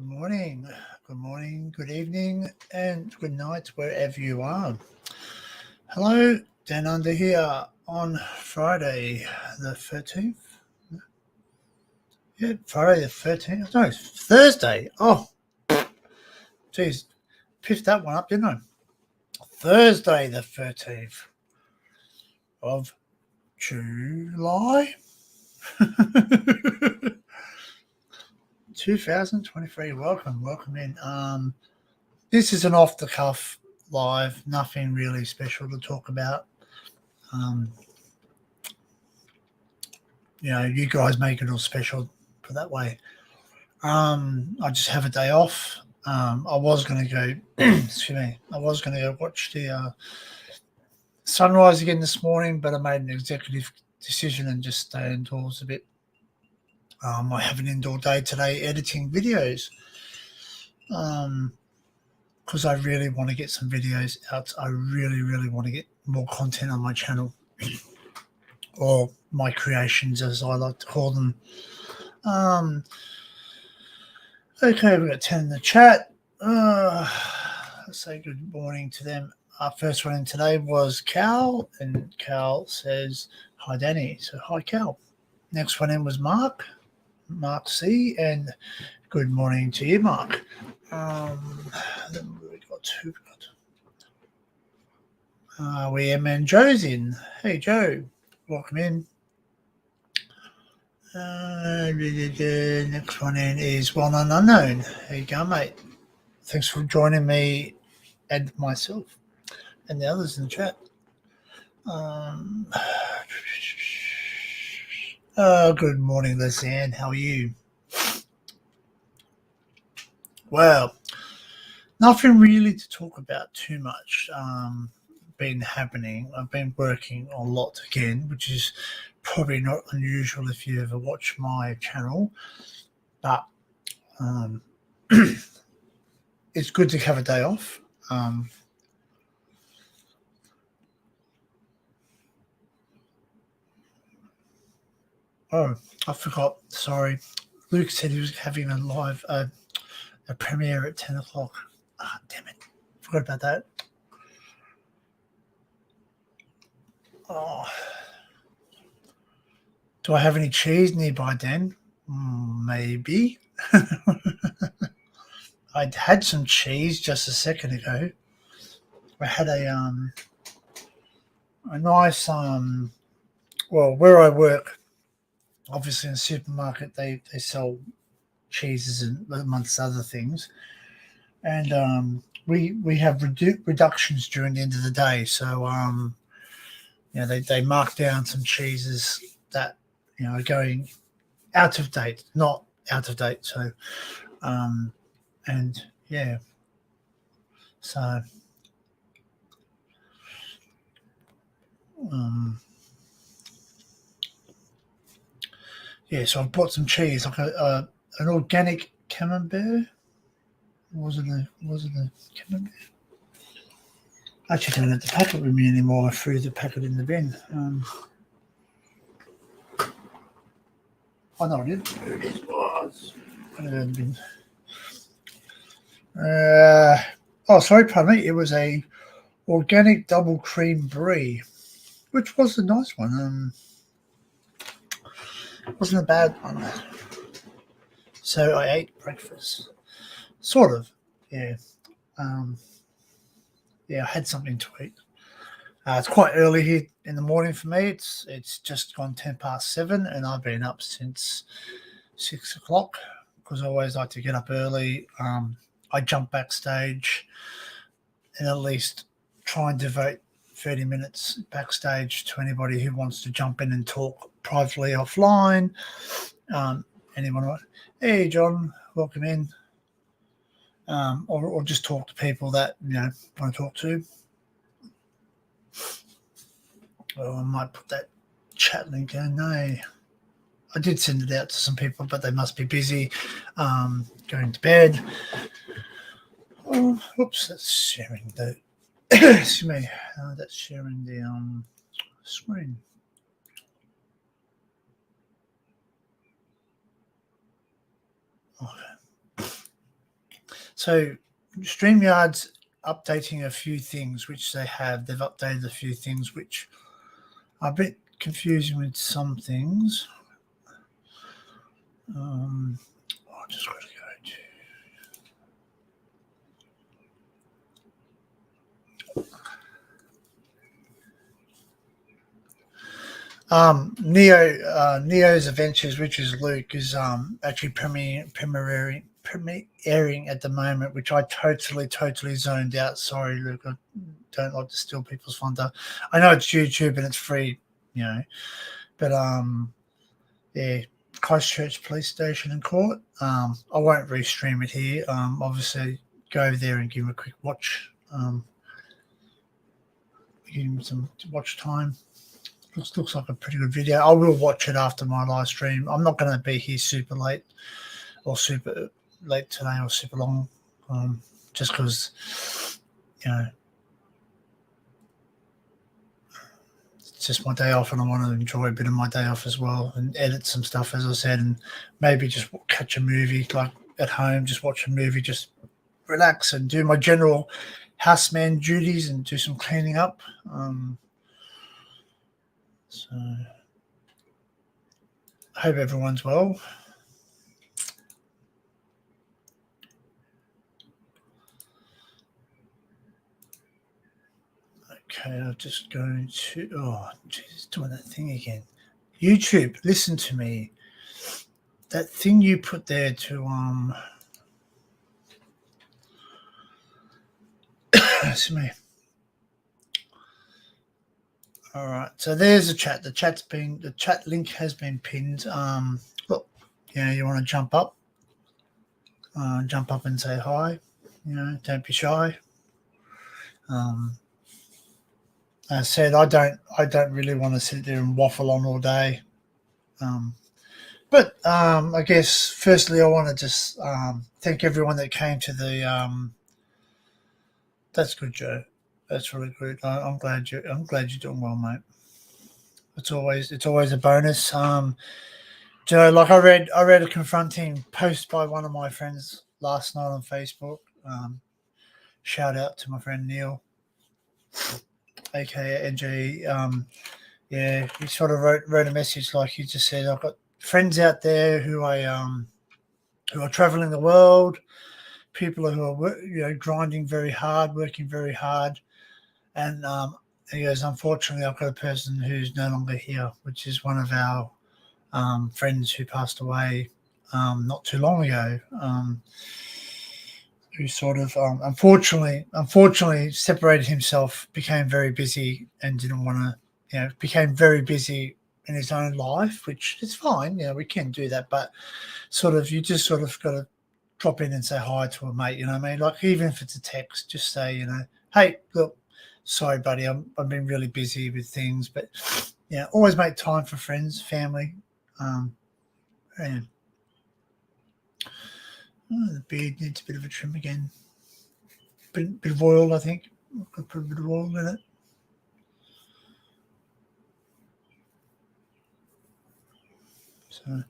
good morning, good evening, and good night wherever you are. Hello, Dan Under here on Friday the 13th. Yeah, Friday the 13th. No, Thursday. Oh, geez, piffed that one up, didn't I? Thursday the 13th of July 2023. Welcome in. This is an off the cuff live, nothing really special to talk about. You guys make it all special, put that way. I just have a day off. I was going to go, excuse me, I was going to go watch the sunrise again this morning, but I made an executive decision and just stay indoors a bit. I have an indoor day today editing videos because I really want to get some videos out. I really want to get more content on my channel or my creations, as I like to call them. Okay, we've got 10 in the chat. Let's say good morning to them. Our first one in today was Cal, and Cal says, hi, Danny. So, hi, Cal. Next one in was Mark C, and good morning to you, Mark. Then we got two. And Joe's in. Hey, Joe. Welcome in. Next one in is Well Known Unknown. There you go, mate. Thanks for joining me and myself and the others in the chat. Good morning, Lisanne. How are you? Well, nothing really to talk about too much been happening. I've been working a lot again, which is probably not unusual if you ever watch my channel, but it's good to have a day off. Oh, I forgot. Sorry. Luke said he was having a live a premiere at 10 o'clock. Damn it. Forgot about that. Oh. Do I have any cheese nearby, Dan? Maybe. I'd had some cheese just a second ago. I had a nice well, where I work, obviously in a supermarket they sell cheeses and amongst other things, and we have reductions during the end of the day, so they mark down some cheeses that are going out of date, not out of date, so and yeah, so so I bought some cheese, like an organic camembert. Was it a camembert? I actually don't have the packet with me anymore. I threw the packet in the bin. I know I did. There it is. Sorry, pardon me. It was a organic double cream brie, which was a nice one. It wasn't a bad one. So I ate breakfast. Sort of, yeah. I had something to eat. It's quite early here in the morning for me. It's just gone 7:10, and I've been up since 6 o'clock because I always like to get up early. I jump backstage and at least try and devote 30 minutes backstage to anybody who wants to jump in and talk privately offline. Anyone? Hey, John, welcome in. Or just talk to people that want to talk to. Oh, I might put that chat link in. No, I did send it out to some people, but they must be busy going to bed. Oh, oops, that's sharing the. Excuse me, that's sharing the screen. Okay. So StreamYard's updating a few things, which they have. They've updated a few things which are a bit confusing with some things. I just got to go to Neo's Adventures, which is Luke, is actually premiering at the moment, which I totally zoned out. Sorry, Luke, I don't like to steal people's thunder. I know it's YouTube and it's free, but yeah, Christchurch Police Station and Court. I won't restream it here. Obviously, go over there and give him a quick watch. Give him some watch time. Looks like a pretty good video. I will watch it after my live stream. I'm not going to be here super late or super late today or super long, just because, it's just my day off and I want to enjoy a bit of my day off as well and edit some stuff, as I said, and maybe just catch a movie like at home, just watch a movie, just relax and do my general houseman duties and do some cleaning up. So I hope everyone's well. Okay, I'm just going to, Jesus, doing that thing again. YouTube, listen to me. That thing you put there to, excuse me. All right, so there's the chat. The chat link has been pinned. Look, you want to jump up and say hi. Don't be shy. As I said, I don't really want to sit there and waffle on all day. But I guess firstly, I want to just thank everyone that came to the. That's good, Joe. That's really good. I'm glad you're doing well, mate. It's always a bonus. Joe, like I read a confronting post by one of my friends last night on Facebook. Shout out to my friend Neil, aka NG. Yeah, he sort of wrote a message like he just said. I've got friends out there who are traveling the world, people who are grinding very hard, working very hard, and he goes, unfortunately, I've got a person who's no longer here, which is one of our friends who passed away not too long ago, who sort of unfortunately separated himself, became very busy and didn't want to, became very busy in his own life, which is fine. We can do that, but you just got to drop in and say hi to a mate. You know what I mean? Like even if it's a text, just say, hey, look, sorry, buddy, I've been really busy with things, but always make time for friends, family. And the beard needs a bit of a trim again. Bit of oil, I think. I'll put a bit of oil in it. So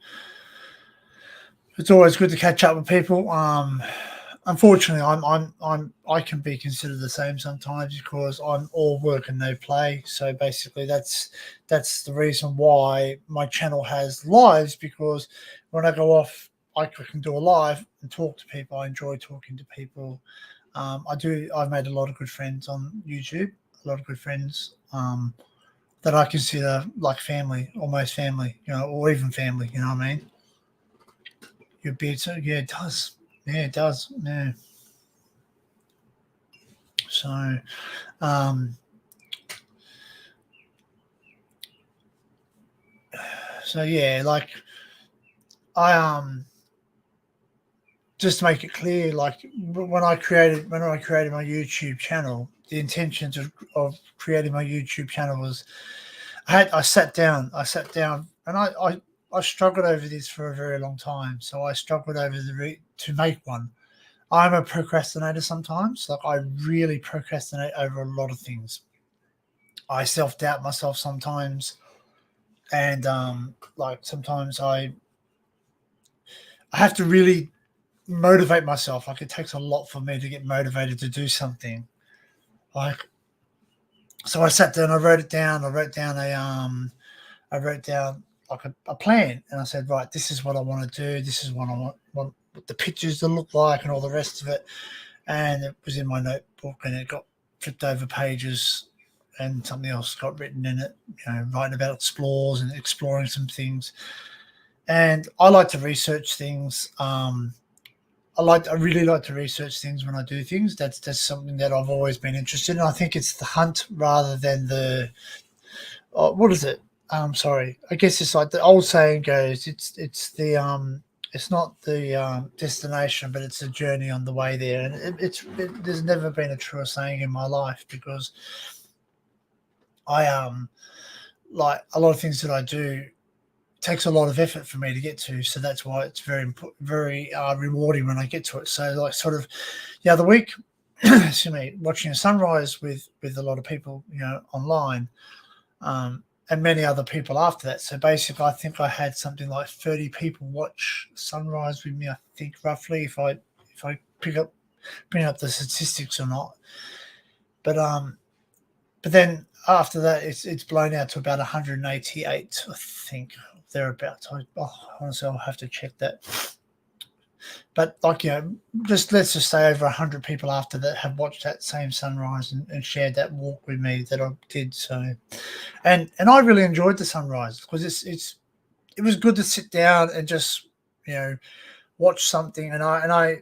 it's always good to catch up with people. Unfortunately, I can be considered the same sometimes because I'm all work and no play. So basically, that's the reason why my channel has lives, because when I go off, I can do a live and talk to people. I enjoy talking to people. I've made a lot of good friends on YouTube. A lot of good friends that I consider like family, almost family, or even family. You know what I mean? Your beard, so yeah, it does. Yeah, it does. Yeah. So, yeah, like I just to make it clear, like when I created my YouTube channel, the intentions of creating my YouTube channel was I sat down and I struggled over this for a very long time. So I struggled over to make one. I'm a procrastinator sometimes. Like I really procrastinate over a lot of things. I self-doubt myself sometimes, and like sometimes I have to really motivate myself. Like, it takes a lot for me to get motivated to do something. Like, so I sat down, I wrote it down. I wrote down like a plan, and I said, right, this is what I want to do. This is what I want the pictures to look like, and all the rest of it. And it was in my notebook, and it got flipped over pages, and something else got written in it. Writing about explores and exploring some things. And I like to research things. I really like to research things when I do things. That's something that I've always been interested in. I think it's the hunt rather than the what is it? Sorry, I guess it's like the old saying goes. It's not the destination, but it's the journey on the way there. And there's never been a truer saying in my life, because I like a lot of things that I do takes a lot of effort for me to get to, so that's why it's very rewarding when I get to it. So, like, sort of the other week, excuse me, watching a sunrise with a lot of people, online, and many other people after that. So basically, I think I had something like 30 people watch sunrise with me. I think roughly, if I bring up the statistics or not, but then after that, it's blown out to about 188, I think, thereabouts. Honestly, I'll have to check that. But like, let's just say over 100 people after that have watched that same sunrise and shared that walk with me that I did. So, and I really enjoyed the sunrise, because it was good to sit down and just watch something. And I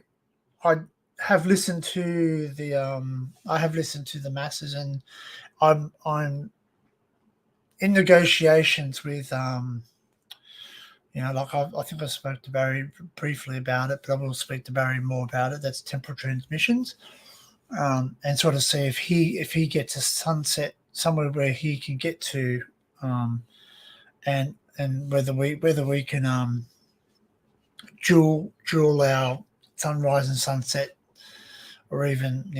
have listened to the masses, and I'm in negotiations with like I think I spoke to Barry briefly about it, but I will speak to Barry more about it. That's Temporal Transmissions, and sort of see if he gets a sunset somewhere where he can get to, and whether we can dual our sunrise and sunset, or even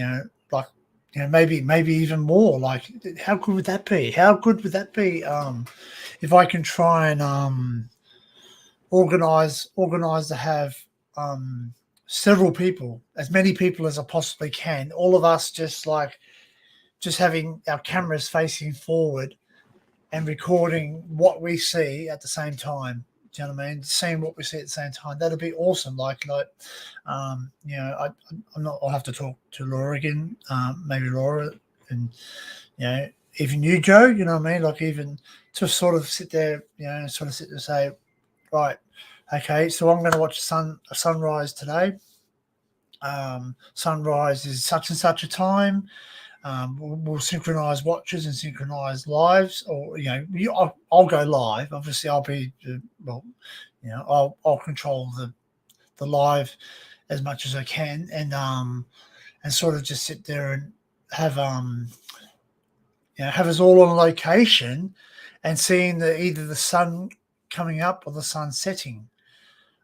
maybe even more. Like, how good would that be? How good would that be? If I can try and organize to have several people, as many people as I possibly can, all of us just having our cameras facing forward and recording what we see at the same time. Do you know what I mean? Seeing what we see at the same time. That'd be awesome. I'm not. I'll have to talk to Laura again. Maybe Laura, and even you, Joe. You know what I mean? Like, even to sort of sit there, sort of sit there and say, right, okay, so I'm going to watch a sunrise today. Sunrise is such and such a time. We'll synchronize watches and synchronize lives, or I'll go live. Obviously, I'll be I'll control the live as much as I can, and sort of just sit there and have have us all on location and seeing either the sun coming up or the sun setting.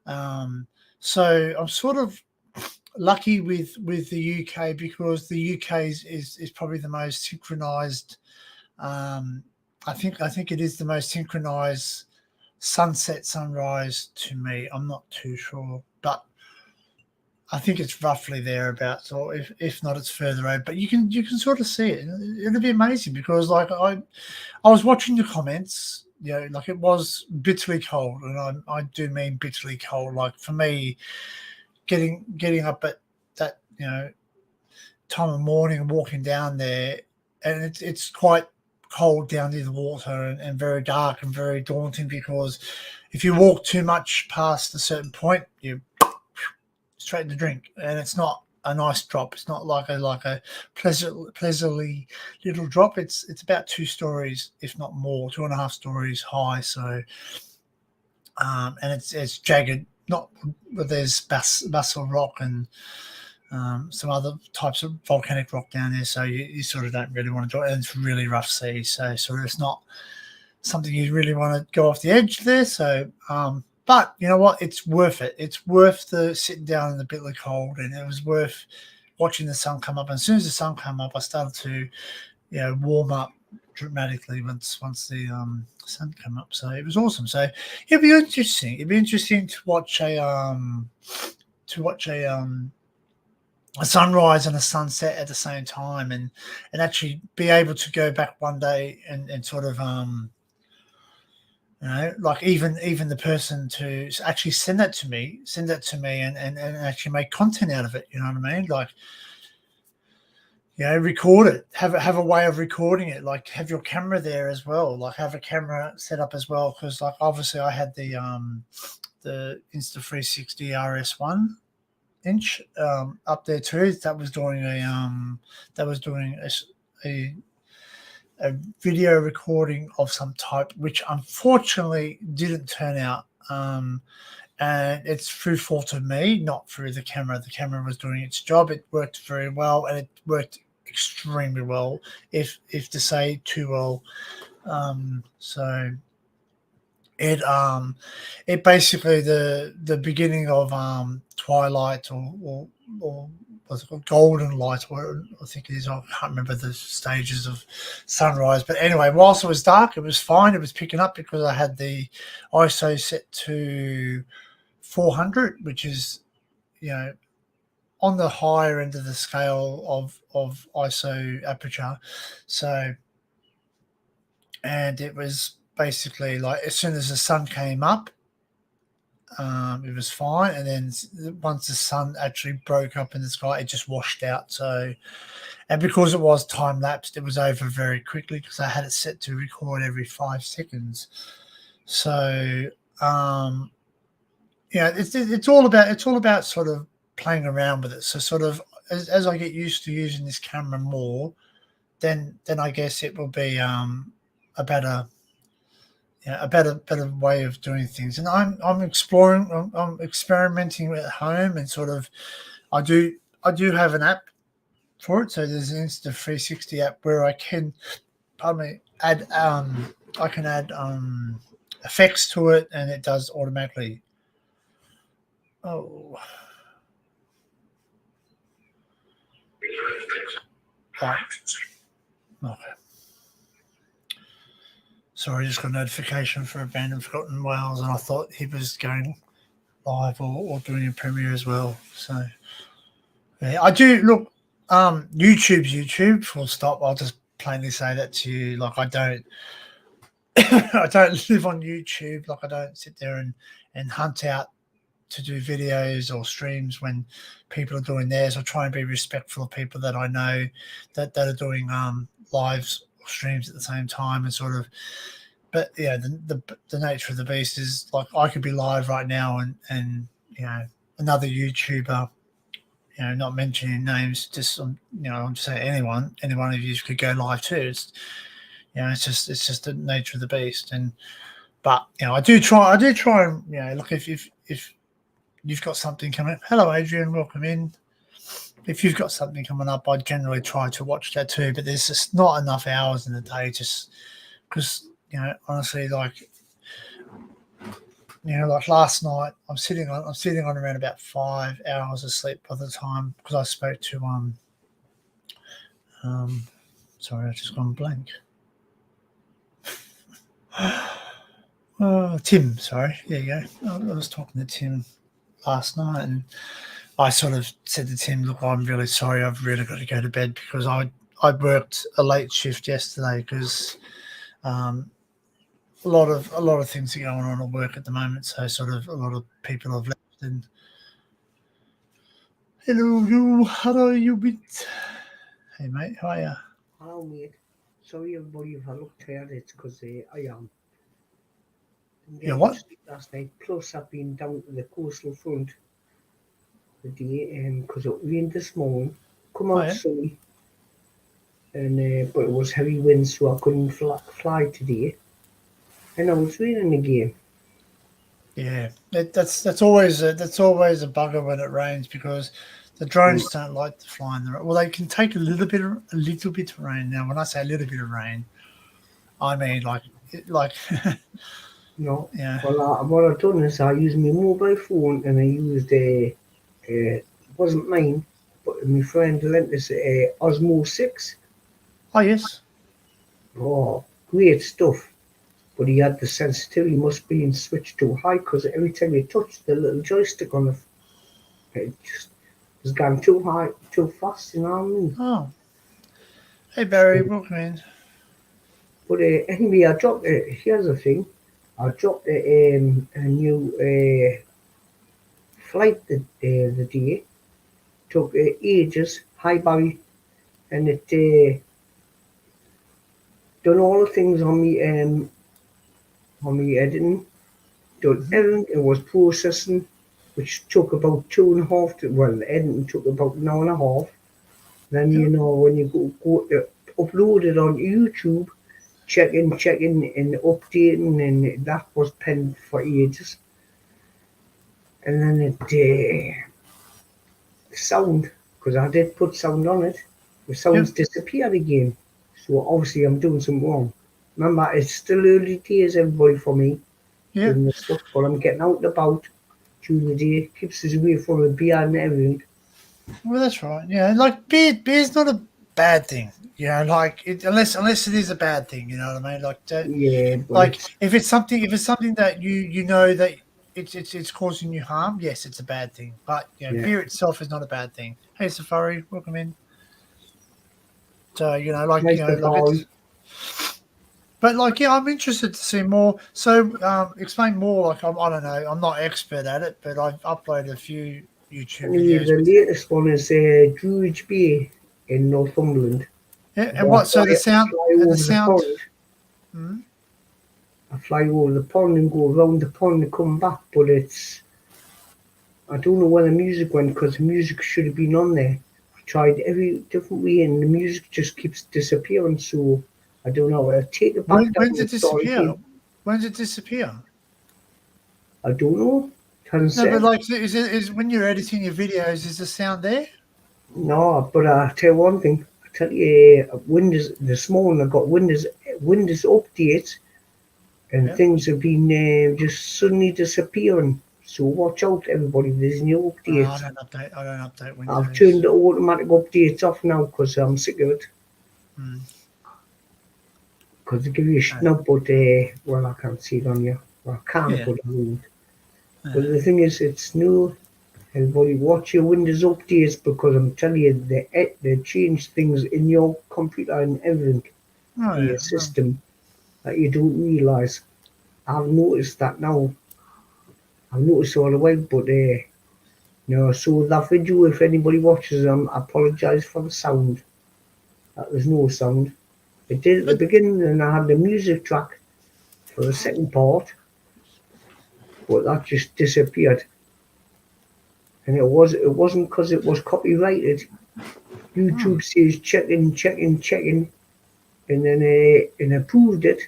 So I'm sort of lucky with the UK, because the UK is probably the most synchronized. I think it is the most synchronized sunset sunrise to me. I'm not too sure, but I think it's roughly thereabouts, or if not, it's further out. But you can sort of see it. It'll be amazing, because like I was watching the comments. Like, it was bitterly cold, and I do mean bitterly cold. Like, for me, getting up at that time of morning and walking down there, and it's quite cold down near the water, and very dark and very daunting, because if you walk too much past a certain point, you straight in the drink, and it's not a nice drop. It's not like a pleasantly little drop. It's about 2 stories, if not more, 2.5 stories high. So, and it's jagged. Not, but there's basalt rock and some other types of volcanic rock down there. So you sort of don't really want to do it, and it's really rough sea. So sort of it's not something you really want to go off the edge there. So, but you know what? It's worth it. It's worth the sitting down in the bitterly cold, and it was worth watching the sun come up. And as soon as the sun came up, I started to, warm up dramatically once the sun came up. So it was awesome. So it'd be interesting. It'd be interesting to watch a a sunrise and a sunset at the same time, and actually be able to go back one day and sort of like even the person to actually send that to me and actually make content out of it. You know what I mean? Like, record it, have a way of recording it, like have your camera there as well, like have a camera set up as well, because like obviously I had the Insta360 RS1 inch up there too. That was doing a video recording of some type, which unfortunately didn't turn out. And it's through fault of me, not through the camera. The camera was doing its job. It worked very well, and it worked extremely well, if to say too well. So it basically the beginning of twilight or what's it called, golden light, or I think it is. I can't remember the stages of sunrise, but anyway, whilst it was dark, it was fine. It was picking up because I had the ISO set to 400, which is on the higher end of the scale of ISO aperture. So, and it was basically like as soon as the sun came up, it was fine, and then once the sun actually broke up in the sky, it just washed out. So, and because it was time lapsed, it was over very quickly because I had it set to record every 5 seconds. So, it's all about sort of playing around with it. So, sort of as I get used to using this camera more, then I guess it will be a better way of doing things. And I'm exploring, I'm experimenting at home, and sort of I do have an app for it. So there's an Insta360 app where I can add effects to it, and it does automatically. Oh. Right. Okay. Sorry, I just got a notification for Abandoned Forgotten Whales, and I thought he was going live or doing a premiere as well. So, yeah, I do look. YouTube's YouTube. Full stop. I'll just plainly say that to you. Like, I don't live on YouTube. Like, I don't sit there and hunt out to do videos or streams when people are doing theirs. I try and be respectful of people that I know that are doing lives or streams at the same time, and sort of. But yeah, the nature of the beast is like I could be live right now, and another YouTuber, not mentioning names, just I'm just saying anyone of you could go live too. It's it's just the nature of the beast. But I do try and look, if you've got something coming up. Hello, Adrian, welcome in. If you've got something coming up, I generally try to watch that too. But there's just not enough hours in the day, just because honestly, like last night, I'm sitting on around about 5 hours of sleep by the time, because I spoke to sorry, I've just gone blank. Tim, sorry, there you go. I was talking to Tim last night, and I sort of said to Tim, look, I'm really sorry, I've really got to go to bed, because I worked a late shift yesterday, because a lot of things are going on at work at the moment. So sort of a lot of people have left. And hello, you. How are you, bit? Hey, mate. How are you? Hello, mate. Sorry, everybody, if I look tired, it's because I am. Yeah, what? Last night. Plus, I've been down to the coastal front the day, because it rained this morning. Come out sunny, and but it was heavy winds, so I couldn't fly today. And now it's raining again. Yeah, that's always a bugger when it rains, because the drones don't like to fly in the rain. Well, they can take a little bit of rain. Now, when I say a little bit of rain, I mean like. No. Yeah. Well, what I've done is I used my mobile phone, and I used it wasn't mine, but my friend lent us Ozone 6. Oh yes. Oh, great stuff. But he had the sensitivity must be switched too high, because every time you touch the little joystick on it, It just was going too high, too fast, you know what I mean? Oh, hey Barry, welcome in. But anyway, I dropped it. Here's the thing. I dropped a new flight the day. Took ages. Hi, Barry. And it done all the things on me editing. Done everything. It was processing, which took about 2.5 to, well, the editing took about an hour and a half. Then, you know, when you go to upload it on YouTube, checking and updating, and that was penned for ages. And then sound, because I did put sound on it, the sound's disappeared again. So obviously I'm doing something wrong. Remember, it's still early days, everybody, for me Yeah. doing this stuff, but I'm getting out and about during the day, keeps us away from the beer and everything. Well, that's right. Yeah, like beer's not a bad thing. You know, like unless it is a bad thing. You know what I mean? Like, Yeah, but like it's if it's something that you know that it's causing you harm, yes, it's a bad thing. But you know, yeah. beer itself is not a bad thing. Hey, Safari, welcome in. So you know, like Nice you know, to like Barry. it's. But like, yeah, I'm interested to see more. So, explain more. Like, I don't know. I'm not expert at it, but I've uploaded a few YouTube Anyway, videos the with. latest one is Druidge Bay in Northumberland. Yeah, and Where what? So I fly the over the sound. pond. Hmm? I fly over the pond and go around the pond and come back, but I don't know where the music went because the music should have been on there. I tried every different way and the music just keeps disappearing, so I don't know. I'll take it back When down did and it start disappear? again. When did it disappear? I don't know. It hasn't No, but said. like, is when you're editing your videos, is the sound there? No, but I tell you one thing. I tell you, Windows this morning I got Windows updates and Yeah. things have been just suddenly disappearing. So watch out, everybody. There's new I updates. don't update. I don't update I've turned Windows. the automatic updates off now because I'm sick of it. Hmm. Because they give you a No. snub, but well, I can't see it on you. Well, I can, Yeah. but I won't. But Yeah. the thing is, it's new. Everybody, watch your Windows updates because I'm telling you, they change things in your computer and everything Oh in your yeah. Oh. system that you don't realise. I've noticed that now. I've noticed all the way, but no. So that video, if anybody watches them, I apologise for the sound. That there's no sound. It did at the But beginning, and I had the music track for the second part, but that just disappeared. And it wasn't because it was copyrighted. hmm. YouTube says checking, and then and approved it,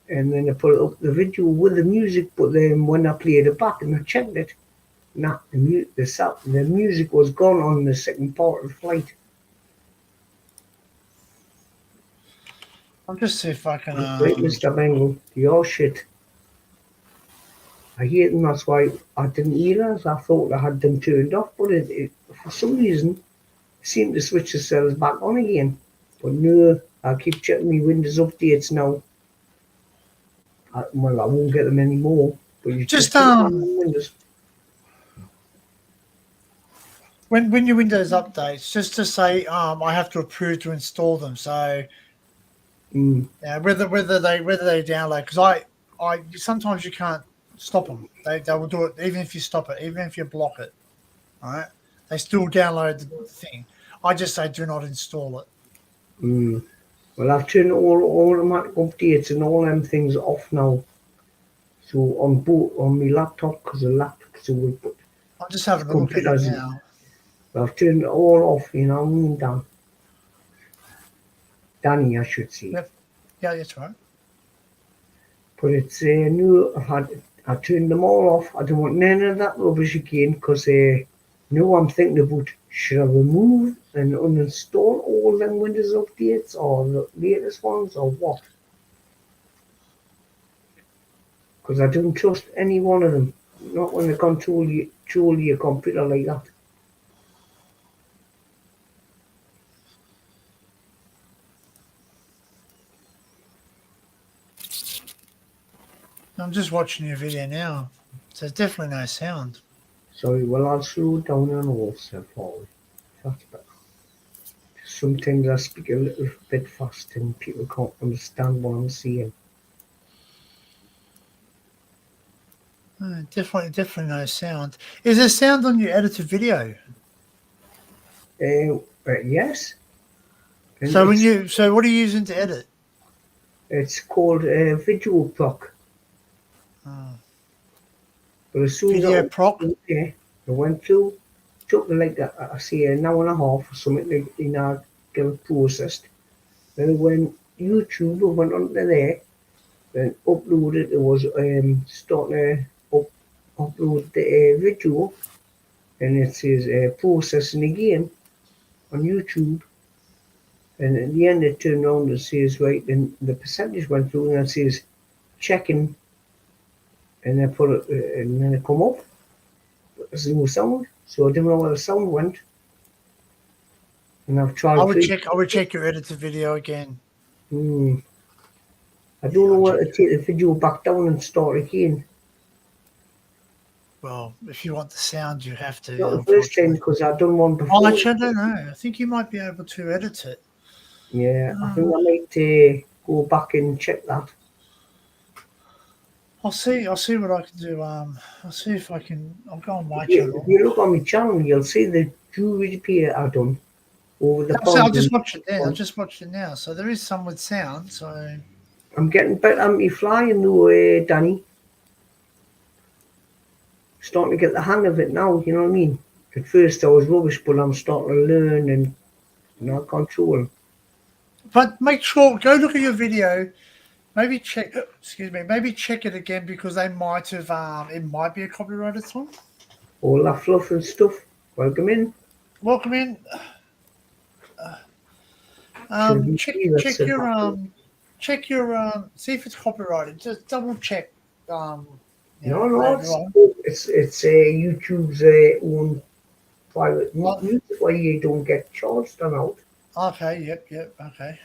and then I put up the video with the music. But then when I played it back and I checked it, nah, the music was gone on the second part of the flight. I'll just see if I can. Right, Mr. Bengal, you're shit. I hate them. That's why I didn't realise. I thought I had them turned off, but for some reason seem to switch themselves back on again. But no, I keep checking my Windows updates now. Well, I won't get them anymore, but you just Just keep them on Windows. when your Windows updates, just to say I have to approve to install them. So Mm, yeah, whether they download, because I sometimes you can't stop them. They will do it even if you stop it, even if you block it. All right, they still download the thing. I just say do not install it. mm. Well, I've turned all automatic updates and all them things off now. So on my laptop, because the laptop, so we put I'm just having a look at it computers. now. I've turned it all off, you know, Danny, I should say. Yep. Yeah, that's right. But it's new. I turned them all off. I don't want none of that rubbish again because now I'm thinking about should I remove and uninstall all them Windows updates or the latest ones or what? Because I don't trust any one of them. Not when they control your computer like that. I'm just watching your video now. So there's definitely no sound. Sorry, well, I'll slow down and also forward. That's better. Sometimes I speak a little bit fast and people can't understand what I'm saying. Definitely no sound. Is there sound on your edited video? Yes. And So what are you using to edit? it's called Video Proc. Oh, But as soon as Video Proc? I went through, took like I say an hour and a half or something like get it processed. Then when YouTube went onto there, then uploaded, it was starting to upload the video, and it says processing again on YouTube. And at the end, it turned around and says, right, and the percentage went through, and it says checking, and then put it, and then it come up. But there's no sound, so I didn't know where the sound went. And I've tried. I would check your edited video again. I don't know where to take the video back down and start again. Well, if you want the sound, you have to. Not the first time, because I've done one before. Oh, actually, I don't know. I think you might be able to edit it. Yeah, I think I might go back and check that. I'll see what I can do. I'll see if I can. I'll go on my If channel. you look on my channel, you'll see the jewelry repair I've done over the I'll just watch it there. I'll just watch it now. So there is some with sound. So I'm getting better at me flying though, Danny. Starting to get the hang of it now, you know what I mean? At first I was rubbish, but I'm starting to learn and not control. But make sure, go look at your video. Maybe check. Excuse me. Maybe check it again because they might have. It might be a copyrighted song. All that fluff and stuff. Welcome in. Welcome in. Check your see if it's copyrighted. Just double check. No, it's YouTube's own private music where you don't get charged on out. Okay, yep, okay.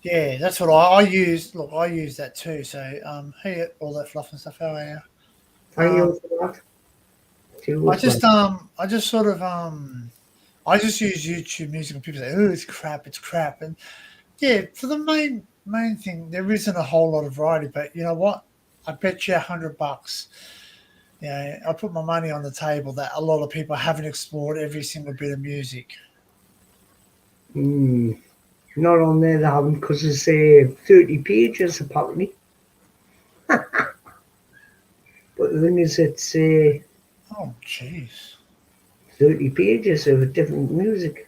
Yeah, that's what I use. Look, I use that too. So, hey, all that fluff and stuff. How are you? Thank you for that. I just sort of I just use YouTube Music, and people say, "Oh, it's crap," and yeah, for the main thing, there isn't a whole lot of variety. But you know what? I bet you $100. Yeah, I put my money on the table that a lot of people haven't explored every single bit of music. Not on there, they haven't, because it's 30 pages apparently. But the thing is, it's oh, jeez, 30 pages of different music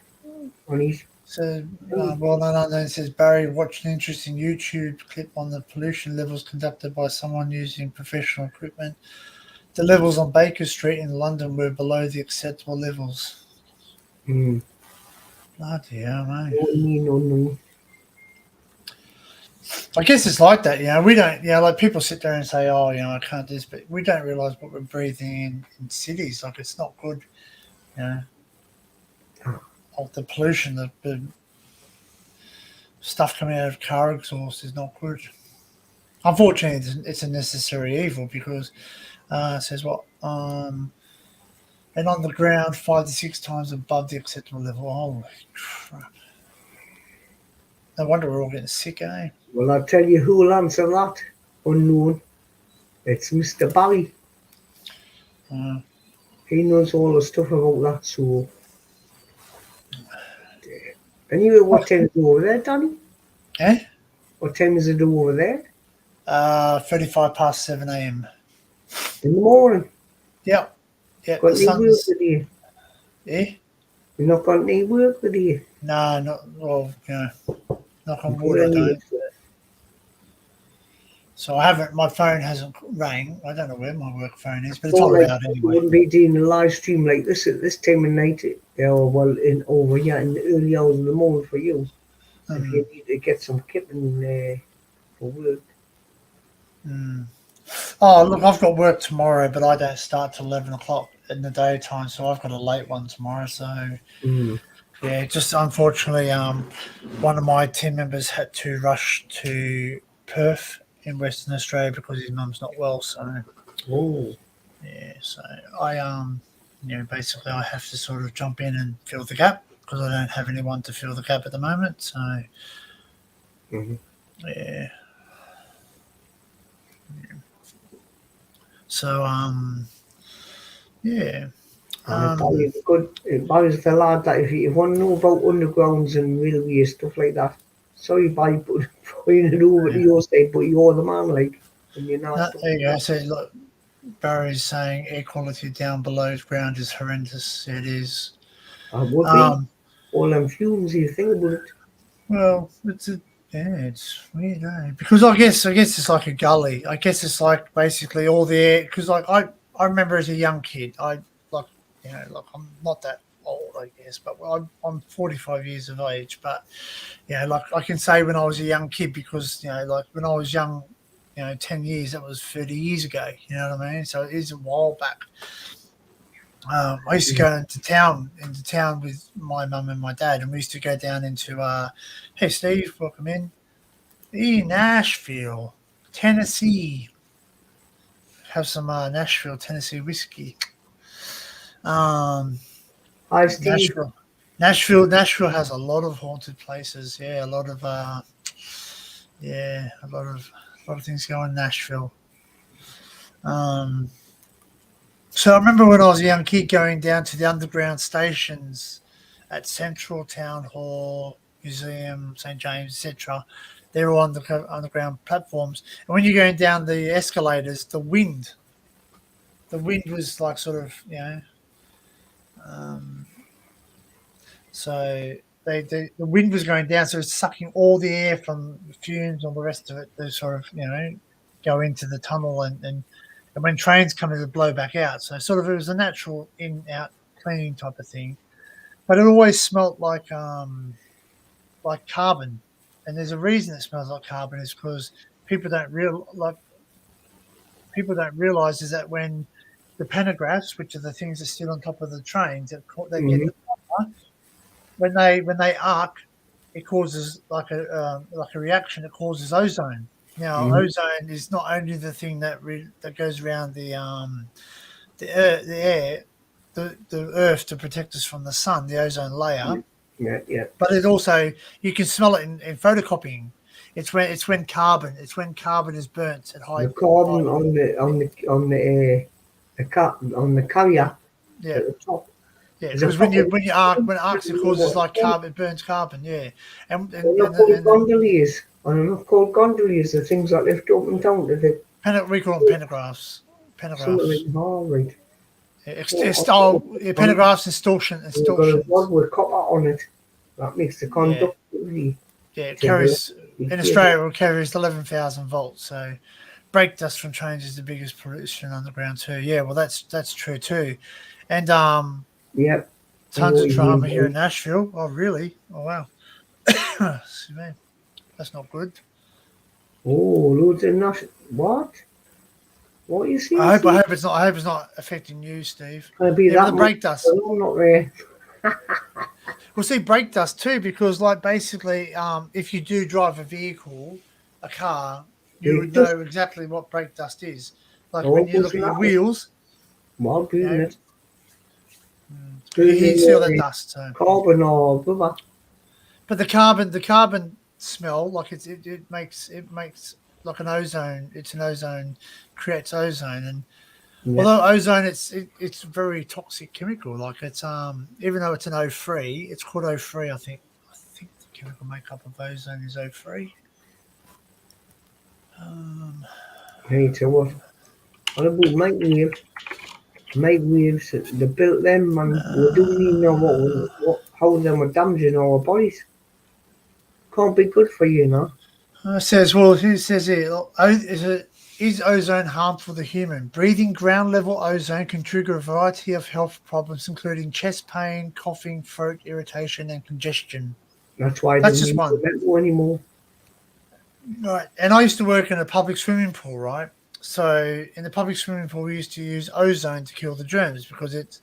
on each. So, it says Barry watched an interesting YouTube clip on the pollution levels conducted by someone using professional equipment. The levels on Baker Street in London were below the acceptable levels. Bloody hell, mate. No. I guess it's like that, we don't, like people sit there and say, oh, I can't do this, but we don't realise what we're breathing in cities. Like, it's not good, Of the pollution, the stuff coming out of car exhaust is not good. Unfortunately, it's a necessary evil because it says what? And on the ground 5 to 6 times above the acceptable level. Holy crap. No wonder we're all getting sick, eh? Well, I'll tell you who will answer that. Unknown. It's Mr. Barry. He knows all the stuff about that, so... Anyway, what time is it over there, Danny? Eh? What time is it over there? 35 past 7 a.m. In the morning? Yep. Got any work with you? Eh? You're not got any work with you? No, knock on wood, I don't. So I haven't, my phone hasn't rang. I don't know where my work phone is, but it's all out anyway. You wouldn't be doing a live stream like this at this time of night, in the early hours of the morning for you. If you need to get some kipping for work. Oh, look, I've got work tomorrow, but I don't start till 11 o'clock in the daytime, so I've got a late one tomorrow. So, yeah, just unfortunately, one of my team members had to rush to Perth in Western Australia because his mum's not well. So, Yeah, so basically I have to sort of jump in and fill the gap because I don't have anyone to fill the gap at the moment. So Mm-hmm. yeah. So yeah. And if I was the lad that if you want to know about undergrounds and railways, stuff like that, sorry, bye, but pointing it over to Yeah. your side, but you're the man, like, and you're not. There you go. So look, Barry's saying air quality down below ground is horrendous. It is. I would be. Um, All them fumes, you think about it. well, it's weird, because I guess it's like a gully. I guess it's like basically all the air. Because like I remember as a young kid, I like like I'm not that old, I guess, but I'm 45 years of age. But like I can say when I was a young kid because like when I was young, 10 years, that was 30 years ago. You know what I mean? So it is a while back. I used to go into town with my mum and my dad, and we used to go down into hey Steve, welcome in. Nashville, Tennessee. Have some Nashville, Tennessee whiskey. Um, Hi, Steve. Nashville has a lot of haunted places. Yeah, a lot of a lot of things going in Nashville. So I remember when I was a young kid going down to the underground stations at Central Town Hall, Museum, St James, etc. They were on the underground platforms, and when you're going down the escalators, the wind was like sort of um, so the wind was going down, so it's sucking all the air from the fumes and the rest of it to sort of go into the tunnel and when trains come in, to blow back out. So sort of it was a natural in out cleaning type of thing, but it always smelt like carbon. And there's a reason it smells like carbon is because people don't realize is that when the pantographs, which are the things that sit on top of the trains that get Mm-hmm. the power, when they arc, it causes like a reaction. It causes ozone. Now, Mm-hmm. ozone is not only the thing that goes around the air, the earth to protect us from the sun, the ozone layer, Yeah, yeah. but it also you can smell it in photocopying. It's when carbon is burnt at The high. carbon on the carrier Yeah, at the top yeah. is a Because when proper. you when you arc when it arcs, it causes like carbon. It burns carbon. Yeah, and They're and not and, called and then gondoliers. I'm not called gondoliers. The things that lift up and down to the we call them pentagraphs. something like Pentagraphs. oh, right. Yeah, Oh, pentagraphs you've got a extortions. rod with copper on it. That makes the Yeah, conductivity yeah. It to the carries in electricity. Australia. It carries 11,000 volts. So brake dust from trains is the biggest pollution underground too. Yeah, well that's true too, and Yep. I've tons of always known drama here in about. Nashville. Oh really? Oh wow. Excuse me. That's not good. Oh, loads of what? What are you saying, I Steve? hope it's not. I hope it's not affecting you, Steve. Can it be Yeah, but that the much? brake dust. I'm not there. We'll see brake dust too, because like basically, if you do drive a vehicle, a car, you They would just know exactly what brake dust is. Like when all you goes look at in your that. wheels, Well, you doing know, it. because you Burning see all that dust. So, carbon or rubber. but the carbon smell, like it makes like an ozone. It's an ozone, creates ozone, and Yeah. although ozone, it's a very toxic chemical. Like it's even though it's an O3, it's called O3. I think the chemical makeup of ozone is O3. Um, Hey, to what? What about microwaves? Microwaves, they built them, and we don't even know how them are damaging our bodies. Can't be good for you, know. it says, well, it says here, is ozone harmful to human? Breathing ground level ozone can trigger a variety of health problems, including chest pain, coughing, throat irritation, and congestion. That's why they That's just don't one. metal anymore. Right. And I used to work in a public swimming pool, right? So in the public swimming pool, we used to use ozone to kill the germs because it's,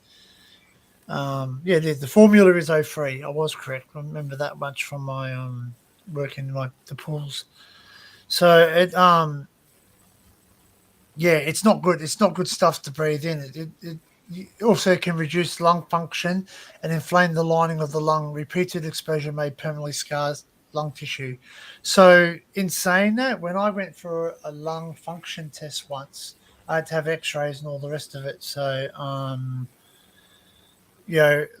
the formula is O3. I was correct. I remember that much from my work in the pools. So yeah, it's not good. It's not good stuff to breathe in. It also can reduce lung function and inflame the lining of the lung. Repeated exposure may permanently scar lung tissue. So, in saying that, when I went for a lung function test once, I had to have X-rays and all the rest of it. So,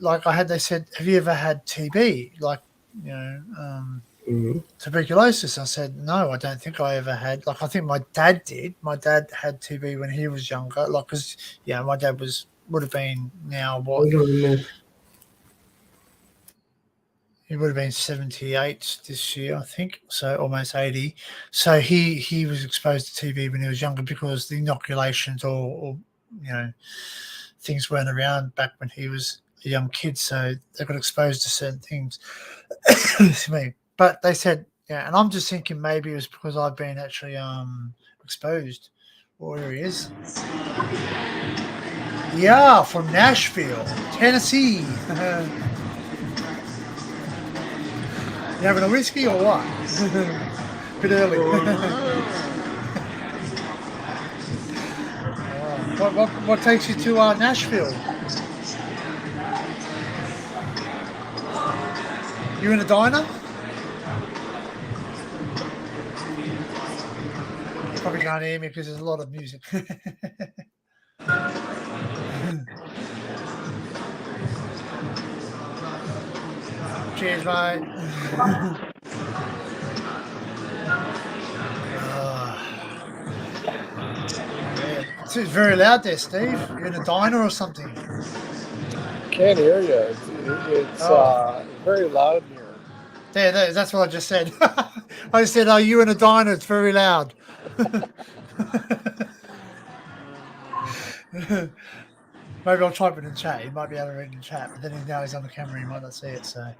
like they said, have you ever had TB? Like, you know, tuberculosis. I said, no, I don't think I ever had. Like, I think my dad did. My dad had TB when he was younger. Like, because, my dad would have been now what? Hold on a minute. He would have been 78 this year, I think. So almost 80. So he was exposed to TB when he was younger because the inoculations or things weren't around back when he was a young kid. So they got exposed to certain things. To me. But they said, and I'm just thinking maybe it was because I've been actually exposed. Oh, here he is. Yeah, from Nashville, Tennessee. You having a whiskey or what? Bit early. What takes you to Nashville? You in a diner? You probably can't hear me because there's a lot of music. Cheers, mate. It's very loud there, Steve. You're in a diner or something? Can't hear you. It's very loud in here. There, that's what I just said. I said, "Are you in a diner?" It's very loud. Maybe I'll type it in chat. He might be able to read in chat, but then now he's on the camera, he might not see it. So,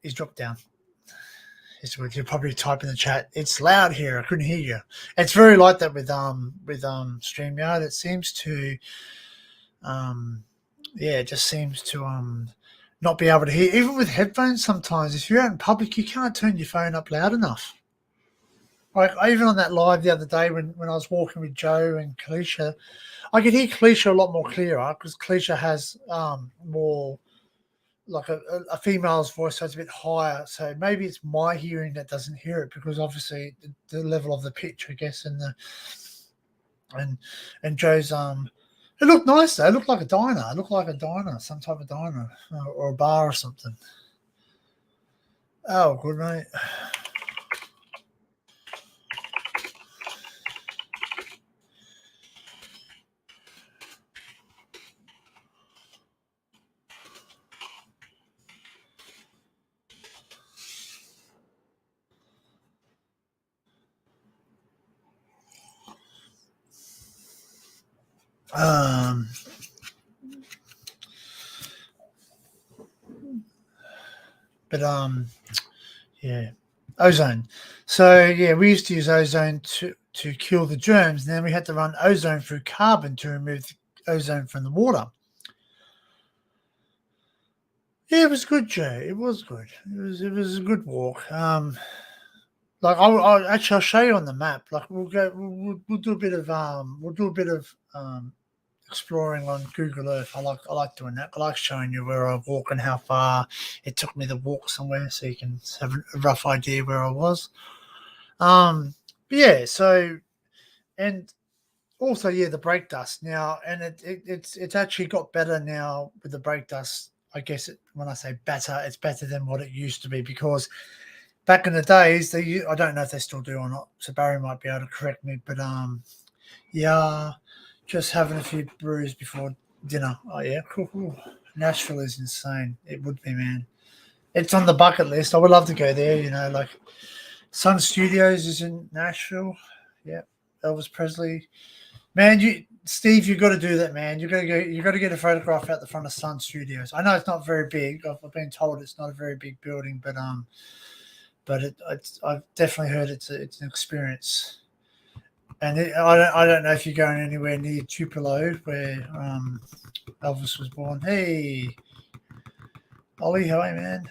he's dropped down. You'll probably type in the chat. It's loud here. I couldn't hear you. It's very like that with StreamYard. It seems to, it just seems to not be able to hear. Even with headphones, sometimes if you're out in public, you can't turn your phone up loud enough. Like even on that live the other day when I was walking with Joe and Kalisha, I could hear Kalisha a lot more clearer because Kalisha has more like a female's voice, so it's a bit higher. So maybe it's my hearing that doesn't hear it because obviously the level of the pitch, I guess, and Joe's it looked nice though. It looked like a diner. It looked like a diner, some type of diner or a bar or something. Oh, good mate. But yeah, ozone. So yeah, we used to use ozone to kill the germs, and then we had to run ozone through carbon to remove the ozone from the water. Yeah, it was good, Joe. It was good. It was a good walk. Like I'll show you on the map. Like we'll do a bit of exploring on Google Earth. I like doing that. I like showing you where I walk and how far it took me to walk somewhere, so you can have a rough idea where I was. But yeah. So and also the brake dust now, and it's actually got better now with the brake dust. I guess when I say better, it's better than what it used to be because back in the days, I don't know if they still do or not. So Barry might be able to correct me, but just having a few brews before dinner. Oh yeah, cool. Nashville is insane. It would be, man. It's on the bucket list. I would love to go there. Like Sun Studios is in Nashville. Yeah, Elvis Presley. Man, Steve, you got to do that, man. You got to go. You got to get a photograph out the front of Sun Studios. I know it's not very big. I've been told it's not a very big building, but I've definitely heard it's an experience. And I don't know if you're going anywhere near Tupelo where Elvis was born. Hey, Ollie, how are you, man?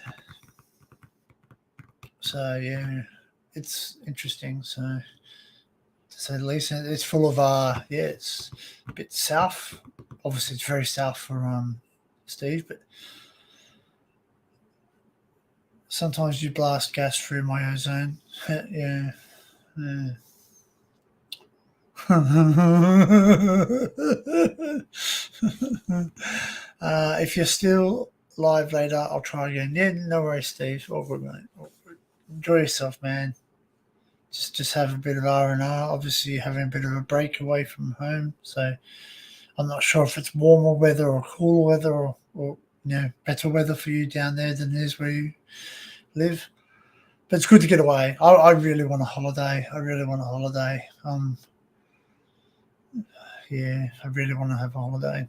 So yeah, it's interesting. So to say the least. And it's full of it's a bit south. Obviously, it's very south for Steve, but sometimes you blast gas through my ozone. Yeah. If you're still live later, I'll try again. Yeah, no worries, Steve. All good, mate. All good. Enjoy yourself, man. Just have a bit of R&R. Obviously, you're having a bit of a break away from home, so I'm not sure if it's warmer weather or cooler weather or better weather for you down there than it is where you live. But it's good to get away. I really want a holiday. I really want a holiday. Yeah, I really want to have a holiday.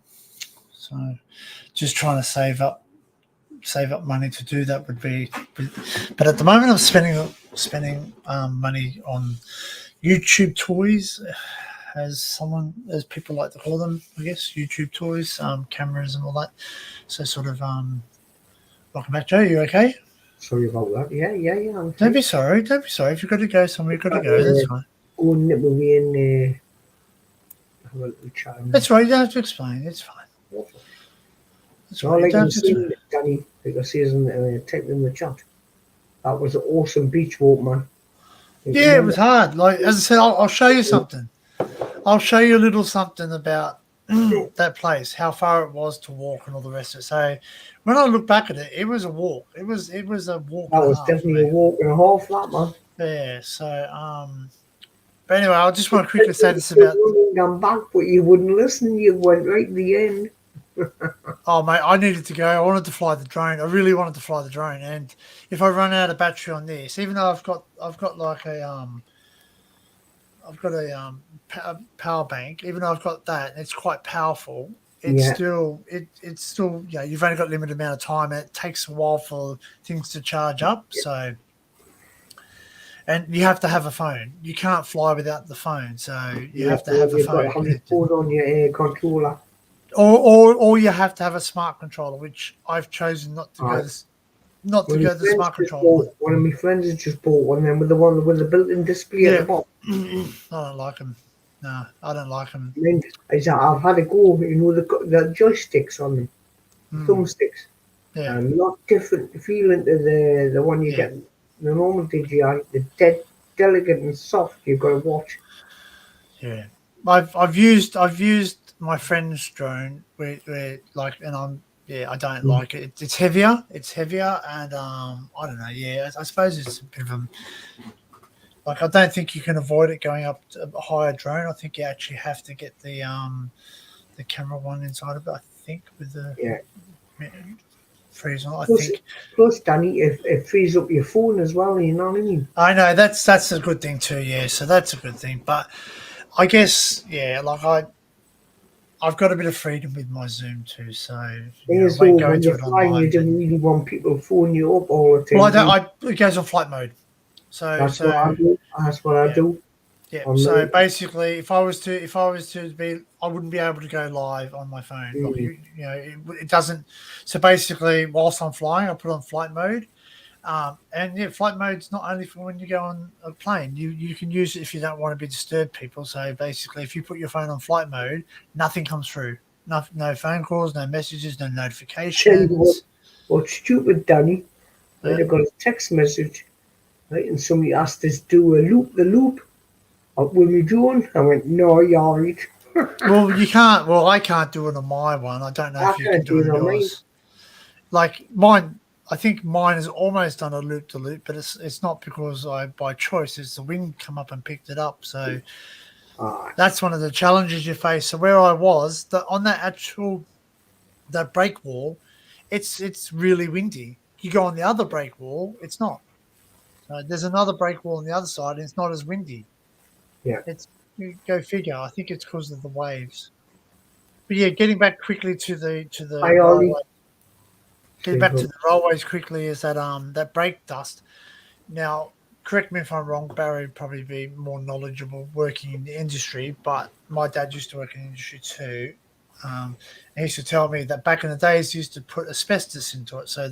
So just trying to save up money to do that would be. But at the moment, I'm spending money on YouTube toys, as people like to call them, I guess, YouTube toys, cameras and all that. So sort of welcome back, Joe. You okay? Sorry about that. Yeah. Don't be sorry. If you've got to go somewhere, you've got to go. That's fine. Go and nip away and have a little chat. That's right. You don't have to explain. It's fine. That's So right. like You don't I have to said, explain. Danny, like I says in the text in the chat, that was an awesome beach walk, man. Yeah, it was hard. Like as I said, I'll show you something. I'll show you a little something about that place, how far it was to walk and all the rest of it. So when I look back at it, it was a walk. It was a walk. That and a was half definitely for a me. walk and a half, that man. Yeah. So but anyway, I just want to quickly say this about. I'm back, but you wouldn't listen. You went right to the end. Oh mate, I needed to go. I wanted to fly the drone. I really wanted to fly the drone, and if I run out of battery on this, even though I've got like a power bank. Even though I've got that, and it's quite powerful. It's still you've only got a limited amount of time, and it takes a while for things to charge up. So, and you have to have a phone. You can't fly without the phone. So you have to have a You've phone got to have your connected. phone on your controller. Or you have to have a smart controller, which I've chosen not to go this, not to go the smart controller. One of my friends has just bought one of them with the built-in display at the bottom. I don't like them. No, I don't like them. I've had a go, the joysticks on them, thumbsticks. Yeah. Not different feeling to the one you get the normal DJI, the delicate and soft you've got to watch. Yeah. I've used my friend's drone where I don't like it. It's heavier. And I don't know. Yeah, I suppose it's a bit of a I don't think you can avoid it going up to a higher drone. I think you actually have to get the camera one inside of it. I think with the freeze on. Plus, Danny, it frees up your phone as well. You know what I mean? I know that's a good thing too. Yeah, so that's a good thing. But I guess I've got a bit of freedom with my Zoom too, so I won't go into it online. You don't really want people to phone you up all the time. Well, it goes on flight mode. That's what I do. Yeah. So basically, if I was to be, I wouldn't be able to go live on my phone. It doesn't. So basically, whilst I'm flying, I put on flight mode. Flight mode's not only for when you go on a plane. You can use it if you don't want to be disturb people. So basically, if you put your phone on flight mode, nothing comes through. No phone calls, no messages, no notifications. What's stupid, Danny? I got a text message, right, and somebody asked us to do the loop. What were you doing? I went, no, you're right. Well, you can't. Well, I can't do it on my one. I don't know if you can do it on yours. Like mine. I think mine has almost done a loop to loop, but it's not because by choice. It's the wind come up and picked it up. So that's one of the challenges you face. So where I was, on that break wall, it's really windy. You go on the other break wall, it's not. There's another break wall on the other side, and it's not as windy. Yeah, you go figure. I think it's because of the waves. But yeah, getting back quickly to the railway. Getting back to the railways quickly is that brake dust. Now, correct me if I'm wrong, Barry would probably be more knowledgeable working in the industry, but my dad used to work in the industry too. He used to tell me that back in the days, he used to put asbestos into it. So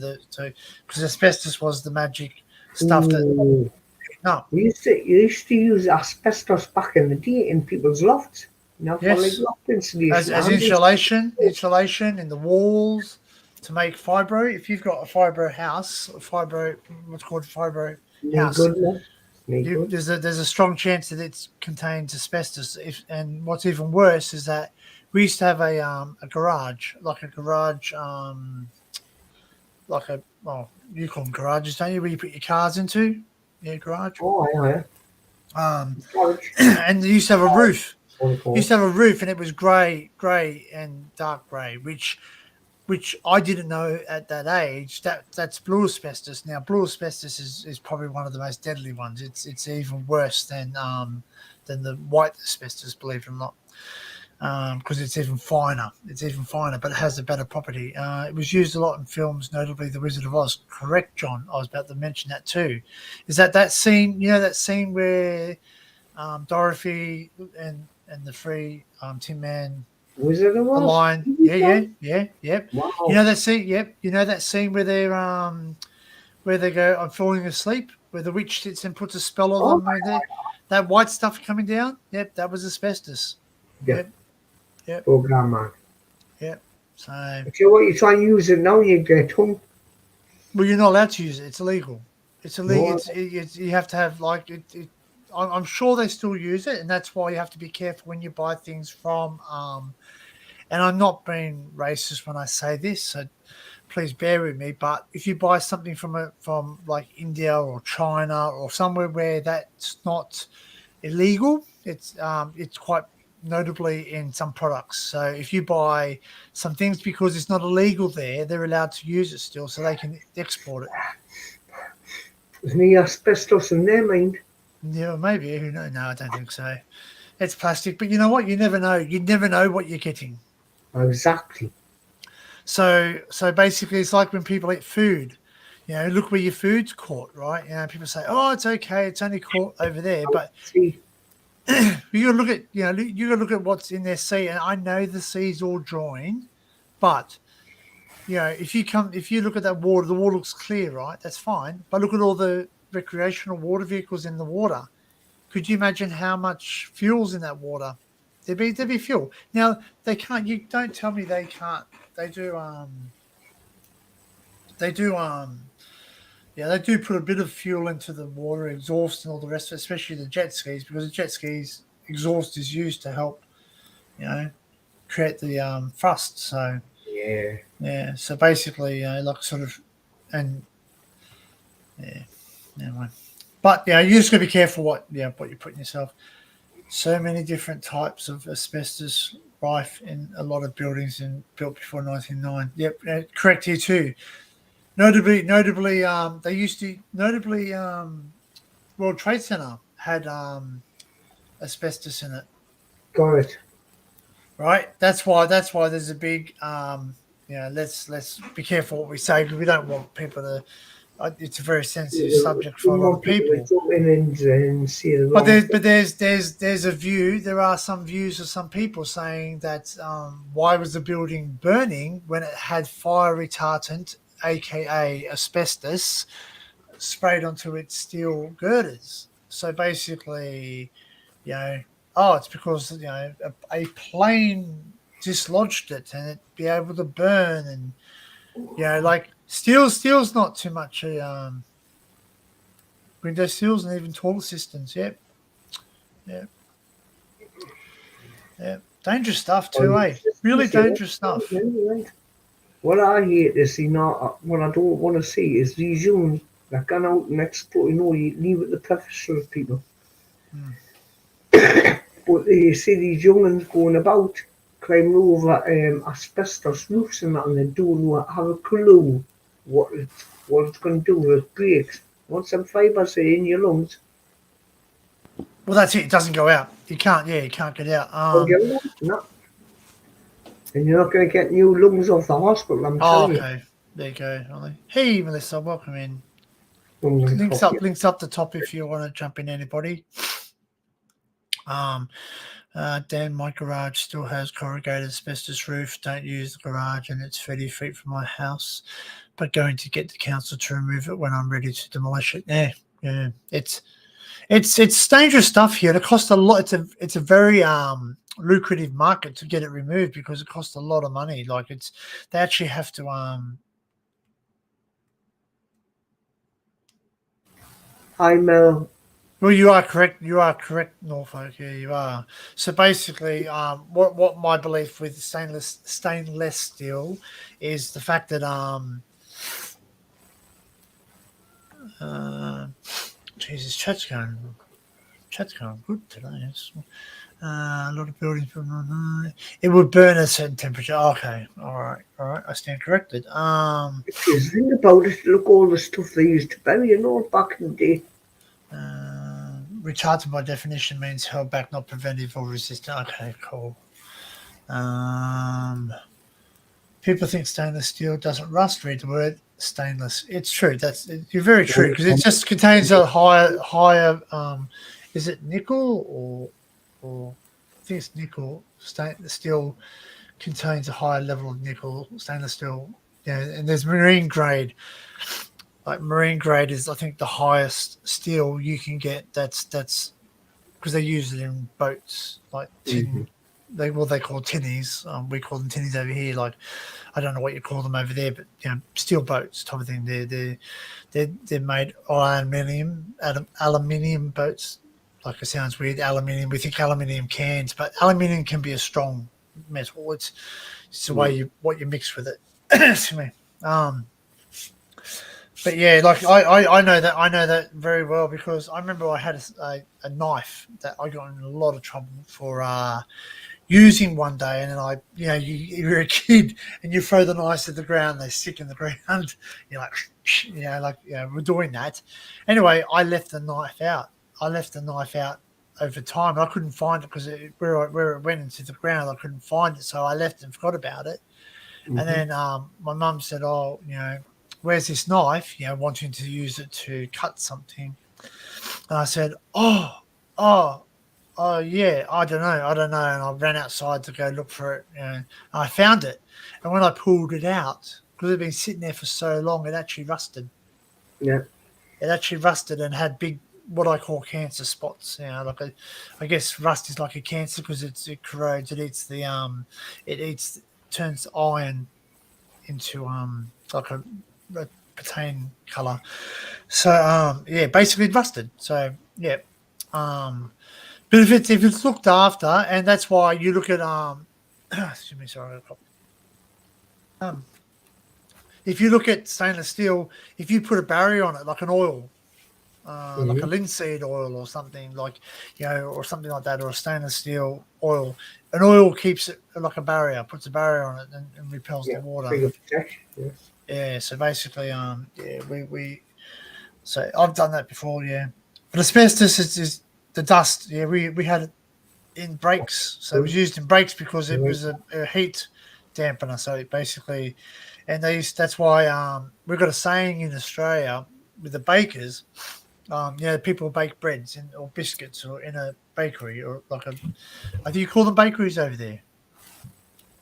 because asbestos was the magic stuff that No. You used to use asbestos back in the day in people's lofts. For like Yes. loft insulation. As insulation in the walls to make fibro. If you've got a fibro house, what's called fibro No house, good, no. No good. there's a strong chance that it contains asbestos. And what's even worse is that we used to have a garage, you call them garages, don't you? Where you put your cars into, garage. Oh, yeah. Garage. And they used to have a roof. What do you Used to have a roof, and it was grey and dark grey, which I didn't know at that age. That's blue asbestos. Now, blue asbestos is probably one of the most deadly ones. It's even worse than the white asbestos, believe it or not, because it's even finer. But it has a better property. It was used a lot in films, notably The Wizard of Oz. Correct, John. I was about to mention that too. Is that scene? That scene where Dorothy and the three Tin Man. Wizard of Oz? Line. Yeah. Wow. You know that scene? Yep. You know that scene where where they go, I'm falling asleep, where the witch sits and puts a spell on them. That white stuff coming down. Yep, that was asbestos. Yep. Oh, God, man. Yep. So. If you try and use it now, you get hung. Well, you're not allowed to use it. It's illegal. It's illegal. No. You have to have I'm sure they still use it, and that's why you have to be careful when you buy things from. And I'm not being racist when I say this, so please bear with me. But if you buy something from like India or China or somewhere where that's not illegal, it's quite notably in some products. So if you buy some things because it's not illegal there, they're allowed to use it still, so they can export it. There's no asbestos in their mind. Yeah, maybe. Who knows? No, I don't think so. It's plastic, but you know what? You never know. You never know what you're getting. Exactly. So basically, it's like when people eat food. Look where your food's caught, right? People say, "Oh, it's okay. It's only caught over there," but you got to look at you got to look at what's in their sea. And I know the sea's all joined, but if you look at that water, the water looks clear, right? That's fine. But look at all the recreational water vehicles in the water. Could you imagine how much fuel's in that water? There'd be fuel. Now they can't. You don't tell me they can't. They do. They do. They do put a bit of fuel into the water exhaust and all the rest of it, especially the jet skis, because the jet skis exhaust is used to help, create the thrust. So yeah. So basically, Anyway. But you just got to be careful what you put in yourself. So many different types of asbestos rife in a lot of buildings built before 1909. Yep, correct here too. Notably, they used to World Trade Center had asbestos in it. Got it. Right. That's why there's a big let's be careful what we say, because we don't want people to. It's a very sensitive subject for a lot of people. But there's a view. There are some views of some people saying that why was the building burning when it had fire retardant, aka asbestos, sprayed onto its steel girders? So basically, it's because a plane dislodged it and it'd be able to burn, and like. Steel's not too much. Window seals and even toilet systems. Yep. Dangerous stuff too, eh? Really dangerous stuff. What I hate to see now, what I don't want to see is these young that gone out and explore. You leave it to professional people. But you see these young'uns going about climbing over asbestos roofs and that, and they don't have a clue what it's going to do with it breaks. Once some fibres are in your lungs. Well, that's it. It doesn't go out. You can't get out. No. And you're not going to get new lungs off the hospital, I'm telling you. Okay. There you go, Ollie. Hey, Melissa, welcome in. Links up the top if you want to jump in, anybody. Dan, my garage still has corrugated asbestos roof. Don't use the garage, and it's 30 feet from my house. But going to get the council to remove it when I'm ready to demolish it. Yeah. It's It's dangerous stuff here. It costs a lot. It's a very lucrative market to get it removed because it costs a lot of money. Like they actually have to I'm Well, you are correct. You are correct, Norfolk. Yeah, you are. So basically, what my belief with stainless steel is the fact that Jesus, chat's going good today. A lot of buildings. It would burn at a certain temperature. Okay, all right. I stand corrected. if you think about it, look all the stuff they used to bury, back in the day. Retardant by definition means held back, not preventive or resistant. Okay, cool. People think stainless steel doesn't rust. Read the word stainless. It's true. You're very true because it just contains a higher. Is it nickel or I think it's nickel. Stainless steel contains a higher level of nickel. Stainless steel. Yeah, and there's marine grade. Like marine grade is, I think, the highest steel you can get. That's because they use it in boats, like tin. They call tinnies. We call them tinnies over here. Like I don't know what you call them over there, but steel boats type of thing. They're made aluminium boats. Like it sounds weird, aluminium. We think aluminium cans, but aluminium can be a strong metal. It's the way what you mix with it. Excuse me. But yeah, like I know that very well because I remember I had a knife that I got in a lot of trouble for using one day, and then you're a kid and you throw the knives to the ground, they stick in the ground. You're like, we're doing that. Anyway, I left the knife out. Over time. I couldn't find it because where it went into the ground, I couldn't find it, so I left and forgot about it. And then my mum said, "Oh, where's this knife?" Wanting to use it to cut something. And I said, "Oh, yeah, I don't know." And I ran outside to go look for it. And I found it. And when I pulled it out, because it had been sitting there for so long, it actually rusted. Yeah. It actually rusted and had big, what I call cancer spots. I guess rust is like a cancer because it corrodes. It eats turns iron into like a patain color. So basically rusted. So yeah. But if it's looked after, and that's why you look at excuse me, sorry. If you look at stainless steel, if you put a barrier on it, like an oil, like a linseed oil or something or something like that, or a stainless steel oil, an oil keeps it like a barrier, puts a barrier on it and repels the water. Yes. Yeah. So basically, so I've done that before, yeah. But asbestos is the dust. Yeah, we had it in brakes, so it was used in brakes because it was a heat dampener. So it basically, and that's why we've got a saying in Australia with the bakers. People bake breads or biscuits or in a bakery or I think you call them bakeries over there.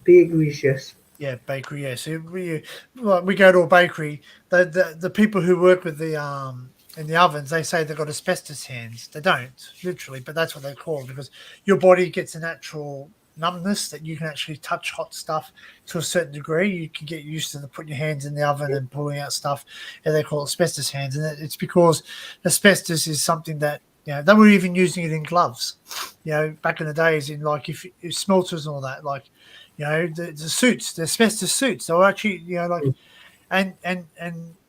Bakeries, yes. Yeah, bakery. Yeah, so we go to a bakery. The people who work with the in the ovens, they say they've got asbestos hands. They don't literally, but that's what they call it because your body gets a natural numbness that you can actually touch hot stuff to a certain degree. You can get used to putting your hands in the oven and pulling out stuff, and they call it asbestos hands. And it's because asbestos is something that they were even using it in gloves. Back in the days in like if smelters and all that, like the suits, the asbestos suits. They were actually and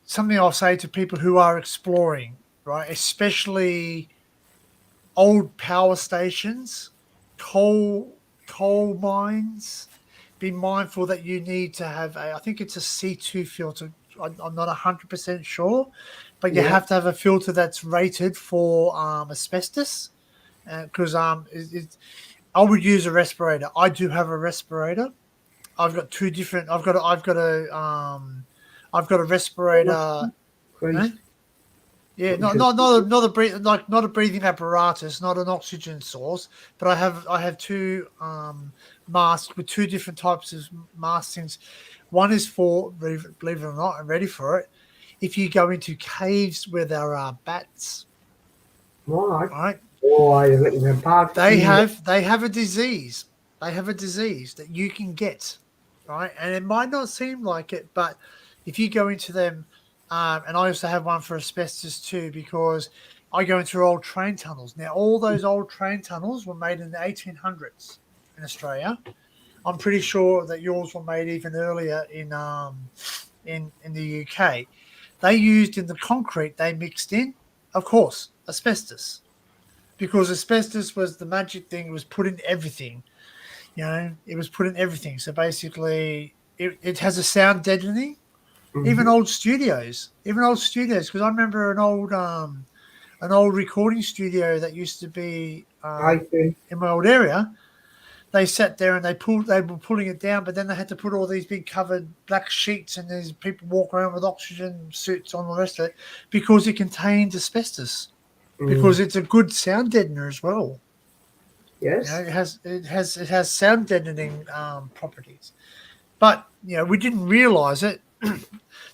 something I'll say to people who are exploring, right, especially old power stations, coal mines, be mindful that you need to have I think it's a C2 filter. I'm not 100% sure, but you have to have a filter that's rated for asbestos because I would use a respirator. I do have a respirator. I've got two different. I've got a respirator. Yeah, not a breathing apparatus, not an oxygen source, but I have two masks with two different types of masks. One is for, believe it or not, I'm ready for it. If you go into caves where there are bats, Right. right? Oh, I like the bad. They have a disease. They have a disease that you can get, right? And it might not seem like it, but if you go into them, and I also have one for asbestos too, because I go into old train tunnels. Now, all those old train tunnels were made in the 1800s in Australia. I'm pretty sure that yours were made even earlier in the UK. They used in the concrete they mixed in, of course, asbestos, because asbestos was the magic thing. It was put in everything. It was put in everything. So basically, it has a sound deadening. Even old studios, because I remember an old recording studio that used to be in my old area. They sat there and they were pulling it down, but then they had to put all these big covered black sheets, and these people walk around with oxygen suits on, the rest of it, because it contained asbestos, because it's a good sound deadener as well. Yes. It has sound deadening properties. But we didn't realise it.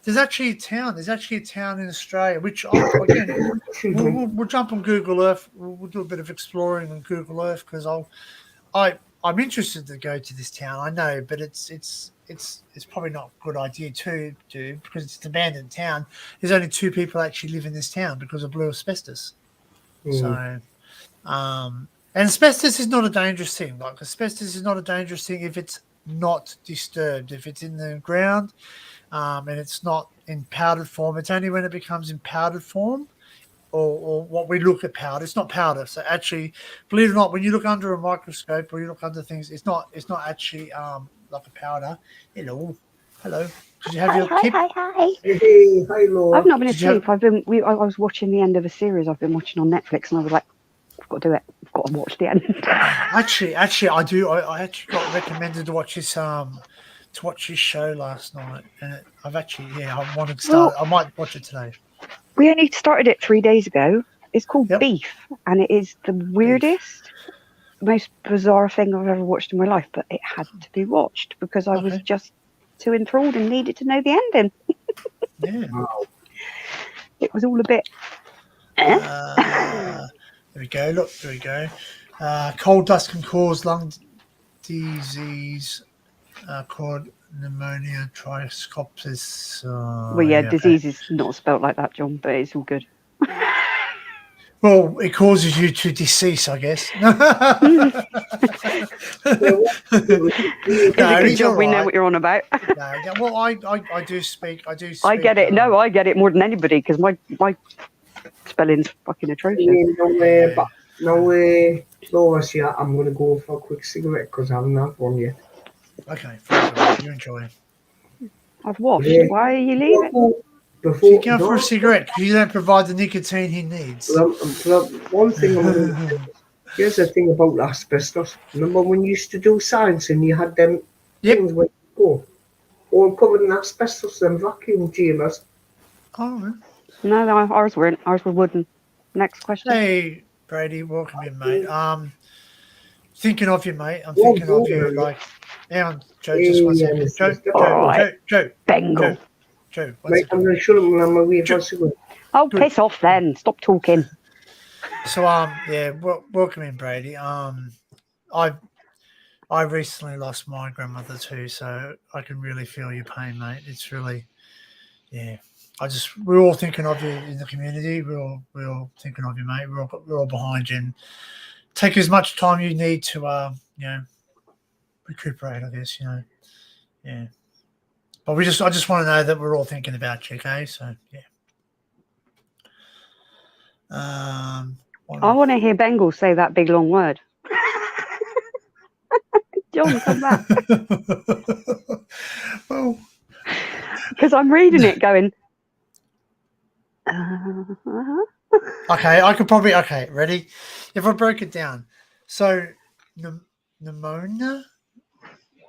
There's actually a town in Australia, which again we'll jump on Google Earth. We'll do a bit of exploring on Google Earth, because I'm interested to go to this town. I know, but it's probably not a good idea to do, because it's an abandoned town. There's only 2 people actually live in this town because of blue asbestos. So, and asbestos is not a dangerous thing. Like, asbestos is not a dangerous thing if it's not disturbed. If it's in the ground, and it's not in powdered form. It's only when it becomes in powdered form, or what we look at powder. It's not powder. So actually, believe it or not, when you look under a microscope or you look under things, it's not actually like a powder. Hello. Did you have your kip? Hi. Hey, hi, Laura. I've not been asleep. I was watching the end of a series I've been watching on Netflix, and I was like, I've got to do it. I've got to watch the end. Actually, I do. I actually got recommended to watch this show last night, and I wanted to start. I might watch it today. We only started it 3 days ago. It's called Beef, and it is the weirdest, most bizarre thing I've ever watched in my life, but it had to be watched because I was just too enthralled and needed to know the ending. Yeah. It was all a bit... There we go. Look, there we go. Coal dust can cause lung disease called pneumonia, trioscopsis. Disease is not spelt like that, John, but it's all good. Well, it causes you to decease, I guess. Good job, we know what you're on about. Well, I do speak. I get it. No, I get it more than anybody, because my spelling's fucking atrocious. Laura, I'm going to go for a quick cigarette because I haven't had one yet. Okay, you enjoy. I've washed. Yeah. Why are you leaving? Before go for a cigarette, because you don't provide the nicotine he needs. One thing I'm going to here's the thing about asbestos. Remember when you used to do science and you had them things where you go, all covered in asbestos, them vacuum chambers? Oh, no, ours weren't. Ours were wooden. Next question. Hey, Brady, welcome in, mate. Thinking of you, mate. I'm thinking of you. Like, hang on, Joe, just one second. Joe. Bengal. Joe, mate, I'm going to shut up when I'm away for a cigarette. Oh, piss off then. Stop talking. So, welcome in, Brady. I recently lost my grandmother too, so I can really feel your pain, mate. It's really, we're all thinking of you in the community. We're all thinking of you, mate. We're all behind you. And take as much time you need to, recuperate, I guess. Yeah. But I just want to know that we're all thinking about you, okay? So I want to hear Bengal say that big long word. John, come back. Well, because I'm reading it going. Okay, I could probably. Okay, ready? If I broke it down, so pneumonia,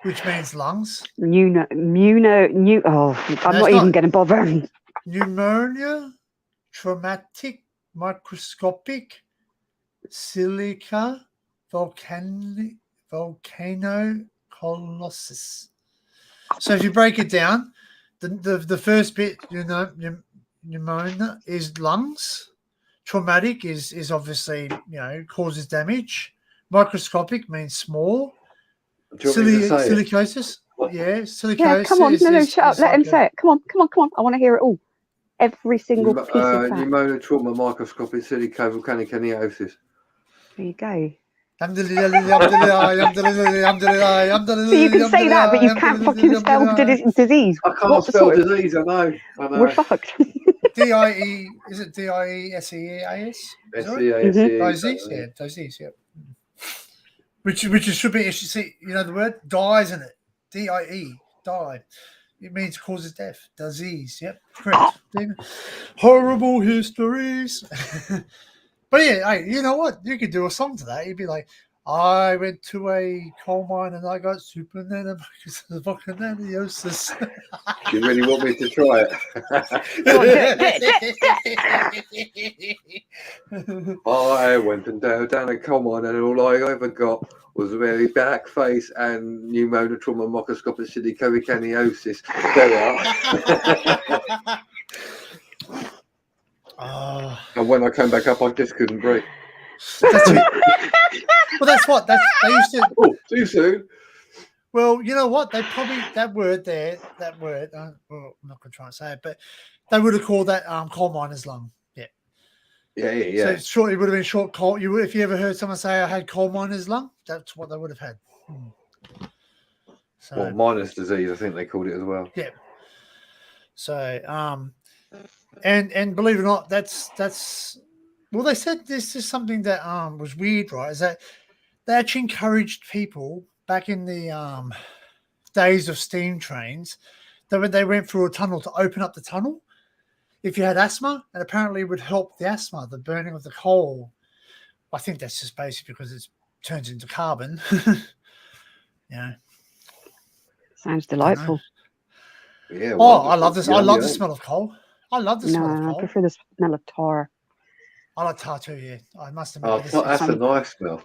which means lungs. I'm not even going to bother. Pneumonia, traumatic, microscopic, silica, volcanocolossus. So if you break it down, the first bit, pneumonia is lungs. Traumatic is obviously, causes damage. Microscopic means small. Do you want me to say it? Silicosis. Yeah, silicosis. Yeah, come on. No, shut up. Let him like say it. Come on. I want to hear it all. Every single piece of that. Pneumonotrauma microscopic silicovolcanic. There you go. So So you can say that, but you can't fucking spell disease. I can't spell disease, I know. We're fucked. DIE, is it DIESEAS? Disease, yeah, disease, yeah. Which should be, see, the word die, isn't it? DIE, die. It means causes death. Disease, yep, correct. Horrible histories. But yeah, hey, you know what? You could do a song to that. You'd be like, I went to a coal mine and I got supernanomycosis. You really want me to try it? I went and down a coal mine and all I ever got was a very black face and pneumonotrauma microscopic silicovolcanic. There we are. And when I came back up, I just couldn't breathe. That's it. Well, that's what they used to. Oh, too soon. Well, you know what? They probably that word. I'm not going to try and say it, but they would have called that coal miner's lung. Yeah. So short. It would have been short coal. If you ever heard someone say I had coal miner's lung, that's what they would have had. So, well, miner's disease, I think they called it as well. Yeah. So, and believe it or not, that's. Well, they said this is something that was weird, right? Is that they actually encouraged people back in the days of steam trains that when they went through a tunnel to open up the tunnel, if you had asthma, and apparently it would help the asthma, the burning of the coal. I think that's just basically because it turns into carbon. Sounds delightful. Yeah. Oh, I love this. I love the smell of coal. I love the smell of coal. I prefer the smell of tar. I like tar too. Yeah, I must admit. That's a nice smell.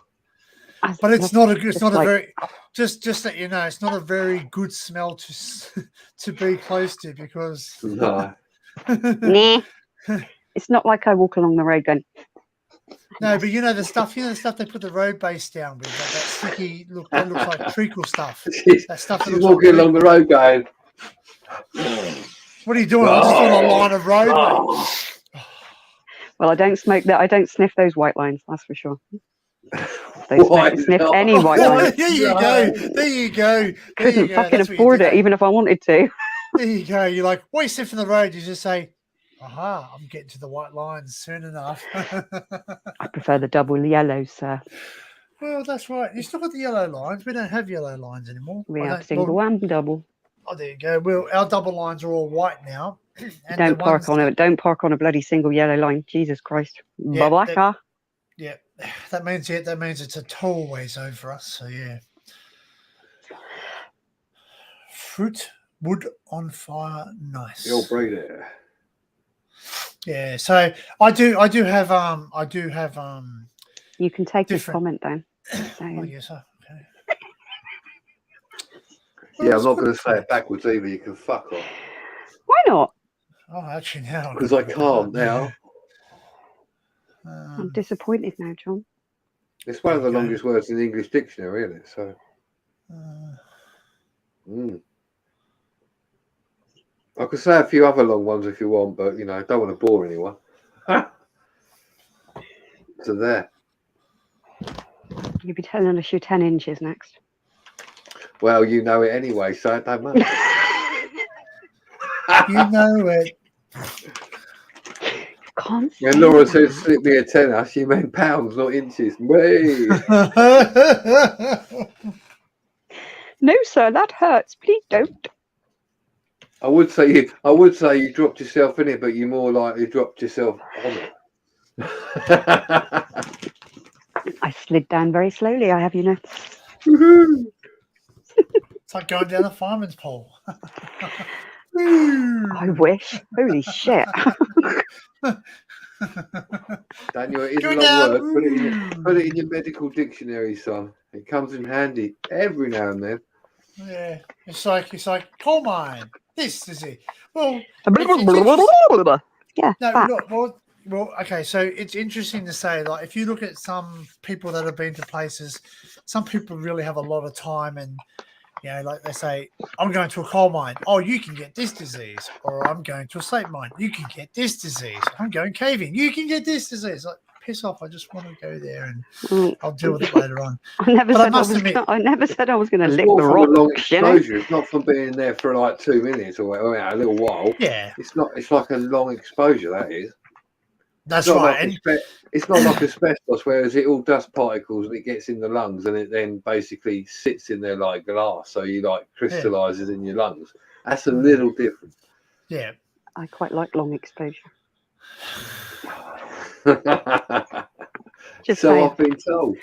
But it's not a very just that it's not a very good smell to be close to because No. Nah. It's not like I walk along the road going. No, but the stuff they put the road base down with, that sticky look, that looks like treacle stuff. That stuff. She's walking along the road going. What are you doing? I'm just on a line of road. Well, I don't smoke that. I don't sniff those white lines. That's for sure. Don't sniff any white lines. There you go. Couldn't fucking afford it, even if I wanted to. There you go. You're like, what are you sniffing the road? You just say, aha, I'm getting to the white lines soon enough. I prefer the double yellows, sir. Well, that's right. You still got the yellow lines. We don't have yellow lines anymore. We have single and double. Oh, there you go. Well, our double lines are all white now. Don't park on a bloody single yellow line. Jesus Christ. Yeah, Babaka. Yeah. That means it's a tollways over us. So yeah. Fruit, wood on fire, nice. You'll breathe it. Yeah. So I do have You can take this comment down. Oh, yes, sir. Okay. Yeah, I'm not going to say it backwards either. You can fuck off. Why not? Oh, actually, now. Because I can't now. I'm disappointed now, John. It's one of the longest words in the English dictionary, isn't it? So. I could say a few other long ones if you want, but I don't want to bore anyone. So there. You'll be telling us you're 10 inches next. Well, you know it anyway, so it don't matter. You know it. When Laura said slip me a tenner, she meant pounds, not inches. Way. No, sir, that hurts. Please don't. I would say you dropped yourself in it, but you more likely dropped yourself on it. I slid down very slowly, I have you know. It's like going down a fireman's pole. I wish. Holy shit. Daniel, it is a long word. Put it in your medical dictionary, son. It comes in handy every now and then. Yeah. It's like coal mine. This is it. Well, yeah. no, look, well, Well, okay, so it's interesting to say, like, if you look at some people that have been to places, some people really have a lot of time, and like they say, I'm going to a coal mine. Oh, you can get this disease, or I'm going to a slate mine. You can get this disease. I'm going caving. You can get this disease. Like, piss off! I just want to go there, and I'll deal with it later on. I never But I said I must was. admit- I never said I was going to It's lick more the from a long rocks. You know? exposure. It's not from being there for like 2 minutes or a little while. Yeah, It's not. It's like a long exposure. That is. that's It's not right. like it's not like asbestos, whereas it all dust particles and it gets in the lungs and it then basically sits in there like glass, so you like crystallizes in your lungs. That's a little different. Yeah. I quite like long exposure. Just So saying, I've been told.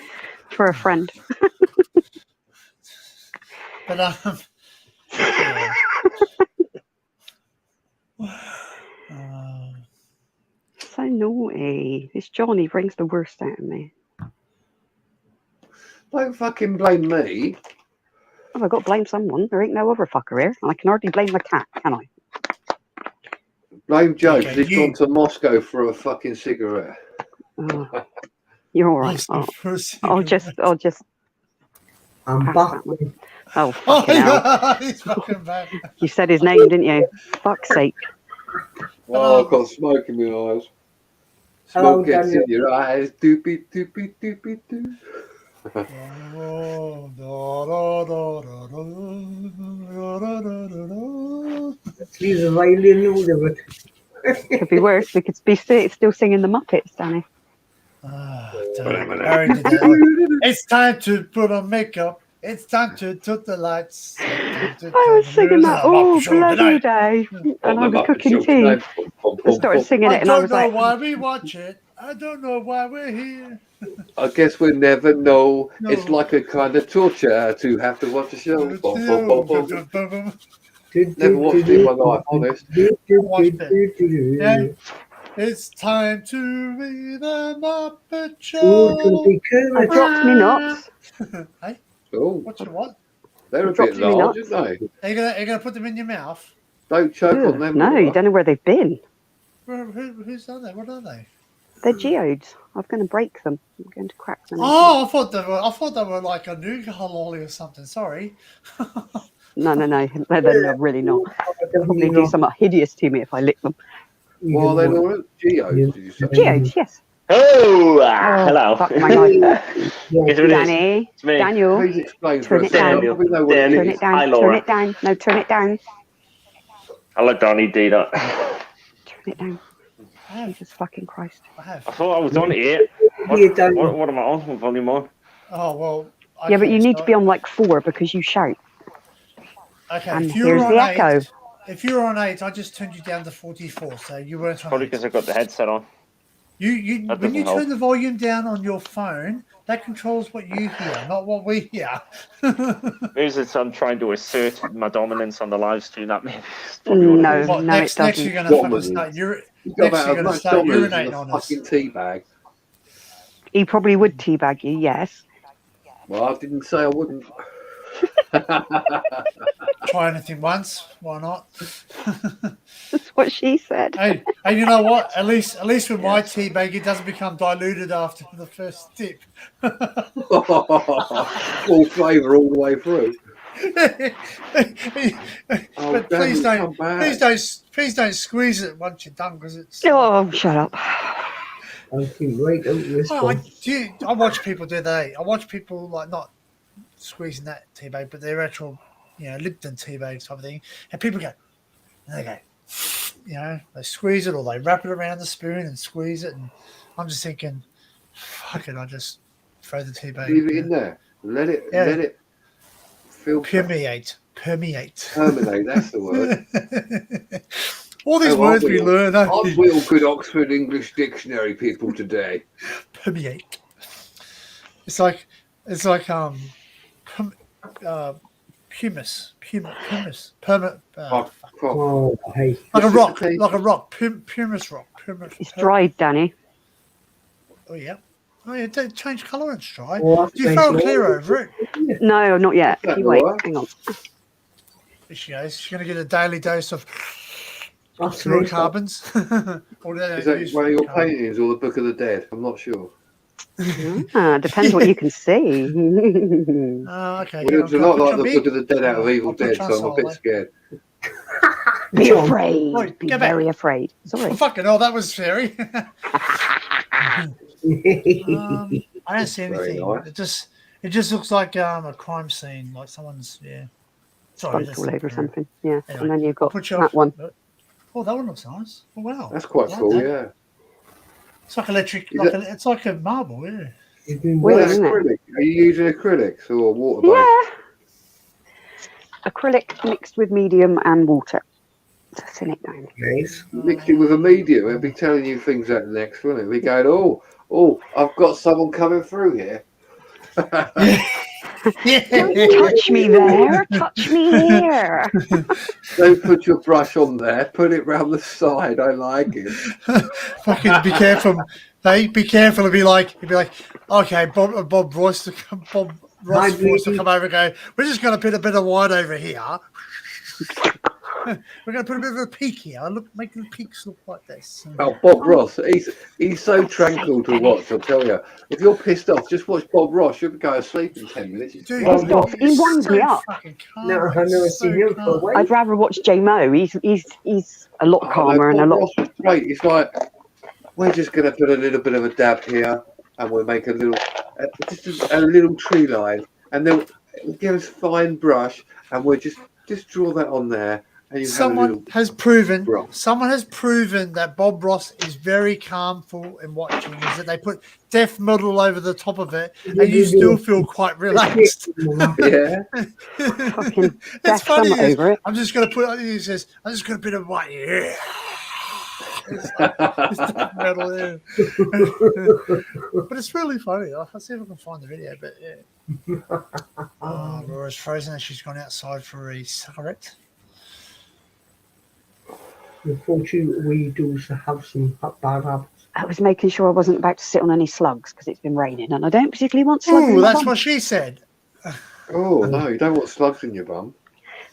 for a friend. But yeah. So naughty. This Johnny brings the worst out of me. Don't fucking blame me. Oh, I've got to blame someone. There ain't no other fucker here. And I can hardly blame my cat, can I? Blame Joe Okay, because he's you- gone to Moscow for a fucking cigarette. Oh, you're all right. I'll just. I'm Pass back. that one. Oh, Oh, fucking hell. yeah, he's fucking back. You said his name, didn't you? Fuck's sake. Oh, I've got smoke in my eyes. Hello, Smoke gets Daniel. in your eyes. Doopy, doopy, doopy, doo. Leave the violin out of it. Could be worse. We could be still singing the Muppets, Danny. Harry did that. It's time to put on makeup. It's time to put the lights. I was singing that all bloody day. And I was cooking tea. I started singing it I and I don't was know like, why we watch it. I don't know why we're here. I guess we never know. No. It's like a kind of torture to have to watch a show. Never watched it in my life, honest. Yeah. It's time to be the Muppet Oh, it's gonna Show. be I Kermit. dropped me nuts. Hey, Oh, what's your what? they're a Dropped bit me large, nuts. aren't they? Are you gonna put them in your mouth? Don't choke Ugh, on them. no, you Laura. don't know where they've been. Who's done that? What are they? They're geodes. I'm going to break them. I'm going to crack them. Oh, I thought they were like a nougat lolly or something. Sorry. No. They're really not. Probably do something hideous to me if I lick them. Well, they're not geodes, did you say? Geodes, yes. Oh, hello. Fuck my life. Guess who it is? Danny, It's me. Daniel, Please explain Turn for it us. I down. don't really know what Turn it turn is. it down. Hi, Turn Laura. it down. No, turn it down. I'll let Donnie do that. Turn it down. Jesus fucking Christ. I have. I thought I was on it. What am I on? What volume on? Oh well. Yeah, but okay, you need to so- be on like 4 because you shout. Okay, And if you here's were the on echo. 8, if you were on 8, I just turned you down to 44, so you weren't on Probably 8. because I've got the headset on. You That when you doesn't turn the volume down on your phone, that controls what you hear, not what we hear. Maybe it's I'm trying to assert my dominance on the live stream. That maybe is probably what it No, is. What, no, next, it next you're doesn't. gonna What fucking was start. You've got Next about you're as gonna much start dominance as urinating a on us. fucking tea bag. He probably would teabag you, yes. Well, I didn't say I wouldn't. Try anything once, why not? That's what she said. Hey, and you know what? At least with my tea bag, it doesn't become diluted after the first dip. Full flavour all the way through. Oh, But damn, please it's don't, come back. please don't squeeze it once you're done, because it's. Oh, shut up. I'll keep right out this Oh, one. I watch people do that. I watch people like not squeezing that tea bag, but their actual, Lipton tea bag type of thing, and people go, and they go, they squeeze it or they wrap it around the spoon and squeeze it, and I'm just thinking, fuck it, I just throw the tea bag. Leave it in there. Let it filter. Permeate. Terminate, that's the word. All these words we learn, Aren't we all good Oxford English Dictionary people today? permeate. It's like pumice, Oh, hey. like a rock, Precipitation. pumice rock, It's dried, Danny. Oh yeah, it change colour and dry. Oh, that's Do you nice, throw Laura. clear over it? No, not yet. Is that You wait. Laura? Hang on. There she goes. She's going to get a daily dose of. That's nice. fluorocarbons. Or they don't Is that use one of your fluorocarbon. paintings or the Book of the Dead? I'm not sure. Depends what you can see. Oh, okay. Well, it looks a Can I lot put like you the on Book big? of the Dead out of I'll Evil put you Dead, on so I'm a bit solid. scared. Be John. afraid. Right, Be get back. very afraid. Sorry. Fucking hell, that was scary. I don't see Very anything. nice. It just looks like a crime scene, like someone's Sorry, Spunked that's all not over very- something. Yeah. Anyway, And then you've I'll got put you that off. one. Oh, that one looks nice. Oh wow, That's quite I like cool, that. yeah. It's like electric. Is It's like a marble, yeah. You've been Weird, Is working. that isn't it? acrylic? Are you using acrylics or water-based? Yeah. Acrylic mixed with medium and water to thin it down. Nice. Mix it with a medium, it'll be telling you things out next, won't it? It'll be going, oh, I've got someone coming through here. Don't touch me there. Touch me here. Don't put your brush on there. Put it round the side. I like it. Fucking be careful. Hey, be careful. It'd be like, okay, Bob Ross to come over and go, we're just going to put a bit of white over here. We're going to put a bit of a peak here. Look, make the peaks look like this. Oh, Bob Ross, he's so tranquil to watch. I'll tell you. If you're pissed off, just watch Bob Ross. You'll go to sleep in 10 minutes. Dude, Pissed off. He winds me up. No, I've never seen him for a while. I'd rather watch J Mo. He's a lot calmer and a Bob lot. Ross was great. It's like we're just going to put a little bit of a dab here, and we'll make a little, just a little tree line, and then we'll give us a fine brush, and we'll just draw that on there. Someone has proven that Bob Ross is very calmful in watching. Is that they put death metal over the top of it, and you still feel quite relaxed. Yeah, Fucking It's death funny. summer over it. I'm just going to put. He says, "I'm just going to put a white." Yeah. It's death metal, yeah. But it's really funny. I'll see if I can find the video. But yeah. Laura's frozen and she's gone outside for a cigarette. Unfortunately, we do have some bad habits. I was making sure I wasn't about to sit on any slugs because it's been raining and I don't particularly want slugs. Oh, in my that's bum. what she said. Oh no, you don't want slugs in your bum.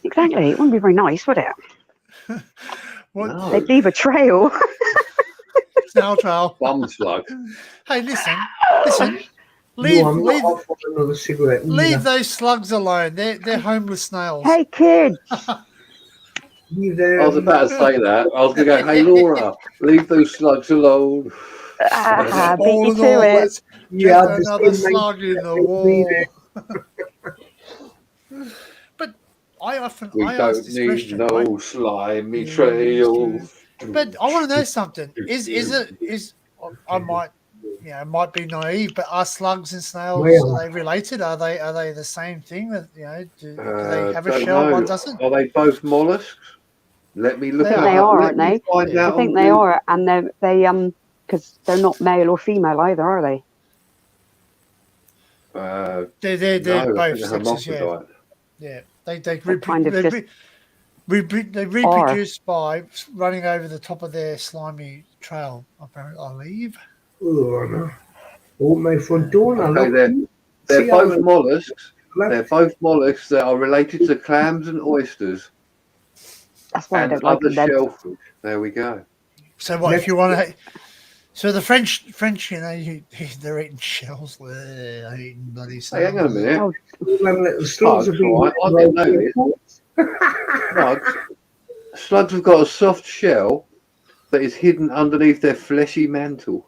Exactly. It wouldn't be very nice, would it? What? No. They'd leave a trail. Snail trail. Bum slug. Hey, listen. No, I'm not off on another cigarette. Leave those slugs alone. They're homeless snails. Hey, kids. Leave them. I was about to say that. I was going to go, hey Laura, leave those slugs alone. Beat All you in to all, it. let's Yeah, get another slug in the wall. But I often We ask don't this need question. no right? slimy trails. But I want to know something. I might be naive, but are slugs and snails are they related? Are they the same thing? That do they have a Don't shell? know. One doesn't. Are they both mollusks? Let me look They at They that. are, Let aren't me they? find out I think on they Google. are, and they because they're not male or female either, are they? They're No, I both think they're sexes. Yeah, hermaphrodite. yeah. They kind of just reproduce by running over the top of their slimy trail. Apparently, I believe. Oh, no. Open my front door and Okay, I look. they're See how both mollusks. left. They're both mollusks that are related to clams and oysters that's why I and don't like other them then. shellfish. There we go. So what if you want to? So the French, they're eating shells. They're eating bloody. Hey, hang on a minute. Oh, Them little slugs have been right, I didn't know this. Slugs have got a soft shell that is hidden underneath their fleshy mantle.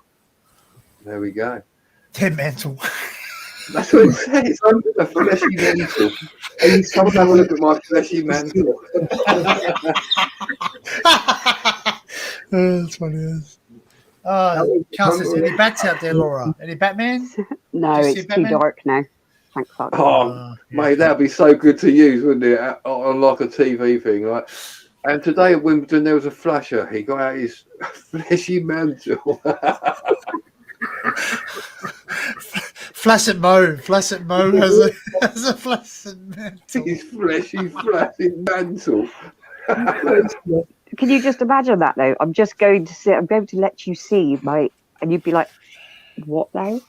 There we go. They're mental. That's what it says. A fleshy mantle. Come and have a look at my fleshy mantle. That's funny. Cal says, any bats out there, Laura? Any Batman? no, Do you see it's too Batman? dark now. Thank fuck. Oh, mate, that'd be so good to use, wouldn't it? On like a TV thing, right? And today at Wimbledon, there was a flasher. He got out his fleshy mantle. Flaccid Mo has a flaccid mantle. His fleshy, flaccid mantle. Can you just imagine that though? I'm going to let you see and you'd be like, what now?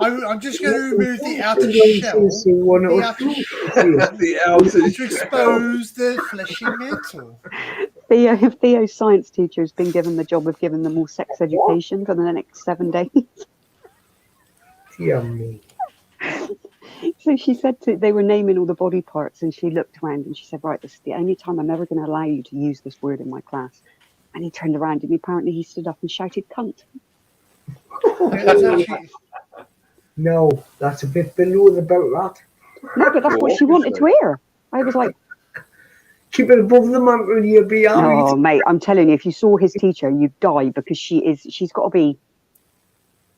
I'm just going to remove the outer shell The outer to shell. expose the fleshy mantle. Theo's science teacher has been given the job of giving them all sex education for the next 7 days. Dear me. So she said they were naming all the body parts, and she looked around and she said, right, this is the only time I'm ever going to allow you to use this word in my class. And he turned around and apparently he stood up and shouted cunt. No, that's a bit below the belt, that. No, but that's what she wanted to hear. I was like, keep it above the mantle, you'll be oh, mate, I'm telling you, if you saw his teacher, you'd die, because she's got to be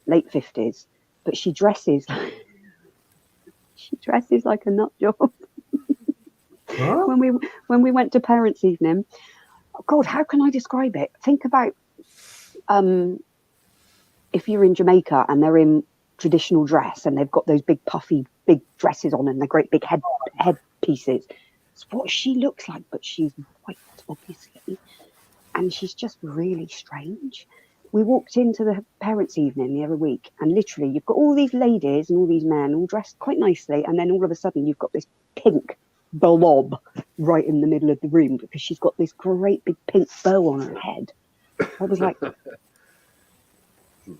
late 50s, but she dresses like a nut job. Huh? When we went to parents' evening, oh God, how can I describe it? Think about if you're in Jamaica and they're in traditional dress and they've got those big puffy big dresses on and the great big head pieces. It's what she looks like, but she's white, obviously, and she's just really strange. We walked into the parents' evening the other week, and literally you've got all these ladies and all these men all dressed quite nicely, and then all of a sudden you've got this pink blob right in the middle of the room because she's got this great big pink bow on her head. I was like,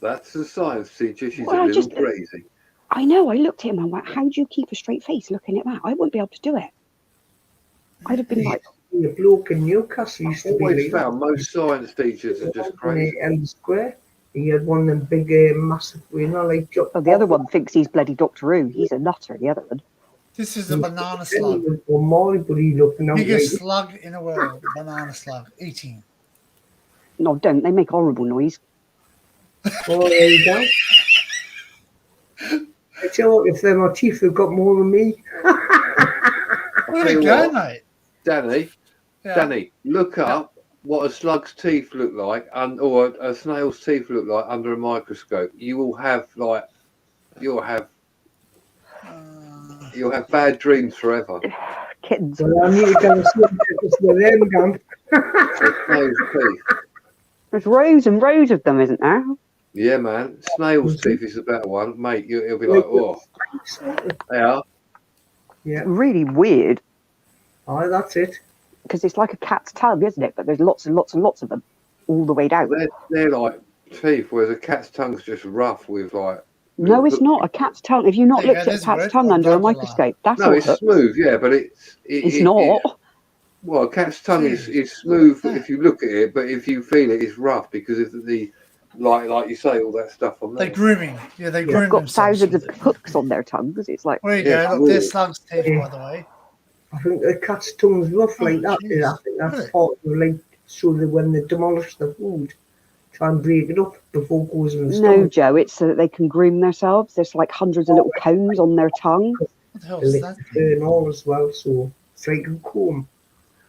that's a science teacher. She's well, a little crazy. I know. I looked at him and I went, how do you keep a straight face looking at that? I wouldn't be able to do it. I'd have been like... The bloke in Newcastle used to be Always like found most science teachers are just crazy. Elm Square. He had one of them big, massive, like... Oh, the other one thinks he's bloody Doctor Who. He's a nutter, the other one. This is a banana slug. Biggest slug in the world. Banana slug. Eating. No, don't. They make horrible noise. Oh, there you go. I tell you what, if they're my teeth, they've got more than me. Where'd it go, mate? Danny, look up what a slug's teeth look like, or a snail's teeth look like under a microscope. You'll have bad dreams forever. Kittens. Well, I need to go and see with them gone. Snail's teeth. There's rows and rows of them, isn't there? Yeah, man. Snail's teeth is a better one, mate. It'll be like, oh, they are. Yeah. Really weird. Oh, that's it. Because it's like a cat's tongue, isn't it? But there's lots and lots and lots of them all the way down. They're like teeth, whereas a cat's tongue's just rough with like. No, it's not a cat's tongue. If you've not looked at a cat's tongue under a microscope, that's no, it's smooth, yeah, but it's not. Well, a cat's tongue is smooth if you look at it, but if you feel it, it's rough because of the like you say, all that stuff on there. They're grooming. Yeah, they groom. They've got thousands of hooks on their tongues. It's like. There you go. Look, there's slug's teeth, by the way. I think the cat's tongue's rough like that. Geez. I think that's part of like so that when they demolish the food, try and break it up before it goes in the stomach. No, Joe, it's so that they can groom themselves. There's like hundreds of little combs on their tongue. What the hell is that? And all as well, so it's like a comb.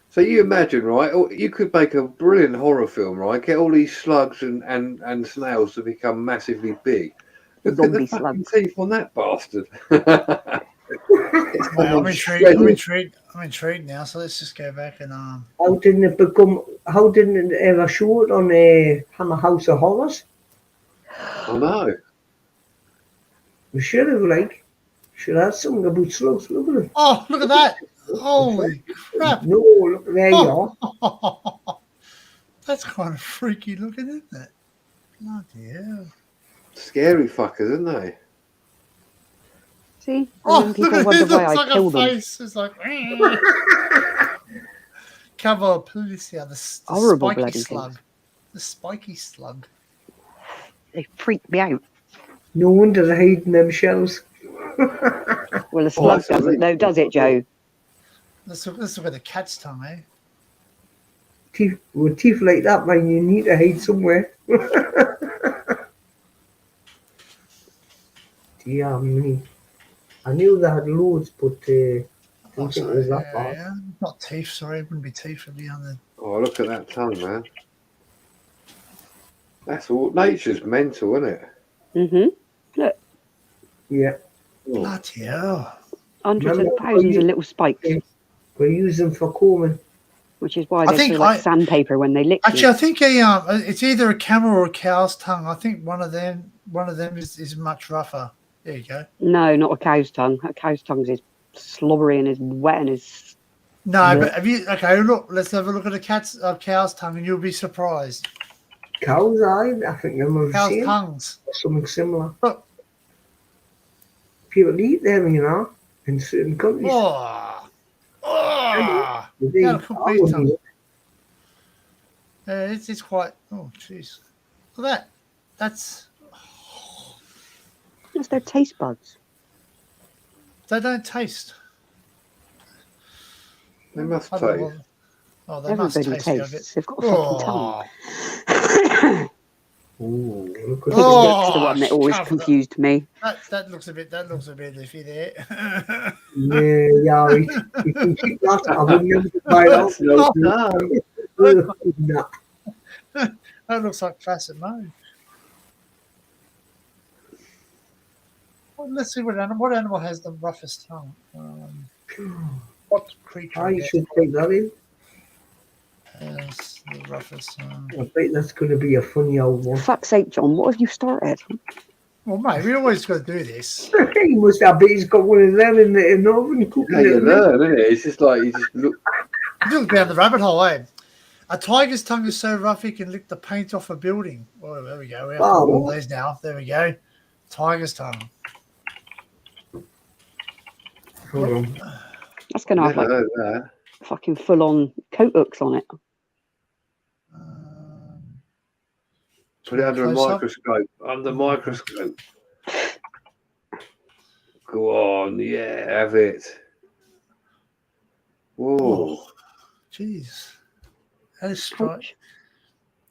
So you imagine, right? You could make a brilliant horror film, right? Get all these slugs and snails to become massively big. Look at the fucking teeth on that bastard. I'm intrigued now, so let's just go back and How didn't it ever show it on Hammer House of Horrors? I know. We should have something about slugs. Look at it. oh, look at that! Holy crap! No, look, there you are. That's kind of freaky looking, isn't it? Bloody hell! Scary fuckers, isn't they? See? Oh, And look then at people this! wonder why Looks I like kill a them. face. It's like cover, please, yeah, the Horrible spiky bloody slug. things. The spiky slug. They freak me out. No wonder they're hiding them shells. Well, the slug doesn't, though, does it, Joe? Let's look at the cat's tongue, eh? With teeth like that, man, you need to hide somewhere. Dear me. I knew they had loads, but I didn't think it was that bad. Yeah. Not teeth, sorry, it wouldn't be teeth, it'd be on the... Oh, look at that tongue, man. That's all. Nature's mental, isn't it? Mm-hmm. Look, Yeah. Oh. Bloody hell. hundreds Remember of thousands when of little spikes, We use them for combing. which is why I they think feel like sandpaper when they lick Actually, you. I think it's either a camel or a cow's tongue. I think one of them is much rougher. There you go. No, not a cow's tongue. A cow's tongue is slobbery and is wet and is No, No. but have you? Okay, look. Let's have a look at a cow's tongue, and you'll be surprised. Cows, I think them are the Cow's same. tongues. Or something similar. Look. People eat them, in certain countries. Oh, oh. They Yeah, eat cook cow beef and tongue. eat- It's quite. Oh, jeez. Look at that. That's. It's their taste buds. They don't taste. They must I don't know taste. what- Oh, they must Everybody taste of it. tastes. They've got a fucking tongue. Oh, Ooh, look at Pig Oh, stick's the one that always shove that. confused me. that looks a bit iffy there. Yeah, you can keep that. I wouldn't never buy it out. No. Nah. That looks like Facet Mode. Well, let's see what animal has the roughest tongue. What creature I should take that in. has the roughest tongue? I bet that's going to be a funny old one. Fuck's sake, John, what have you started? Well, mate, we always got to do this. He must have. He's got one of them in the oven cooking Yeah, you it. learn, isn't it? It's just like you just look. Look down the rabbit hole, eh? A tiger's tongue is so rough it can lick the paint off a building. Oh, there we go. We have all these now. There we go. Tiger's tongue. Hold on. That's going to have Never like heard that. fucking full-on coat hooks on it. Put it under a Close up. microscope. Under microscope. Go on, yeah, have it. Whoa. Jeez. That is straight.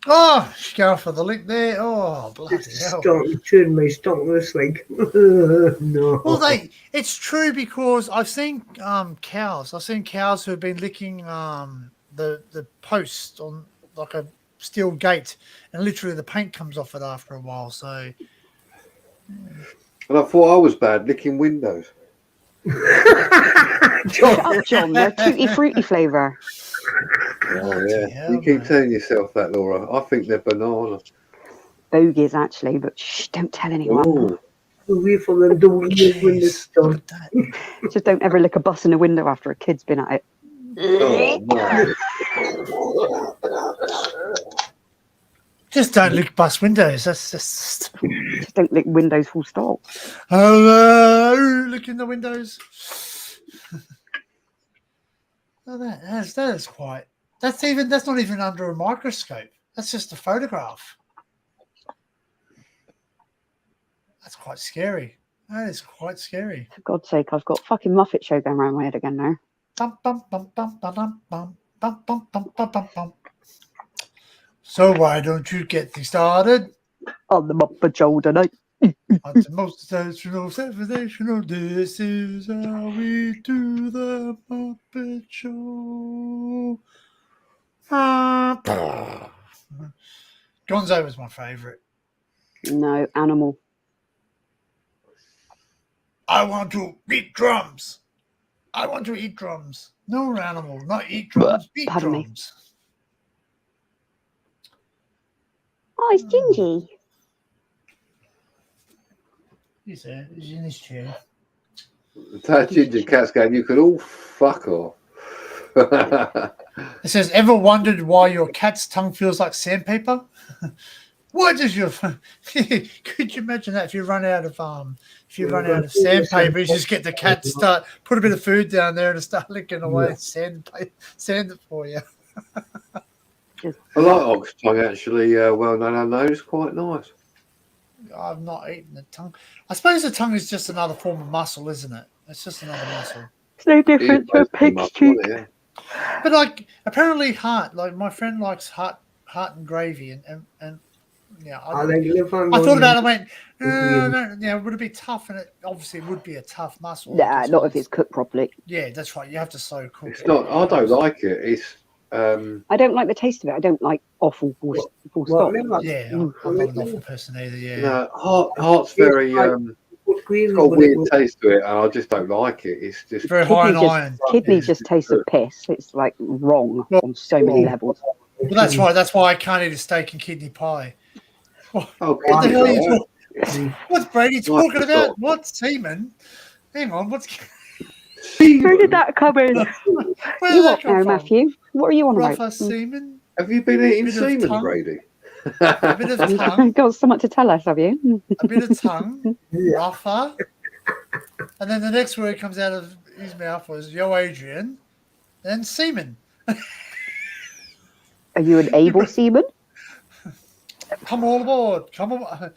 Oh, she's going for the lick there. Oh, bloody hell. Turn my stomach like no. Well, it's true because I've seen cows. I've seen cows who have been licking the post on like a steel gate, and literally the paint comes off it after a while. So, And I thought I was bad licking windows. Shut up, John. They're tutti fruity flavour. Oh, yeah. hell, You keep mate. telling yourself that, Laura. I think they're banana. Bogies, actually, but shh, don't tell anyone. Oh, Wait for them to leave when it's Jeez, look done. at that. Just don't ever lick a bus in a window after a kid's been at it. no. Just don't lick bus windows. That's just. Just don't lick windows full stop. Hello, look in the windows. Oh, that is quite. That's not even under a microscope. That's just a photograph. That's quite scary. That is quite scary. For God's sake, I've got fucking Muppet Show going around my head again now. Bum, bum, bum, bum, bum, bum, bum, bum, bum, bum, bum, bum, bum. So why don't you get things started? On the Muppet Show tonight. On the most sensational, this is how we do the Muppet Show. Gonzo was my favourite. No, animal. I want to eat drums. I want to eat drums. No animal, not eat drums. Eat Pardon me. drums. Oh, it's Gingy. He's there. He's in his chair. That ginger cat's going, you could all fuck off. It says, ever wondered why your cat's tongue feels like sandpaper? Why does your could you imagine that if you run out of sandpaper, you just get the cat to start put a bit of food down there and start licking away and sand it for you. I like ox tongue actually, well known unknown. It's quite nice. I've not eaten the tongue. I suppose the tongue is just another form of muscle, isn't it? It's just another muscle. It's no different to a pig's cheek. Yeah. But like apparently heart, like my friend likes heart and gravy and yeah, I thought about it and went, no, yeah, would it be tough? And it obviously would be a tough muscle. Nah, not if it's cooked properly. Yeah, that's right. You have to cook It's it. not. I don't like it. It's. I don't like the taste of it. I don't like offal full stop. Yeah, I'm not an awful person either. Yeah. No, heart's very. It's got a weird taste to it, and I just don't like it. It's just Very high in iron. Kidney just tastes of piss. It's like wrong on so many levels. Well, that's right. That's why I can't eat a steak and kidney pie. Oh, What the hell are you God. talking? What's Brady talking about? What's semen? Hang on. What's Where did that come in? Where You did that what come now, from? Matthew? What are you on Rougher about? semen, Have you been eating Bit of semen, tongue. Brady? a bit of tongue, You've got something to tell us, have you? a bit of tongue, Yeah. rougher. And then the next word comes out of his mouth was "Yo, Adrian," and semen. Are you an able seaman? Come all aboard. Come aboard.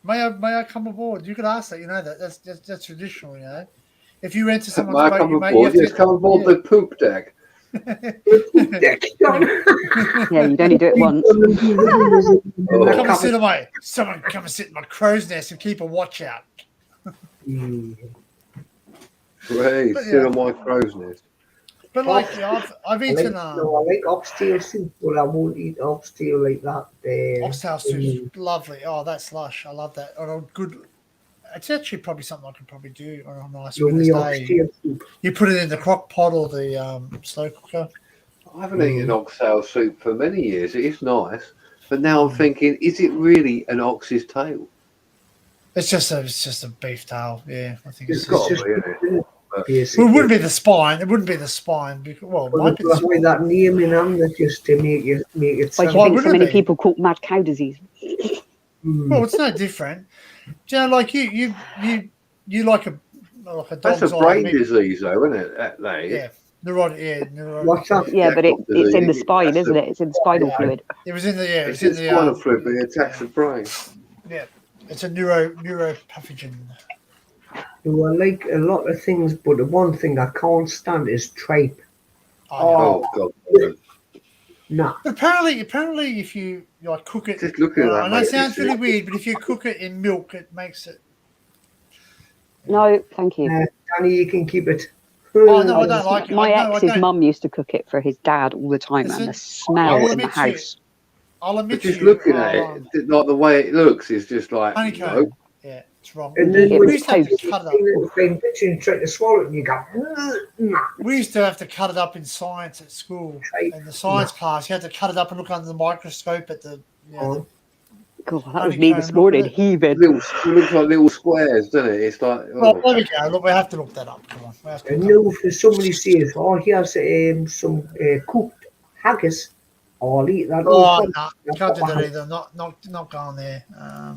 May I come aboard? You could ask that. You know that's traditional. You know, if you enter someone's May I boat, come you have aboard? to Yes, get, come aboard the poop deck. Yeah, you'd only do it once. Come and sit on my someone. Come and sit in my crow's nest and keep a watch out. Hey, But, sit yeah. on my crow's nest. But like, I've eaten I like oxtail soup, but I won't eat oxtail like that. oxtail soup's lovely. Oh, that's lush. I love that. On a good. It's actually probably something I could probably do on a nice winter's Yummy day. oxtail soup. You put it in the crock pot or the slow cooker. I haven't eaten oxtail soup for many years. It is nice, but now I'm thinking, is it really an ox's tail? It's just a beef tail. Yeah, I think it's Got just. to be, isn't it? Well, it wouldn't be the spine. It wouldn't be the spine. Because, well, it might be the With spine. that name in them, that just to make it Why do sound. you think so wouldn't it many be? people caught mad cow disease? Well, it's no different. Do you know, like you like a That's dog's a eye brain meat. disease, though, isn't it? That is. Yeah, neurotic. Yeah, neurotic. What's that? Yeah, but it's in the That's spine, isn't a- it? It's in the spinal fluid. It was in the yeah. It's It's in the spinal fluid, but it attacks the brain. Yeah, it's a neuropathogen. Do I like a lot of things, but the one thing I can't stand is tripe. Oh, God. Nah. But apparently, if you like cook it, Just looking at that, I know it mate, sounds it's- really weird, but if you cook it in milk, it makes it. No, thank you. Danny, you can keep it. Oh no, I don't like it. My I ex's don't. mum used to cook it for his dad all the time, Listen, and the smell I'll in the admit to you- house. I'll admit But just to you, looking at it, like the way it looks, is just like, honeycomb. nope. Yeah, it's wrong. And then It when was we used to have to toast. cut it up. you find picture and try to swallow it, and you go, nah. We used to have to cut it up in science at school. Tripe. In the science class, you had to cut it up and look under the microscope at the. You know, God, that was me this honeycomb, morning, look at heaving. It looks like little squares, doesn't it? It's like, well, there we go. Look, we have to look that up. Come on. We have to And look now if somebody says, oh, here's some cooked haggis, I'll eat that. Oh, old no, you can't do that either. Not going there.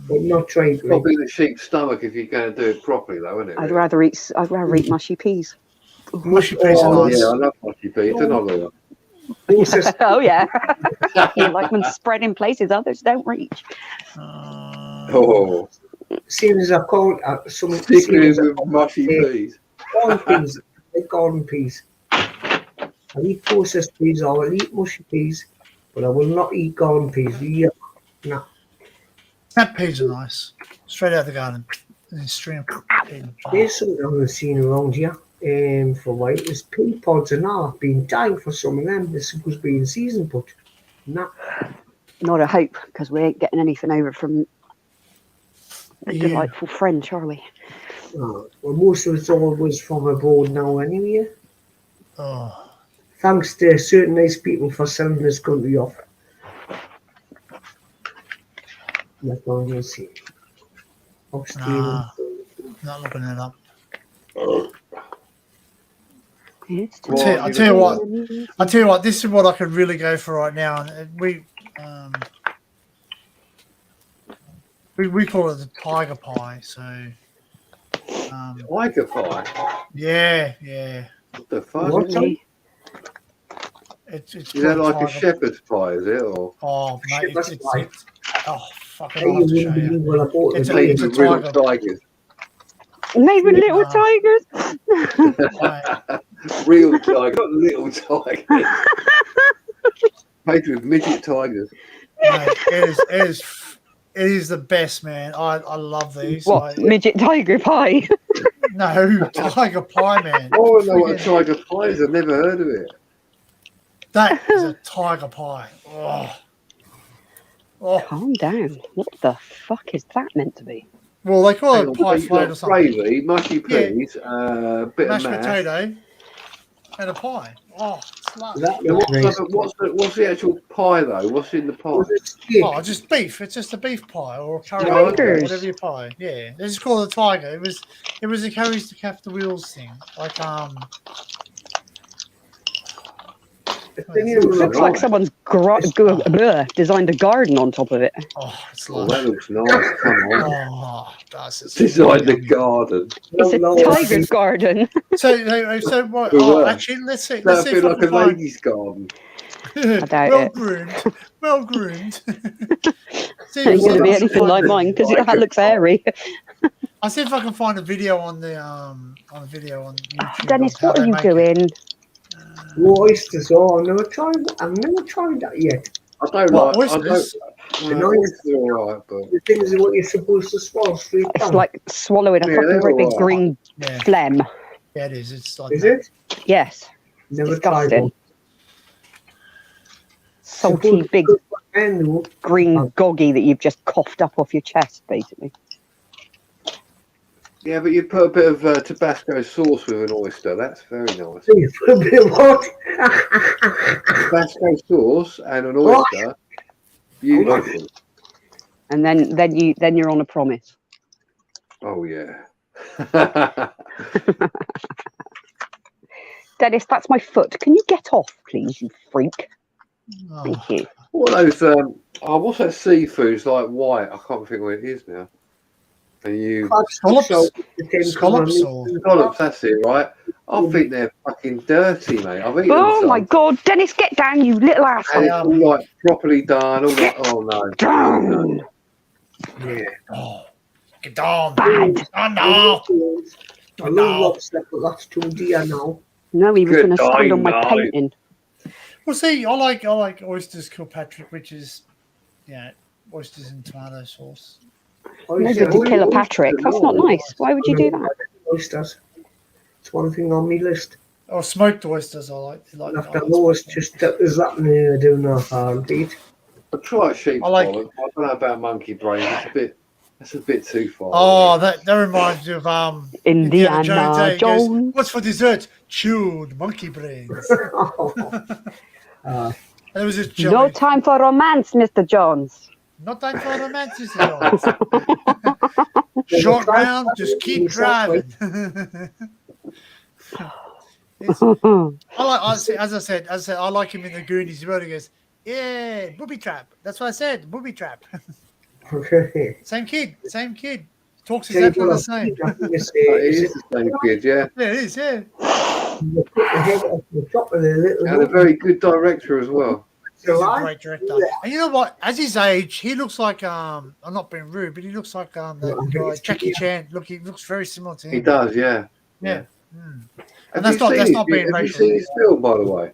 But not tripe. it's got to be in the sheep's stomach if you're going to do it properly, though, isn't it? I'd rather eat mushy peas. Mushy peas are Oh, nice. yeah, I love mushy peas. They're not good. Also, Oh yeah, you like them spread in places others don't reach. Oh, seeing as I call some particularly with mushy peas. garden peas, like garden peas. I'll eat processed peas, or I'll eat mushy peas, but I will not eat garden peas. Yeah, no. Snap peas are nice. Straight out of the garden. And then string them. There's something I haven't seen around here for a while. There's pea pods and all. I've been dying for some of them. They're supposed to be in season, but nah. Not a hope, because we ain't getting anything over from a Yeah. delightful friend, are we? Well, most of it's always from abroad now anyway. Oh, Thanks to certain nice people for selling this country off. That's all I'm going to say. Oxtail. nah, not looking it up. It's Well, I tell you what. This is what I could really go for right now. And we call it the tiger pie. So, Tiger pie. yeah. What the fuck? What? It's Is that called like a tiger- shepherd's pie, is it? Or Oh, mate, Shepherd's pie. oh, fucking Hey, I'll have to you show wouldn't you. believe what I bought It's today. made it's a with real tiger. tigers? made with little Nah. tigers. Mate, Real tigers, not little tigers. Made with midget tigers. it is the best, man. I love these. What, midget tiger pie? No, tiger pie, man. Oh, I know what a Friggin- tiger pie is. I've never heard of it. That is a tiger pie. Oh. Calm down. What the fuck is that meant to be? Well, they call Hang it on, pie you've float or got something. gravy, mushy Yeah. peas, bit Mashed of mash. potato and a pie. Oh, it's Lush. What's the actual pie though? What's in the pie? Oh, just beef. It's just a beef pie or a curry, Tigers. whatever you pie. Yeah, they just call it a tiger. It was a carries the calf the wheels thing. Like It looks like someone's designed a garden on top of it. Oh, it's Oh, lush. that looks nice. Come on. Oh, that's it's Design the yummy. garden. It's a tiger's garden. So what? Good Oh, work. actually, let's see. That'd Let's see be if I like can a find. lady's garden. doubt well it. groomed. Well groomed. See It ain't if going to be I can anything find like it. mine because that looks hairy. I'll see if I can find a video on the video on YouTube. Dennis, on how what are they you make it. doing? Oysters. Oh, I've never tried that yet. I don't What, like oysters? oysters are alright, but The things are what you're supposed to swallow straight It's down. like swallowing a Yeah, fucking they're great big alright. green Yeah, phlegm. yeah, it is. It's like Is that. it? Yes. Never tried Disgusting. one. Salty, big And though, green goggy that you've just coughed up off your chest, basically. yeah, but you put a bit of Tabasco sauce with an oyster. That's very nice. you put a bit of what? Tabasco sauce and an oyster. Beautiful. And then you're on a promise. Oh yeah. Dennis, that's my foot. Can you get off, please, you freak? Oh, Thank you. What are those? What's that seafood? It's like white. I can't think what it is now. And you Scallops? Scallops. Scallops or scallops. That's it, right? I think they're fucking dirty, mate. I've eaten Oh some. my God, Dennis, get down, you little And asshole! it's all like properly done. All like, oh no. Down. Yeah. oh, get down. Bad. Oh no. I love lobster, but that's too dear now. No, he was Good going to stand on my night. painting. Well, see, I like oysters Kilpatrick, which is oysters and tomato sauce. No good to kill a Patrick. That's not nice. Why would you do that? Oysters. It's one thing on my list. Or smoked oysters, I like. After those, just is that me doing a heartbeat. I try sheep's I like- bollocks. I don't know about monkey brain. That's a bit too far. Oh, that reminds me of Indiana Jones. He goes, Jones. what's for dessert? Chewed monkey brains. And there was this No jelly. time for romance, Mr. Jones. No time for romance, Mr. Jones. Short round, just keep driving. As I said, I like him in the Goonies. He really goes, yeah, booby trap. That's what I said, booby trap. Okay. Same kid. Talks exactly the same. It is the same kid, yeah. Yeah, it is, yeah. You put the head off the top of the little And a very good director as well. He's a great director. And you know what? As his age, he looks like I'm not being rude, but he looks like that guy, Jackie Chan. Look, he looks very similar to him. He does, yeah. Yeah. Mm. Have that's you not seen being Have you racial. seen his film, by the way?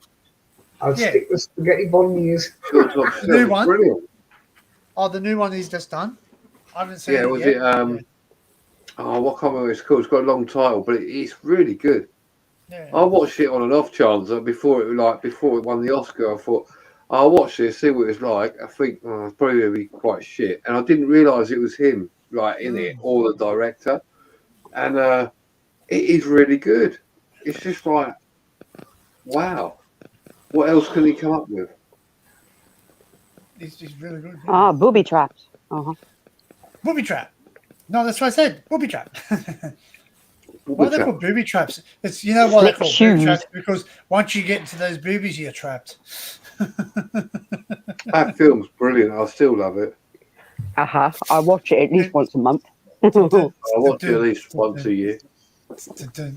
I'll Yeah. stick the spaghetti bolognese. George Locke's The new film is one? brilliant. Oh, the new one he's just done. I haven't seen Yeah, it was yet. it? Oh, what can't remember what it's called. It's got a long title, but it's really good. Yeah. I watched it on an off chance before it won the Oscar. I thought I'll watch this, see what it's like. I think it's probably going to be quite shit, and I didn't realise it was him, in it, or the director. And it is really good. It's just like, wow, what else can he come up with? He's really good. Ah, booby traps. Uh-huh. Booby trap. No, that's what I said. Booby trap. Why are they called booby traps? It's why they're Slip called shoes. booby traps, because once you get into those boobies, you're trapped. That film's brilliant. I still love it. Uh-huh. I watch it at least once a month. I watch it at least once a year.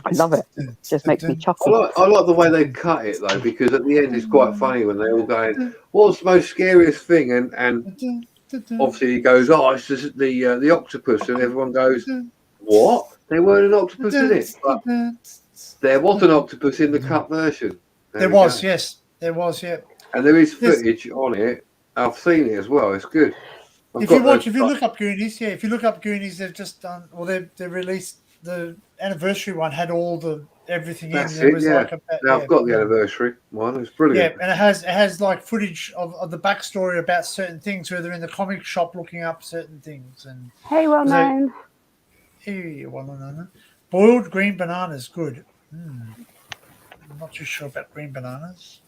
I love it. Just makes me chuckle. I like the way they cut it though, because at the end it's quite funny when they all going, "What's the most scariest thing?" And obviously he goes, "Oh, it's just the octopus," and everyone goes, "What? There weren't an octopus in it?" But there was an octopus in the cut version. There was, yes, there was, yeah. And there is footage on it. I've seen it as well. It's good. If you look up Goonies, they've just done. Well, they released the anniversary one. Had all everything That's in. it. Yeah. I've got the anniversary one. It's brilliant. Yeah, and it has like footage of the backstory about certain things, where they're in the comic shop looking up certain things. And Hey, well known. Boiled green bananas, good. I'm not too sure about green bananas.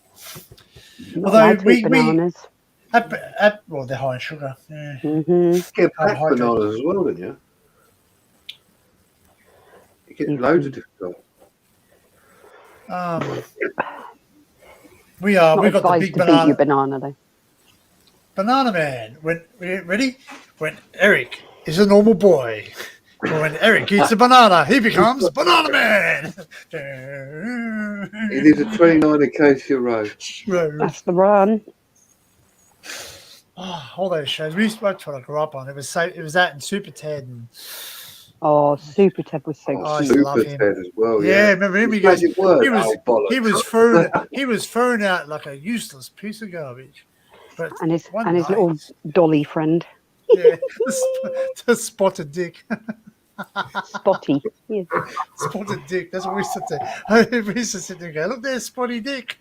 Not Although allowed to we- eat bananas. Well, they're high in sugar. Yeah. Hmm. Get black Carbohydrate. bananas as well, don't you? You get You loads can- of different types. We Not got the advised big to beat your banana. banana though. Banana Man. When ready? When Eric is a normal boy. But when Eric eats a banana, he becomes Banana Man. It is a 29 Acacia Road. That's the run. All those shows we used to try to grow up on. It was that and Super Ted and Oh, Super Ted was so Oh, I used to cute. love Super him. Ted as well, yeah, yeah. remember him? His magic word. he was Oh, bollocks. he was thrown out like a useless piece of garbage. But And his one and his night, little dolly friend, yeah, the spotted dick. Spotty. Yeah. Spotted dick. That's what we used to do. We used to sit there and go, look, there's Spotty Dick.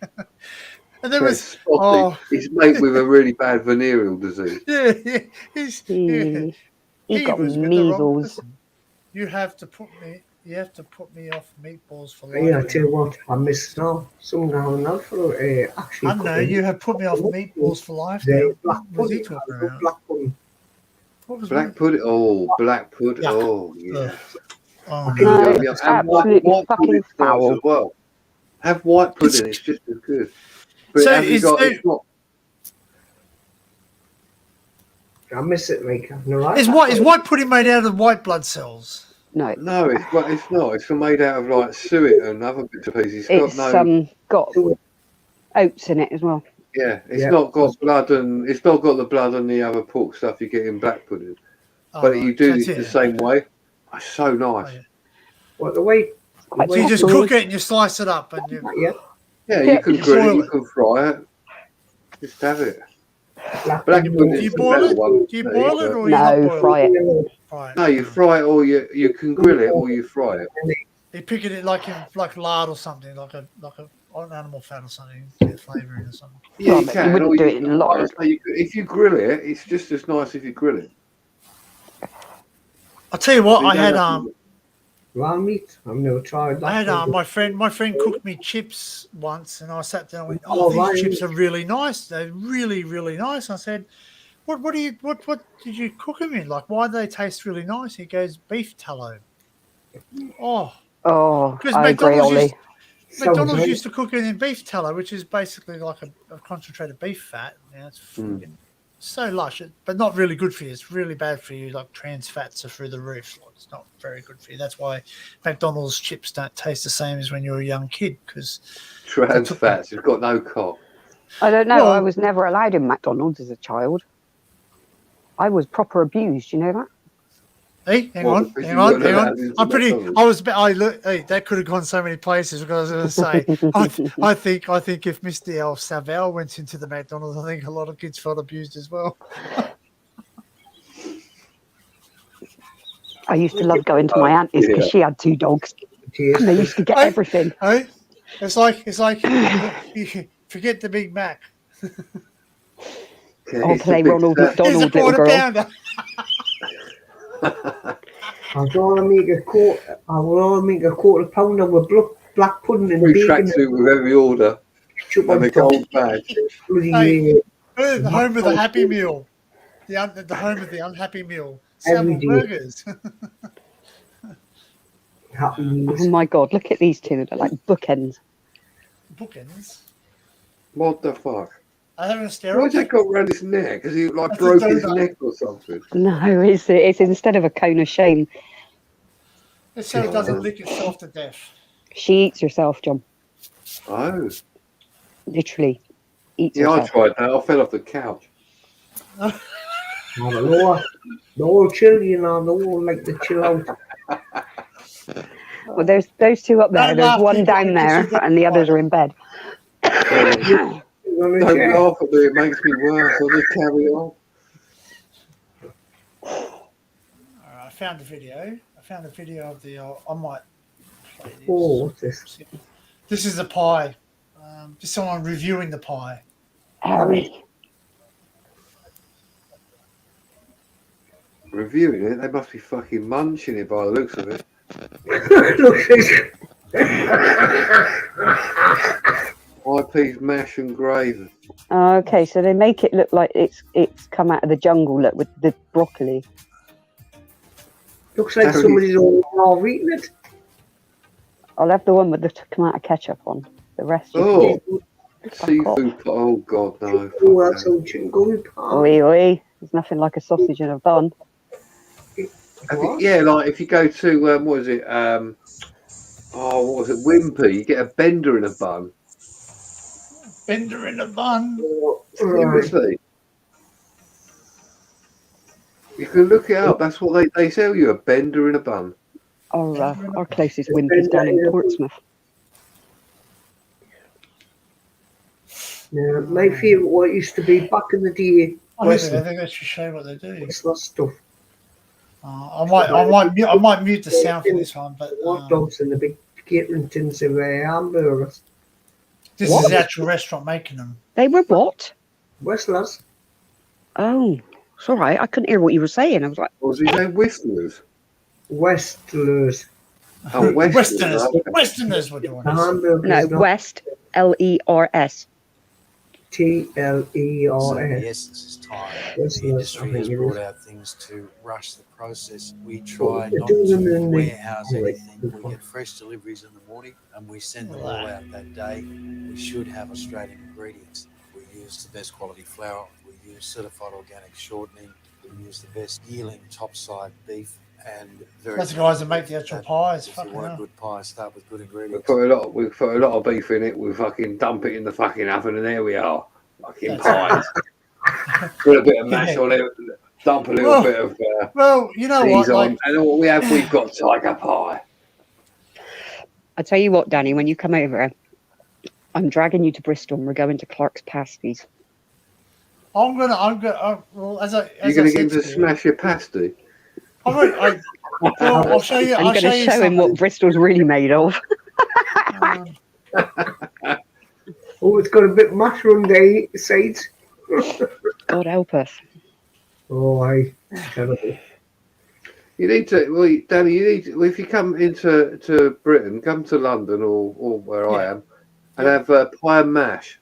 And there was, Spotty. He's mate with a really bad venereal disease. yeah, he's, He got was with the wrong measles. person. You have to put me off meatballs for life. Yeah, I tell you what, I missed now. Some now and now for actually. I know, you have put me off meatballs for life. The Now. black What was he pudding. talking I love about? black pudding. What was Black pudding. Oh, black pudding. Yuck. Oh, yeah. Oh, No, no. Yum, yum. it's And absolutely white fucking pudding's nice foul. as well. Have white pudding, it's just as good. But So have you is got, there- it's not, I miss it, like, no, right? Is white pudding made out of white blood cells? No, no, it's not. It's made out of like suet and other bits of pieces. It's it's got no, got oats in it as well. yeah, it's Yeah. not got blood and it's not got the blood and the other pork stuff you get in black pudding. Oh, But right. you do So it the same way. It's so nice. Oh, yeah. What, the way? Quite So you just popular. cook it and you slice it up and you. Yeah, Yeah, Yeah, you can you grill boil it, you it. can fry it. Just have it. black Black pudding. pudding Do you is the boil better it? one. Do you boil it or you No, not boil fry it. Fry it. No, you fry it or you can grill it or you fry it. You picking it like lard or something, like an animal fat or something, get flavour in or something. Yeah, Well, you but can. you wouldn't or do it in lard. If you grill it, it's just as nice if you grill it. I'll tell you what, You I don't had have to- Raw meat. I've never tried that. I had my friend cooked me chips once, and I sat down and went, Oh, "Oh, these right. chips are really nice. They're really, really nice." I said, "What did you cook them in? Like, why do they taste really nice?" He goes, "Beef tallow." Oh, Oh, because I agree, Ollie. McDonald's used to cook it in beef tallow, which is basically like a concentrated beef fat. Yeah, it's freaking so lush, but not really good for you. It's really bad for you. Like trans fats are through the roof. Like, it's not very good for you. That's why McDonald's chips don't taste the same as when you're a young kid. Because Trans fats, it's got no cock. I don't know. Well- I was never allowed in McDonald's as a child. I was proper abused. You know that? hey, hang Well, on. because you weren't allowed into I'm pretty. McDonald's. Hey, that could have gone so many places. Because I was going to say, I think if Mr. El Savell went into the McDonald's, I think a lot of kids felt abused as well. I used to love going to my auntie's because Yeah. she had 2 dogs, and they used to get Hey. everything. Hey, it's like you forget the Big Mac. Yeah, Or it's a play big Ronald fat- Here's a McDonald, little quarter girl. pounder. I want to make a quarter. I want to make a quarter pounder with black pudding and Free bacon. tracksuit with every order Chup and on a top. gold badge. Bloody, Hey. The home of the Happy Meal. The home of the unhappy meal. Every Several day. burgers. Happy Oh Meals. my god! Look at these two. They're like bookends. Bookends. What the fuck? I have a Why's steroid. that got around his neck? Has he like That's a broke his donut. neck or something? No, it's instead of a cone of shame. It's so it doesn't lick itself to death. She eats herself, John. Oh. Literally eats Yeah, I herself. tried that. I fell off the couch. Now, the whole children are the whole like the chill out. Well, there's those 2 up there. Don't There's laugh, one people, down because there, you've got and the to others fight. are in bed. Don't laugh at me, it makes me worse. I'll just carry on. I found a video. Of the. I might play this. Oh, what's this? This is the pie. Just someone reviewing the pie. Harry. Reviewing it, they must be fucking munching it by the looks of it. My peas, mash and gravy. Okay, so they make it look like it's come out of the jungle. Look with the broccoli. Looks like Very- somebody's all eating it. I'll have the one with the tomato ketchup on. The rest you Oh, can fuck off. seafood. Oh God, no. Oh, Fuck that's that. how chicken going past. Oi, oi. There's nothing like a sausage in a bun. Yeah, like if you go to what is it? What was it? Wimpy. You get a bender in a bun. Bender in a bun. Seriously. You can look it up. That's what they sell you, a bender in a bun. Our closest Wimpy's down in Portsmouth. Yeah, my favourite one used to be back in the day. I think they should show what they do. It's that stuff. I might mute the sound for this one, but Hot dogs and the big catering tins of hamburgers. this is the actual restaurant making them. They were what? Whistlers. Oh, it's all right. I couldn't hear what you were saying. I was like, What was his name? Whistlers. Westlers. Oh, Westerners. Okay. Westerners were doing The this. hamburgers. no, West, Lers. TLERS. So the essence is time. Yes, The yes, industry I think has it brought is. out things to rush the process. We try they not do them to in the- warehouse like, anything. We before. get fresh deliveries in the morning and we send them all out that day. We should have Australian ingredients. We use the best quality flour. We use certified organic shortening. We use the best yearling topside beef. And very That's the guys that make the actual pies. If Fucking you want a hell. good pie, start with good We ingredients. put a lot of beef in it. We fucking dump it in the fucking oven, and there we are. Fucking That's pies. Put a bit of mash on it. Dump a little Well, bit of Well, you know what? cheese on, Like, and all we have, we've got tiger pie. I tell you what, Danny, when you come over, I'm dragging you to Bristol and we're going to Clark's Pasties. I'm gonna. Well, as You're I going to said get him to to you, smash your pasty. I'll show you. I'm I'll going show to you show him what Bristol's really made of. something. Oh, it's got a bit of mushroom day sides. God help us. Oh, terrible. You need to, well, Danny. You need to, if you come to Britain, come to London or where I am, and have pie and mash.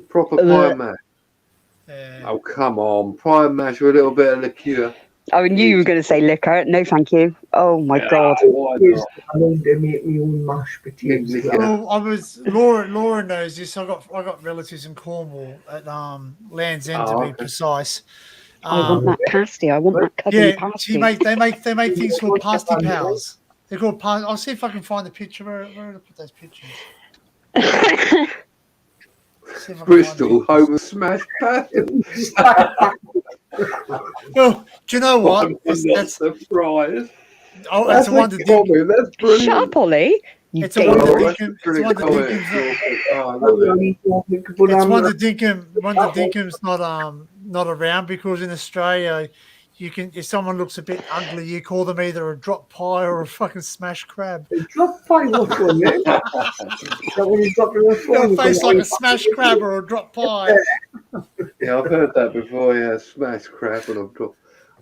Proper pie and mash. Oh come on, pie and mash with a little bit of liqueur. I knew you were going to say liquor. No, thank you. Oh my God. Why Yes, not? I learned to make my own mashed potatoes. Yeah. Well, I was Laura knows this. I got relatives in Cornwall at Land's End to be Okay. precise. I want that pasty. I want that cuddly Yeah, pasty. they make things called pasty pals. They're called pasty. I'll see if I can find the picture. Where did I put those pictures? See if I can Bristol, find home of smash pasty. Well, do you know what? I'm not surprised. Oh, it's a wonder. comment. That's brilliant. Shut up, Ollie. You It's a dare. wonder. Oh, that's Dinkum, a it's brilliant wonder comment. Dinkums. Oh, I love it. It's wonder Dinkum's not around because in Australia, you can if someone looks a bit ugly, you call them either a drop pie or a fucking smash crab. Drop pie, what's one, eh? That when you drop it on the You got phone, a face like a smash crab or a drop pie. Yeah, I've heard that before. Yeah, smash crab and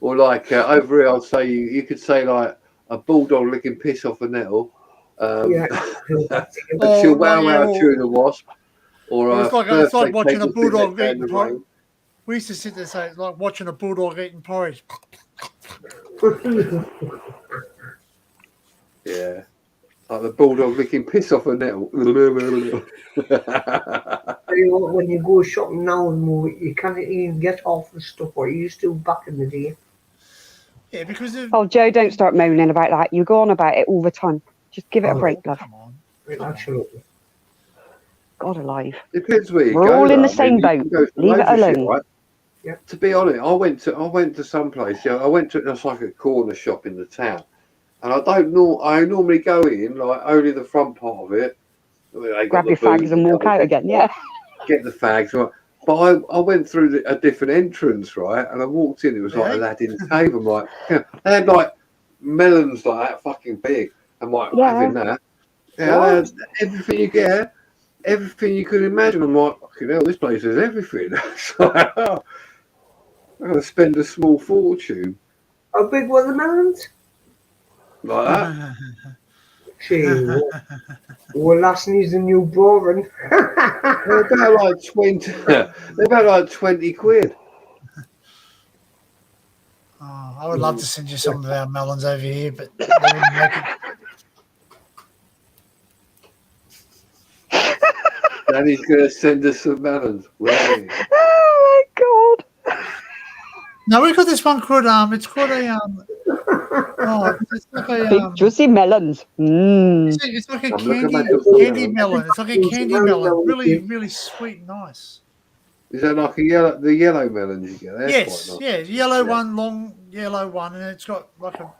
or like over here, I'll say you could say like a bulldog licking piss off a nettle, Yeah. a Oh, chihuahua yeah, chewing a wasp, or Well, a it's like birthday watching cake a with big bulldog head down eating the porridge. road. We used to sit there and say it's like watching a bulldog eating porridge. Yeah, like the bulldog licking piss off a nettle. You know, when you go shopping now and more, you can't even get off the stuff what you used to back in the day. Yeah, because of Oh, Joe, don't start moaning about that. You go on about it all the time. Just give it a break, love. come on. Absolutely. God alive. Depends where you We're go. all in though. the same you can boat. go for Leave it loads of shit, alone. right? Yeah. To be honest, I went to some place. Yeah, I went to just like a corner shop in the town, and I don't know. I normally go in like only the front part of it. They got Grab the your booze fags and walk out again. Yeah. Get the fags, right? But I went through a different entrance, right? And I walked in. It was like Really? Aladdin's cave. I'm like, they had like melons like that fucking big. I'm like Yeah. having that. Yeah, they had everything you get. Everything you could imagine. I'm like, fucking hell, this place has everything. It's like, oh, I'm going to spend a small fortune How big were the melons? like that. Gee, well, last needs a new boring. They're about like 20. They're about like 20 quid. Oh, I would love to send you some of our melons over here, but they wouldn't make it. Danny's gonna send us some melons. Right. Oh my god! No, we've got this one called it's called a oh, it's like a Big juicy melons. Mm. it's like a I'm looking at candy the melon. It's like a candy melon, really, really sweet and nice. Is that like the yellow melons you get? They're Yes, quite nice. yeah, yellow Yeah. one, long yellow one, and it's got like a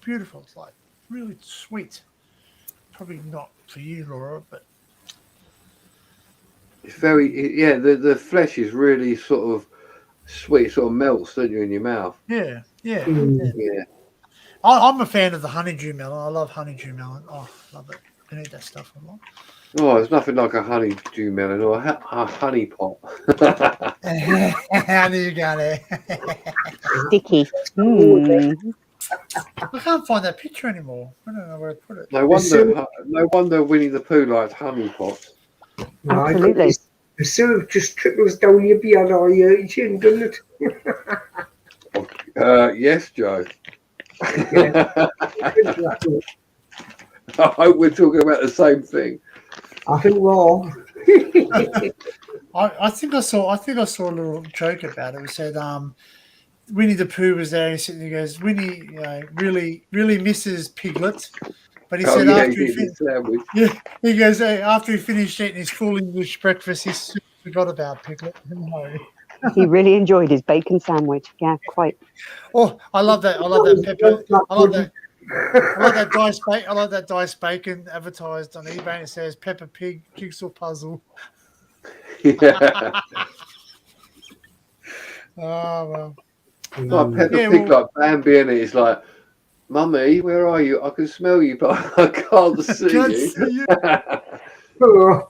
beautiful. It's like really sweet. Probably not for you, Laura, but It's very the flesh is really sort of sweet, sort of melts, don't you, in your mouth? yeah. Yeah. I'm a fan of the honeydew melon. I love honeydew melon. Oh, love it. I can eat that stuff a lot. Oh, there's nothing like a honeydew melon or a honey pot. How do you got it? Sticky. Mm. I can't find that picture anymore. I don't know where I put it. No wonder Winnie the Pooh likes honey pots. No, Absolutely. the syrup just trickles down your beard or your chin, doesn't it? Yes, Joe. Yeah. I hope we're talking about the same thing. I think we're all. I think I saw a little joke about it. It said Winnie the Pooh was there and he's sitting there, he goes, Winnie really misses Piglet. But he said he goes, hey, after he finished eating his full English breakfast, he forgot about Piglet. No. He really enjoyed his bacon sandwich. Yeah, quite. Oh, I love that pepper. I love that diced bacon. I like that diced bacon advertised on eBay. And it says Peppa Pig jigsaw puzzle. Yeah. Oh well. Like Peppa Pig, like Bambi, and it's like, Mummy, where are you? I can smell you, but I can't see you. Oh,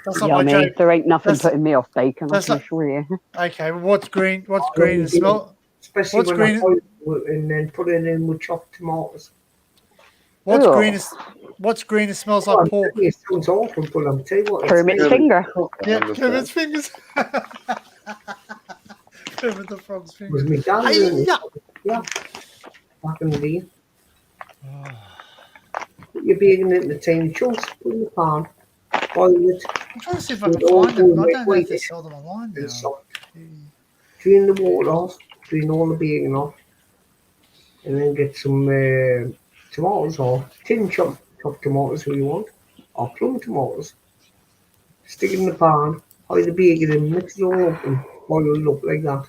that's not my Yummy. joke. There ain't nothing putting me off bacon, I that's can not- assure you. Okay, well, what's green? What's green and smell? especially What's when green? I boil it and then put it in with chopped tomatoes. What's Ew. green? What's green and smells like pork? It sounds awful, but I'm telling you what, it's Kermit's tasty. finger. Yeah, Kermit's fingers. Kermit the Frog's It was fingers. my dad doing it. Hi-ya! Yeah, back in the day. Put your bacon in the tiny chunks, put in the pan, boil it, I'm trying to see if I can find them. I don't know if they sell them online now. and salt. Drain the water off, drain all the bacon off, and then get some tomatoes or tin chopped tomatoes if you want, or plum tomatoes. Stick it in the pan, hide the bacon in, mix it all up and boil it up like that.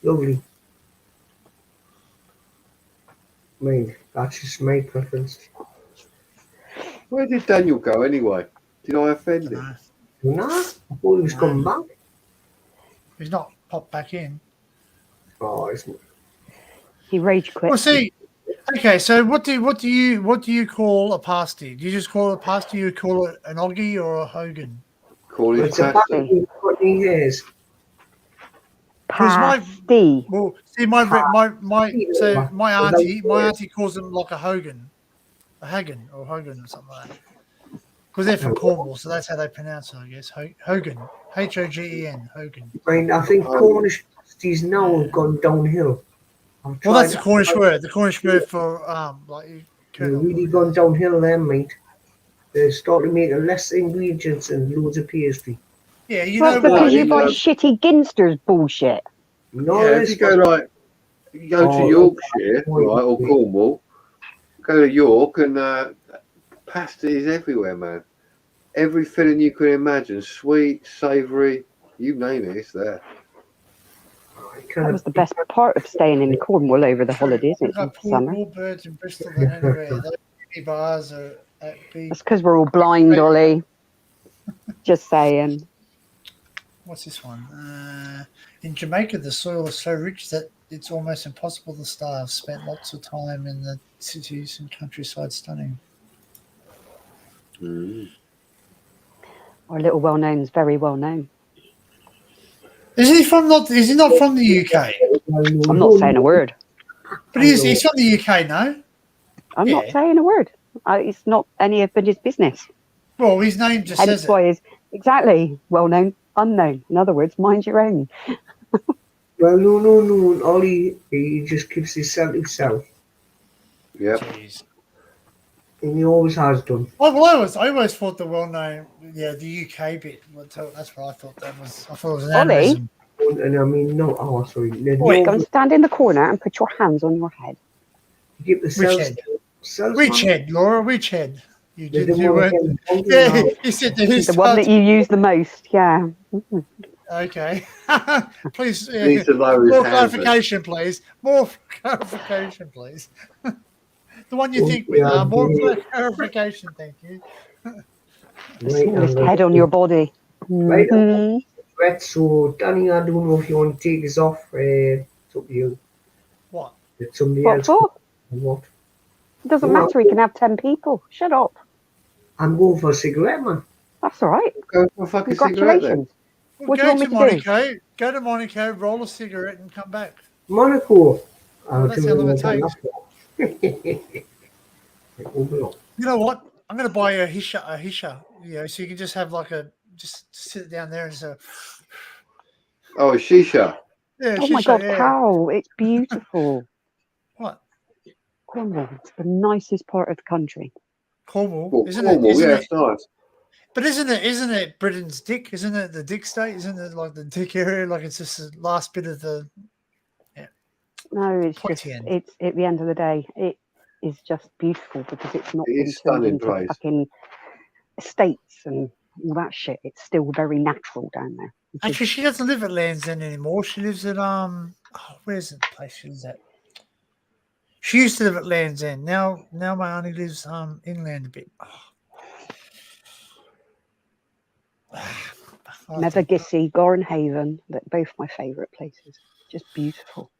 Lovely. I mean, that's just my preference. Where did Daniel go anyway? Did I offend him? Nah, I thought he was coming back. He's not popped back in. Oh, it's He rage quit. Well, see. Okay, so what do you call a pasty? Do you just call it a pasty? You call it an oggy or a hogan? Call it it's a pasty. pasty. What he is. Pasty. Well, see, my auntie calls them like a hogan, a hagen or hogan or something like that. Because they're from Cornwall, so that's how they pronounce it, I guess. Hogan, Hogen, Hogan. I mean, I think Cornish pasties now have gone downhill. Well, that's the Cornish word. The Cornish word for like. They've really gone downhill there, mate. They're starting making less ingredients and loads of pastry. Yeah, you Well, know because what? you buy shitty Ginster's bullshit. No, Yeah, if you go to Yorkshire, right, or Cornwall, go to York and pasta is everywhere, man. Every filling you can imagine, sweet, savoury, you name it, it's there. That was the best part of staying in Cornwall over the holidays in Like summer. more birds in Bristol than anywhere. Those mini bars are at big. That's because we're all blind, Ollie. Just saying. What's this one? In Jamaica, the soil is so rich that it's almost impossible to starve. Spent lots of time in the cities and countryside stunning. Our little well-known is very well-known. Is he not from the UK? I'm not saying a word. But he's from the UK, no? I'm not Yeah. saying a word. It's not any of his business. Well, his name just Hence says it. why is exactly well known, unknown. In other words, mind your own. Well, no. Ollie, he just keeps himself. Yep. Jeez. And he always has done. Well, I always thought the well-known, the UK bit. That's what I thought that was. I thought it was an Ollie? aneurysm. And I mean, no, sorry. Wait, go and stand in the corner and put your hands on your head. Get the cells. Which head? Cells, Which head, Laura? Which head? You The did. one You went. again, Yeah, he said that he's The one that you use the most, yeah. Okay. Please. Needs to lower his More hands. clarification, please. More clarification, please. The one you Oh, think with. yeah, More yeah. clarification, thank you. The smallest head on your body. Right. Mhm. Right, so Danny, I don't know if you want to take us off. It's up to you. What? It's somebody What else. for? What? It doesn't Well, matter. We can have 10 people. Shut up. I'm going for a cigarette, man. That's all right. Go for a fucking cigarette then. Congratulations. Well, What do you go want me to to do? Monaco. Go to Monaco, roll a cigarette, and come back. Monaco. Well, that's how long it takes. Overall. You know what? I'm going to buy a hisha. So you can just have like just sit down there and say, Oh, shisha. yeah, Oh my shisha, God, yeah. Carol, it's beautiful. What? Cornwall, it's the nicest part of the country. Cornwall, Well, isn't Cornwall, it? Isn't yeah, it? it's nice. But isn't it Britain's dick? Isn't it the dick state? Isn't it like the dick area? Like it's just the last bit of the. No, it's Pointy just, end. it's at the end of the day, it is just beautiful because it's not It been is turned stunning into place. fucking estates and all that shit. It's still very natural down there. which is- Actually, she doesn't live at Land's End anymore. She lives at where's the place she lives at? She used to live at Land's End. Now my auntie lives inland a bit. Mevagissey, Gornhaven, they're both my favourite places. Just beautiful.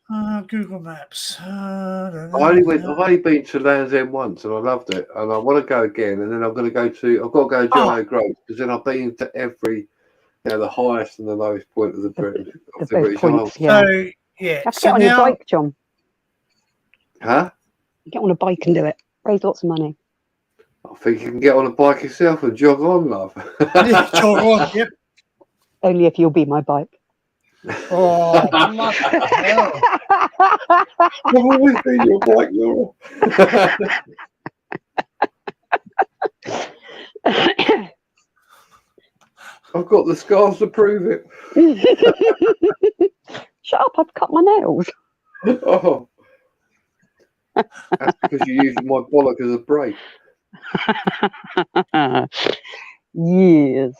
Google Maps. I don't know. I've only been to Land's End once and I loved it. And I want to go again. And then I've got to go to Giant Grove because then I've been to every, the highest and the lowest point of the British Both points, yeah. So yeah. You have to So get on your now, bike, John. Huh? Get on a bike and do it. Raise lots of money. I think you can get on a bike yourself and jog on, love. yeah, jog on. Yep. Only if you'll be my bike. Oh, bloody hell. I've always been your bike, Laura. I've got the scars to prove it. Shut up, I've cut my nails. Oh. That's because you're using my bollock as a brake. Yes.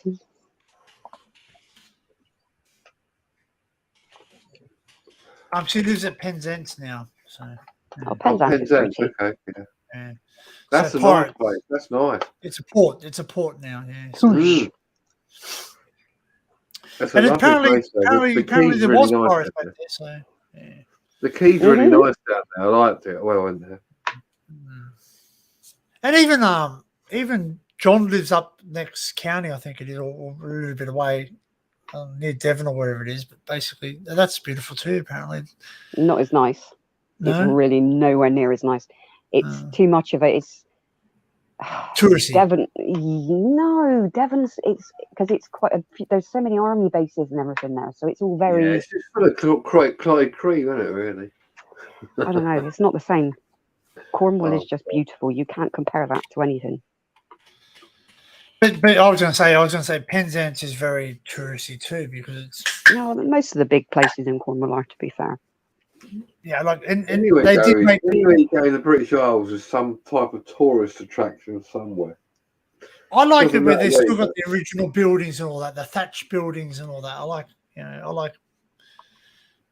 She lives at Penzance now. So Oh, Penzance is Penzance, pretty. okay. Yeah. yeah. That's So a nice Pirate- place. That's nice. It's a port. It's a port now. Yeah. So. Mm. That's a And lovely place. Though. apparently Key's there really was nice pirates down back there. So yeah. The Key's really Mhm. nice down there. I liked it. Well, in there. And even John lives up next county, I think it is, or a little bit away, near Devon or wherever it is. But basically, that's beautiful too. Apparently, Not as nice. It's no really nowhere near as nice. It's too much of it. It's touristy. Devon. No, Devon's. It's because it's quite a. There's so many army bases and everything there, so it's all very. Yeah, it's just full of Clyde Cream, isn't it? Really. I don't know. It's not the same. Cornwall Oh. is just beautiful. You can't compare that to anything. But I was going to say Penzance is very touristy too because it's No, most of the big places in Cornwall are, to be fair. like and Anyway, they did make anywhere you go in the British Isles is some type of tourist attraction somewhere. I like it Doesn't where matter they where still you got the original buildings and all that, the thatched buildings and all that. I like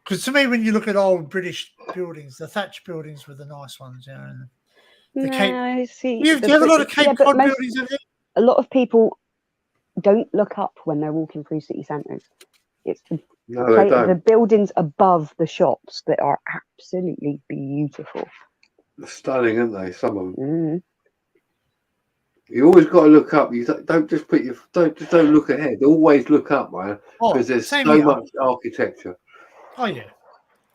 because to me when you look at old British buildings, the thatched buildings were the nice ones, And the Cape. No, see, Do you have a lot of Cape yeah, but Cod buildings over there? a lot of people don't look up when they're walking through city centres. It's No, they the don't. buildings above the shops that are absolutely beautiful. They're stunning, aren't they? Some of them. Mm. You always got to look up. You don't just don't look ahead. Always look up, man, Oh, because there's same so here. much architecture. Oh yeah.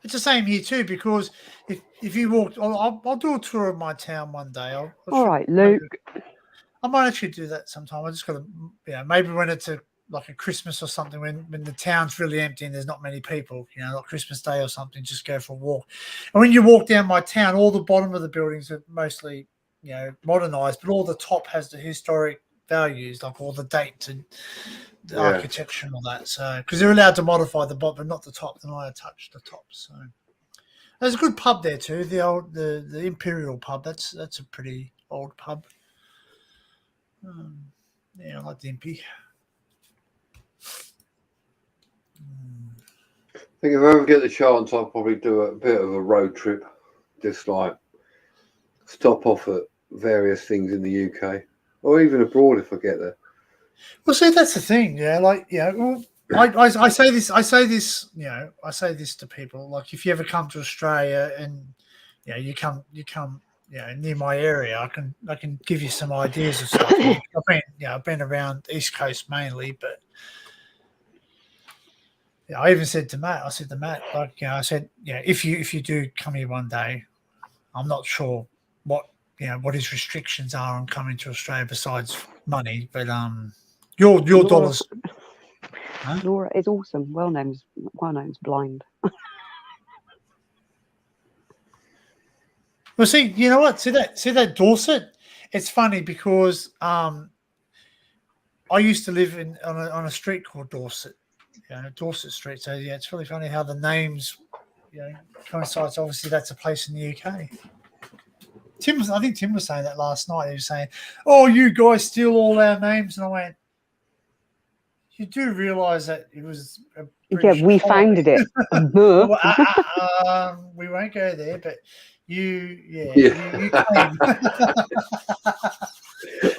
It's the same here too, because if you walk, I'll do a tour of my town one day. All right, Luke. I might actually do that sometime. I just got to, maybe when it's like a Christmas or something, when the town's really empty and there's not many people, like Christmas Day or something, just go for a walk. And when you walk down my town, all the bottom of the buildings are mostly, modernized, but all the top has the historic values, like all the dates and the architecture and all that. So, because they're allowed to modify the bottom, but not the top. They're not allowed to touch the top. So, there's a good pub there too. The Imperial pub. That's a pretty old pub. I like the Impy. I think if I ever get the chance, I'll probably do a bit of a road trip, just like stop off at various things in the UK or even abroad if I get there. Well, see, that's the thing, I say this, I say this to people. Like, if you ever come to Australia and you come near my area, I can give you some ideas of stuff. I've been around the East Coast mainly, but I even said to Matt, I said, if you do come here one day, I'm not sure what his restrictions are on coming to Australia besides money, but your dollars. Huh? Laura is awesome. Well known's blind. Well, see, you know what? See that Dorset? It's funny because I used to live on a street called Dorset, Dorset Street. So it's really funny how the names, coincides. Obviously, that's a place in the UK. I think Tim was saying that last night. He was saying, "Oh, you guys steal all our names," and I went, "You do realise that it was a British we colony." founded it." Well, we won't go there, but you claim.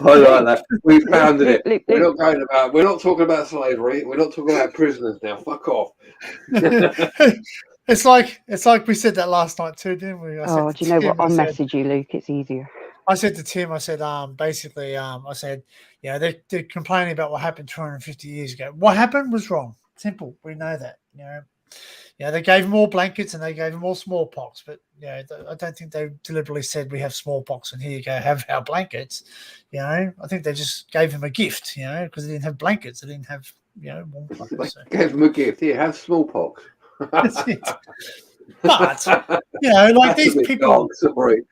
I like that. We founded it. We're not talking about slavery. We're not talking about prisoners now. Fuck off. It's like we said that last night too, didn't we? Do you know what? I'll message you, Luke. It's easier. I said to Tim, I said, they're complaining about what happened 250 years ago. What happened was wrong. Simple. We know that. They gave them all blankets and they gave them all smallpox, but I don't think they deliberately said we have smallpox and here you go, have our blankets. I think they just gave them a gift, because they didn't have blankets, they didn't have warm clothes. So. Gave them a gift. Here, have smallpox. That's it. But like these people. Sorry.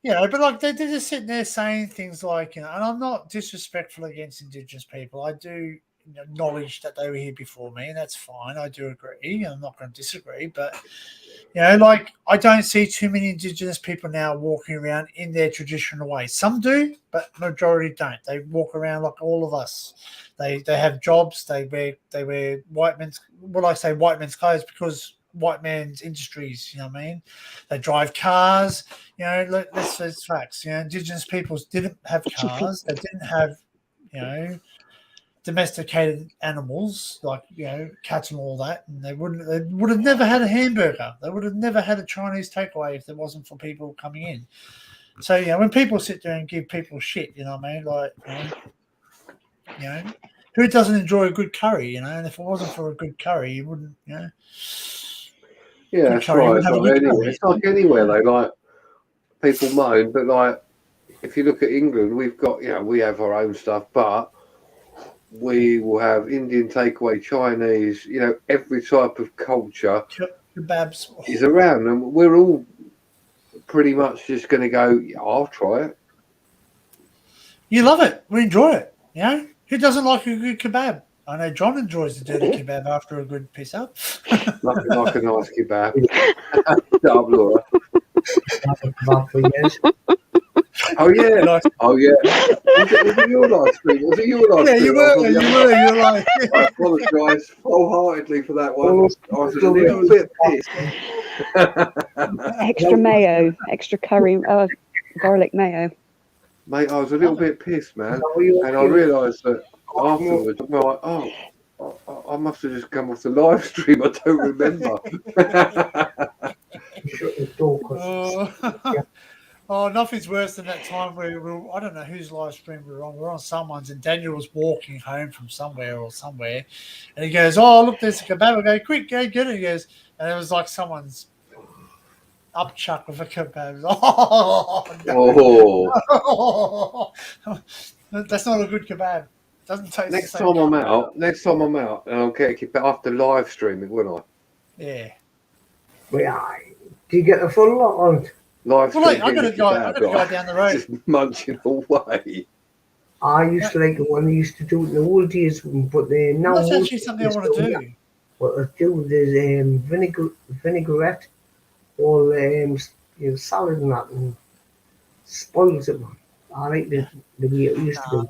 But like they're just sitting there saying things like, and I'm not disrespectful against Indigenous people. I do acknowledge that they were here before me, and that's fine. I do agree. I'm not going to disagree, but like I don't see too many Indigenous people now walking around in their traditional way. Some do, but majority don't. They walk around like all of us. They have jobs. They wear white men's. Well, I say white men's clothes because white man's industries. You know what I mean? They drive cars. Let's face facts. Indigenous peoples didn't have cars. They didn't have domesticated animals like cats and all that, and they would have never had a hamburger. They would have never had a Chinese takeaway if there wasn't for people coming in. So when people sit there and give people shit, you know what I mean? Like who doesn't enjoy a good curry? And if it wasn't for a good curry, you wouldn't. Yeah, that's right. It's like anywhere though. Like people moan, but like if you look at England, we've got we have our own stuff, but we will have Indian takeaway, Chinese, every type of culture kebabs is around, and we're all pretty much just going to go, I'll try it. You love it. We enjoy it. Who doesn't like a good kebab? I know John enjoys the dirty kebab after a good piss up. like a nice kebab. Stop, Laura. Oh yeah, Nice. Oh yeah. Was it your live stream? Was it your live stream? You were like. I apologise wholeheartedly for that one. I was a little bit pissed. Extra mayo, extra curry, garlic mayo. Mate, I was a little bit pissed, man, and I realised that afterwards, I'm like, I must have just come off the live stream. I don't remember. Nothing's worse than that time where I don't know whose live stream we were on. We were on someone's, and Daniel was walking home from somewhere, and he goes, "Oh, look, there's a kebab." I go, "Quick, go get it." He goes, and it was like someone's upchuck with a kebab. Oh, no. That's not a good kebab. Doesn't taste Next the same. time I'm out, and I'll get a kebab after live streaming, won't Yeah. Do you get the full lot on? I? Live Well, like, stream. I got a guy down the road. Just munching away. I used to like it when they used to do it in the old days, but now That's actually something I want to do. what I do is vinaigrette or salad and that, and spoils it. Man. I like the way it used to be.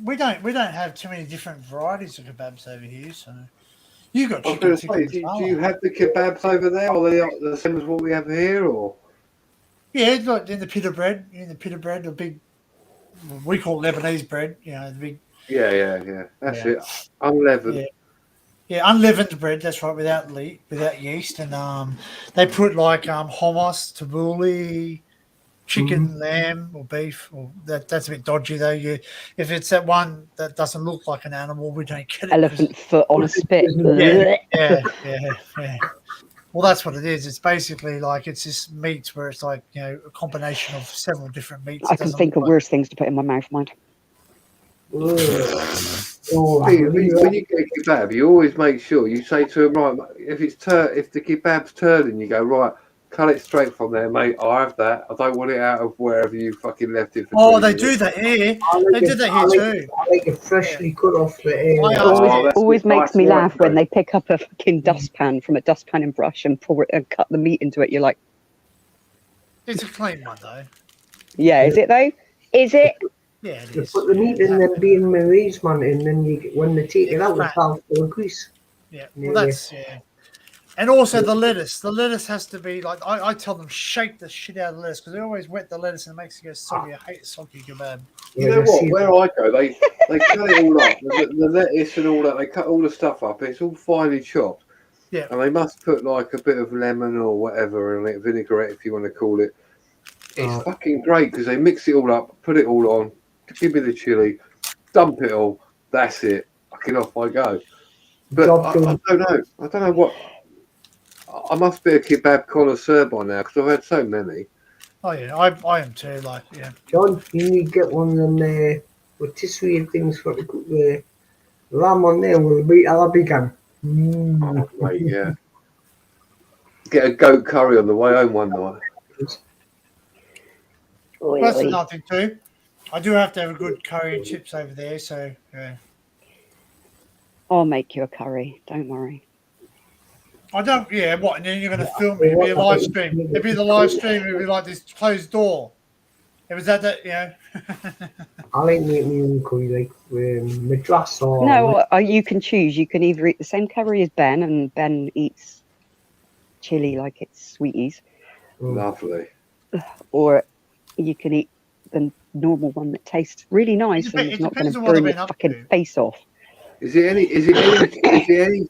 We don't have too many different varieties of kebabs over here, so you got I was chicken going to tikka say, do masala. you have the kebabs over there? Are they the same as what we have here, or? Yeah, it's like in the pita bread, the big, we call it Lebanese bread. You know, the big. Yeah. That's Yeah. it. Unleavened. Yeah, unleavened bread. That's right, without yeast, and they put like hummus, tabbouleh, chicken, lamb, or beef. Or that's a bit dodgy though. If it's that one that doesn't look like an animal, we don't get it. Elephant foot on a spit. Yeah. Well, that's what it is. It's basically like it's this meat where it's like a combination of several different meats. I can think of worse things to put in my mouth, mind. Oh, When you get a kebab, you always make sure you say to them, right, if the kebab's turning, you go, right, cut it straight from there, mate. I have that. I don't want it out of wherever you fucking left it. Oh, they do that here. They did that here too. I like it freshly cut off the Always makes me laugh when they. they pick up a fucking dustpan from a dustpan and brush and pour it and cut the meat into it. You're like, It's a clean one though. yeah, is it though? Is it? Yeah, it You is. put the meat in them being Marie's, man, and then when they take it out, it's half full of grease. Yeah, well, that's And also the lettuce. The lettuce has to be like I tell them shake the shit out of the lettuce because they always wet the lettuce and it makes it go soggy. I hate soggy kebab. You know what? Where I go, they cut it all up. The lettuce and all that. They cut all the stuff up. It's all finely chopped. Yeah. And they must put like a bit of lemon or whatever in it, vinaigrette if you want to call it. It's fucking great because they mix it all up, put it all on, give me the chili, dump it all. That's it. Fucking off I go. But I don't know. I don't know what. I must be a kebab connoisseur by now because I've had so many. Oh yeah, I am too. Like John, you need to get one of them rotisserie things for to cook the lamb on there with a bit arabican. Oh, mate, yeah. Get a goat curry on the way home one night. That's another thing too. I do have to have a good curry and chips over there, so yeah. I'll make you a curry. Don't worry. I don't. Yeah, what? And then you're going to film me? It'll be a live stream. It'll be the live stream. It'll be like this closed door. It was that I like making my own curry, like madras or. No, you can choose. You can either eat the same curry as Ben, and Ben eats chili like it's sweeties. Lovely. Or you can eat the normal one that tastes really nice and it's not going to burn your fucking face off. Is it any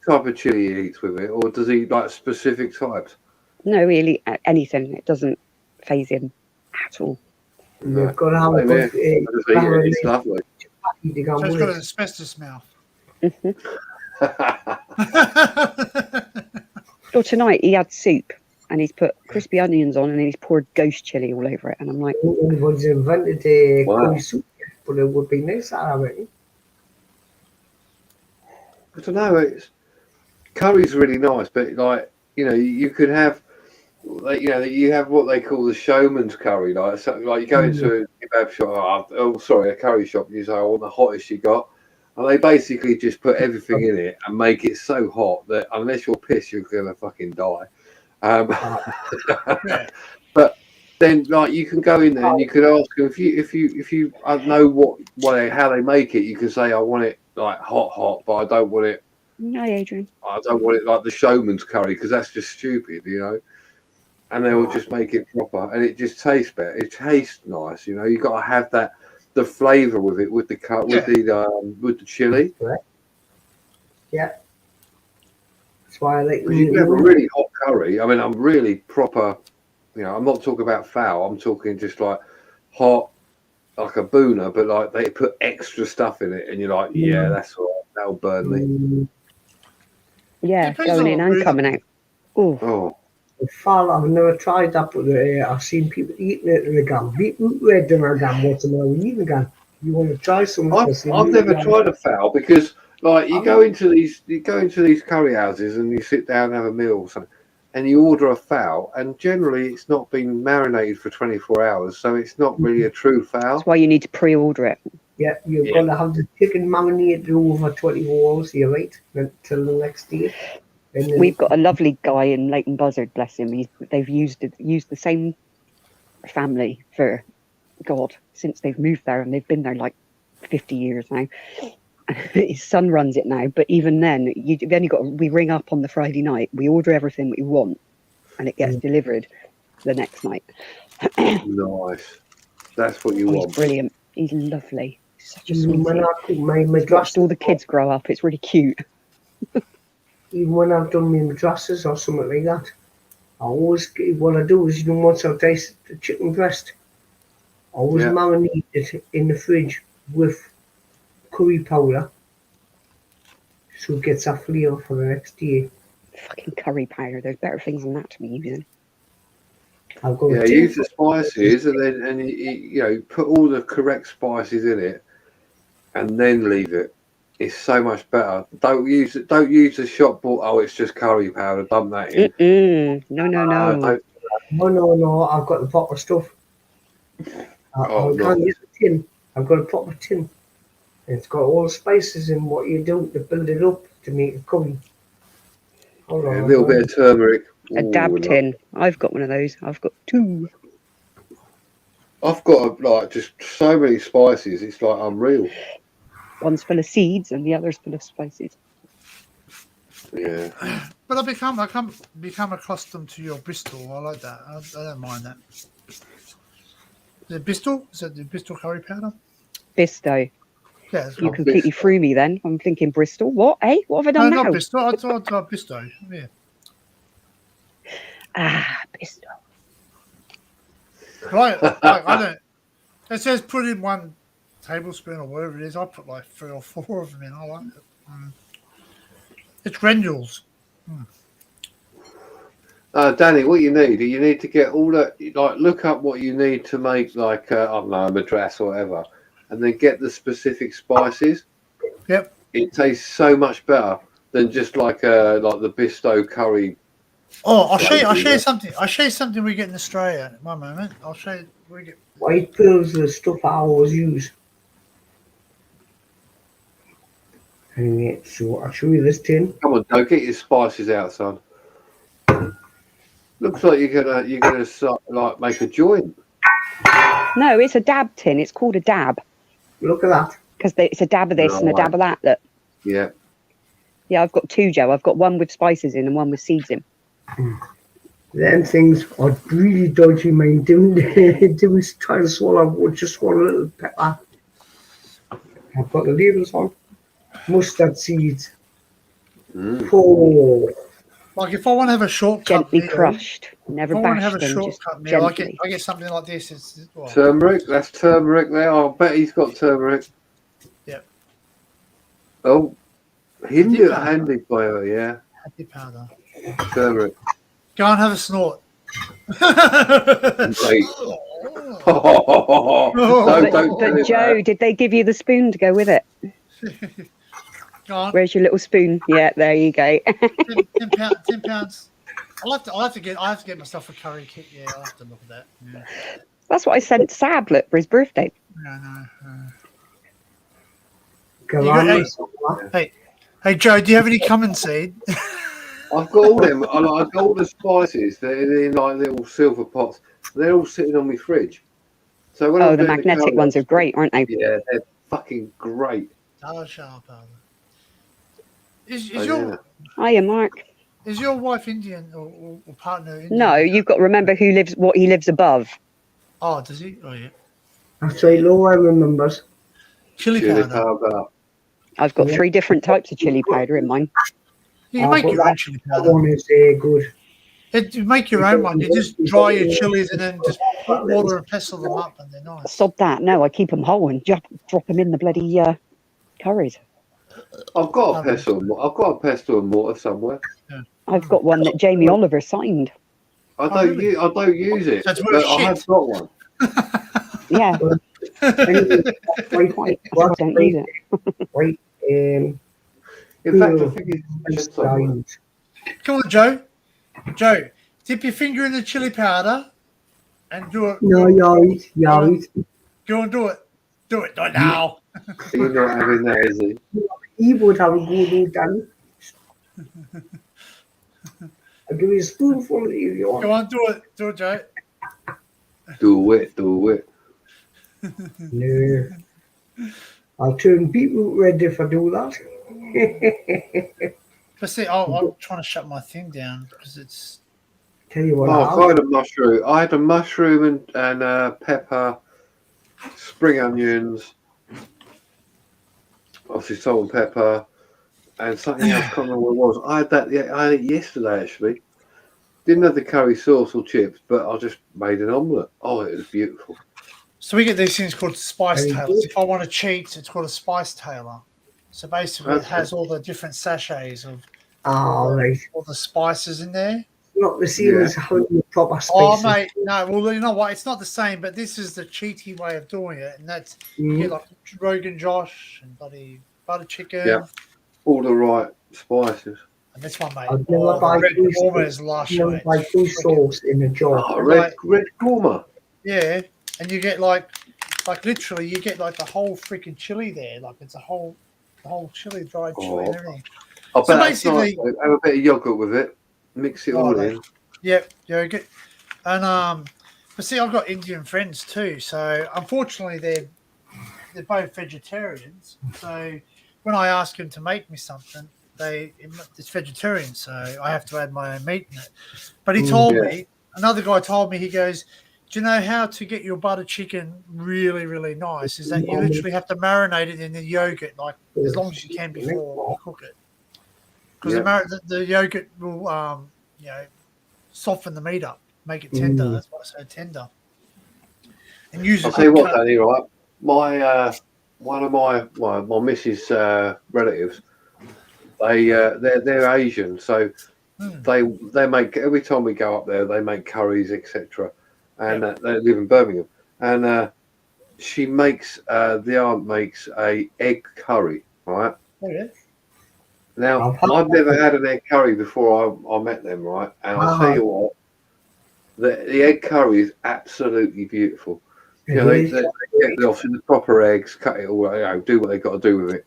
type of chili he eats with it, or does he like specific types? No, really, anything. It doesn't phase him at all. You've got to have a good. It's lovely. So it's got an asbestos mouth. Well, tonight he had soup and he's put crispy onions on and then he's poured ghost chili all over it, and I'm like, nobody's invented curry soup, but it would be nice, I reckon. I don't know. Curry's really nice, but like you could have, like you have what they call the showman's curry, like you go into a kebab shop. A curry shop. You say I want the hottest you got, and they basically just put everything in it and make it so hot that unless you're pissed, you're gonna fucking die. But then, like, you can go in there and you could ask them if you know how they make it. You can say I want it like hot, but I don't want it. No, Adrian. I don't want it like the showman's curry because that's just stupid, And they will just make it proper, and it just tastes better. It tastes nice, You got to have the flavour with it, with the with the chili. Yeah. That's why I like. You have a really hot curry. I mean, I'm really proper. I'm not talking about foul. I'm talking just like hot, like a booner, but like they put extra stuff in it, and you're like, yeah, that's all right. That'll burn me. Yeah, going in and coming out. Oh, Oh, Fowl, I've never tried that, but I've seen people eating it and they go, beetroot red and I go, what's the matter with you again? You want to try something? I've never tried a fowl because like you go into these curry houses and you sit down and have a meal or something, and you order a fowl, and generally it's not been marinated for 24 hours, so it's not really a true fowl. that's why you need to pre-order it. Yeah, you're going to have the chicken marinated over 24 hours, you're right, until the next day. And then, We've got a lovely guy in Leighton Buzzard, bless him. They've used the same family for God since they've moved there, and they've been there like 50 years now. His son runs it now, but even then, you've only got. We ring up on the Friday night, we order everything we want, and it gets delivered the next night. Nice, that's what you He's want. brilliant. He's lovely. He's such a even when sweetie. I cook my He's watched madrasas, all the kids grow up. It's really cute. even when I've done my madrasas or something like that, what I do is, once I've diced the chicken breast, I always marinate it in the fridge with curry powder, so it gets a flavour for the next day. Fucking curry powder. There's better things than that to be using. I've got Yeah, use the spices and you put all the correct spices in it, and then leave it. It's so much better. Don't use the shop bought. Oh, it's just curry powder. Dump that in. No. No, I've got the proper stuff. I can't use a tin. I've got a proper tin. It's got all the spices in what you do to build it up to make it curry. A little bit of turmeric. A dab tin. I've got one of those. I've got 2. I've got just so many spices. It's like unreal. One's full of seeds and the other's full of spices. Yeah. But I become accustomed to your Bristol. I like that. I don't mind that. Is it Bristol? Is it the Bristol curry powder? Bisto. Yeah. It's You called completely Bristol. threw me then. I'm thinking Bristol. What? Eh? What have I done No, now? not Bristol. I thought Bristol. Yeah. Bisto. Right. I don't. It says put in 1 tablespoon or whatever it is. I put like 3 or 4 of them in. I like it. It's granules. Danny, what you need to get all that. Like, look up what you need to make, like I don't know, a madras or whatever, and then get the specific spices. Yep. It tastes so much better than just like the Bisto curry. Oh, I'll show you something. I'll show you something we get in Australia. One moment. I'll show you. We get. White pills, the stuff I always use. And so I'll show you this tin. Come on, Doug, get your spices out, son. Looks like you're gonna start, like make a joint. No, it's a dab tin. It's called a dab. Look at that. Because it's a dab of this and a dab of that. Look. Yeah. Yeah, I've got 2, Joe. I've got one with spices in and one with seeds in. Them things are really dodgy, man. Doing trying to swallow, just swallow a little pepper. I've got the labels on. Mustard seeds. Oh. Like if I want to have a shortcut Gently meal, crushed. Never if I want to bash have a them. Just shortcut meal, gently. I get something like this. It's Turmeric. That's turmeric there. I bet he's got turmeric. Yep. Oh, he didn't Handy do it powder. handy by her, yeah. happy powder. Turmeric. Go and have a snort. Great. But Joe, did they give you the spoon to go with it? Go on. Where's your little spoon? Yeah, there you go. 10 pounds. I have to get myself a curry kit. Yeah, I'll have to look at that. Yeah. That's what I sent Sab, look, for his birthday. No. Come You on. got- Hey Joe, do you have any cumin seed? I've got all them. I've got all the spices. They're in like little silver pots. They're all sitting on my fridge. So when I'm The doing magnetic curry, ones are great, aren't they? Yeah, they're fucking great. Sharp powder. Hiya, Mark. Is your wife Indian or partner Indian? No, you've got to remember what he lives above. Oh, does he? Oh yeah. That's right, Laura remembers. Chili powder. I've got 3 different types of chili powder in mine. You make your own chili That powder. one is good. You make your own one. You just dry your chilies and then just put water and pestle them up, and they're nice. Sod that. No, I keep them whole and drop them in the bloody curries. I've got a pestle. I've got a pestle and mortar somewhere. Yeah. I've got one that Jamie Oliver signed. I don't use it, That's but worth I have shit. got one. Yeah, Anyway, right, quite. what's I don't use it. right, In fact, I think it's it's somewhere. Come on, Joe. Joe, dip your finger in the chili powder and do it. No, you're right. Go and do it. Do it now. You're not having that, is he? He would have a good done. I'll give you a spoonful if you want. Come on, do it. Do it, Joe. Do it. No. I'll turn beetroot red if I do that. But see, I'm trying to shut my thing down because it's. Tell you what, I had a mushroom. I had a mushroom and pepper, spring onions, obviously salt and pepper, and something else. Can't remember what it was. I had that. Yeah, I had it yesterday actually. Didn't have the curry sauce or chips, but I just made an omelette. Oh, it was beautiful. So we get these things called spice Very tailors. good. If I want to cheat, it's called a spice tailor. So basically, it has all the different sachets of right. all the spices in there. Not the same as having the proper spices. Oh, mate, no. Well, you know what? It's not the same, but this is the cheaty way of doing it, and that's you get like Rogan Josh and bloody butter chicken. Yeah. All the right spices. And this one, mate. I'd never buy red fish korma is lush, mate. buy fish sauce in a jar. Oh, red korma. Yeah, and you get like literally, you get like the whole freaking chili there. Like it's the whole chili, dried chili and everything. I bet So that's nice. basically- Have a bit of yogurt with it. Mix it all in. Yep, yogurt. And but see, I've got Indian friends too. So unfortunately, they're both vegetarians. So when I ask them to make me something, it's vegetarian, so I have to add my own meat in it. But he told me, another guy told me, he goes, do you know how to get your butter chicken really, really nice? Is that you literally have to marinate it in the yogurt, like as long as you can before you cook it. Because the yogurt will, soften the meat up, make it tender. That's why it's so tender. And use I'll tell you what, Danny, right? My one of my missus' relatives, they're Asian, so they make, every time we go up there, they make curries, etc. And they live in Birmingham, and she makes the aunt makes a egg curry, right? Oh, yeah. Now I've never had an egg curry before I met them, right? And I'll tell you what, the egg curry is absolutely beautiful. You know, they get the proper eggs, cut it all, do what they got to do with it.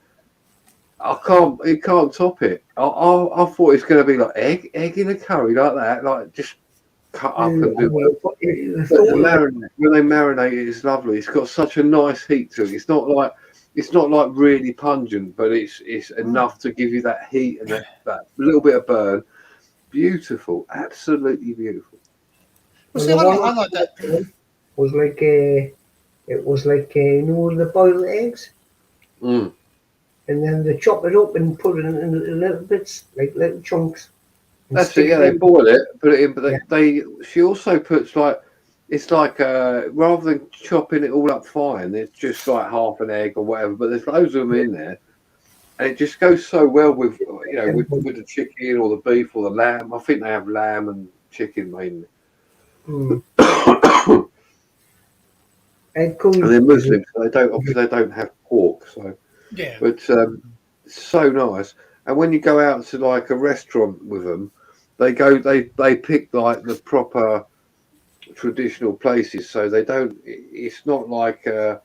You can't top it. I thought it's going to be like egg in a curry like that, like just cut up and do it. But when they marinate it, it's lovely. It's got such a nice heat to it. It's not like really pungent, but it's enough to give you that heat and that little bit of burn. Beautiful, absolutely beautiful. Well, see, I like that. Was like it was like the boiled eggs, and then they chop it up and put it in little bits, like little chunks. That's it. Yeah, they boil it, put it in, but she also puts like, it's like rather than chopping it all up fine, it's just like half an egg or whatever. But there's loads of them in there, and it just goes so well with with the chicken or the beef or the lamb. I think they have lamb and chicken mainly. And they're Muslims, so they don't have pork. So yeah, but so nice. And when you go out to like a restaurant with them, they pick like the proper traditional places, so they don't. It's not like where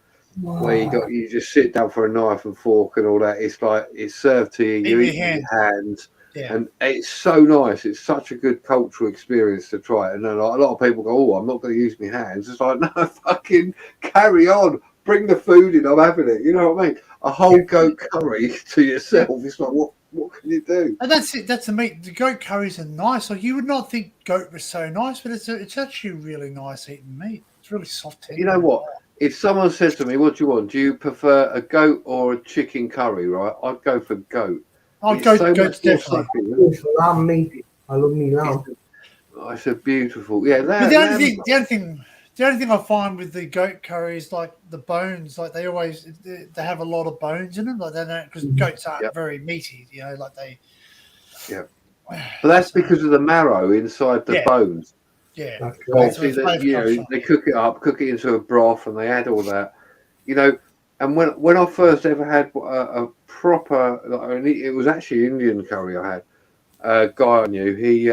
you just sit down for a knife and fork and all that. It's like it's served to you. You eat with your hands. Yeah. And it's so nice. It's such a good cultural experience to try it. And a lot of people go, "Oh, I'm not going to use my hands." It's like, no, fucking carry on. Bring the food in. I'm having it. You know what I mean? A whole goat curry to yourself. It's like, what can you do? And that's it. That's the meat. The goat curries are nice. Like you would not think goat was so nice, but it's actually really nice eating meat. It's really soft. You know what? If someone says to me, "What do you want? Do you prefer a goat or a chicken curry?" Right? I'd go for goat. Goat's definitely. Lamb meat. I love me lamb. It's a beautiful. Yeah. But the only thing I find with the goat curry is like the bones. Like they have a lot of bones in them. Like they don't, because goats aren't very meaty. You know, like they. Yeah. But that's because of the marrow inside the Yeah. bones. Yeah. That's Well, right. see, where the flavour comes from. they cook it up, cook it into a broth, and they add all that. And when I first ever had a proper, it was actually Indian curry I had. A guy I knew, he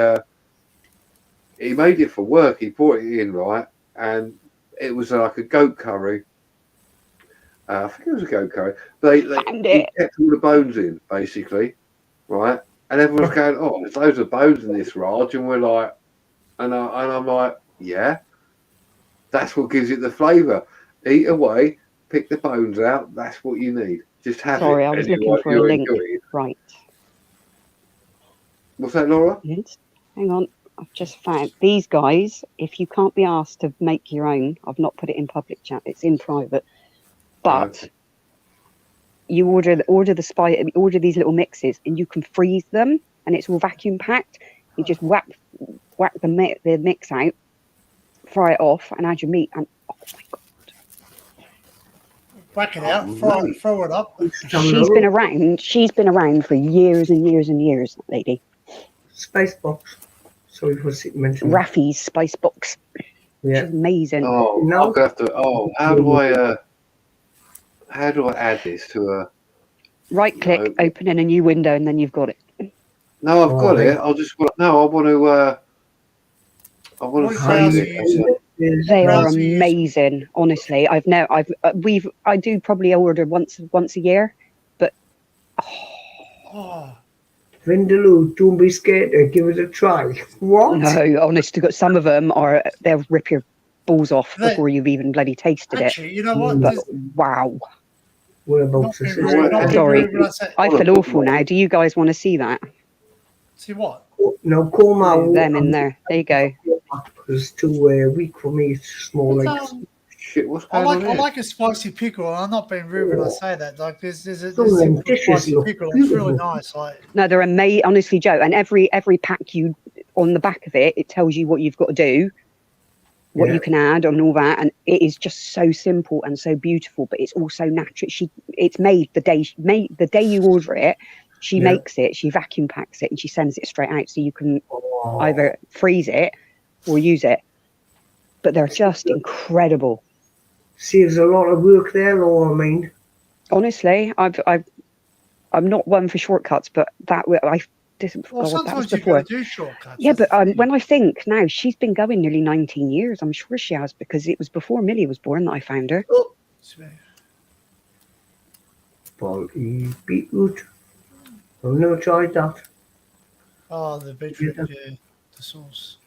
made it for work. He brought it in, right, and it was like a goat curry. I think it was a goat curry. He kept all the bones in, basically, right? And everyone's going, "Oh, there's loads of bones in this, Raj," and we're like, and I'm like, "Yeah, that's what gives it the flavour. Eat away, pick the bones out. That's what you need. Just have Sorry, it." I was and looking for a you're link. enjoying it. Right. What's that, Laura? Hang on. I've just found these guys. If you can't be asked to make your own, I've not put it in public chat. It's in private. But Okay. you order these little mixes, and you can freeze them, and it's all vacuum packed. You just whack the mix out, fry it off, and add your meat. And oh my god, Whack it out, throw it up. she's been around for years and years and years. That lady. Spice box. Sorry for mentioning. Raffy's Spice Box. Yeah. She's amazing. Oh, No. I'm gonna have to. Oh, how do I add this to a? Right click, open in a new window, and then you've got it. No, I've got it. I want to. I want to save it. They are amazing, honestly. I do probably order once a year, but Vindaloo, don't be scared to give it a try. What? No, honest to God, some of them they'll rip your balls off before you've even bloody tasted Actually, it. you know what? But, wow. Whereabouts is it? Sorry, I feel awful now. Do you guys want to see that? See what? No, call out. Them in there. There you go. It's too weak for me. It's small like. Shit, what's I going on here? like a spicy pickle, and I'm not being rude when I say that. Like there's a Some dishes spicy look pickle. It's really beautiful. nice. Like No, they're amazing, honestly, Joe. And every pack on the back of it tells you what you've got to do, what you can add, and all that. And it is just so simple and so beautiful, but it's also natural. It's made the day you order it. She makes it, she vacuum packs it, and she sends it straight out, so you can either freeze it or use it. But they're just incredible. Saves a lot of work there, Laura. I mean, honestly, I'm not one for shortcuts, but that sometimes was you've before. got to do shortcuts. Yeah, but when I think now, she's been going nearly 19 years. I'm sure she has, because it was before Millie was born that I found her. Oh, Baldy beetroot. I've never tried that. Oh, the beetroot, yeah, the sauce.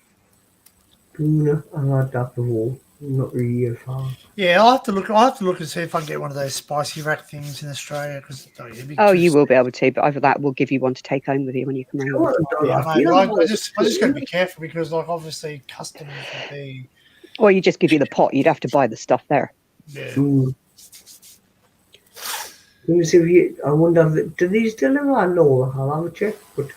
Tuna, I've had that before. Not really a fan. Yeah, I'll have to look and see if I can get one of those spicy rack things in Australia. Because you will be able to, but either that, we'll give you one to take home with you when you come around. I just got to be careful because, like, obviously, customs would be. Well, you just give you the pot. You'd have to buy the stuff there. Yeah. Let me see if I wonder, do these deliver? No, I'll have a check. But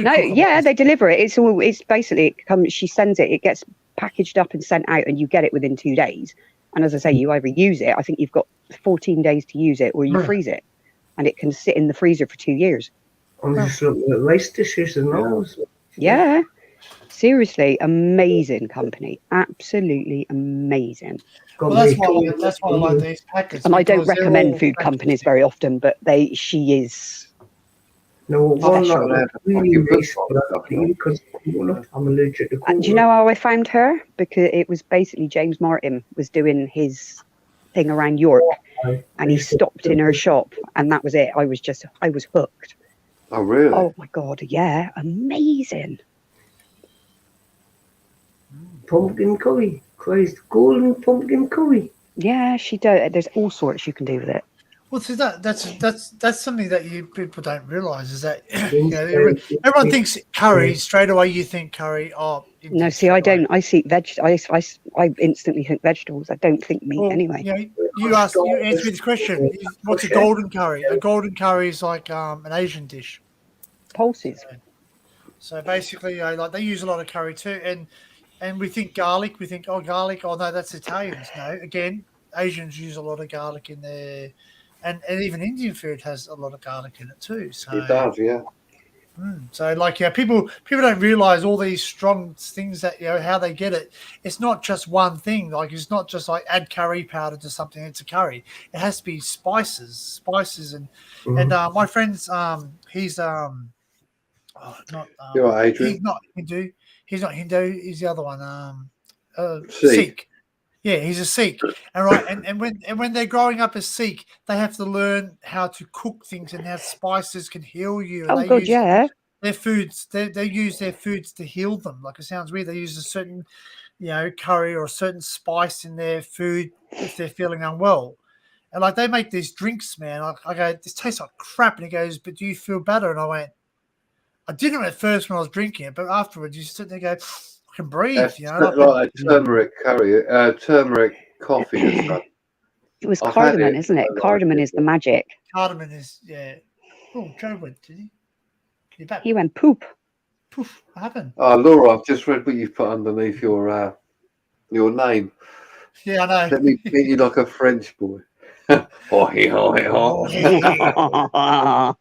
they deliver it. It's basically it comes. She sends it. It gets packaged up and sent out, and you get it within 2 days. And as I say, you either use it. I think you've got 14 days to use it, or you freeze it, and it can sit in the freezer for 2 years. I'm just looking at rice dishes and those. Yeah, seriously, amazing company. Absolutely amazing. Well, that's why I like these packets. And I don't recommend food companies very often, but she is. No, one not really nice because I'm allergic to coconut. Do you know how I found her? Because it was basically James Martin was doing his thing around York, and he stopped in her shop, and that was it. I was hooked. Oh, really? Oh my God, yeah, amazing. Pumpkin curry, Christ, golden pumpkin curry. Yeah, she does. There's all sorts you can do with it. Well, see, that's something that people don't realise is that everyone thinks curry straight away. You think curry. Oh, no, see, I don't. I see I instantly think vegetables. I don't think meat anyway. You answered me this question. What's a golden curry? A golden curry is like an Asian dish. Pulses. So basically, like they use a lot of curry too, and we think garlic. We think garlic. Oh no, that's Italians. No, again, Asians use a lot of garlic in their. And even Indian food has a lot of garlic in it too. So it does, yeah. So, like, yeah, people don't realize all these strong things that, you know, how they get it. It's not just one thing. Like, it's not just like add curry powder to something. It's a curry. It has to be spices, and my friend's he's not You're right, Adrian. he's not Hindu. He's not Hindu. He's the other one. Sikh. Sikh. Yeah, he's a Sikh, and right, and when they're growing up as Sikh, they have to learn how to cook things and how spices can heal you. And Oh, God, yeah. Their foods, they use their foods to heal them. Like, it sounds weird. They use a certain, you know, curry or a certain spice in their food if they're feeling unwell. And like, they make these drinks, man. I go, this tastes like crap, and he goes, but do you feel better? And I went, I didn't at first when I was drinking it, but afterwards you sit there and go, I can breathe. That's You know, like a turmeric curry, turmeric coffee and stuff. It was I've had cardamom, it. isn't it? I like Cardamom it. is the magic. cardamom is, yeah. Oh, Joe went, did he? Can you back? He went poop. Poof, what happened? Oh, Laura, I've just read what you've put underneath your name. Yeah, I know. Let me paint you like a French boy. Oh, he, Oh, yeah.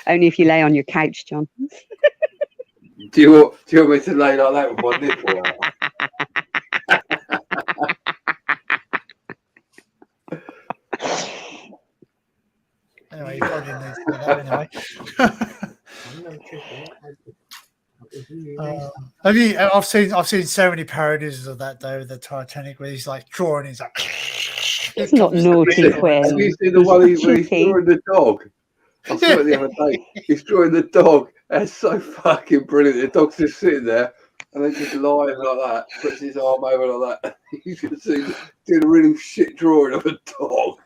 Only if you lay on your couch, John. Do you want me to lay like that with my nipple out? Anyway, you probably didn't need to do that anyway. I'm not checking it. That was really nice. I've seen so many parodies of that though, the Titanic, where he's like drawing, he's like, It's not naughty, Have Quinn. you seen the one where he's Cheeky. drawing the dog? I saw it the other day. He's drawing the dog. That's so fucking brilliant. The dog's just sitting there and then just lying like that, puts his arm over like that. You can see doing a really shit drawing of a dog.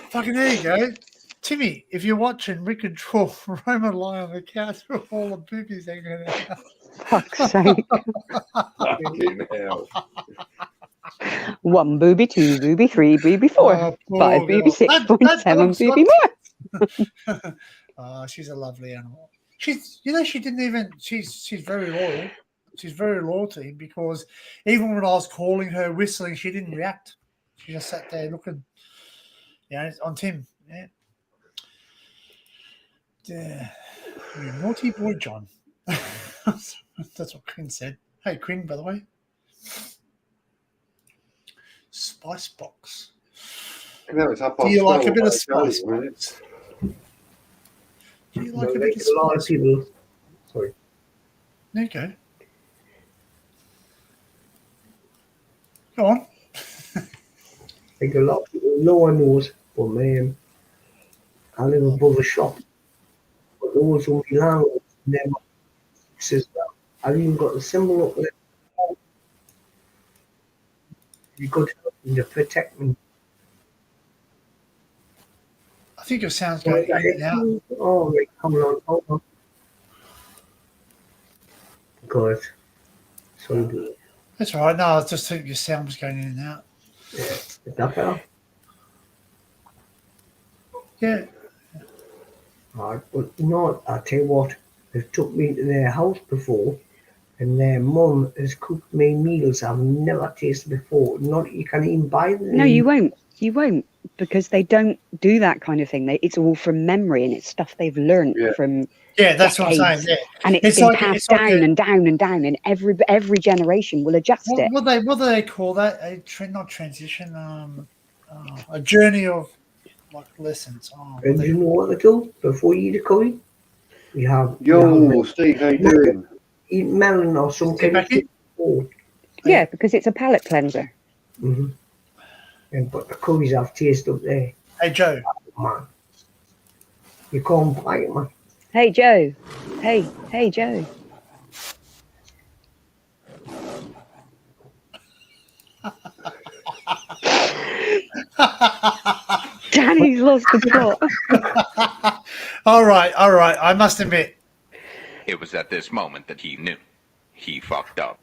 fucking there you go. Timmy, if you're watching, we could draw Roman lie on the couch with all the boobies hanging out. Fuck's sake. Fucking hell. 1 booby, 2 booby, 3 booby, 4, Oh, poor 5 booby, girl. 6.7 dog's booby got- more. Oh, she's a lovely animal. She's very loyal. She's very loyal to him, because even when I was calling her, whistling, she didn't react. She just sat there looking, you know, on Tim. Yeah. Yeah. You naughty boy, John. That's what Quinn said. Hey, Quinn, by the way. Spice box. No, it's up Do our you like a skull, bit of mate, don't spice you, really? box? Do you Like like a bit of a lot of spice? people. Sorry. There you go. Go on. Like a lot of people, no one knows, but I live above a shop. But those only landlords never says that. I've even got the symbol up there. You got to protect me. I think your sound's going in and out. Oh, right, hold on. God. Sorry. That's all right. No, I just think your sound was going in and out. Yeah. Is that better? Yeah. Right, but you know, I tell you what, they've took me to their house before, and their mum has cooked me meals I've never tasted before. Not you can even buy them. No, you won't. You won't, because they don't do that kind of thing. It's all from memory, and it's stuff they've learned from Yeah, that's decades. what I'm saying. Yeah. And it's been passed down and down and down, and every generation will adjust it. What do they call that? Not transition. A journey of like lessons. And you know what they do before you eat a curry? You have Steve, how you doing? Eat melon or something. Yeah, because it's a palate cleanser. Mm-hmm. And but the curries have taste up there. Hey Joe. Man. You can't buy it, man. Hey Joe. Hey Joe. Danny's lost the plot. All right. I must admit. It was at this moment that he knew. He fucked up.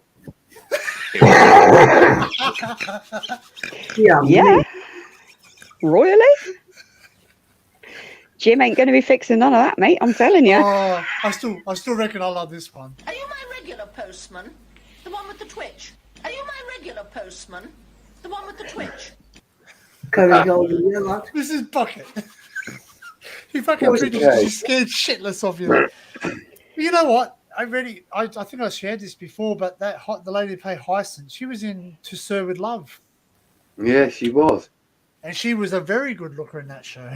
Yeah. Royally? Jim ain't going to be fixing none of that, mate. I'm telling you. I still reckon I love this one. Are you my regular postman? The one with the twitch? Are you my regular postman? The one with the twitch? Curry all the way, lad. This is Bucket. He fucking That was pretty okay. she's scared shitless of you. But you know what? I think I shared this before, but the lady who played Hyacinth, she was in To Sir with Love. Yeah, she was. And she was a very good looker in that show.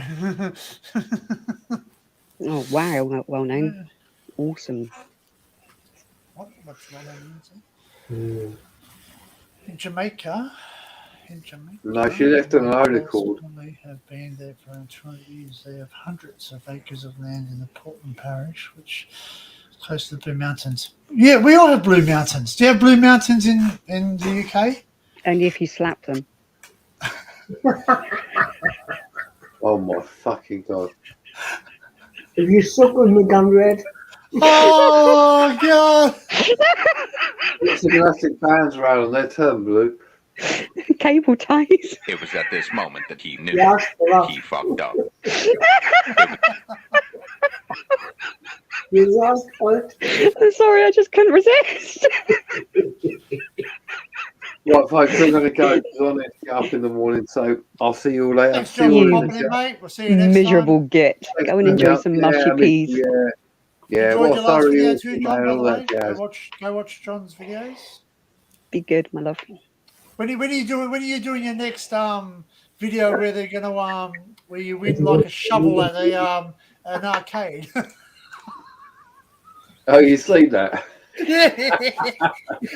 Oh, wow. Well known. Awesome. What's my name? Mm. In Jamaica. No, she left on her own accord. They have been there for around 20 years. They have hundreds of acres of land in the Portland parish, which is close to the Blue Mountains. Yeah, we all have Blue Mountains. Do you have Blue Mountains in the UK? Only if you slap them. Oh my fucking god! Have you suckled me, Red? Oh, God. It's the plastic bands around on their turn, Blue. Cable ties. It was at this moment that he knew Yes, well, he fucked up. you lost point. I'm sorry, I just couldn't resist. Right, folks, I'm going to go because I need to get up in the morning. So I'll see you all later. Thanks, See John, you for all popping later. in, mate. We'll see you next Miserable time. git. Thanks Go and for enjoy coming some up. mushy I mean, peas. Yeah, Enjoyed well, your last thoroughly video awesome, too, John, man, by all the way. that jazz. Go watch John's videos. Be good, my love. When are you doing your next video where they're gonna where you win like a shovel at an arcade? Oh, you see that? Yeah.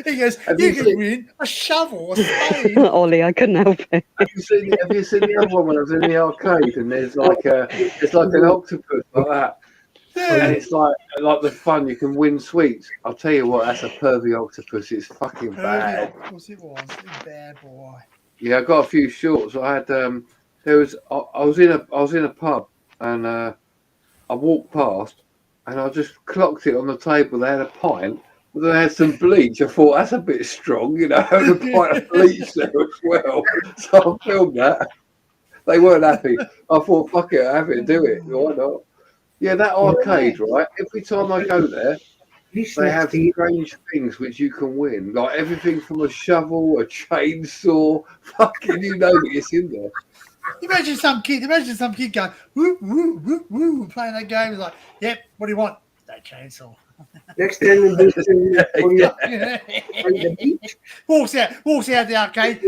He goes, Have you you can seen- win a shovel or spade. Ollie, I couldn't help it. Have you seen the other one when I was in the arcade and there's like an octopus like that, and Yeah. it's like the fun you can win sweets. I'll tell you what, that's a pervy octopus. It's fucking bad. Of course it was. It was bad boy. Yeah, I got a few shorts. I had I was in a pub and I walked past and I just clocked it on the table. They had a pint, but they had some bleach. I thought that's a bit strong, you know, having a pint of bleach there as well. So I filmed that. They weren't happy. I thought, fuck it, have it, do it. Why not? Yeah, that arcade, right? Every time I go there, they have strange things which you can win, like everything from a shovel, a chainsaw, fucking you know that it's in there. Imagine some kid going woo woo woo woo playing that game. He's like, yep, what do you want? That chainsaw. Next time we do walks out the arcade.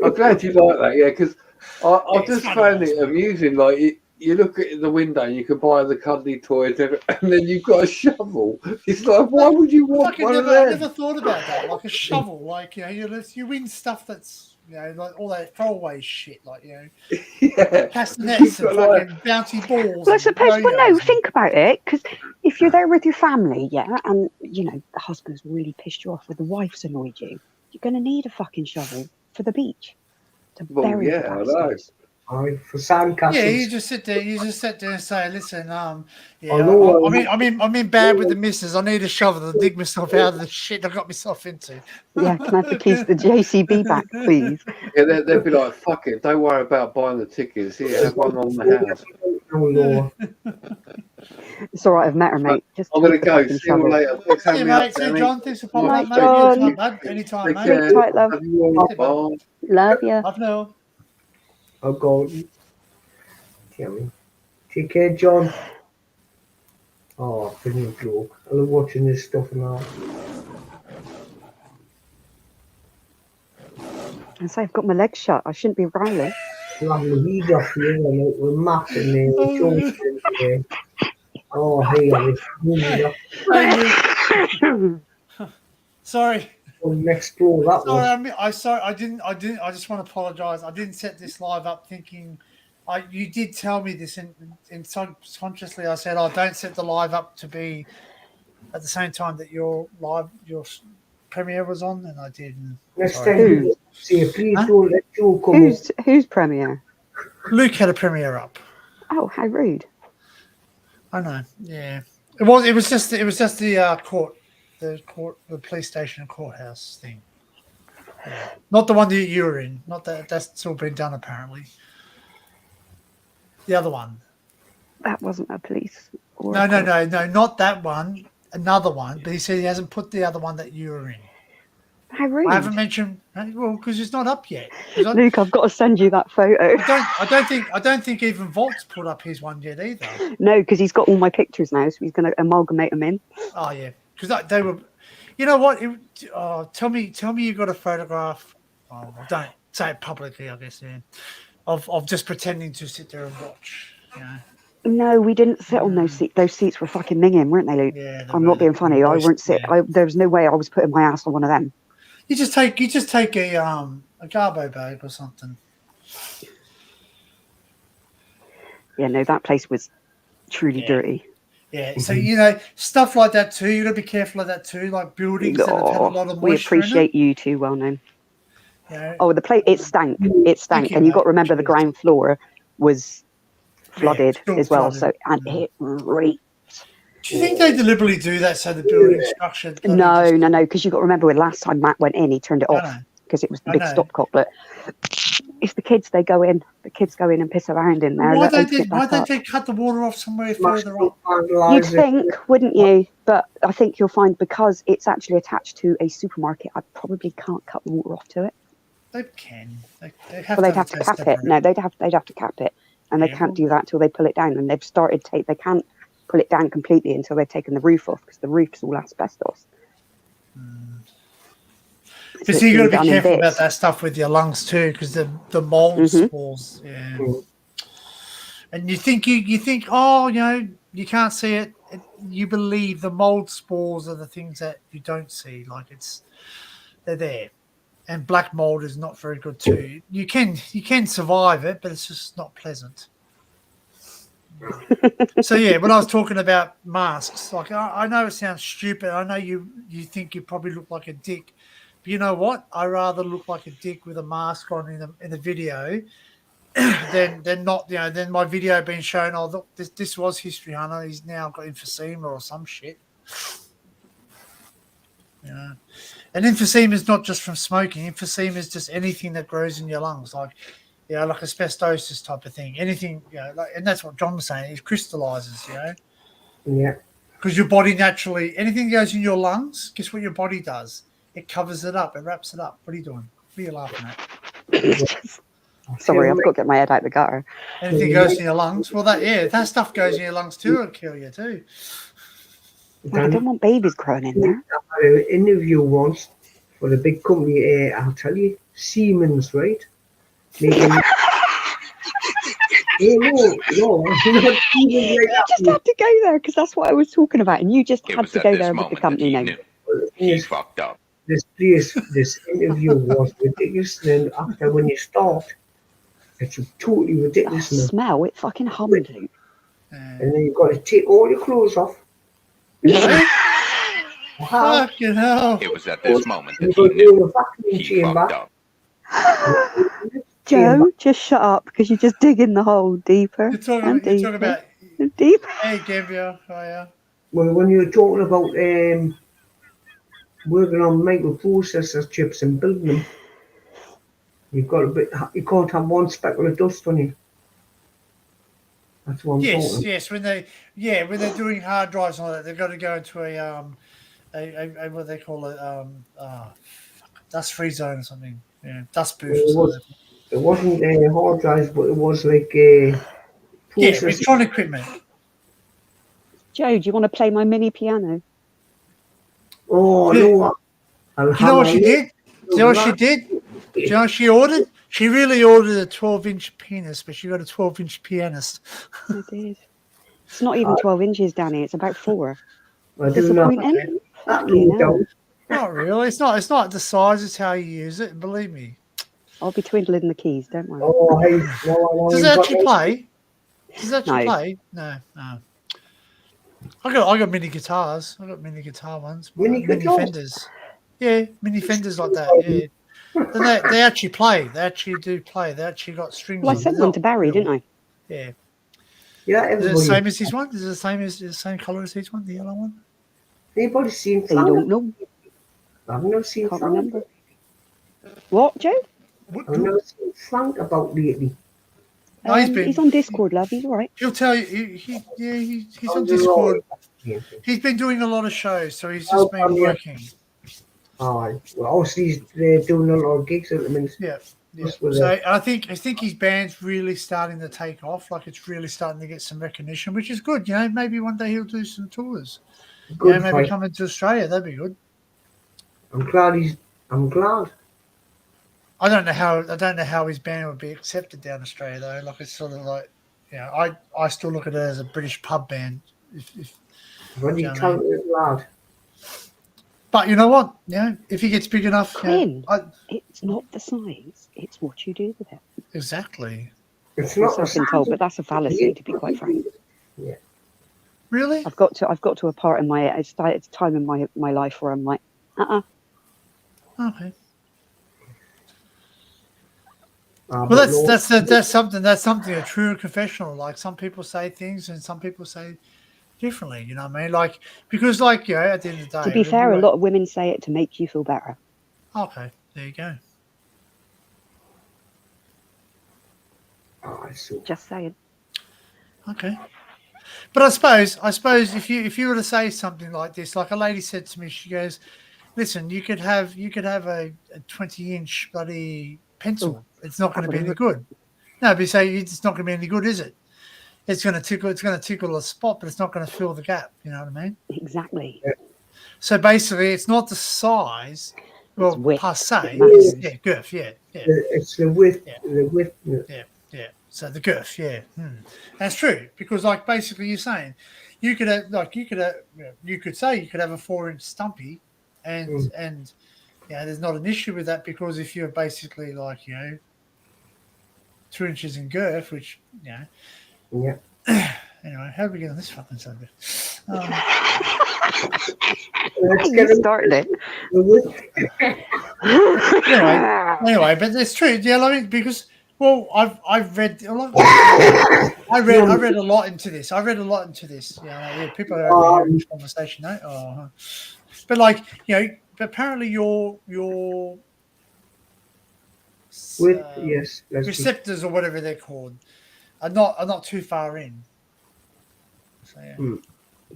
I'm glad you like that, yeah, because I It's just fun, found it's it amusing. Like you look at the window and you can buy the cuddly toys, and then you've got a shovel. It's like, why would you want one of I them? never thought about that. Like a shovel, like you win stuff that's like all that throwaway shit, like Yeah, castanets and fucking bouncy balls. Well, I suppose, and well, no, yo-yos. think about it, because if you're there with your family, yeah, and, the husband's really pissed you off or the wife's annoyed you, you're going to need a fucking shovel for the beach to bury the yeah, I know. bastards. For sandcastles. Yeah, you just sit there and say, listen, I'm in bad with the missus. I need a shovel to dig myself out of the shit I got myself into. Yeah, can I have the keys to the JCB back, please? Yeah, they'd be like, fuck it, don't worry about buying the tickets. Here, have one on the house. Oh, Lord. It's all right, I've met her, mate. Just I'm going to take the go. fucking See you shovel. later. Thanks for See you, having me up, mate. See you, Danny. John. Thanks for popping Night, up, mate. John. Anytime, bud. Anytime, Take mate. care. Sleep tight, love. Love you all. Bye. Love you. Love now. Oh, God. Take care, John. Oh, brilliant bloke. I love watching this stuff now. I say I've got my legs shut. I shouldn't be growling. We'll have the weed off here and we'll map and John's in there. Oh, hey, I was Sorry. next door, that was. Sorry, I didn't. I just want to apologise. I didn't set this live up thinking. You did tell me this, and subconsciously I said, don't set the live up to be at the same time that your premiere was on, and I did. Next time you see a please don't let Joe come up. Whose premiere? Luke had a premiere up. Oh, how rude. I know. Yeah, it was just the court, the police station and courthouse thing. Yeah. Not the one that you were in. Not that that's all been done apparently. The other one. That wasn't a police. No, not that one. Another one. But he said he hasn't put the other one that you were in. How rude. I haven't mentioned. Well, because it's not up yet. 'Cause Luke, I've got to send you that photo. I don't think even Volt's put up his one yet either. No, because he's got all my pictures now, so he's going to amalgamate them in. Oh yeah, because they were. You know what? Tell me you got a photograph. Oh, well, don't say it publicly, I guess. Yeah, of just pretending to sit there and watch. You know. No, we didn't sit on those seats. Those seats were fucking minging, weren't they, Luke? Yeah, I'm not being funny. I weren't sit. Yeah. There was no way I was putting my ass on one of them. You just take a garbo bag or something. Yeah, no, that place was truly dirty. Yeah, so you know stuff like that too. You got to be careful of that too, like buildings that have had a lot of moisture. We appreciate you too, well known. Yeah. Oh, the place, it stank. It stank, and you got to remember the ground floor was flooded as well. Flooded. So and it reeked. Do you think they deliberately do that so the building structure? No, because you got to remember when last time Matt went in, he turned it off because it was the big stopcock. But it's the kids. They go in. The kids go in and piss around in there. Why don't they cut the water off somewhere further up? You'd think, wouldn't you? But I think you'll find because it's actually attached to a supermarket, I probably can't cut the water off to it. They can. They'd have to cap it. No, they'd have to cap it, and they can't do that till they pull it down. And they've started they can't pull it down completely until they've taken the roof off because the roof's all asbestos. So you got to be careful about that stuff with your lungs too, because the mold spores. Yeah. And you think oh, you know, you can't see it. You believe the mold spores are the things that you don't see. Like they're there. And black mold is not very good too. You can survive it, but it's just not pleasant. So yeah, when I was talking about masks, like I know it sounds stupid. I know you think you probably look like a dick, but you know what? I rather look like a dick with a mask on in a video than not. You know, than my video being shown. Oh, look, this was History Hunter. He's now got emphysema or some shit. You know. And emphysema is not just from smoking. Emphysema is just anything that grows in your lungs, like asbestosis type of thing. Anything, and that's what John was saying. It crystallizes, Yeah. Because your body naturally, anything that goes in your lungs, guess what your body does? It covers it up. It wraps it up. What are you doing? What are you laughing at? Sorry, I've got to get my head out the gutter. Anything goes in your lungs, well, that stuff goes in your lungs too. It'll kill you too. I don't want babies growing in there. I had an interview once for a big company, I'll tell you, Siemens, right? Making... no, You just had to go there because that's what I was talking about, and you just had to go there with the company name. He fucked up. This interview was ridiculous. Then after when you start, it's totally ridiculous. The smell, it fucking hummed. And then you've got to take all your clothes off. Fucking hell. It was at this moment that he knew he fucked up. Joe, just shut up because you're just digging the hole deeper and deeper. You're talking about deeper. Hey, Gambia. Oh, yeah. Well, when you're talking about working on microprocessor chips and building them, you can't have one speckle of dust on you. That's what I'm talking. Yes. When they're doing hard drives and all that, they've got to go into a what they call it, dust-free zone or something. Yeah, dust booth. It wasn't hard drives, but it was like electronic equipment. Joe, do you want to play my mini piano? Oh no! You know what she did? Do you know what she did? Do you know what she ordered? She really ordered a 12-inch penis, but she got a 12-inch pianist. I did. It's not even 12 inches, Danny. It's about 4. Disappointing. Not really. It's not the size. It's how you use it. Believe me. I'll be twiddling the keys. Don't worry. Oh, hey, Does it actually play? Does it actually play? No. I got mini guitars. I got mini guitar ones. Mini Fenders. Yeah, mini Fenders like that. Yeah. And they actually play. They actually do play. They actually got strings. Well, I sent one to Barry, didn't I? Yeah. Yeah. Is it the same as his one? Is it the same colour as his one? The yellow one? Anybody seen? I don't know. I've never seen. Can't remember. What, Joe? I've never seen Frank about lately. No, he's on Discord, love. He's all right. He'll tell you. He's on Discord. He's been doing a lot of shows, so he's just been working. Aye. Well, obviously he's doing a lot of gigs at the minute. Yeah. Yeah. Just with So it. I think his band's really starting to take off. Like it's really starting to get some recognition, which is good. You know, maybe one day he'll do some tours. Good Yeah, maybe fight. coming to Australia. That'd be good. I'm glad. I don't know how his band would be accepted down Australia though. Like it's sort of like, you know, I still look at it as a British pub band. If Really you know what I mean? talented lad. But you know what? Yeah, if he gets big enough, Quinn, you know, it's not the size, it's what you do with it. exactly. It's That's not what I've been told, but that's a fallacy, to be quite frank. Yeah. Really? I've got to a part in it's a time in my life where I'm like, Okay. But Well, no, that's something a true confessional. Like some people say things and some people say differently. You know what I mean? Like because like you know, at the end of the day, To be fair, a lot of women say it to make you feel better. Okay, there you go. Just saying. Okay. But I suppose if you were to say something like this, like a lady said to me, she goes, "Listen, you could have a 20-inch bloody pencil. It's not going to be any good. No, but you say it's not going to be any good, is it? It's going to tickle a spot, but it's not going to fill the gap. You know what I mean? Exactly. Yeah. So basically, it's not the size, well, width. per se. It's Yeah, girth. Yeah, yeah. It's the width. Yeah. The width. Yeah, yeah. So the girth, yeah, that's true. Because like basically, you're saying you could have you could have a 4-inch stumpy, and yeah, there's not an issue with that because if you're basically like 2 inches in girth, which Yeah. Anyway, how do we get on this fucking subject? You started it. Anyway, but it's true. Yeah, I mean, because I've read a lot. I read a lot into this. Yeah, people are overhearing this conversation, no? Oh, but like but apparently your yes, receptors or whatever they're called are not too far in. So yeah.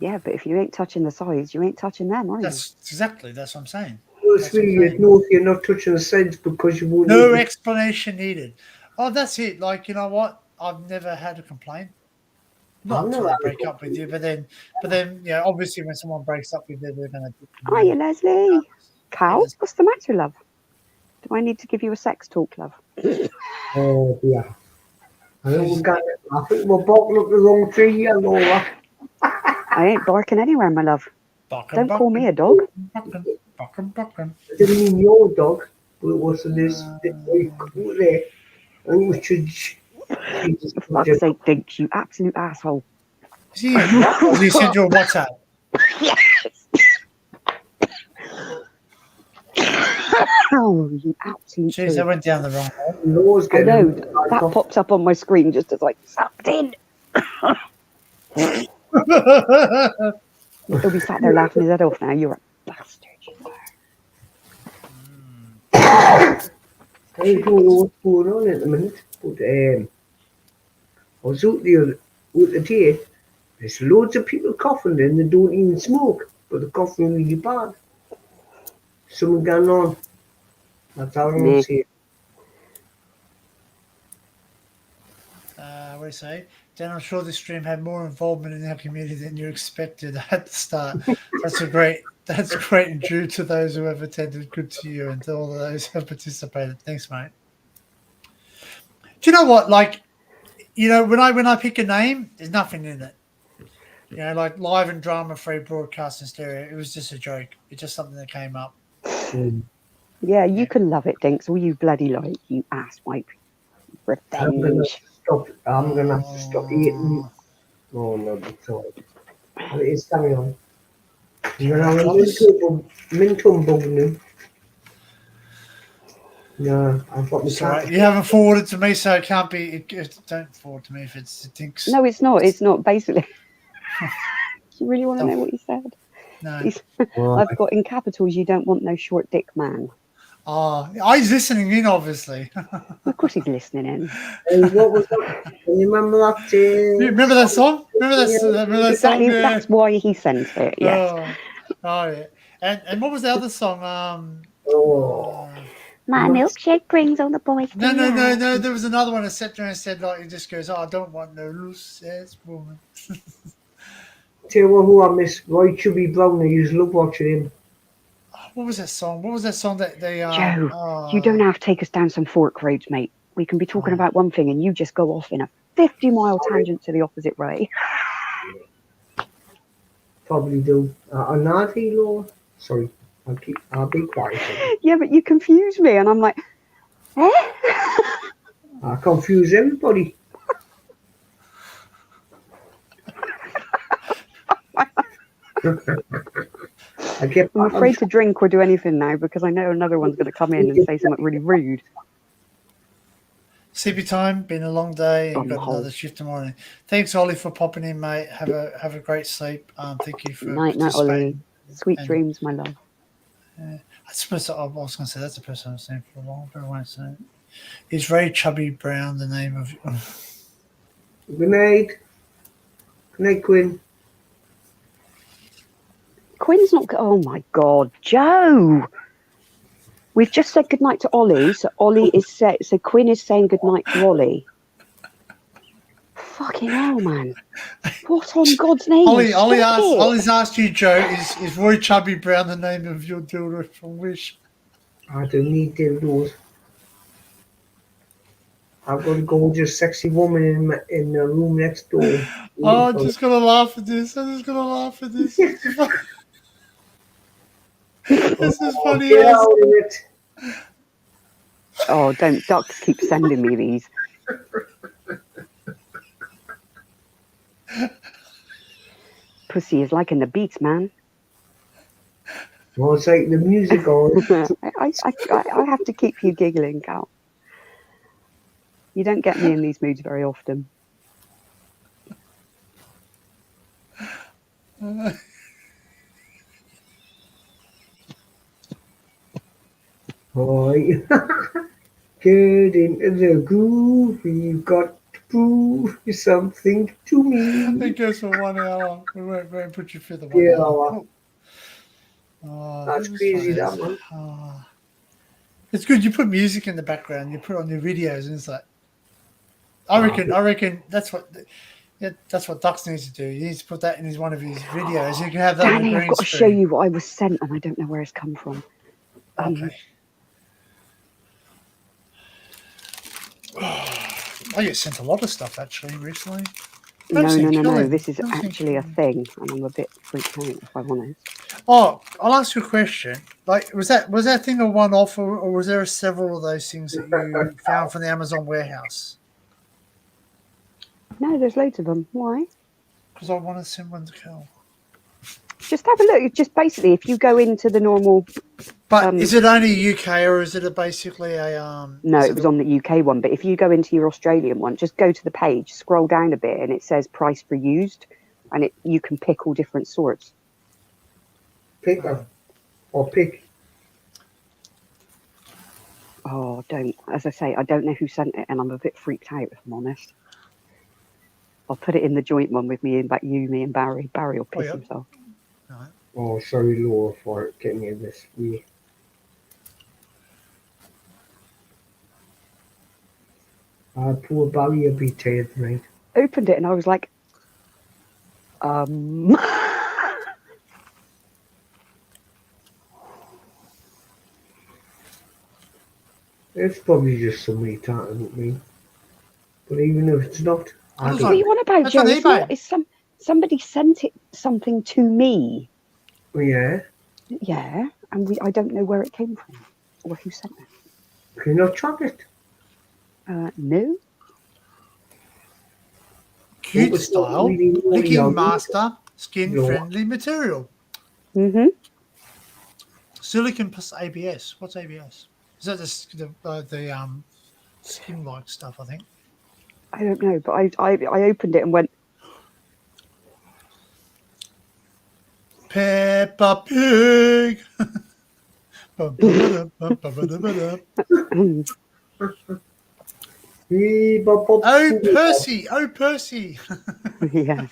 Yeah, but if you ain't touching the sides, you ain't touching them, are you? That's what I'm saying. Well, it's really, if you're not touching the sides because you won't. No explanation needed. Oh, that's it. Like, you know what? I've never had a complaint. Not until I break up with you, but then, obviously when someone breaks up with you, they're going to. Hiya, Leslie. Cal, what's the matter, love? Do I need to give you a sex talk, love? Oh, yeah. I think we're barking up the wrong tree here, Laura. I ain't barking anywhere, my love. Don't call me a dog. I didn't mean your dog, but it wasn't this. There. Oh, For fuck's sake, Dinks, you absolute asshole. Does he send you a WhatsApp? Yes. Oh, you absolute. Jeez, that went down the wrong way. I know. That pops up on my screen just as like sucked in. He'll be sat there laughing his head off now. You're a bastard, you are. I don't know what's going on at the minute, but I was out the other day. There's loads of people coughing and they don't even smoke, but they're coughing really bad. Something going on. That's all I'm going to say. What do you say? Dan, I'm sure this stream had more involvement in our community than you expected at the start. That's great and due to those who have attended. Good to you and to all of those who have participated. Thanks, mate. Do you know what? Like, when I pick a name, there's nothing in it. Like live and drama-free broadcast in stereo. It was just a joke. It's just something that came up. Yeah, you can love it, Dinks. All you bloody like, you asswipe. Revenge. I'm gonna have to stop eating. Oh no, it's all right. It's carry on. You're gonna have a mintum bug now. No, I've got my Sorry, you haven't forwarded to me, so it can't be. Don't forward to me if it's Dinks. No, it's not. It's not. Basically, you really want to know what he said? No. I've got in capitals. You don't want no short dick man. Oh, he's listening in, obviously. Of course he's listening in. And what was that? You remember that? You remember that song? Remember that exactly, song? That's why he sent it, yes. Oh yeah. And what was the other song? Oh, My Not- milkshake brings all the boys to No. life. There was another one that sat there and said, like, he just goes, "Oh, I don't want no loose ass woman." tell you who I miss, Roy Chubby Brown. I used to love watching him. What was that song? What was that song that they? Joe, you don't have to take us down some fork roads, mate. We can be talking about one thing and you just go off in a 50-mile tangent to the opposite way. Probably do. Anadi law. Sorry, I'll be quiet. Yeah, but you confuse me, and I'm like, eh? I confuse everybody. I'm afraid to drink or do anything now because I know another one's going to come in and say something really rude. Sleepy time. Been a long day. And On the got whole. another shift tomorrow. Thanks, Ollie, for popping in, mate. Have a great sleep. Thank you for Night, Ollie. participating. Sweet And- dreams, my love. I suppose I was going to say that's the person I've seen for a while, but I won't say it. Is Ray Chubby Brown the name of? Good night. Good night, Quinn. Quinn's not. Oh my God, Joe! We've just said goodnight to Ollie, so Ollie is set. So Quinn is saying goodnight to Ollie. Fucking hell, man! What on God's name? Ollie's asked you, Joe. Is Roy Chubby Brown the name of your dildo from Wish? I don't need dildos. I've got a gorgeous, sexy woman in the room next door. Oh, I'm just gonna laugh at this. I'm just gonna laugh at this. This is funny. Get as- out of it. Oh, don't ducks keep sending me these. Pussy is liking the beats, man. Well, it's like the music on. I have to keep you giggling, Cal. You don't get me in these moods very often. Boy, get into the groove. You've got to prove something to me. It goes for 1 hour. We won't put you through the 1 Yeah, hour. Oh, That's this is crazy, funny. that one. Oh. It's good. You put music in the background. You put on your videos, and it's like, I reckon that's what. Yeah, that's what Dux needs to do. He needs to put that in one of his videos. You can have that on the Danny, green I've got to screen. show you what I was sent, and I don't know where it's come from. Okay. I get sent a lot of stuff actually recently. No. This is actually a thing, and I'm a bit freaked out, if I'm honest. Oh, I'll ask you a question. Like, was that thing a one-off, or was there several of those things that you found from the Amazon warehouse? No, there's loads of them. Why? Because I want to send one to Cal. Just have a look. It's just basically if you go into the normal. But is it only UK, or is it basically a No, it was on the UK one. But if you go into your Australian one, just go to the page, scroll down a bit, and it says price for used, and you can pick all different sorts. Pick or pick. Oh, don't. As I say, I don't know who sent it, and I'm a bit freaked out, if I'm honest. I'll put it in the joint one with me and Barry. Barry will piss himself. Right. Oh, sorry, Laura, for getting in this way. Poor Barry will be tired tonight. Opened it and I was like, It's probably just somebody talking with me. But even if it's not, I what are you on about, That's Joe? on It's eBay. not. It's somebody sent it something to me. Yeah. Yeah, and I don't know where it came from or who sent it. Can you not track it? No. Cute Well, it's not style, really licking young. master, skin No. friendly material. Mm-hmm. Silicon plus ABS. What's ABS? Is that the skin like stuff? I think. I don't know, but I opened it and went, Peppa Pig. Oh, Oh, Percy! Oh, Percy! yeah.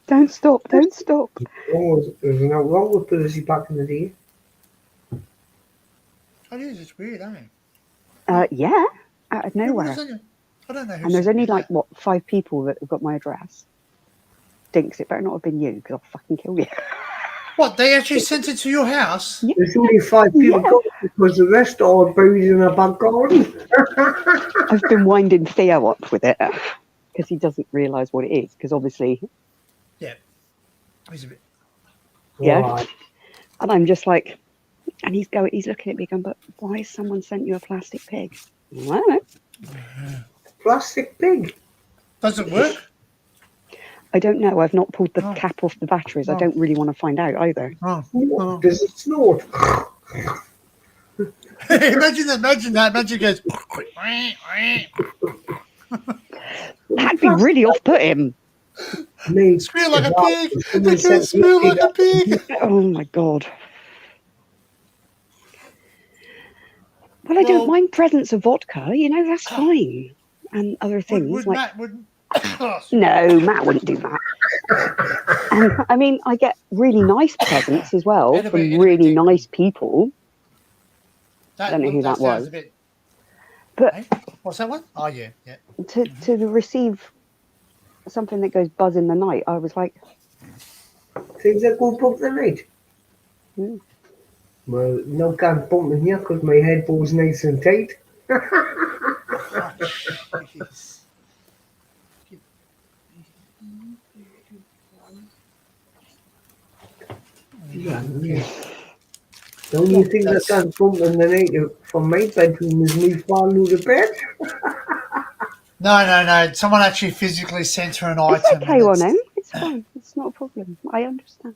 Don't stop. Don't stop. There's no wrong with Percy back in the day. It is. It's weird, ain't it? Yeah, out of Who nowhere. was it? I don't know who And there's sent only me like, that. what, 5 people that have got my address. Dinks, it better not have been you, because I'll fucking kill you. What? They actually sent it to your house? Yeah. There's only 5 people Yeah. got it because the rest are buried in a back garden. I've been winding Theo up with it, because he doesn't realise what it is, because obviously, Yeah. He's a bit. yeah. Right. And I'm just like, and he's looking at me going, but why has someone sent you a plastic pig? I don't know. Plastic pig. Does it work? I don't know. I've not pulled the Oh. cap off the batteries. I Oh. don't really want to find out either. Oh. Does it snort? Imagine that. Imagine it goes. That'd be really off-putting. Mate, Squeal like a pig. someone It goes sent me squeal like a pig. Oh my god. Well, I Well- don't mind presents of vodka. You know, that's fine. And other things Would like Matt would. no, Matt wouldn't do that. And I mean, I get really nice presents as well Anyway, from anyway, really Dick. nice people. That, don't know who that sounds was. A bit, But hey? What's that one? Oh yeah, yeah. to receive something that goes buzz in the night, I was like, things that go bump the night. Hmm. Well, no can't bump in here because my headboard's nice and tight. Oh, jeez. Yeah. The only thing that can't bump in the night from my bedroom is me falling out of bed. No. Someone actually physically sent her an it's item. okay, and Wano. It's fine. It's not a problem. I understand.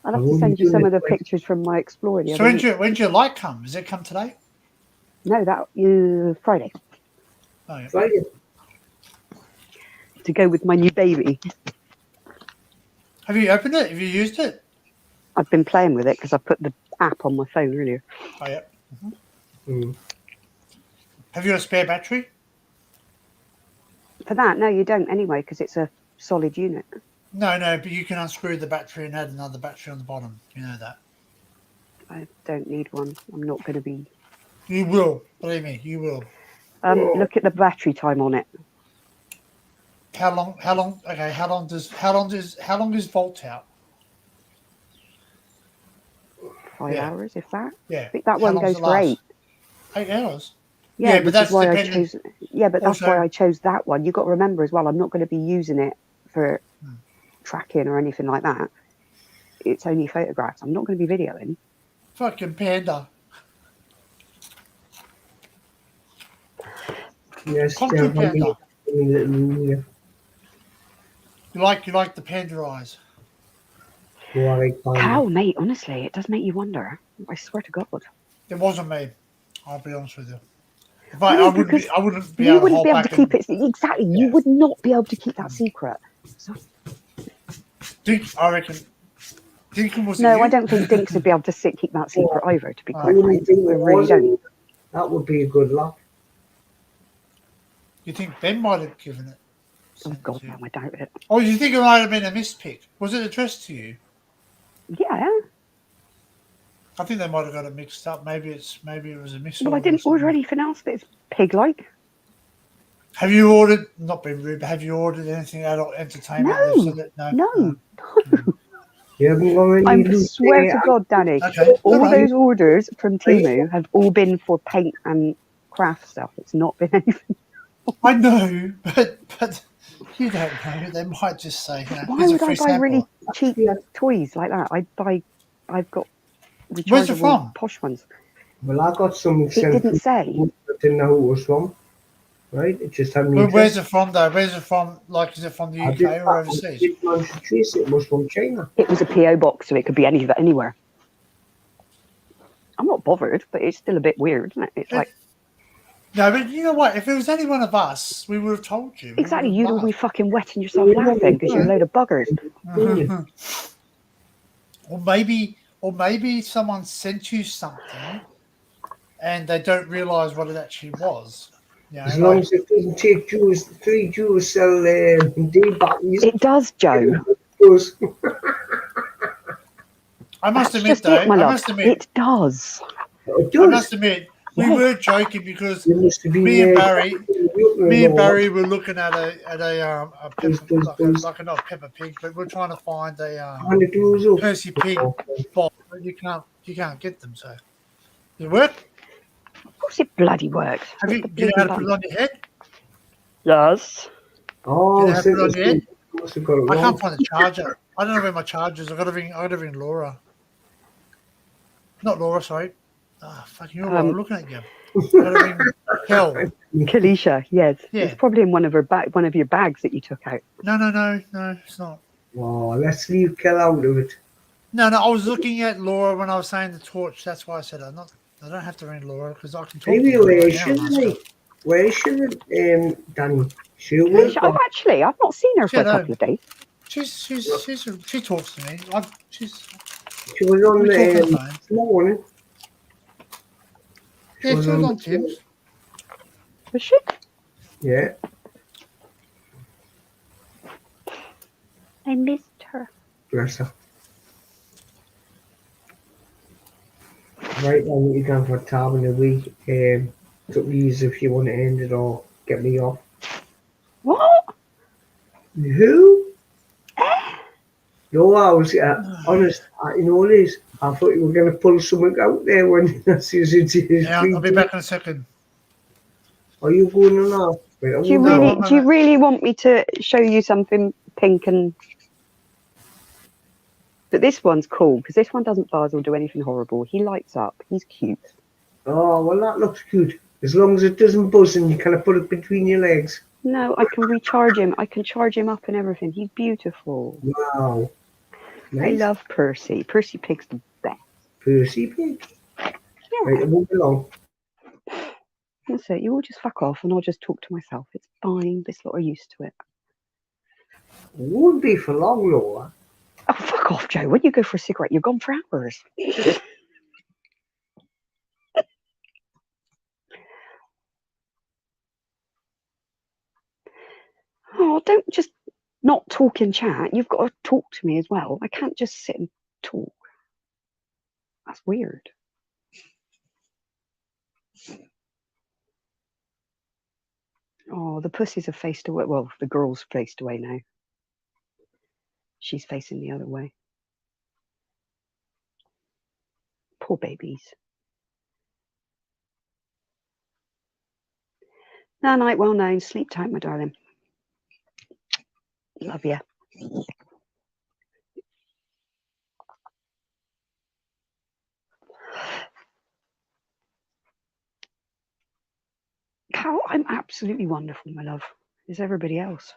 I'll have I'm to only send you doing some it of the twice. pictures from my Explorer. The So other week. when's your light come? Does it come today? No, that Friday Oh, yeah. Friday. to go with my new baby. Have you opened it? Have you used it? I've been playing with it because I put the app on my phone earlier. Oh yeah. Mm. Have you got a spare battery? For that, no, you don't anyway because it's a solid unit. No, but you can unscrew the battery and add another battery on the bottom. You know that. I don't need one. I'm not going to be. You will. Believe me, you will. Look at the battery time on it. How long? Okay. How long is Volt out? 5 Yeah. hours, if that. Yeah. I think that How one long does goes it for last? 8. 8 hours. Yeah, Yeah, but which that's is why I dependent- chose. Yeah, but that's Also- why I chose that one. You've got to remember as well. I'm not going to be using it for tracking or anything like that. It's only photographs. I'm not going to be videoing. Fucking panda. Yes, Concrete yeah, panda. yeah. You like the panda eyes. How, mate? Honestly, it does make you wonder. I swear to God. It wasn't me. I'll be honest with you. If No, I wouldn't because be able You to wouldn't hold be able back to keep and it. Exactly. You Yeah. would not be able to keep that secret. So, I reckon. Dinkin was no, you? I don't think Dinks would be able to keep that secret either. To be Oh. quite frank, I really don't. That would be a good laugh. You think Ben might have given it? Oh sent God, to no, you? I doubt it. Oh, you think it might have been a mispick? Was it addressed to you? Yeah. I think they might have got it mixed up. Maybe it was a misorder. Well, I didn't or order something. anything else that's pig-like. Have you ordered? Not being rude, but have you ordered anything adult entertainment? No, They've said that- no. You haven't got any I loose swear there. to God, Danny, Okay, all alright. those orders from Temu have all been for paint and craft stuff. It's not been anything. I know, but you don't know. They might just say, you know, Why here's a would I free buy sample. really cheap toys like that? I've got Where's it rechargeable from? posh ones. Well, I got something It sent didn't say. I didn't know who it was from. Right? It just had me. Well, where's it from, though? Where's it from? Like, is it from the I UK or overseas? didn't manage to trace it. It was from China. It was a PO box, so it could be anywhere. I'm not bothered, but it's still a bit weird, isn't it? It's like No, but you know what? If it was any one of us, we would have told you. We exactly would you'd have all be fucking wetting yourself laughing because you're a load of buggers. laughed. Or maybe someone sent you something and they don't realise what it actually was. You know, As long as it doesn't take 3 Jews sell day batteries. It does, Joe. does. I must That's admit, just though, it, my I love. must admit, It does. It I must does. admit, we Yes. were joking because You must have been me and there. Barry, me and Barry were looking at a pepper, like a not Peppa Pig, but we're trying to find a And it goes up. Percy Pig box, but you can't get them. So it work? Of course it bloody works. Have Hit you? the Do you know how to bleeding put it button. on your head? Yes. Do you Oh, know how to put it on your head? must have got it I wrong. can't find the charger. I don't know where my charger is. I got to ring Laura. Not Laura, sorry. Ah, fucking you're right. I'm looking at you. I got to ring Kel. Kalisha, yes. Yeah. It's probably in one of your bags that you took out. No, it's not. Oh, let's leave Kel out of it. No, I was looking at Laura when I was saying the torch. That's why I said I don't have to ring Laura because I can talk Maybe to Laura where now. should And ask her. they? Where should Danny? She will Kalisha, I've not seen her for a Shut up. couple of days. She talks to me. She was on We talk on the the phone. this morning. Yeah, she was on the- Tim's. Was she? Yeah. I missed her. Bless her. Right now, you're going for a tab in a week. It's up to you if you want to end it or get me off. What? Who? No, I was honest. You know what it is? I thought you were going to pull something out there when I see you. Yeah, I'll be back in a second. Are you going or not? Wait, Do you really want me to show you something pink and? But this one's cool because this one doesn't buzz or do anything horrible. He lights up. He's cute. Oh, well, that looks good. As long as it doesn't buzz and you kind of put it between your legs. No, I can recharge him. I can charge him up and everything. He's beautiful. Wow. Nice. I love Percy. Percy Pig's the best. Percy Pig. Yeah. Right, it won't be long. That's it. You all just fuck off and I'll just talk to myself. It's fine. This lot are used to it. It won't be for long, Laura. Oh, fuck off, Joe. When you go for a cigarette, you're gone for hours. Oh, don't just not talk and chat. You've got to talk to me as well. I can't just sit and talk. That's weird. Oh, the pussies have faced away. Well, the girl's faced away now. She's facing the other way. Poor babies. No, night well known. Sleep tight, my darling. Love ya. Carol, I'm absolutely wonderful, my love. Is everybody else?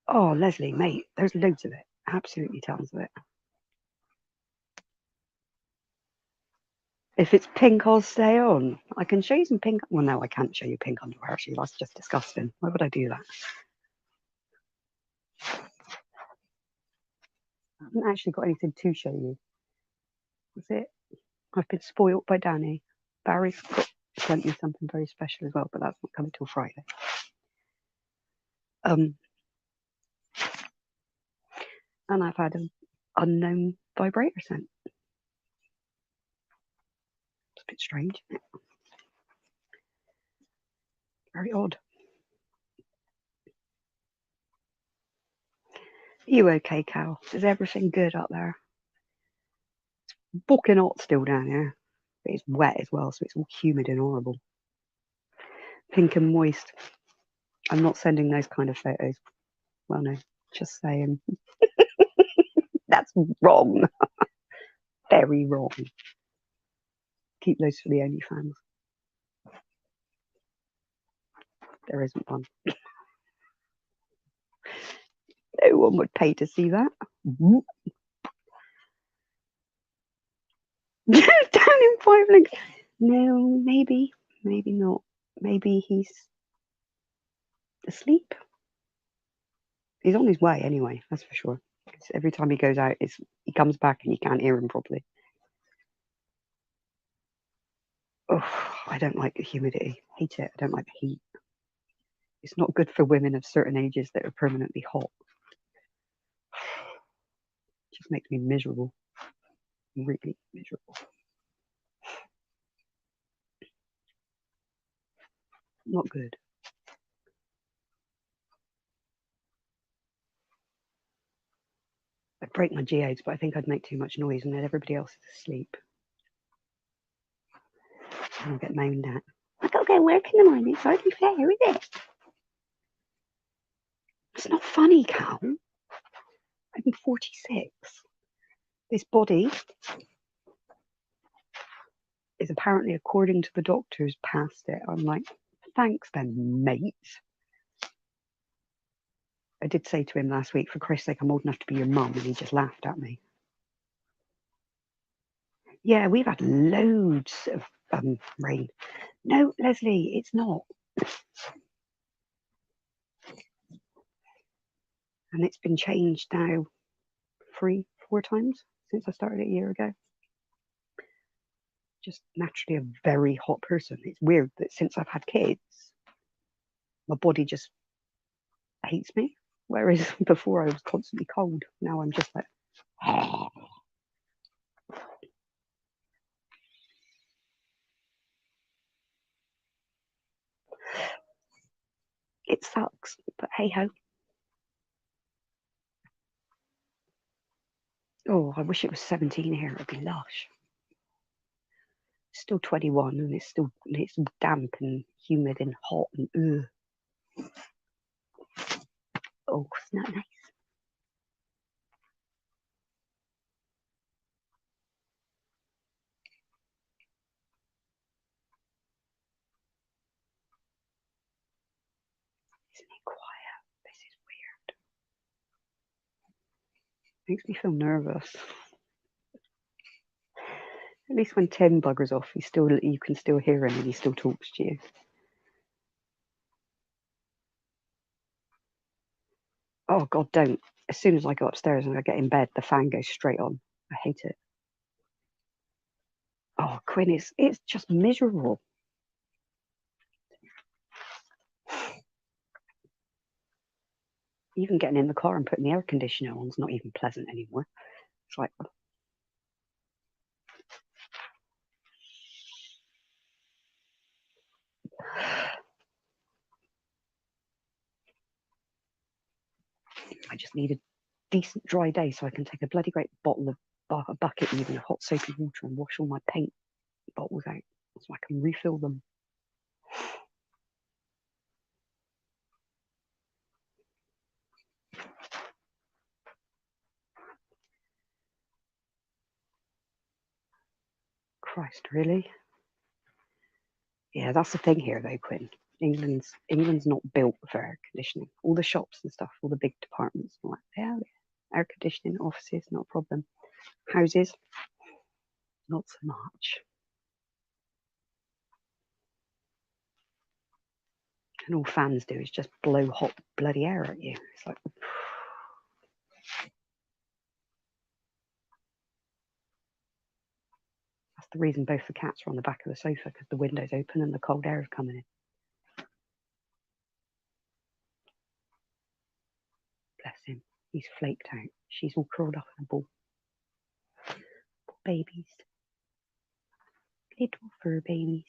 Oh, Leslie, mate, there's loads of it. Absolutely tons of it. If it's pink, I'll stay on. I can show you some pink. Well, no, I can't show you pink underwear, actually. That's just disgusting. Why would I do that? I haven't actually got anything to show you. That's it. I've been spoilt by Danny. Barry's sent me something very special as well, but that's not coming till Friday. And I've had an unknown vibrator sent. It's a bit strange, isn't it? Very odd. Are you okay, Cal? Is everything good up there? It's fucking hot still down here. But it's wet as well, so it's all humid and horrible. Pink and moist. I'm not sending those kind of photos. Well, no, just saying. That's wrong. Very wrong. Keep those for the OnlyFans. There isn't one. No one would pay to see that. Down in 5 links. No, maybe not. Maybe he's asleep. He's on his way anyway, that's for sure. Because every time he goes out, he comes back and you can't hear him properly. Oh, I don't like the humidity. Hate it. I don't like the heat. It's not good for women of certain ages that are permanently hot. It just makes me miserable. Really miserable. Not good. I'd break my geodes, but I think I'd make too much noise and then everybody else is asleep. And I'll get moaned at. I gotta go work in the morning, it's hardly fair, is it? It's not funny, Cal. I'm 46. This body is apparently, according to the doctors, past it. I'm like, thanks then, mate. I did say to him last week, for Christ's sake, I'm old enough to be your mum, and he just laughed at me. Yeah, we've had loads of rain. No, Leslie, it's not. And it's been changed now 3-4 times since I started it a year ago. Just naturally a very hot person. It's weird that since I've had kids, my body just hates me. Whereas before I was constantly cold. Now I'm just like, it sucks, but hey ho. Oh, I wish it was 17 here. It'd be lush. It's still 21 and it's damp and humid and hot and oh, it's not nice. Isn't it quiet? This is weird. Makes me feel nervous. At least when Tim buggers off, you can still hear him and he still talks to you. Oh God, don't. As soon as I go upstairs and I get in bed, the fan goes straight on. I hate it. Oh, Quinn, it's just miserable. Even getting in the car and putting the air conditioner on is not even pleasant anymore. It's like, I just need a decent dry day so I can take a bloody great bottle of a bucket even of hot soapy water and wash all my paint bottles out so I can refill them. Christ, really? Yeah, that's the thing here though, Quinn. England's not built for air conditioning. All the shops and stuff, all the big departments, I'm like, yeah, air conditioning, offices, not a problem. Houses, not so much. And all fans do is just blow hot bloody air at you. It's like, that's the reason both the cats are on the back of the sofa, because the window's open and the cold air is coming in. Bless him. He's flaked out. She's all curled up in a ball. Babies. Little fur babies.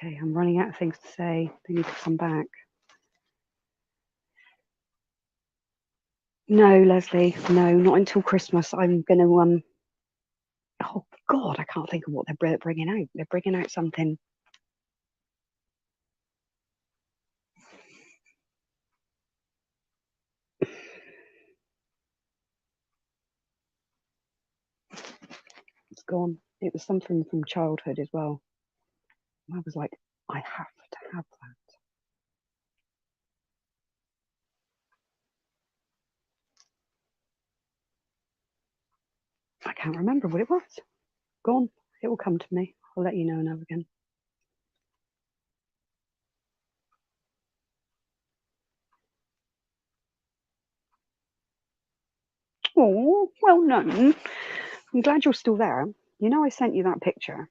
Okay, I'm running out of things to say. They need to come back. No, Leslie, no, not until Christmas. I'm going to, oh God, I can't think of what they're bringing out. They're bringing out something. It's gone. It was something from childhood as well. I was like, I have to have that. can't remember what it was. Gone. It will come to me. I'll let you know now again. Oh, well known. I'm glad you're still there. You know I sent you that picture.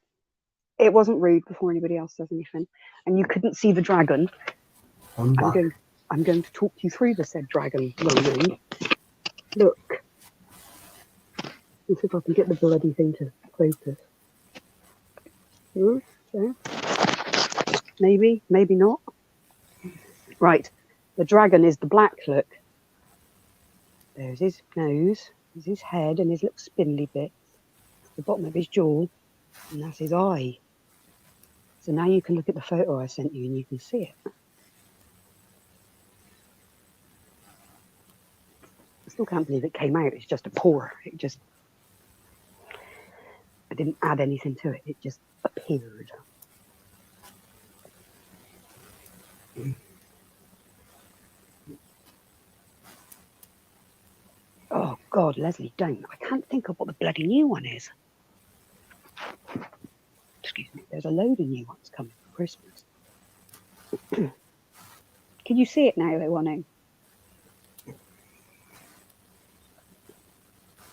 It wasn't rude before anybody else says anything. And you couldn't see the dragon. I'm going to talk you through the said dragon. Look. Let's see if I can get the bloody thing to focus. There. Maybe, maybe not. Right. The dragon is the black look. There's his nose, there's his head and his little spindly bits. The bottom of his jaw, and that's his eye. So now you can look at the photo I sent you and you can see it. I still can't believe it came out. It's just a pour. I didn't add anything to it. It just appeared. Oh, God, Leslie, don't. I can't think of what the bloody new one is. Excuse me. There's a load of new ones coming for Christmas. Can you see it now, Wanu?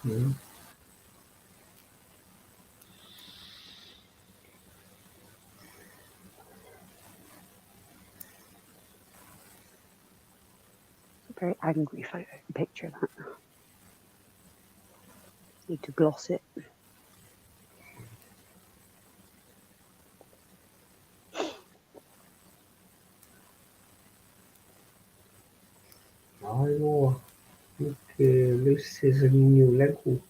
Mm. It's a very angry photo. Picture that. Need to gloss it. I know. Look, this is a new Lego.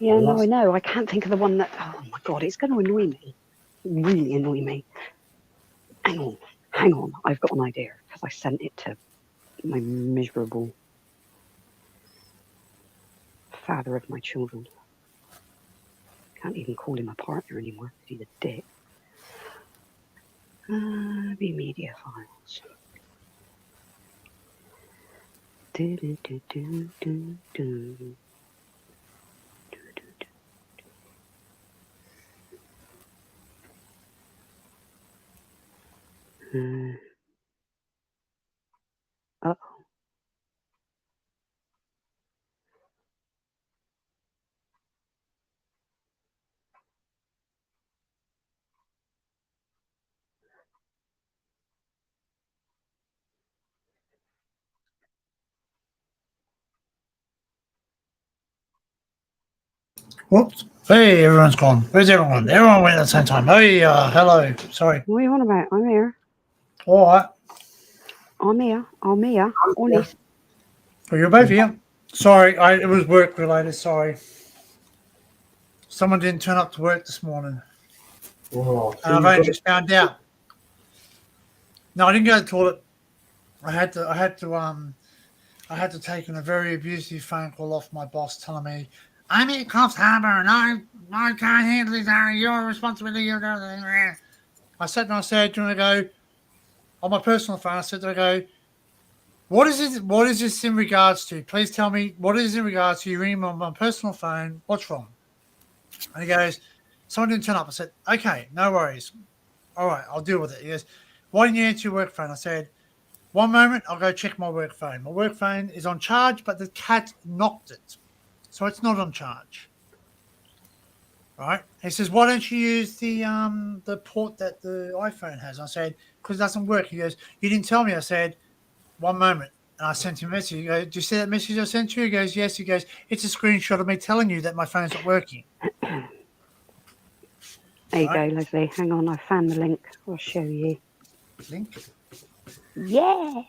Yeah, no, I know. I can't think of the one that... Oh, my God, it's going to annoy me. Really annoy me. Hang on. I've got an idea, because I sent it to my miserable father of my children. Can't even call him a partner anymore, because he's a dick. Be media files. Uh-oh. Whoops. Hey, everyone's gone. Where's everyone? Everyone went at the same time. Hey, hello. Sorry. What are you on about? I'm here. All right. I'm here. Honest. Well, you're both here. Sorry, it was work related. Sorry. Someone didn't turn up to work this morning. Oh, And I've only just found out. No, I didn't go to the toilet. I had to take in a very abusive phone call off my boss telling me, I'm at Coffs Harbour and I can't handle this, Harry. Your responsibility. I said, do you want to go on my personal phone? I said, what is this in regards to? Please tell me what is in regards to your email on my personal phone. What's wrong? And he goes, someone didn't turn up. I said, okay, no worries. All right, I'll deal with it. He goes, why didn't you answer your work phone? I said, one moment, I'll go check my work phone. My work phone is on charge, but the cat knocked it. So it's not on charge. Right? He says, why don't you use the port that the iPhone has? I said, because it doesn't work. He goes, you didn't tell me. I said, one moment. And I sent him a message. He goes, do you see that message I sent you? He goes, yes. He goes, it's a screenshot of me telling you that my phone's not working. There you go, Leslie. Hang on, I found the link. I'll show you. Link? Yeah.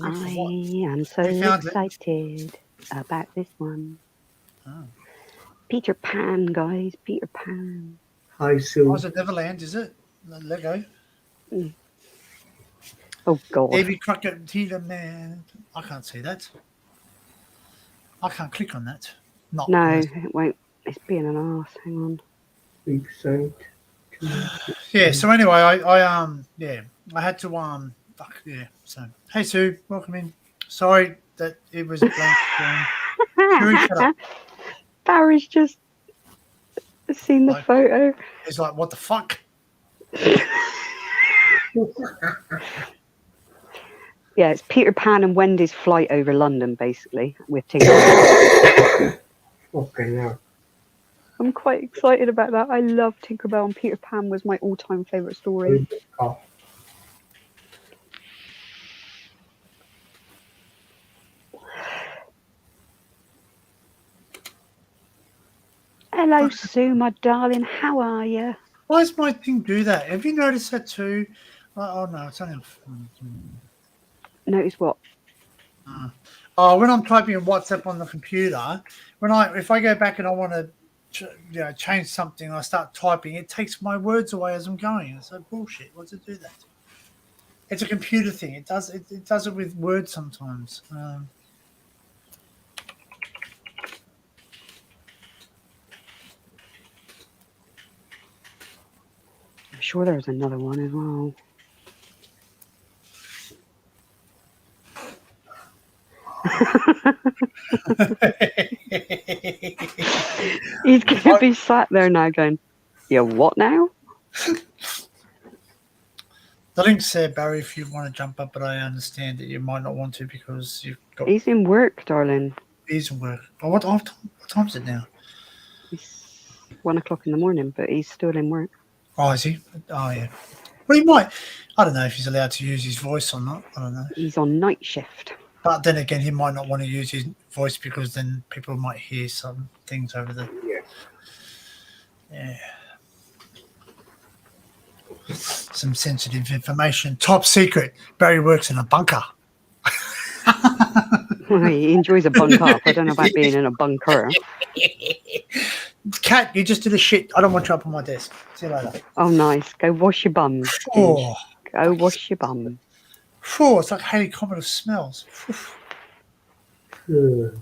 I am so excited about this one. Oh. Peter Pan, guys. Peter Pan. Hi, Sue. Oh, is it Neverland, is it? Lego. Mm. Oh, God. Davy Crockett, Peter Man. I can't see that. I can't click on that. No, it won't. It's being an arse. Hang on. Big sight. Yeah, so anyway, I had to So hey Sue, welcome in. Sorry that it was a blank screen. Sure, shut up. Barry's just seen the Like- photo. He's like, what the fuck? Yeah, it's Peter Pan and Wendy's flight over London, basically, with Tinkerbell. Fucking hell. I'm quite excited about that. I love Tinkerbell, and Peter Pan was my all-time favourite story. Oh, Hello, Sue, my darling. How are you? Why does my thing do that? Have you noticed that too? Oh no, it's only. Notice what? Oh, when I'm typing in WhatsApp on the computer, if I go back and I want to, change something, and I start typing, it takes my words away as I'm going. It's like bullshit. Why does it do that? It's a computer thing. It does it with words sometimes. I'm sure there was another one as well. He's going to be sat there now going, yeah, what now? The link's there, Barry, if you want to jump up, but I understand that you might not want to because you've got. He's in work, darling. He's in work. Oh, what time is it now? It's 1 o'clock in the morning, but he's still in work. Oh, is he? Oh, yeah. Well, he might. I don't know if he's allowed to use his voice or not. I don't know. He's on night shift. But then again, he might not want to use his voice because then people might hear some things over the. Yeah. Some sensitive information. Top secret. Barry works in a bunker. He enjoys a bunk up. I don't know about being in a bunker. Cat, you just did a shit. I don't want you up on my desk. See you later. Oh, nice. Go wash your bum. Oh, Go wash your bum. it's like Haley Comet of smells. Oh,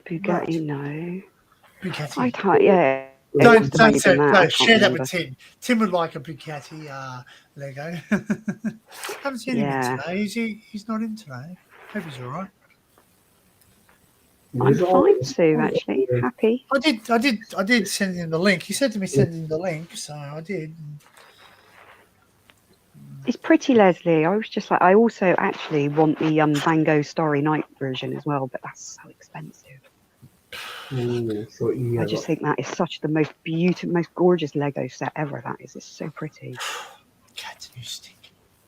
Bugatti, no. Bugatti. I can't, yeah. Don't I can't share that remember. with Tim. Tim would like a Bugatti Lego. Haven't seen him in today. He's not in today. Hope he's all right. I'm fine, Sue, actually. Happy. I did send him the link. He said to me send him the link, so I did. It's pretty, Leslie. I was just like, I also actually want the Van Gogh Starry Night version as well, but that's so expensive. I just think that is such the most beautiful, most gorgeous Lego set ever. That is. It's so pretty. Cat, you stink.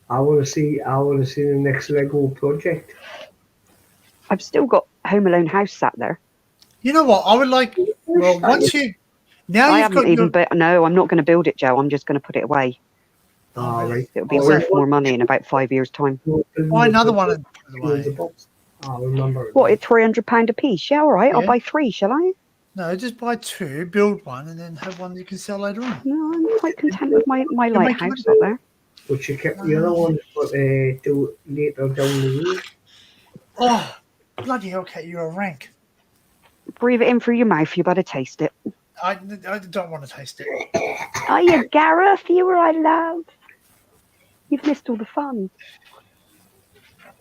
I want to see the next Lego project. I've still got Home Alone house sat there. You know what? I would like. Well, once you now I you've haven't got even. your, No, I'm not going to build it, Joe. I'm just going to put it away. Oh, right. It'll be worth more money in about 5 years' time. buy another one and put it away. I remember. What, at £300 a piece? Yeah, all right. Yeah. I'll buy 3, shall I? No, just buy 2, build one, and then have one you can sell later on. No, I'm quite content with my make lighthouse money. up there. But you kept the other one, but do later down the road. Oh, bloody hell, Cat, you're a rank. Breathe it in through your mouth. You better taste it. I don't want to taste it. Oh, you Gareth, you were I love. You've missed all the fun.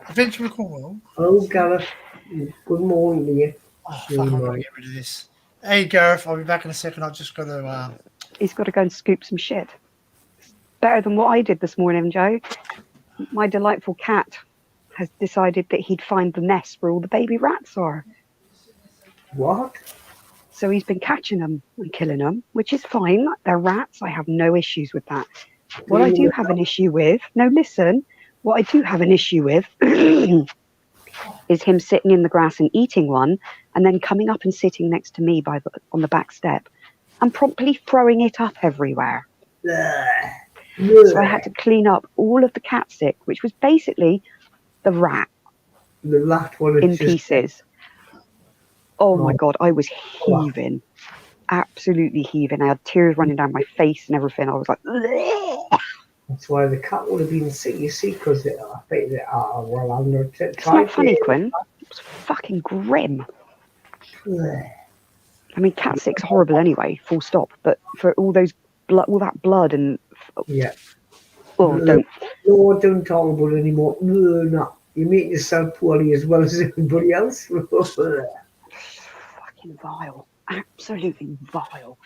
Adventure with Cornwall. Hello, Gareth. Good morning to you. Oh, fuck, I'm going to get rid of this. Hey, Gareth, I'll be back in a second. I've just got to... He's got to go and scoop some shit. Better than what I did this morning, Joe. My delightful cat has decided that he'd find the nest where all the baby rats are. What? So he's been catching them and killing them, which is fine. They're rats. I have no issues with that. What I do have an issue with... No, listen. What I do have an issue with is him sitting in the grass and eating one and then coming up and sitting next to me on the back step and promptly throwing it up everywhere. So I had to clean up all of the cat sick, which was basically the rat The last one in pieces. Oh my God, I was heaving. Absolutely heaving. I had tears running down my face and everything. I was like, "Bleh." That's why the cat would have been sick, you see, because I think that, well, I'm not It's not funny, Quinn. It was fucking grim. I mean, cat sick's horrible anyway, full stop. But for all those all that blood and Yeah. oh, don't. No, don't talk about it anymore. No. You make yourself poorly as well as everybody else. Fucking fucking vile. Absolutely vile.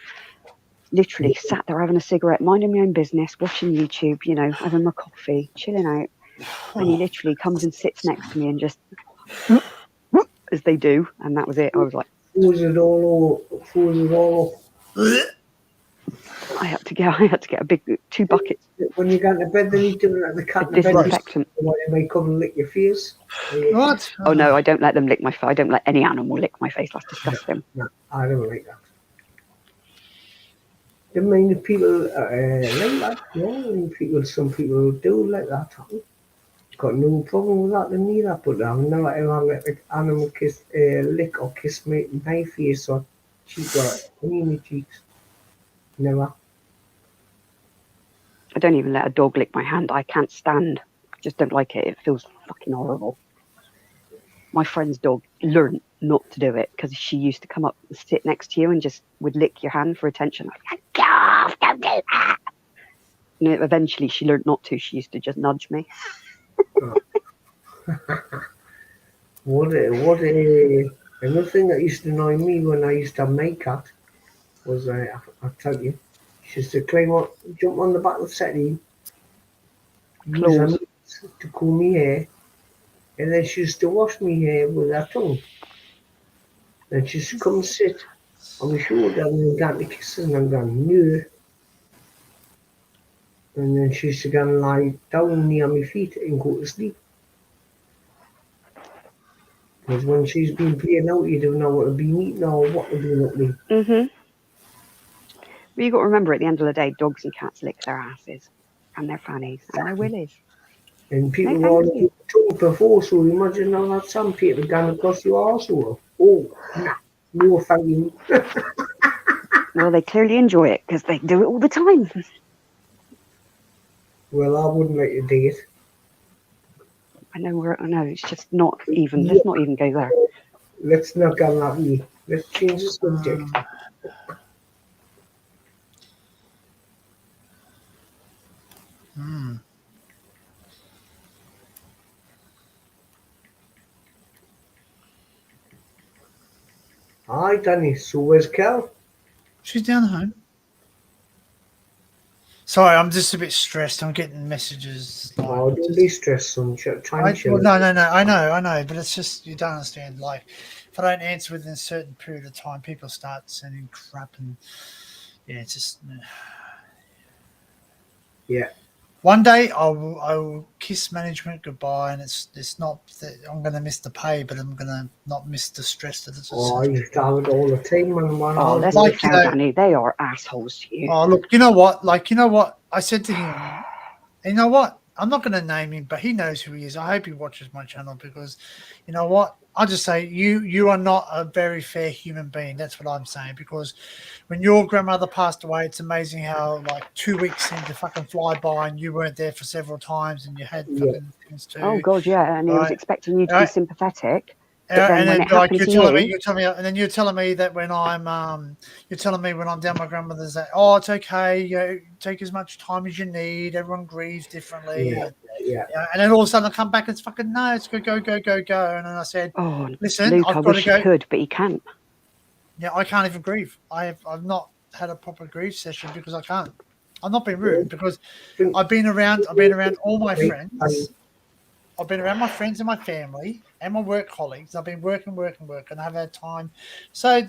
Literally sat there having a cigarette, minding my own business, watching YouTube, you know, having my coffee, chilling out. And he literally comes and sits next to me and just, as they do. And that was it. I was like, Fools it all up. I had to get a big 2 buckets When you go to bed, then you do it like the cat of in the bed. disinfectant. They may come and lick your face. What? Oh no, I don't let them lick my face. I don't let any animal lick my face. That's disgusting. No, I don't like that. I mean, the people like that, you know, some people do like that. Got no problem with that neither, but I've never ever let an animal lick or kiss my face or cheek or any of my cheeks. Never. I don't even let a dog lick my hand. I can't stand. I just don't like it. It feels fucking horrible. My friend's dog learned not to do it because she used to come up and sit next to you and just would lick your hand for attention. Like, God, don't do that. And eventually she learned not to. She used to just nudge me. Another thing that used to annoy me when I used to have my cat was, I'll tell you, she used to jump on the back of the settee, use her mitts to comb my hair, and then she used to wash my hair with her tongue. Then she used to come and sit on my shoulder and then get the kisses and I'm going, no. And then she used to go and lie down near my feet and go to sleep. Because when she's been playing out, you don't know what to be eating or what to do up with. Mm-hmm. But you got to remember, at the end of the day, dogs and cats lick their asses and their fannies and their willies. And people No, were thank all you. tongue before, so imagine all that sandpaper going across your arsehole. Oh, nah, no thank you. Well, they clearly enjoy it because they do it all the time. Well, I wouldn't like to do it. I know, it's just not even, let's not even go there. Let's not go that way. Let's change the subject. Hi, Danny. So where's Cal? She's down home. Sorry, I'm just a bit stressed. I'm getting messages. Like, Oh, don't be stressed, son. Try and chill. well, no. I know, but it's just you don't understand. Like, if I don't answer within a certain period of time, people start sending crap, and yeah, it's just. Yeah. One day I will kiss management goodbye, and it's not that I'm going to miss the pay, but I'm going to not miss the stress that it's. Oh, you used to have it all the time, man. Oh, let's like, be fair, Danny. They are assholes to you. Oh, look, you know what? I said to him, you know what? I'm not going to name him, but he knows who he is. I hope he watches my channel because, you know what? I'll just say you are not a very fair human being. That's what I'm saying. Because when your grandmother passed away, it's amazing how like 2 weeks seemed to fucking fly by and you weren't there for several times and you had fucking things too. Oh God, yeah, and he was expecting you to be sympathetic. But then when it like happened you're to telling you, me, and then you're telling me that when you're telling me when I'm down my grandmother's that it's okay, you know, take as much time as you need. Everyone grieves differently. Yeah. And then all of a sudden I come back and it's fucking no, it's go. And then I said, oh, listen, Luke, I've I got wish to go. you could, but you can't. Yeah, I can't even grieve. I've not had a proper grief session because I can't. I'm not being rude because I've been around all my friends. I've been around my friends and my family and my work colleagues. I've been working, and I've had time. So I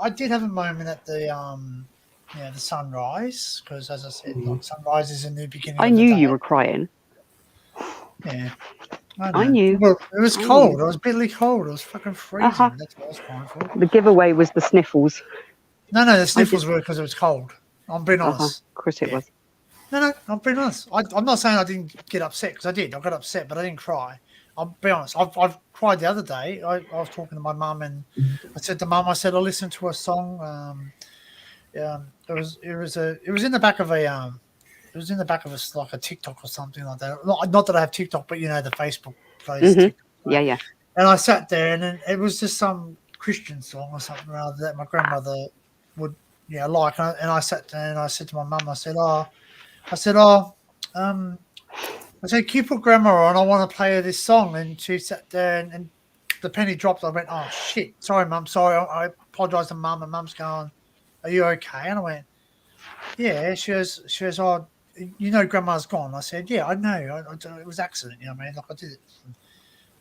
did have a moment at the the sunrise because, as I said, like sunrise is a new beginning. I of the knew day. you were crying. Yeah, I knew. Well, it was cold. It was bitterly cold. It was fucking freezing. That's what I was crying for. The giveaway was the sniffles. No, the sniffles were because it was cold. I'm being honest. Of course it was. No, I'm being honest. I'm not saying I didn't get upset because I did. I got upset, but I didn't cry. I'll be honest. I've cried the other day. I was talking to my mum and I said to mum, I said I listened to a song. It was in the back of like a TikTok or something like that. Not that I have TikTok, but you know the Facebook plays. TikTok, right? Yeah. And I sat there and then it was just some Christian song or something rather that my grandmother would like. And I sat there and I said to my mum, I said, can you put grandma on? I want to play her this song. And she sat there and the penny dropped. I went, oh, shit. Sorry, mum. Sorry. I apologised to Mum, and Mum's going, "Are you okay?" And I went, "Yeah." She goes, "Oh, you know, Grandma's gone." I said, "Yeah, I know. It was accident. You know what I mean? Like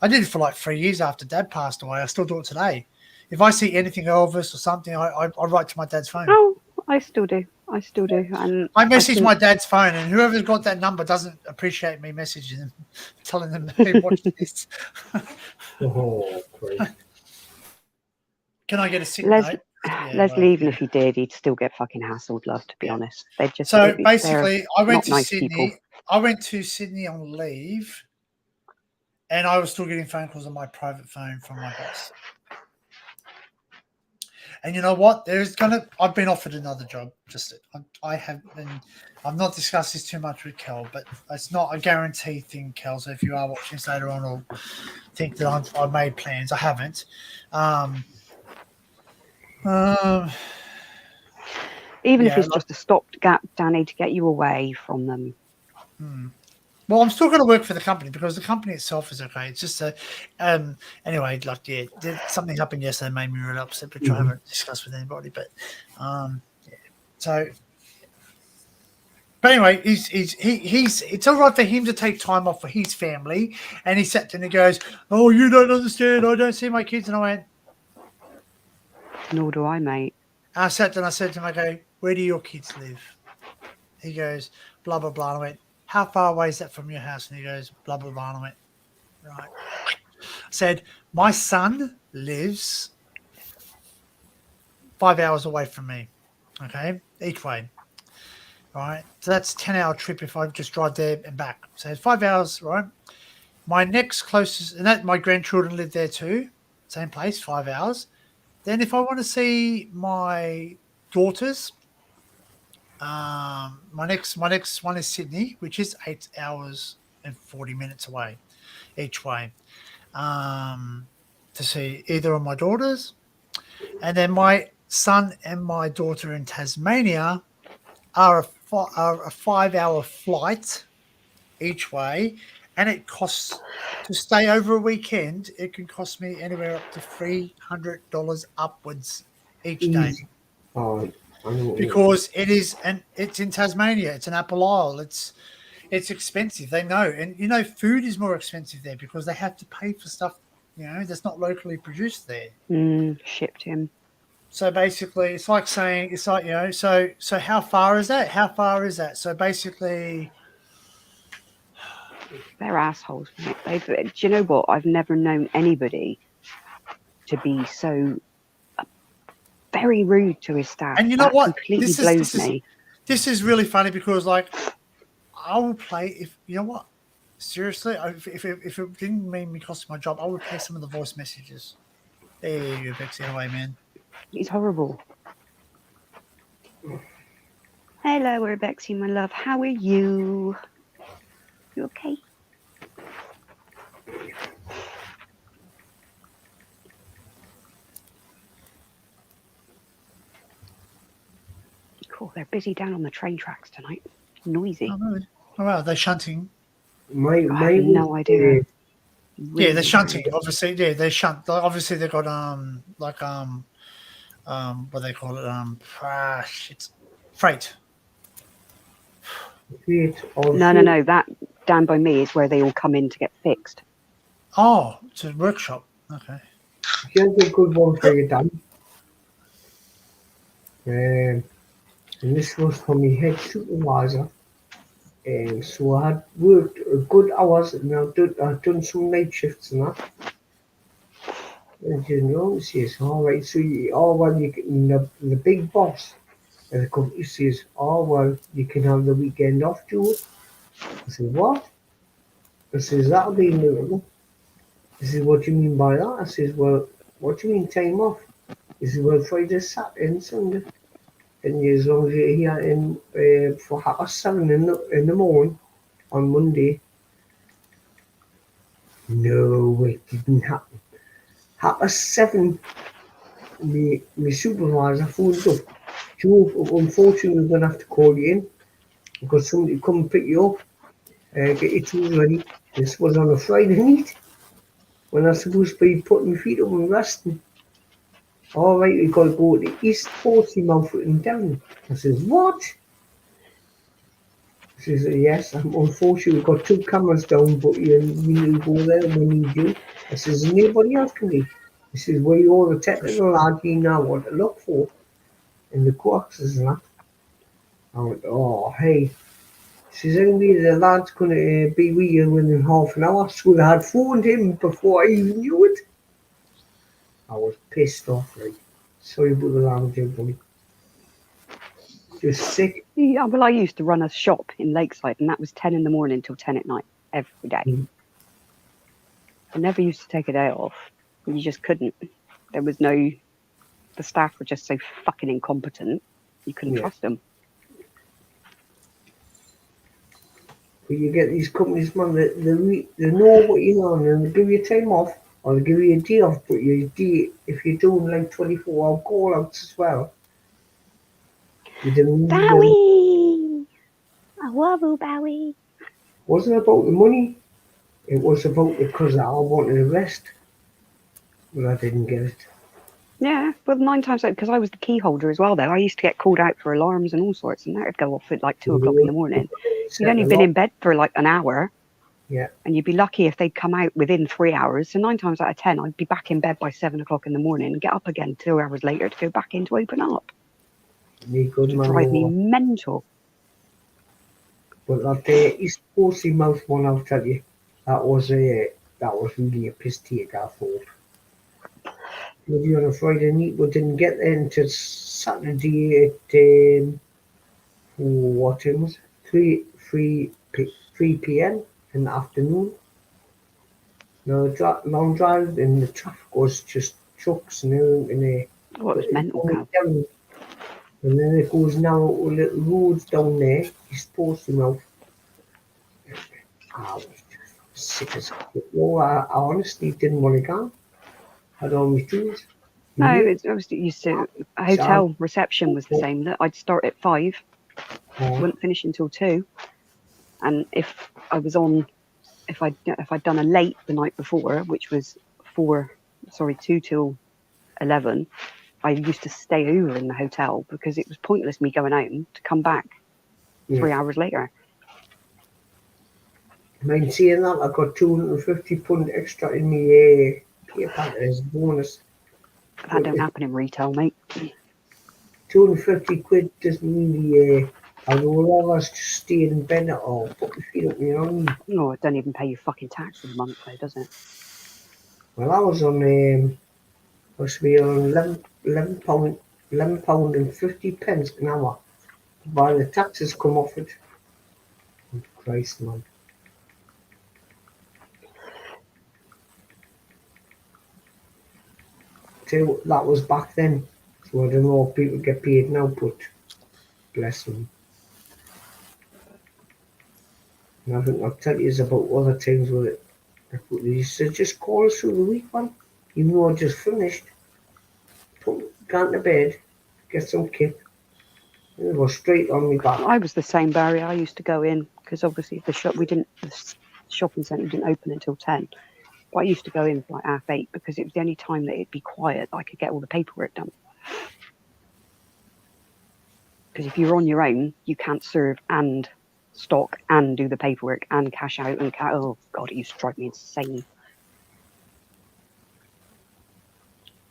I did it for like 3 years after Dad passed away. I still do it today. If I see anything Elvis or something, I write to my dad's phone. Oh, I still do. And I message my dad's phone, and whoever's got that number doesn't appreciate me messaging them, telling them, "Hey, watch this." Oh, Christ. Can I get a sick Leslie, note? Yeah, Leslie, well, even if he did, he'd still get fucking hassled, love, to be honest. They're just So they're basically, I went not to nice Sydney. people. I went to Sydney on leave, and I was still getting phone calls on my private phone from my boss. And you know what? I've been offered another job. I have been. I've not discussed this too much with Kel, but it's not a guaranteed thing, Kel. So if you are watching this later on, or think that I've made plans, I haven't. Even if yeah, it's just a stopgap, Danny, to get you away from them. Well, I'm still going to work for the company because the company itself is okay. It's just anyway, like, yeah, something happened yesterday that made me really upset, which I haven't discussed with anybody. But yeah. So, but anyway, he's it's all right for him to take time off for his family, and he sat there and he goes, "Oh, you don't understand. I don't see my kids." And I went, Nor do I, mate. I sat there and I said to him, I go, "Where do your kids live?" He goes, "Blah blah blah." And I went, "How far away is that from your house?" And he goes, "Blah blah blah." And I went, "Right." I said, "My son lives 5 hours away from me, okay, each way. Right, so that's 10-hour trip if I just drive there and back. So it's 5 hours, right? My next closest, and that my grandchildren live there too, same place, 5 hours. Then if I want to see my daughters, my next one is Sydney, which is 8 hours and 40 minutes away each way, to see either of my daughters. And then my son and my daughter in Tasmania are a 5 hour flight each way, and it costs to stay over a weekend. It can cost me anywhere up to $300 upwards each day. Easy. Oh, I know. Because it's in Tasmania. It's an Apple Isle. It's expensive. They know, and you know, food is more expensive there because they have to pay for stuff, you know, that's not locally produced there. Shipped him. So basically, it's like, you know, so how far is that? How far is that? So basically, They're assholes, mate. Do you know what? I've never known anybody to be so very rude to his staff. and you know that what? Completely blows me. This is really funny because, like, I will play if you know what. Seriously, if it didn't mean me costing my job, I would play some of the voice messages. There you go, Bexy. Away, man. He's horrible. Hello, Rebexy, my love. How are you? You okay? Cool. They're busy down on the train tracks tonight. Noisy. Oh, really? Oh, wow, they're shunting. I have no idea. Yeah, they're shunting. Obviously, yeah, they shunt. Obviously, they've got what do they call it? It's freight. No. That down by me is where they all come in to get fixed. Oh, it's a workshop. Okay. Here's a good one for you, Dan. And this was from my head supervisor. So I had worked good hours, and I've done some night shifts and that. And you know, he says, "All right, so the big boss of the company says, oh, well, you can have the weekend off, Joe." I said, "What?" I says, "That'll be notable." He says, "What do you mean by that?" I says, "Well, what do you mean time off?" He says, "Well, Friday, Saturday and Sunday. And as long as you're here for 7:30 in the morning on Monday." No, it didn't happen. 7:30, my supervisor phoned up. "Joe, unfortunately, we're going to have to call you in because somebody come and pick you up, get your tools ready." This was on a Friday night when I was supposed to be putting my feet up and resting. all right, we got to go to East Portsmouth and down. I says, what? She says, yes, unfortunately we've got 2 cameras down, but you need to go there when we need you. I says, anybody else can be. He says, well, you're the technical lad, you know what to look for in the coaxes and that. I went, oh, hey. She says, anyway, the lad's going to be with you within half an hour. So I had phoned him before I even knew it. I was pissed off, like. Sorry about the language, everybody. Just sick. Yeah, well, I used to run a shop in Lakeside, and that was 10 in the morning till 10 at night every day. Mm. I never used to take a day off. You just couldn't. There was no. The staff were just so fucking incompetent. You couldn't Yeah. trust them. But you get these companies, man, they know what you're on and they give you time off or they give you a day off, but your day, if you're doing like 24-hour call outs as well, you don't need them. Bowie! I love you, Bowie. Wasn't about the money, it was about because I wanted to rest, but I didn't get it. Yeah, well, 9 times out, because I was the key holder as well, though. I used to get called out for alarms and all sorts, and that would go off at like 2 o'clock in the morning. You'd only been in bed for like an hour. Yeah. And you'd be lucky if they'd come out within 3 hours. So 9 times out of 10, I'd be back in bed by 7 o'clock in the morning and get up again 2 hours later to go back in to open up. Good man. Drive me mental. But that East Portsmouth one, I'll tell you, that was really a piss take, I thought. Maybe on a Friday night, we didn't get there until Saturday at what time was it? 3 p.m. in the afternoon. No, long drive, and the traffic was just trucks and everything. Oh, it was mental, Cal. And then it goes now little roads down there, East Portsmouth. I was just sick as well. I honestly didn't want to go. I'd always do it. No, it was used to. A hotel reception was the same. That I'd start at 5, wouldn't finish until 2, and if I was on, if I'd done a late the night before, which was 2 till 11, I used to stay over in the hotel because it was pointless me going home to come back 3 hours later. Mind seeing that, I got £250 extra in my pay packet as a bonus. That don't happen in retail, mate. 250 quid doesn't really, I would rather just stay in bed or put my feet up, you know what I mean? No, it don't even pay your fucking tax for the month, though, does it? Well, I was on, must be on £11 and 50 pence an hour. By the taxes come off it. Oh, Christ, man. So that was back then. So I don't know if people get paid now, but bless them. And I think I'll tell you about other things with it. They said just call us through the week, man. Even though I just finished. Go to bed, get some kit, and it was straight on me back. I was the same, Barry. I used to go in because obviously the shopping centre didn't open until 10. But I used to go in for like 8:30 because it was the only time that it'd be quiet that I could get all the paperwork done. Because if you're on your own, you can't serve and stock and do the paperwork and cash out and oh god, it used to drive me insane.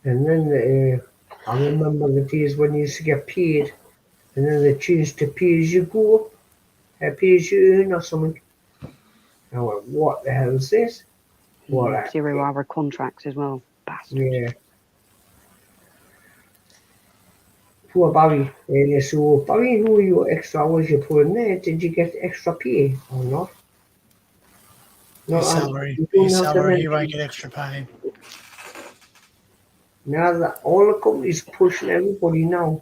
And then I remember the days when you used to get paid, and then they changed to pay as you go, pay as you earn or something. I went, what the hell is this? What 0 hour contracts as well, bastards. Yeah. Poor Barry. So Barry knew your extra hours you put in there. Did you get extra pay or not? His salary, he won't get extra pay. Now that all the companies pushing everybody now.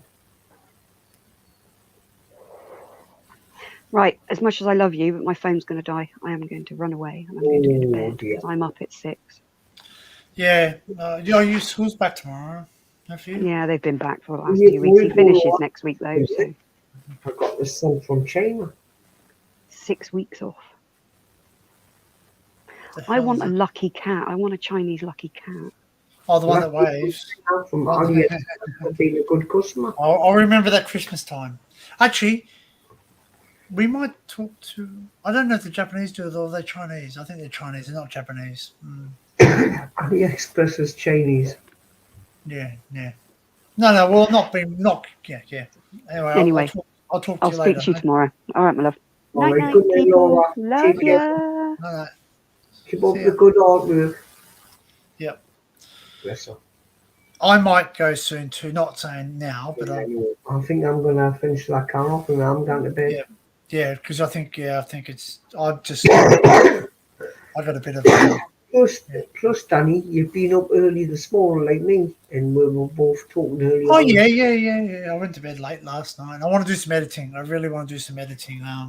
Right, as much as I love you, but my phone's going to die. I am going to run away and I'm going to go to bed because I'm up at 6. Yeah, your school's back tomorrow. Yeah, they've been back for the last 2 weeks. He finishes next week though. So. I got this sent from China. 6 weeks off. I want a lucky cat. I want a Chinese lucky cat. Oh, the one that waves. From AliExpress for being a good customer. I'll remember that Christmas time. Actually, we might talk to. I don't know if the Japanese do it or they're Chinese. I think they're Chinese. They're not Japanese. AliExpress is Chinese. Yeah. No. Well, not. Yeah. Anyway. I'll talk to I'll you speak later. to you tomorrow. All right, my love. All Night, right, night, good night, people. Laura. Love Take care. ya. No. Keep up See the ya. good artwork. Yep. Bless her. I might go soon too. Not saying now, but I think I'm gonna finish that can off and I'm going to bed. yeah, because I think it's. I got a bit of. Plus, Danny, you've been up early this morning like me, and we were both talking earlier. Oh yeah. I went to bed late last night. I want to do some editing. I really want to do some editing. I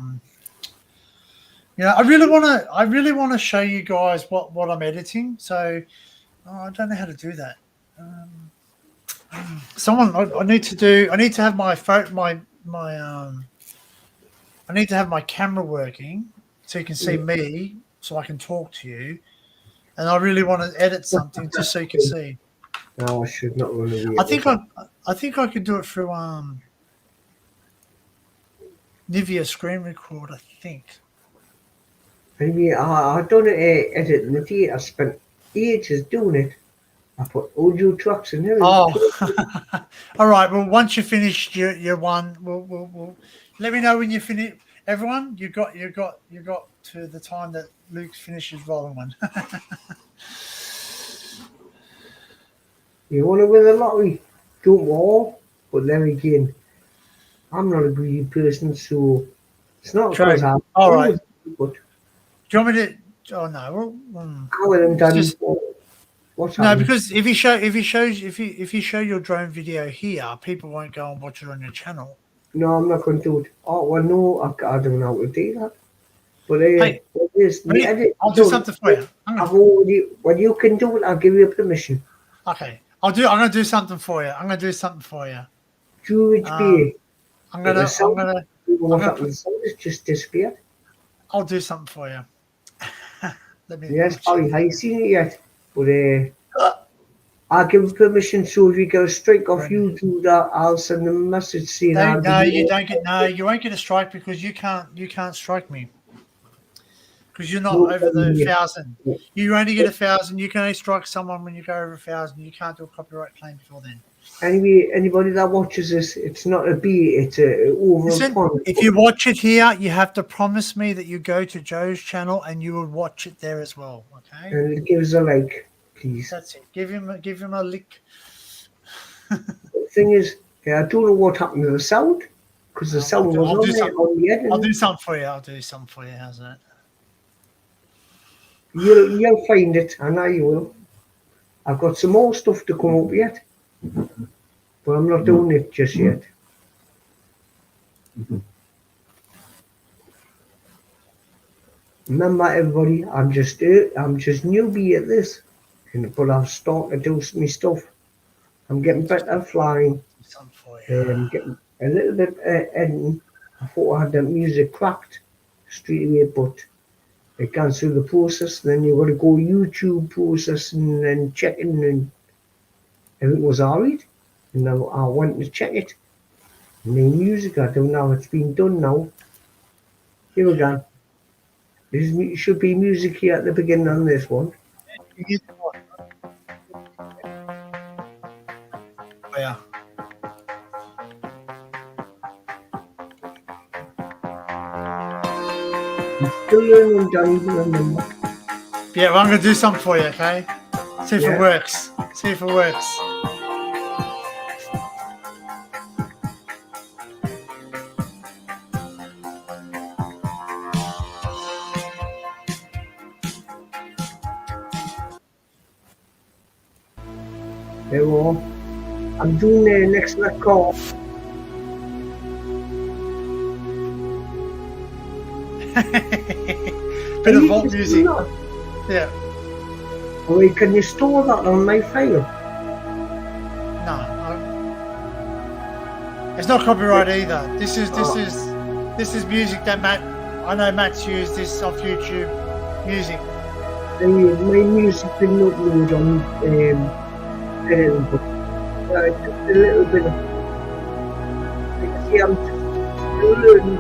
really want to show you guys what I'm editing. So I don't know how to do that. I need to have my phone, I need to have my camera working so you can see me, so I can talk to you. And I really want to edit something just so you can see. No, I should not run away. I think I could do it through Nivea screen record. I think. Anyway, I done it editing the theatre. I spent ages doing it. I put audio tracks in there. Oh, all right. Well, once you finished your one, we'll let me know when you finish. Everyone, you got to the time that Luke finishes rolling one. You want to win the lottery? Don't all. But then again, I'm not a greedy person, so it's not because I'm. All right. But do you want me to? Oh no. I wouldn't done. What's no, happening? because if you show your drone video here, people won't go and watch it on your channel. No, I'm not going to do it. Oh well, no, I don't know how to do that. But Hey, I'll do something for you. When you can do it, I'll give you permission. Okay, I'm gonna do something for you. Do it, be. I'm gonna. It's just disappeared. I'll do something for you. Yes, I haven't seen it yet, but I'll give you permission. So if you get a strike off YouTube, I'll send them a message saying. You won't get a strike because you can't strike me because you're not over the 1,000. You only get 1,000. You can only strike someone when you go over 1,000. You can't do a copyright claim before then. Anyway, anybody that watches this, it's not a B, it's a over. Listen, if you watch it here, you have to promise me that you go to Joe's channel and you will watch it there as well. Okay. And give us a like, please. That's it. Give him a lick. The thing is, I don't know what happened to the sound because the sound was on the edit. I'll do something for you. How's that? You'll find it, I know you will. I've got some more stuff to come up yet, but I'm not doing it just yet. Remember, everybody, I'm just newbie at this, but I've started to do my stuff. I'm getting better at flying. Getting a little bit editing. I thought I had the music cracked straight away, but it goes through the process. Then you got to go YouTube process and then checking, and everything was alright. And then I went to check it. And the music I do now, it's been done now. Here we go. There should be music here at the beginning on this one. Oh, yeah. Still learning, Danny, remember. Yeah, well, I'm going to do something for you, okay? See if it works. There we are. I'm doing the next record. Bit of vault music. Yeah. Wait, can you store that on my file? No. It's not copyright either. This is music that I know Matt's used this off YouTube music. My music been uploaded on but just a little bit of. Like I say, I'm just still learning.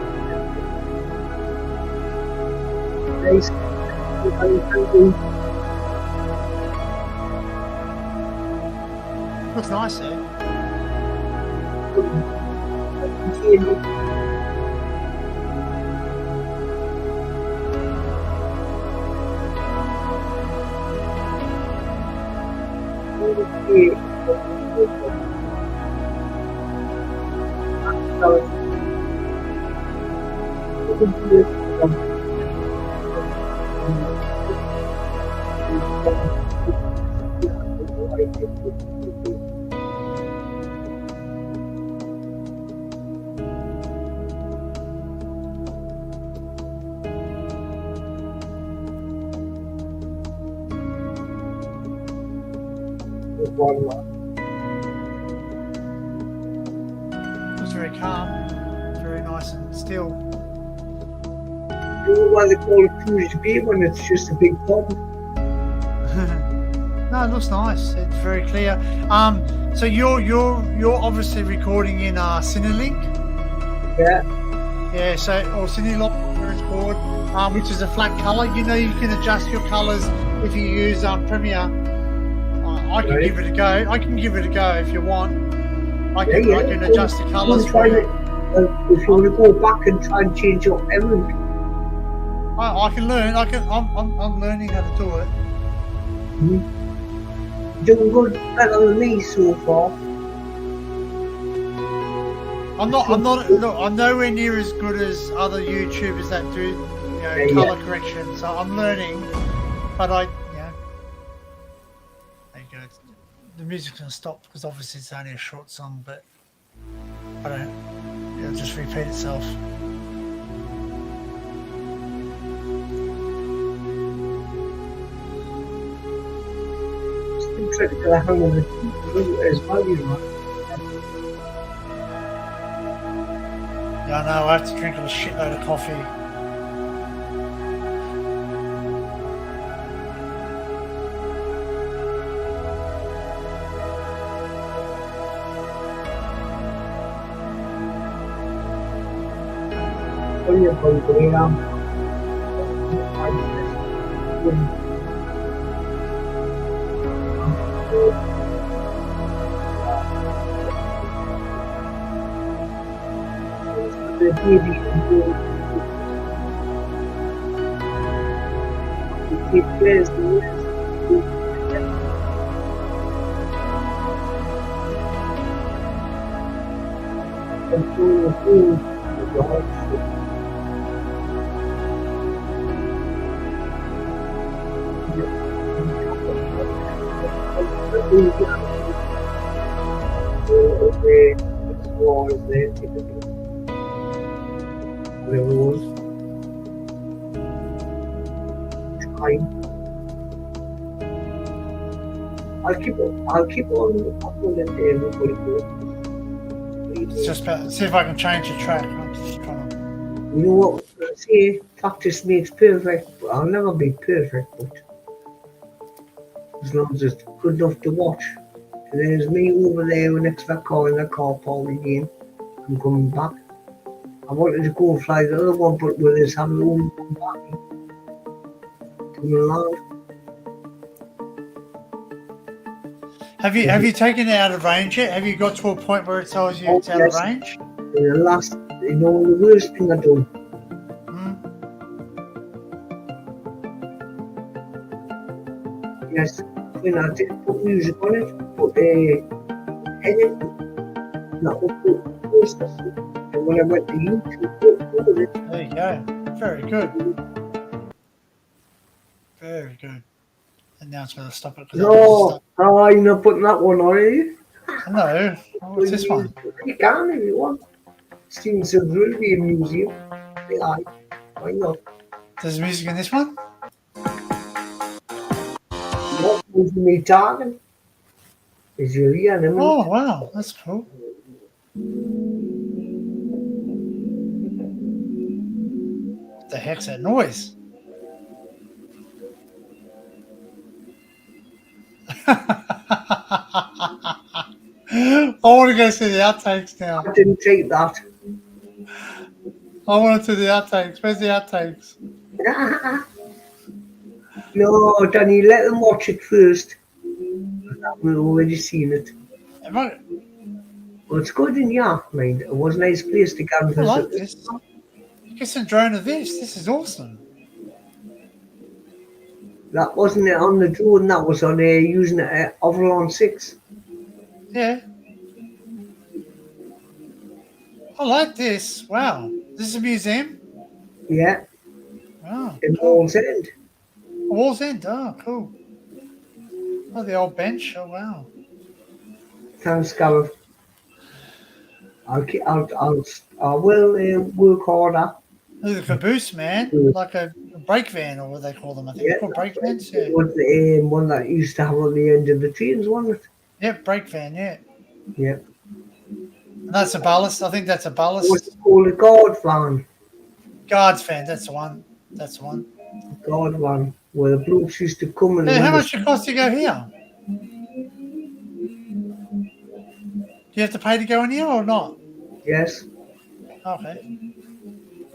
Nice. Looks nice, eh? Looks very calm, very nice and still. You know why they call it Cruise Bay when it's just a big pond? No, it looks nice. It's very clear. So you're obviously recording in Cinelink. Yeah. Yeah. So or Cinelink, whatever it's called, which is a flat color. You know, you can adjust your colors if you use Premiere. I can give it a go. I can give it a go if you want. I can adjust the colors for you. If you want to go back and try and change up everything. I can learn. I'm learning how to do it. Doing good, better than me so far. I'm nowhere near as good as other YouTubers that do, color correction. So I'm learning, but there you go. The music's gonna stop because obviously it's only a short song, but it'll just repeat itself. Still trying to get a hang of it as well, you know. Yeah, I know. I have to drink a shitload of coffee. I'll keep on uploading It's just about see if I can change the track. I'm just trying to. You know what? See, practice makes perfect. I'll never be perfect, but as long as it's good enough to watch. And there's me over there next to that car in the car park again. I'm coming back. I wanted to go and fly the other one, but with this having the one back to Milan. Have you taken it out of range yet? Have you got to a point where it tells you it's out of range? The last, the worst thing I do. Yes, when I did put music on it, but edit, not put stuff. And when I went to YouTube, put it. There you go. Very good. Very good. And now it's going to stop it. No, you're not putting that one on, are you? No. What's this one? You can if you want. Seems to really be a museum. Yeah, why not? There's music in this one? Not moving me talking. Is your ear and oh, wow. That's cool. What the heck's that noise? I want to go see the outtakes now. I didn't take that. I want to see the outtakes. Where's the outtakes? No, Danny, let them watch it first. I've already seen it. Am I, Well, it's good in yeah, mind. It was a nice place to go and I like visit. this. Get some drone of this. This is awesome. That wasn't it on the drone, that was on using it at Avalon 6. Yeah. I like this. Wow. This is a museum? Yeah, Wow. in Cool. Wall's End. Wall's End. Oh, cool. Oh, the old bench. Oh, wow. Thanks, Gareth. I will work harder. Look at the caboose, man. Like a brake van, or what they call them. I think Yeah, they're called brake vans. Yeah. It was the one that used to have on the end of the trains, wasn't it? Yep, brake van, yeah. Yeah. And that's a ballast. I think that's a What's ballast. it called? A guard van. Guards van, that's the one. That's the one. Guard van. Where the blokes used to come and Hey, how when much it cost to go here? Do you have to pay to go in here or not? Yes. Okay.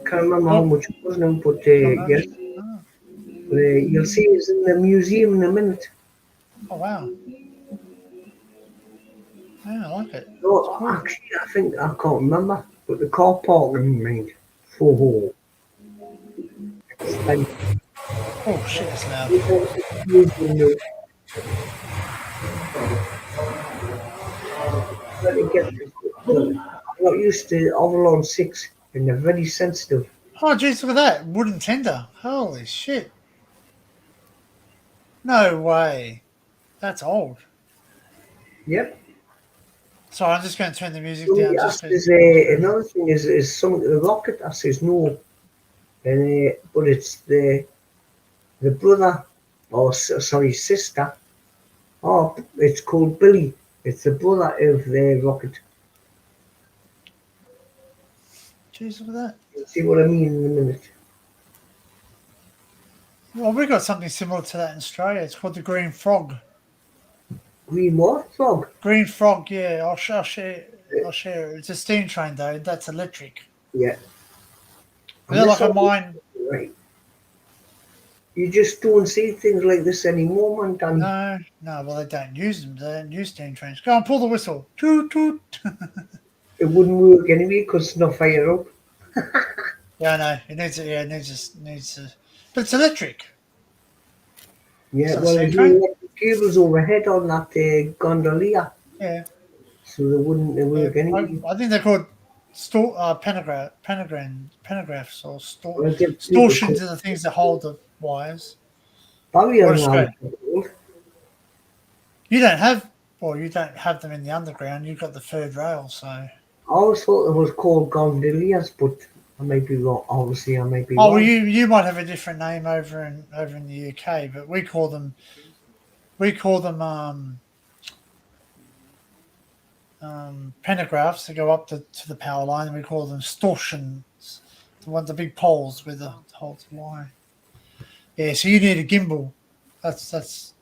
Can't remember how much it was now, but Not yes. much. Oh. You'll see it's in the museum in a minute. Oh, wow. Yeah, I like it. No, cool. actually, I think I can't remember, but the car parking mind for expensive. Oh, shit, it's loud. Let me get this. I'm not used to Avalon 6 and they're very sensitive. Oh, jeez, look at that. Wooden tender. Holy shit. No way. That's old. Yep. Sorry, I'm just going to turn the music So down. he Just asks, another thing is something to the rocket? I says no. And, but it's the brother, or sorry, sister. Oh, it's called Billy. It's the brother of the rocket. jeez, look at that. You'll see what I mean in a minute. Well, we've got something similar to that in Australia. It's called the Green Frog. Green what? Frog? Green Frog, yeah. I'll share. It's a steam train, though. That's electric. Yeah. They're like a mine. Right. You just don't see things like this anymore, man, Danny. No, well, they don't use them. They don't use steam trains. Go on, pull the whistle. Toot, toot. It wouldn't work anyway because it's not fired up. Yeah, I know. It needs to. But it's electric. Yeah, So well, steam there's train? no cables overhead on that gondolier, Yeah. so they wouldn't work anyway. I think they're called pentagraphs or Well, I get distortions are the things that hold the wires. barrier What a now. scope. You don't have them in the underground. You've got the third rail, so. I always thought it was called gondoliers, but I may be wrong. Obviously, I may be Oh, wrong. well, you might have a different name over in the UK, but we call them pentagraphs that go up to the power line, and we call them distortions. The big poles with the holds the wire. Yeah, so you need a gimbal. That's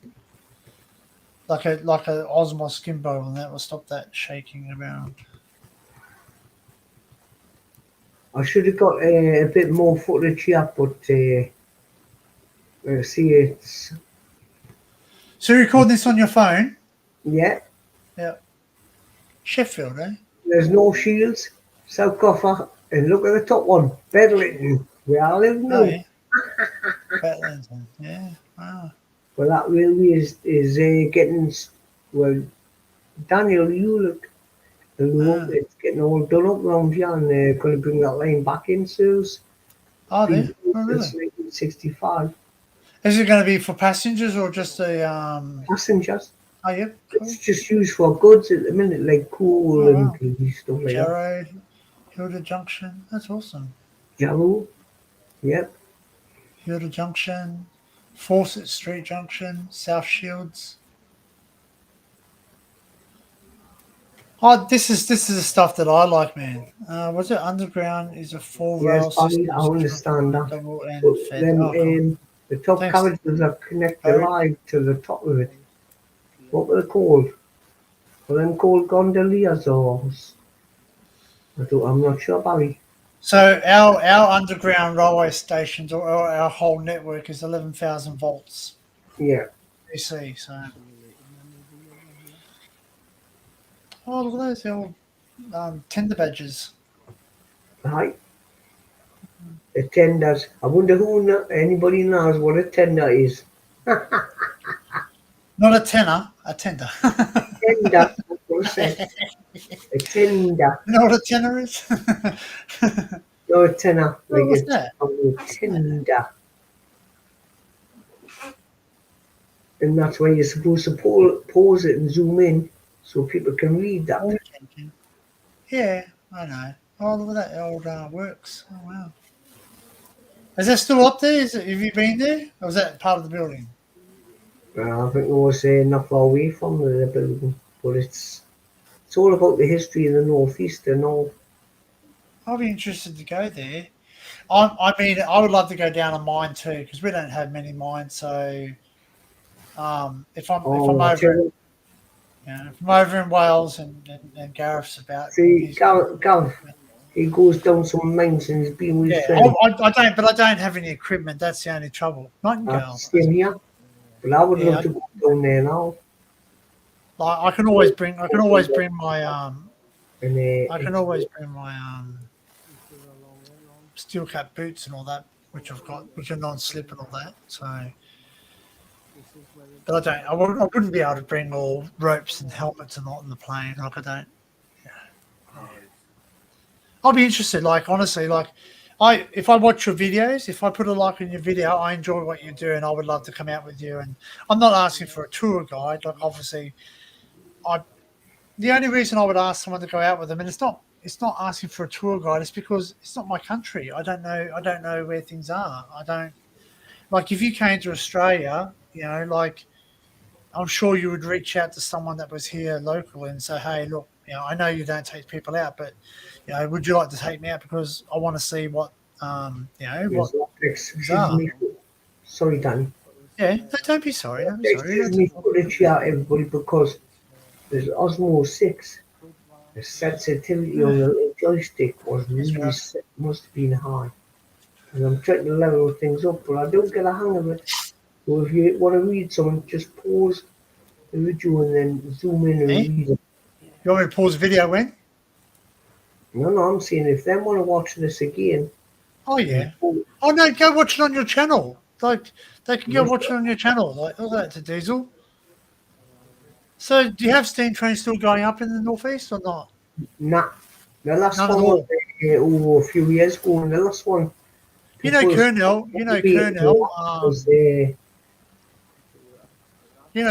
like a Osmos gimbal, and that will stop that shaking around. I should have got a bit more footage here, but see, it's So you record this on your phone? yeah. Yeah. Sheffield, eh? There's no shields. South Coffer, and look at the top one, Bedlington, where I live now. Oh, yeah. Bedlington, yeah. Wow. Well, that railway is getting well. Daniel, you look. It's getting all done up round here, and they're going to bring that line back in soon. Oh, they? Oh, really? It's 1965. Is it going to be for passengers or just the Passengers. Oh, yeah. Cool. It's just used for goods at the minute, like coal Oh, wow. and stuff like that. Jarrow, Hilda Junction. That's awesome. Jarrow. Yep. Hilda Junction, Fawcett Street Junction, South Shields. Oh, this is the stuff that I like, man. Was it underground? Is a four rail Yes, system? I understand that. Double end But fed. then Oh, cool. the top Thanks. carriages are connected Alright. live to the top of it. What were they called? Well, them called gondoliers or I'm not sure, Barry. So our underground railway stations or our whole network is 11,000 volts Yeah. DC. So, oh, look at those old tender badges. Right. The tenders. I wonder anybody knows what a tender is. Not a tenner, a tender. Tender, that's what I said. A tender. You know what a tenner is? No, a tenner. Oh, Like what's it's that? a tender. And that's why you're supposed to pause it and zoom in so people can read that. Oh, yeah, I know. Oh, look at that old works. Oh, wow. Is that still up there? Have you been there? Or was that part of the building? I think it was not far away from the building, but it's all about the history of the northeast and all. I'll be interested to go there. I mean, I would love to go down a mine too because we don't have many mines. So, if I'm over, if I'm over in Wales and Gareth's about, see, Gareth, he goes down some mines and he's been with his friend. I don't have any equipment. That's the only trouble. Nightingale. Same here. But I would love to go down there now. Like I can always bring my I can always bring my steel cap boots and all that, which I've got, which are non-slip and all that. So, but I wouldn't be able to bring all ropes and helmets and all in the plane. Like I don't. I'll be interested. Like honestly, like if I watch your videos, if I put a like on your video, I enjoy what you do, and I would love to come out with you. And I'm not asking for a tour guide. Like obviously, the only reason I would ask someone to go out with them, and it's not asking for a tour guide. It's because it's not my country. I don't know where things are. I don't like if you came to Australia, like I'm sure you would reach out to someone that was here locally and say, hey, look, I know you don't take people out, but would you like to take me out because I want to see what Excuse me. Sorry, Danny. Yeah, don't be sorry. Don't be sorry. Excuse me for the chat, everybody, because there's Ozone 6. The sensitivity on the joystick must have been high. And I'm trying to level things up, but I don't get a hang of it. So if you want to read something, just pause the video and then zoom in and read it. You want me to pause the video when? No, I'm saying if they want to watch this again. Oh, yeah. Oh, no, go watch it on your channel. Like, they can go watch it on your channel. Like, oh, that's a diesel. So, do you have steam trains still going up in the northeast or not? Nah. The last one was a few years ago, and the last one. Kernel was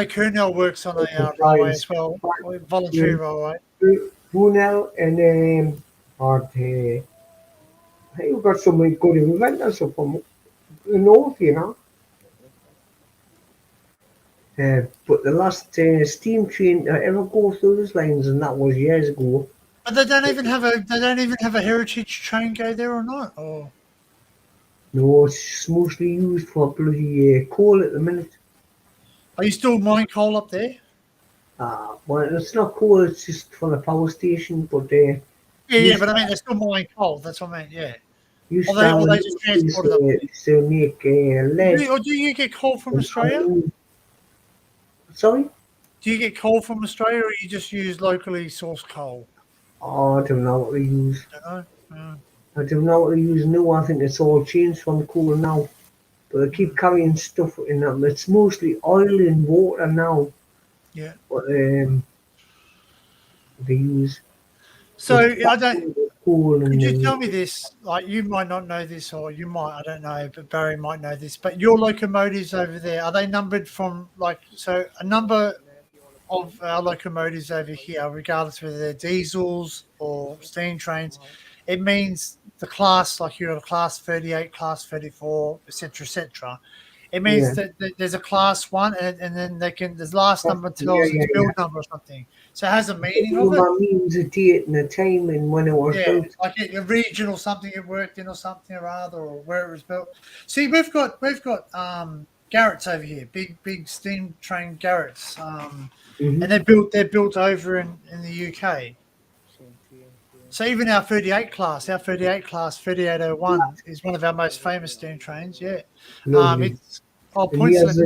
Kernel works on a railway as well, voluntary railway. Brunel and you've got so many good inventors up from the north, But the last steam train to ever go through those lines, and that was years ago. But they don't even have a heritage train go there or not, or. No, it's mostly used for bloody coal at the minute. Are you still mining coal up there? Well, it's not coal, it's just for the power station, but yeah, but I mean, they're still mining coal, that's what I mean, yeah. Or they just transport it up to make lead. Or do you get coal from Australia? Sorry? Do you get coal from Australia or you just use locally sourced coal? Oh, I don't know what they use. I don't know what they use now. I think it's all changed from coal now. But they keep carrying stuff in them. It's mostly oil and water now. Yeah. But they use. So I don't. Could you tell me this? Like you might not know this, or you might. I don't know, but Barry might know this. But your locomotives over there, are they numbered from so a number of our locomotives over here, regardless whether they're diesels or steam trains? It means the class, like you're a class 38, class 34, etc. It means that there's a class 1, and then there's last number tells its build number or something. So it has a meaning of it. That means a date and a time and when it was built. Like a region or something it worked in or something or other, or where it was built. See, we've got Garrett's over here, big steam train Garrett's, Mhm. and they're built over in the UK. So even our 38 class, 3801 is one of our most famous steam trains. Yeah, Lovely. it's oh And point select.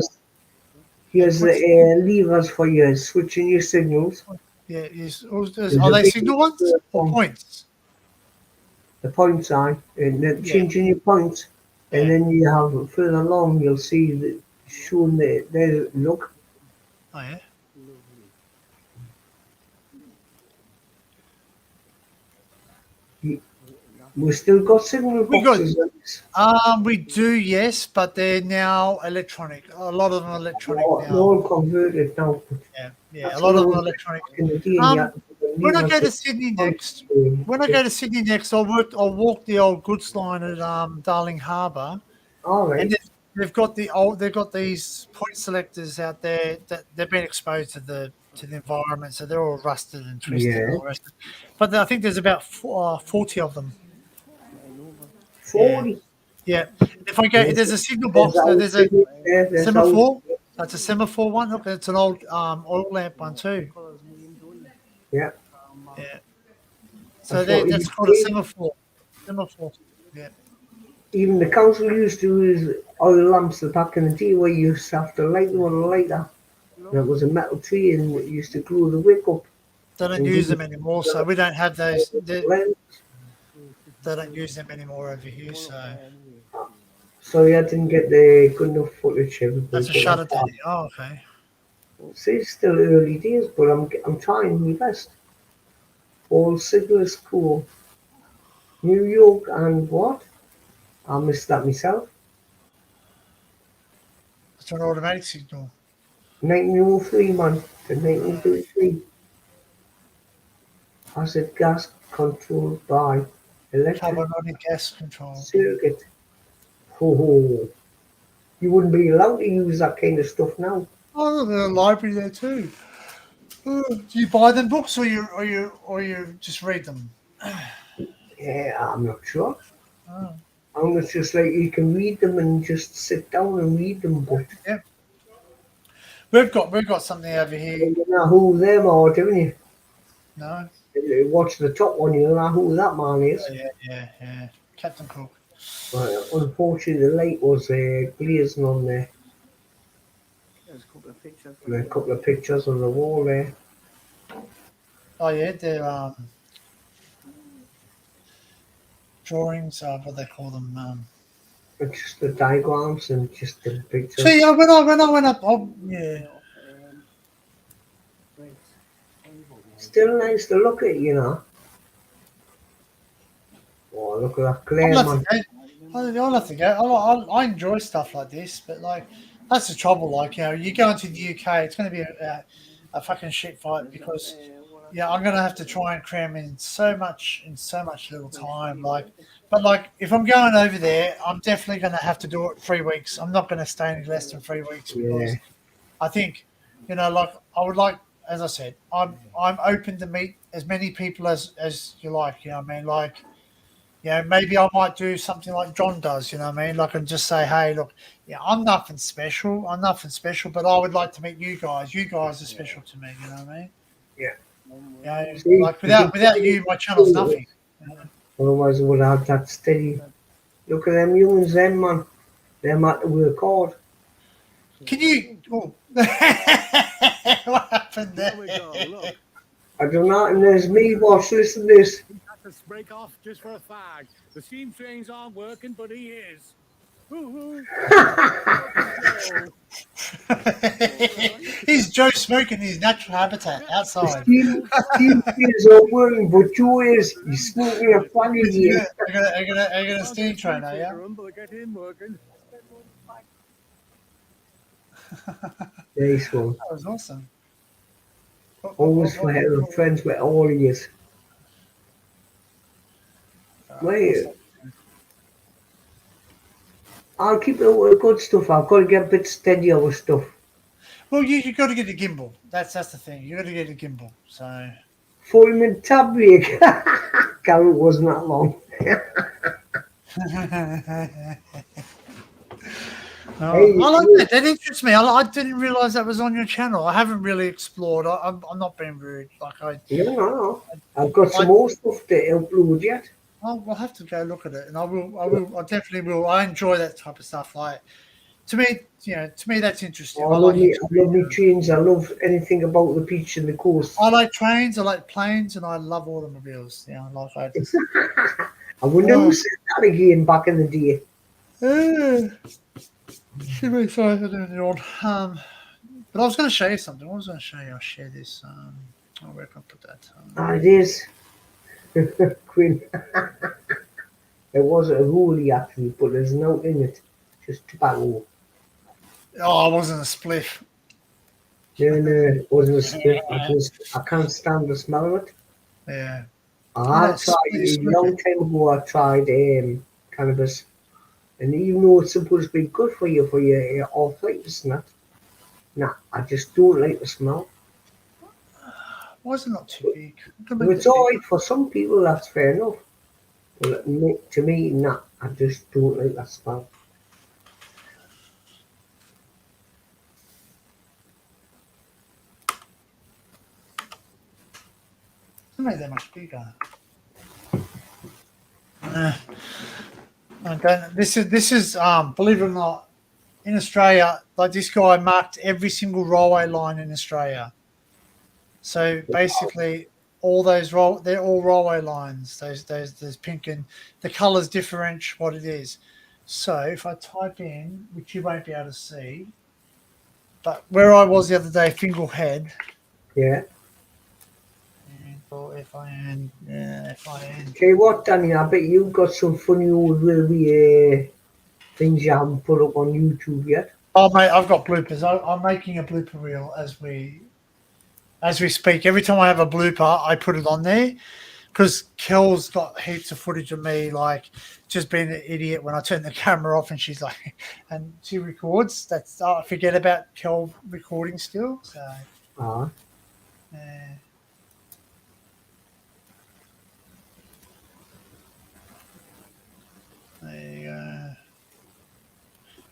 here's Points. the levers for your switching your signals. Yeah, There's are a they big signal ones or one, points? the point sign, and then Yeah, changing your points. And yeah. then you have further along, you'll see that showing the look. Oh yeah. We've still got signal We got boxes. we do, yes, but they're now electronic. A lot of them are electronic They're now. all converted now. Yeah. A That's lot of what them are I was electronic. in the day. You had to put the When I levers go to in Sydney the next, front. I'll walk the old goods line at Darling Harbour, All and right. they've got these point selectors out there that they've been exposed to the environment, so they're all rusted and twisted and Yeah. all the rest. But I think there's about 40 of them. 40. Yeah. If I go, there's a signal There's box. old There's a signal there. There's old. semaphore. That's a semaphore one. Look, it's an old oil lamp one too. Yeah. Yeah. So That's what we that's used called a to do. semaphore. Semaphore. Yeah. Even the council used to use oil lamps back in the day where you used to have to light them with a lighter. And it was a metal tree and it used to glow the wick up. They don't And use give them anymore, so we don't have those. They you- don't use them anymore over here. So Sorry, I didn't get the good enough footage. Everybody, that's a but shutter that's day. Oh, okay. See, it's still early days, but I'm trying my best. All signals cool. New York and what? I missed that myself. It's an automatic signal. 1903, man, to 1933. Acid gas controlled by electric Carbonic gas control. circuit. Oh, you wouldn't be allowed to use that kind of stuff now. Oh, there's a library there too. Oh, do you buy them books or you just read them? Yeah, I'm not sure. Oh. It's just like you can read them and just sit down and read them, but Yeah. We've got something over here. you know who them are, don't you? No. You watch the top one, you'll know who that man is. Yeah. Captain Cook. But unfortunately, the light was glazing on there. There's a couple of pictures. And a couple of pictures on the wall there. Oh yeah, they're drawings. What they call them. It's just the diagrams and just the pictures. See, when I went up, yeah. Still nice to look at, you know. Oh, look at that glare, man. I'll have to go. I enjoy stuff like this, but like that's the trouble. Like you go into the UK, it's going to be a fucking shit fight because I'm going to have to try and cram in so much little time. But if I'm going over there, I'm definitely going to have to do it 3 weeks. I'm not going to stay any less than 3 weeks because I think I would like. As I said, I'm open to meet as many people as you like. You know what I mean? Maybe I might do something like John does, you know what I mean? And just say, hey, look, I'm nothing special, but I would like to meet you guys. You guys are special to me, you know what I mean? Yeah. Without you, my channel's nothing. Otherwise, I would have that steady. Look at them youngins, them, man. They're at the work hard. Can you... Oh. What happened there? I don't know, and there's me, watch, listen to this. Let's break off just for a fag. The steam trains aren't working, but he is. He's Joe smoking his natural habitat outside. Steam trains aren't working, but Joe is. He's smoking a fag in here. Are you gonna steam train, are you? Get him working. Nice one. That was awesome. Always friends with all of you. Wait. I'll keep it with good stuff. I've got to get a bit steadier with stuff. Well, you got to get a gimbal. That's the thing. You got to get a gimbal. So 40-minute tab break. Carol wasn't that long. Hey, I like that. That interests me. I didn't realize that was on your channel. I haven't really explored. I'm not being rude. No. I've got some more stuff to upload yet. I'll have to go look at it, and I definitely will. I enjoy that type of stuff. Like, to me, that's interesting. I love me trains. I love anything about the beach and the coast. I like trains. I like planes, and I love automobiles. Yeah, I just. I wonder who said that again back in the day. Sorry, I don't know. But I was going to show you something. What was I going to show you? I'll share this. Where can I put that? It is. Quinn. It was a rollie actually, but there's no in it. Just tobacco. Oh, it wasn't a spliff. No, it wasn't a spliff. I can't stand the smell of it. Yeah. I tried a long time ago. I tried cannabis, and even though it's supposed to be good for your arthritis and that, nah, I just don't like the smell. Why is it not too big? Well, it's alright for some people. That's fair enough. But to me, nah, I just don't like that smell. It's not that much bigger. This is believe it or not, in Australia, like this guy marked every single railway line in Australia. So basically, all those they're all railway lines. Those pink, and the colours differentiate what it is. So if I type in, which you won't be able to see, but where I was the other day, Fingal Head. Yeah. F-I-N. Okay, what, Danny? I bet you've got some funny old railway things you haven't put up on YouTube yet. Oh, mate, I've got bloopers. I'm making a blooper reel as we speak. Every time I have a blooper, I put it on there because Kel's got heaps of footage of me, like, just being an idiot when I turn the camera off and she's like, and she records. I forget about Kel recording still. So, yeah. There you go.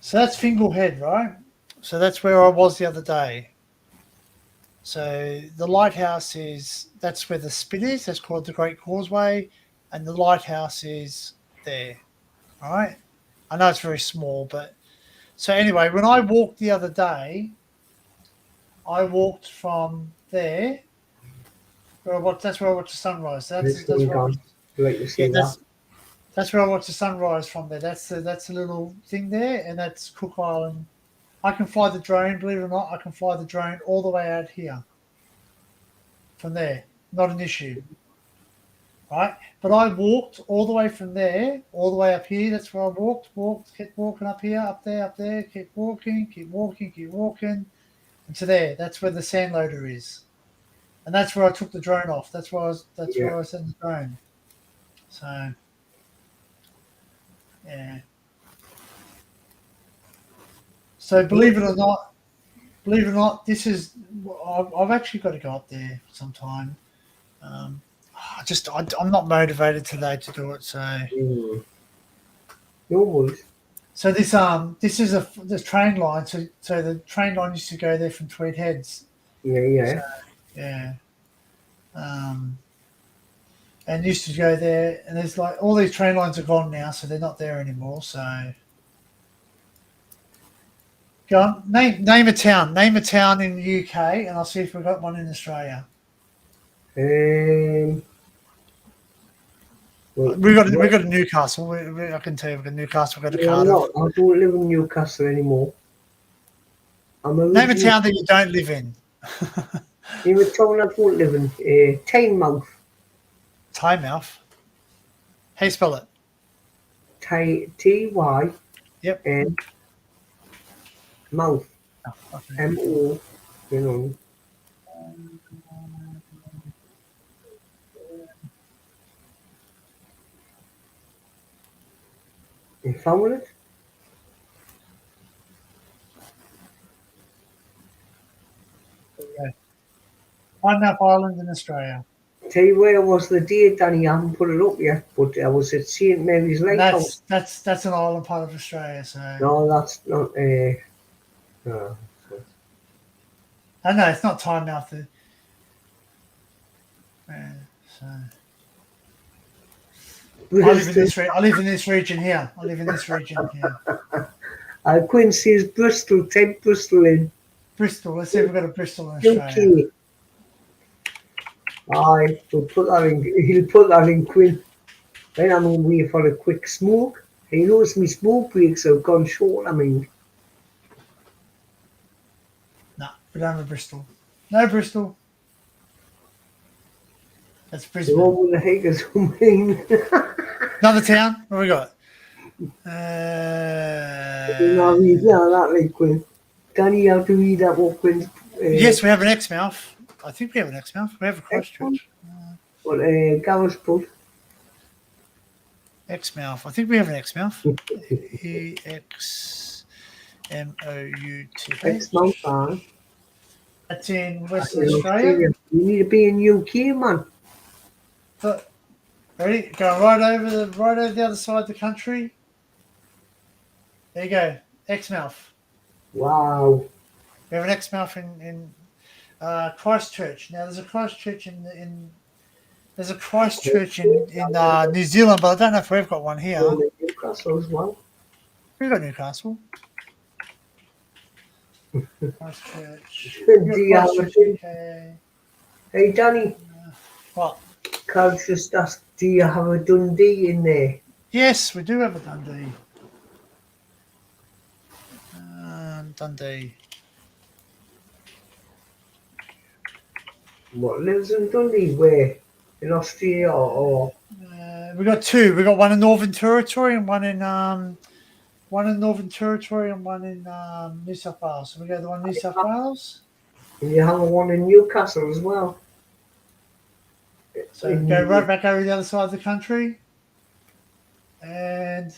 So that's Fingal Head, right? So that's where I was the other day. So the lighthouse that's where the spit is. That's called the Great Causeway, and the lighthouse is there. All right. I know it's very small, but so anyway, when I walked the other day, I walked from there. That's where I watched the sunrise. That's where I watched the sunrise from there. That's a little thing there, and that's Cook Island. I can fly the drone, believe it or not. I can fly the drone all the way out here. From there, not an issue, right? But I walked all the way from there, all the way up here. That's where I walked, kept walking up here, up there, kept walking, and to there. That's where the sand loader is, and that's where I took the drone off. That's where I sent the drone. So, yeah. So believe it or not, this is. I've actually got to go up there sometime. I'm not motivated today to do it. So. No worries. So this is the train line. So the train line used to go there from Tweed Heads. Yeah. So, yeah. And used to go there, and there's like all these train lines are gone now, so they're not there anymore. So. Go on, name a town. Name a town in the UK, and I'll see if we've got one in Australia. We've got a Newcastle. I can tell you we've got Newcastle. We've got a Cardiff. I don't live in Newcastle anymore. Name a town that you don't live in. Name a town I don't live in. Tynemouth. Tynemouth. How you spell it? Ty. Yep. And mouth. M-O. You know. You found it? Okay. Tynemouth Island in Australia. Tell you where it was the day, Danny. I haven't put it up yet, but I was at St Mary's Lighthouse. That's an island part of Australia. So No, that's not. No. I know it's not time now to. So I live in this region here. Quincy's Bristol, Ted Bristol in. Bristol. Let's see if we've got a Bristol in Australia. UK. Aye, he'll put that in Quinn. Then I'm away for a quick smoke. He knows me smoke breaks have gone short, I mean. No, we don't have a Bristol. No Bristol. That's Brisbane. The one with the heck is something. Another town? What have we got? That like Quinn. Danny, you have to read that what Quinn. Yes, we have an Exmouth. I think we have an Exmouth. We have a Christchurch. What, Garrisburg? Exmouth. I think we have an Exmouth. EXMOUT. Exmouth, That's in Western Australia. You need to be in UK, man. But, ready? Going right over the other side of the country. There you go. Exmouth. Wow. We have an Exmouth in Christchurch. Now there's a Christchurch in New Zealand, but I don't know if we've got one here. Newcastle as well. We've got Newcastle. Christchurch. Hey Danny. What? Carl's just asked, do you have a Dundee in there? Yes, we do have a Dundee. Dundee. What lives in Dundee? Where? In Australia or? We got two. We got one in Northern Territory and one in Northern Territory and one in New South Wales. So we go to the one in New South Wales. And you have one in Newcastle as well. So go right back over the other side of the country. And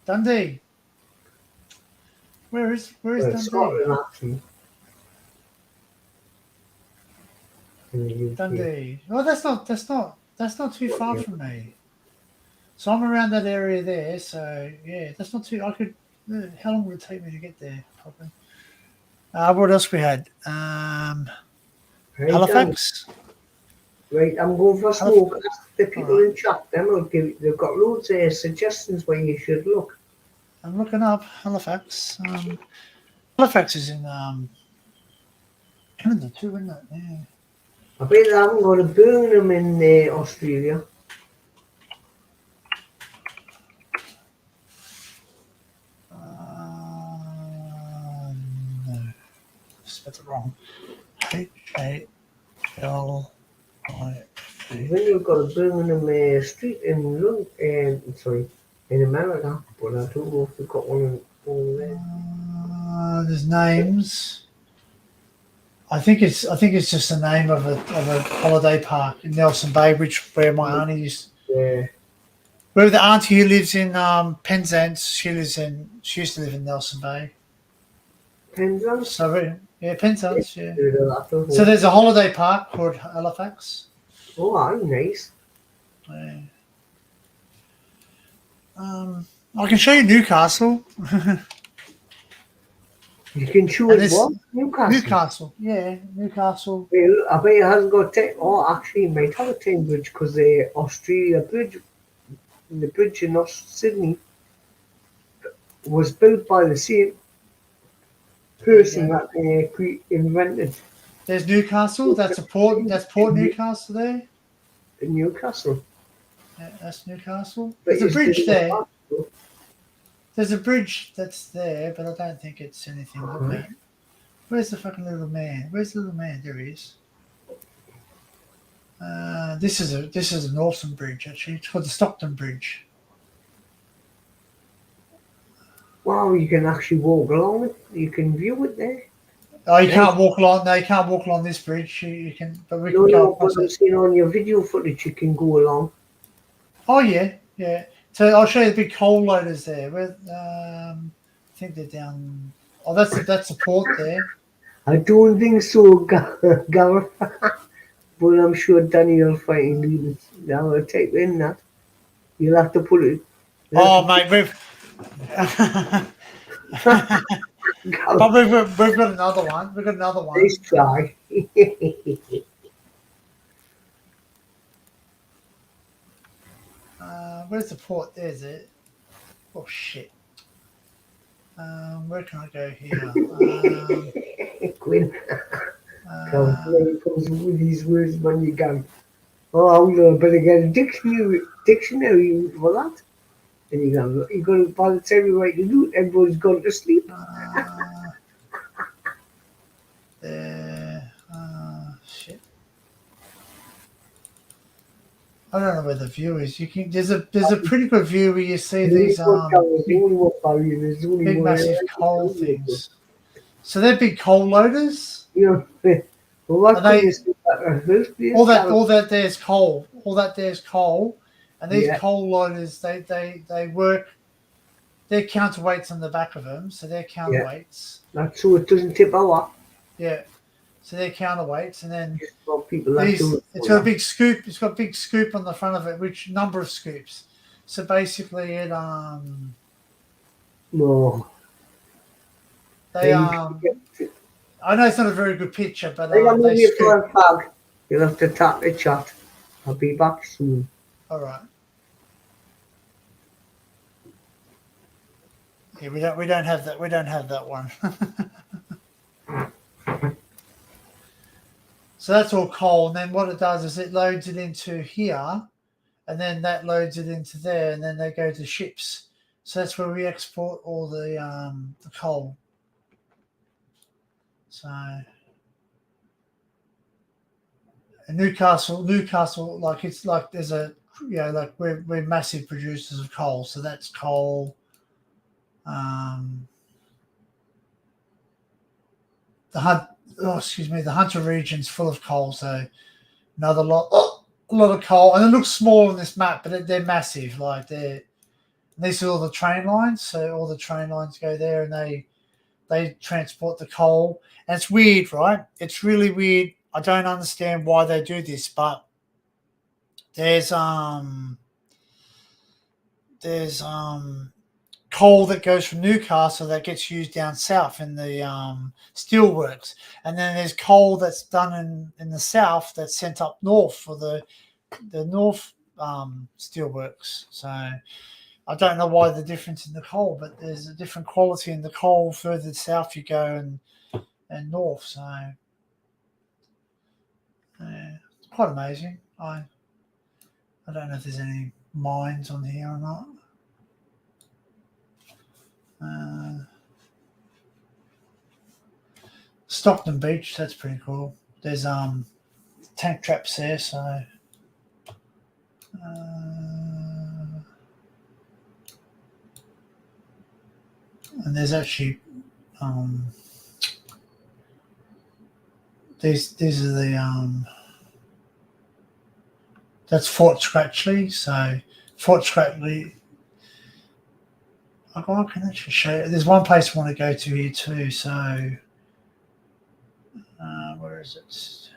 Dundee. Where is Dundee? Scotland, actually. Dundee. Well, that's not too far from me. So I'm around that area there. So yeah, that's not too. I could. How long would it take me to get there? Probably. What else we had? Halifax. Right, I'm going for a smoke. Ask the people in chat. They've got loads of suggestions where you should look. I'm looking up Halifax. Halifax is in Canada too, isn't it? Yeah. I bet they haven't got a Burnham in Australia. No, spelled it wrong. HALIV. Then you've got a Birmingham street in in America, but I don't know if they've got one over there. There's names. I think it's just the name of a holiday park in Nelson Bay, where my auntie used. Yeah. Where the auntie who lives in Penzance, she used to live in Nelson Bay. Penzance? So yeah, Penzance. Yeah. So there's a holiday park called Halifax. Oh, nice. Yeah. I can show you Newcastle. You can show it what? Newcastle, yeah, Newcastle. Well, I bet it hasn't got actually it might have a Thames Bridge because the Australia Bridge, the bridge in Sydney, was built by the same person that invented. There's Newcastle. That's Port Newcastle there. In Newcastle. Yeah, that's Newcastle. There's a bridge there. There's a bridge that's there, but I don't think it's anything. Okay. Where's the fucking little man? Where's the little man? There he is. This is an awesome bridge actually. It's called the Stockton Bridge. Wow, you can actually walk along it. You can view it there. Oh, you can't walk along. No, you can't walk along this bridge. You can, but we can go. But I've seen on your video footage, you can go along. Oh yeah, yeah. So I'll show you the big coal loaders there. Where I think they're down. Oh, that's the port there. I don't think so, Gareth. But I'm sure Danny will find it. Now I'll type in that. You'll have to put it. Oh, mate, but we've got another one. We've got another one. Nice try. Where's the port? There's it. Oh shit. Where can I go here? Quinn. Comes with these words when you go. Oh, I better get a dictionary for that. And you go, by the time you write to do it, everyone's gone to sleep. There. Shit. I don't know where the view is. You can. There's a pretty good view where you see these big massive coal things. So they're big coal loaders. Yeah. Well, all that there's coal. All that there's coal, and these coal loaders they work. They're counterweights on the back of them, so they're counterweights. That's so it doesn't tip over. Yeah. So they're counterweights, and then it's got a big scoop. It's got a big scoop on the front of it, which number of scoops. So basically, it no. They I know it's not a very good picture, but they scoop. You'll have to tap the chat. I'll be back soon. All right. Yeah, we don't have that. We don't have that one. So that's all coal, and then what it does is it loads it into here, and then that loads it into there, and then they go to ships. So that's where we export all the coal. So, and Newcastle, like it's like there's a like we're massive producers of coal, so that's coal. The Hunter region's full of coal, so a lot of coal, and it looks small on this map, but they're massive. Like these are all the train lines, so all the train lines go there, and they transport the coal. And it's weird, right? It's really weird. I don't understand why they do this, but there's coal that goes from Newcastle that gets used down south in the steelworks, and then there's coal that's done in the south that's sent up north for the north steelworks. So I don't know why the difference in the coal, but there's a different quality in the coal further south you go and north. So it's quite amazing. I don't know if there's any mines on here or not. Stockton Beach, that's pretty cool. There's tank traps there, so and there's actually these are the that's Fort Scratchley. So Fort Scratchley, I can actually show you. There's one place I want to go to here too. So where is it?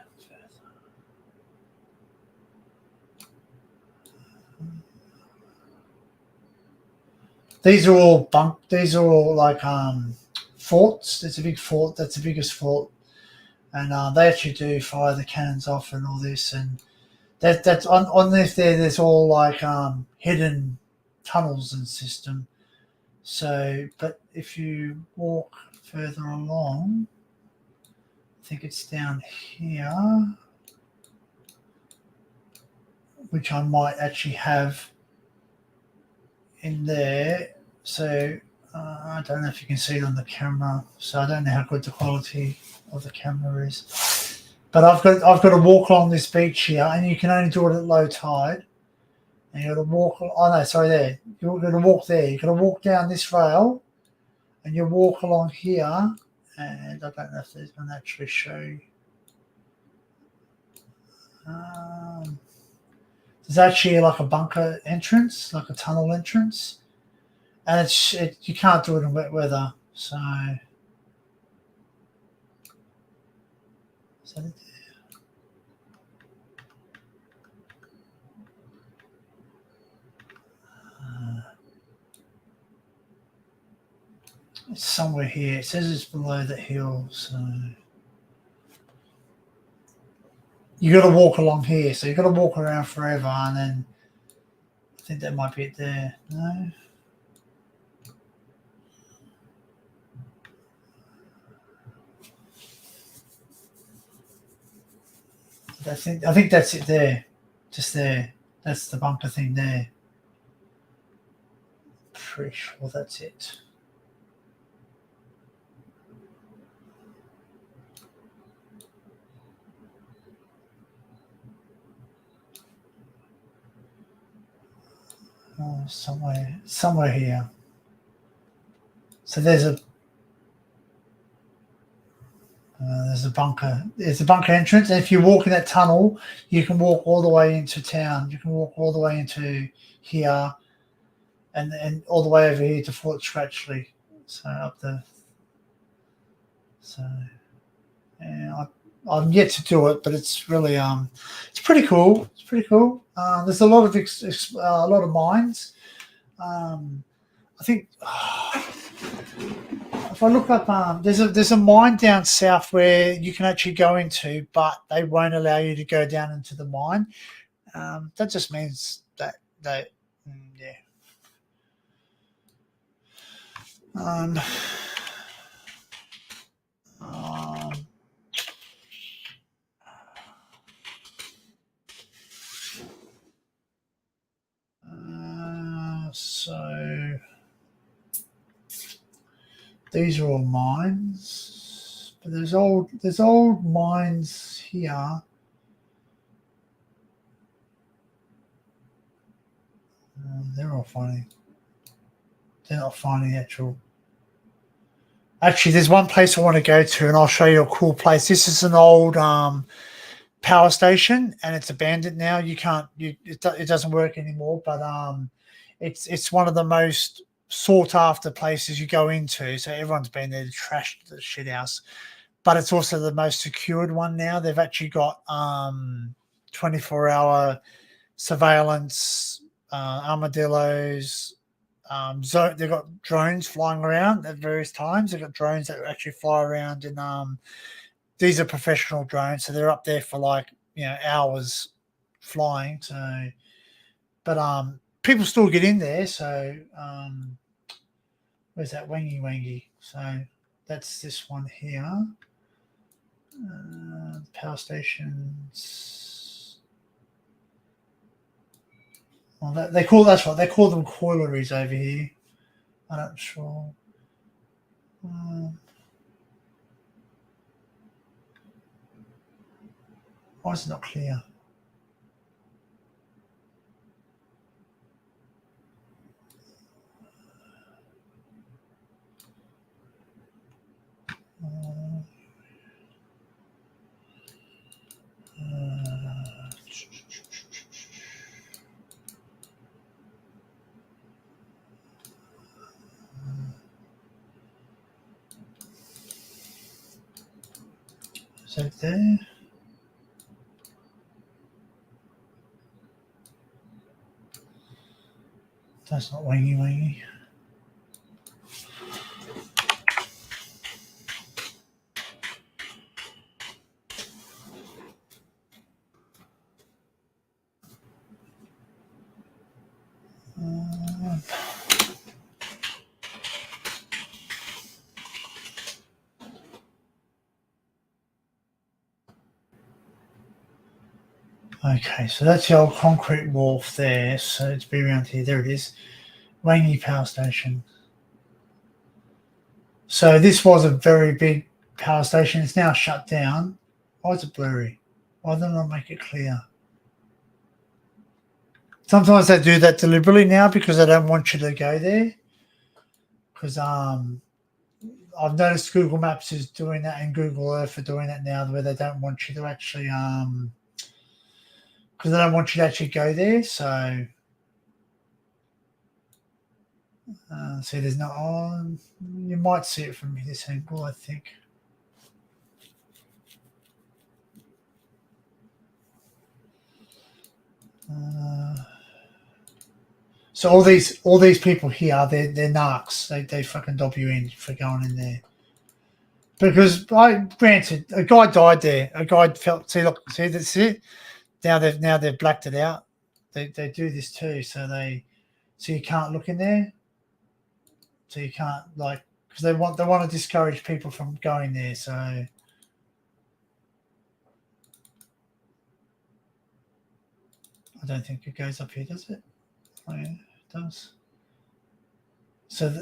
These are all like forts. There's a big fort. That's the biggest fort, and they actually do fire the cannons off and all this. And that's on this there. There's all like hidden tunnels and system. So, but if you walk further along, I think it's down here, which I might actually have in there. So I don't know if you can see it on the camera. So I don't know how good the quality of the camera is. But I've got to walk along this beach here, and you can only do it at low tide. And you've got to walk. Oh no, sorry, there. You're going to walk there. You've got to walk down this rail, and you walk along here. And I don't know if there's going to actually show you. There's actually like a bunker entrance, like a tunnel entrance, and you can't do it in wet weather. So It's somewhere here. It says it's below the hill, so you got to walk along here. So you got to walk around forever, and then I think that might be it there. No. I think that's it there. Just there. That's the bunker thing there. Pretty sure that's it. Oh, somewhere here. So there's a bunker. There's a bunker entrance, and if you walk in that tunnel, you can walk all the way into town. You can walk all the way into here, and all the way over here to Fort Scratchley. So up the. So, yeah, I'm yet to do it, but it's really it's pretty cool. It's pretty cool. There's a lot of a lot of mines. I think. If I look up, there's a mine down south where you can actually go into, but they won't allow you to go down into the mine. That just means that yeah. So. These are all mines, but there's old mines here. They're all funny. They're not finding the actual. Actually, there's one place I want to go to, and I'll show you a cool place. This is an old power station, and it's abandoned now. You can't. It doesn't work anymore. But it's one of the most sought after places you go into, so everyone's been there to trash the shit house, but it's also the most secured one now. They've actually got 24-hour surveillance, armadillos, they've got drones flying around at various times. They've got drones that actually fly around, and these are professional drones, so they're up there for like hours flying. So but people still get in there, so where's that wangy? So that's this one here. Power stations. Well, they call them coileries over here. I'm not sure. Why is it not clear? Is that there? That's not wangy. Okay, so that's the old concrete wharf there. So it's be around here. There it is. Wangy Power Station. So this was a very big power station. It's now shut down. Why is it blurry? Why don't I make it clear? Sometimes they do that deliberately now because they don't want you to go there. Because I've noticed Google Maps is doing that, and Google Earth are doing that now, where they don't want you to actually because they don't want you to actually go there. So see, there's no. You might see it from this angle, I think. So all these people here, they're narcs. They fucking dob you in for going in there. Because granted, a guy died there. A guy felt see that's it. Now they've blacked it out. They do this too, so you can't look in there. So you can't because they want to discourage people from going there. So I don't think it goes up here, does it? Oh, yeah, it does. So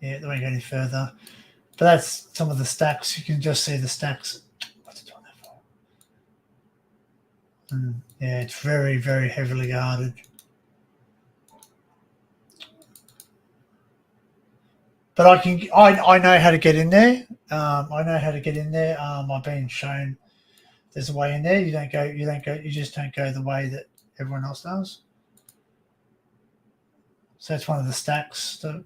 yeah, they won't go any further. But that's some of the stacks. You can just see the stacks. What's it doing that for? Yeah, it's very, very heavily guarded. But I know how to get in there. I know how to get in there. I've been shown there's a way in there. You just don't go the way that everyone else does. So that's one of the stacks that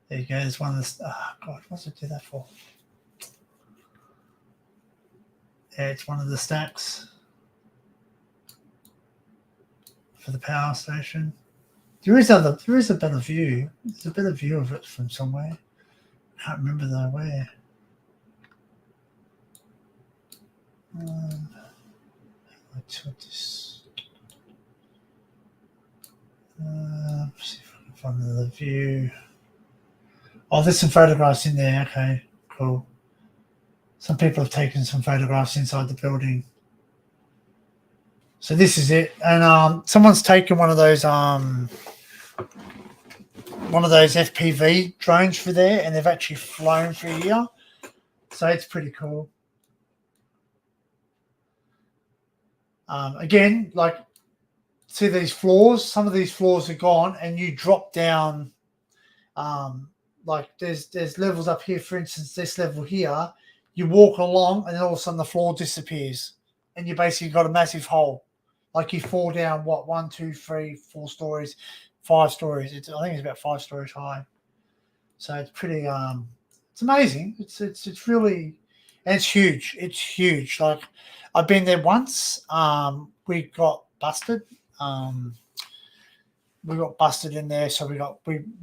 there you go. There's one of the God, what's it do that for? Yeah, it's one of the stacks for the power station. There is a better view. There's a better view of it from somewhere. I can't remember though where. Let's put this. See if I can find another view. Oh, there's some photographs in there. Okay, cool. Some people have taken some photographs inside the building. So this is it, and someone's taken one of those FPV drones for there, and they've actually flown through here. So it's pretty cool. Again, see these floors. Some of these floors are gone, and you drop down. There's levels up here. For instance, this level here, you walk along, and then all of a sudden the floor disappears, and you basically got a massive hole. You fall down 1, 2, 3, 4 stories, 5 stories. I think it's about 5 stories high. So it's pretty. It's amazing. It's really, and it's huge. It's huge. I've been there once. We got busted. We got busted in there, so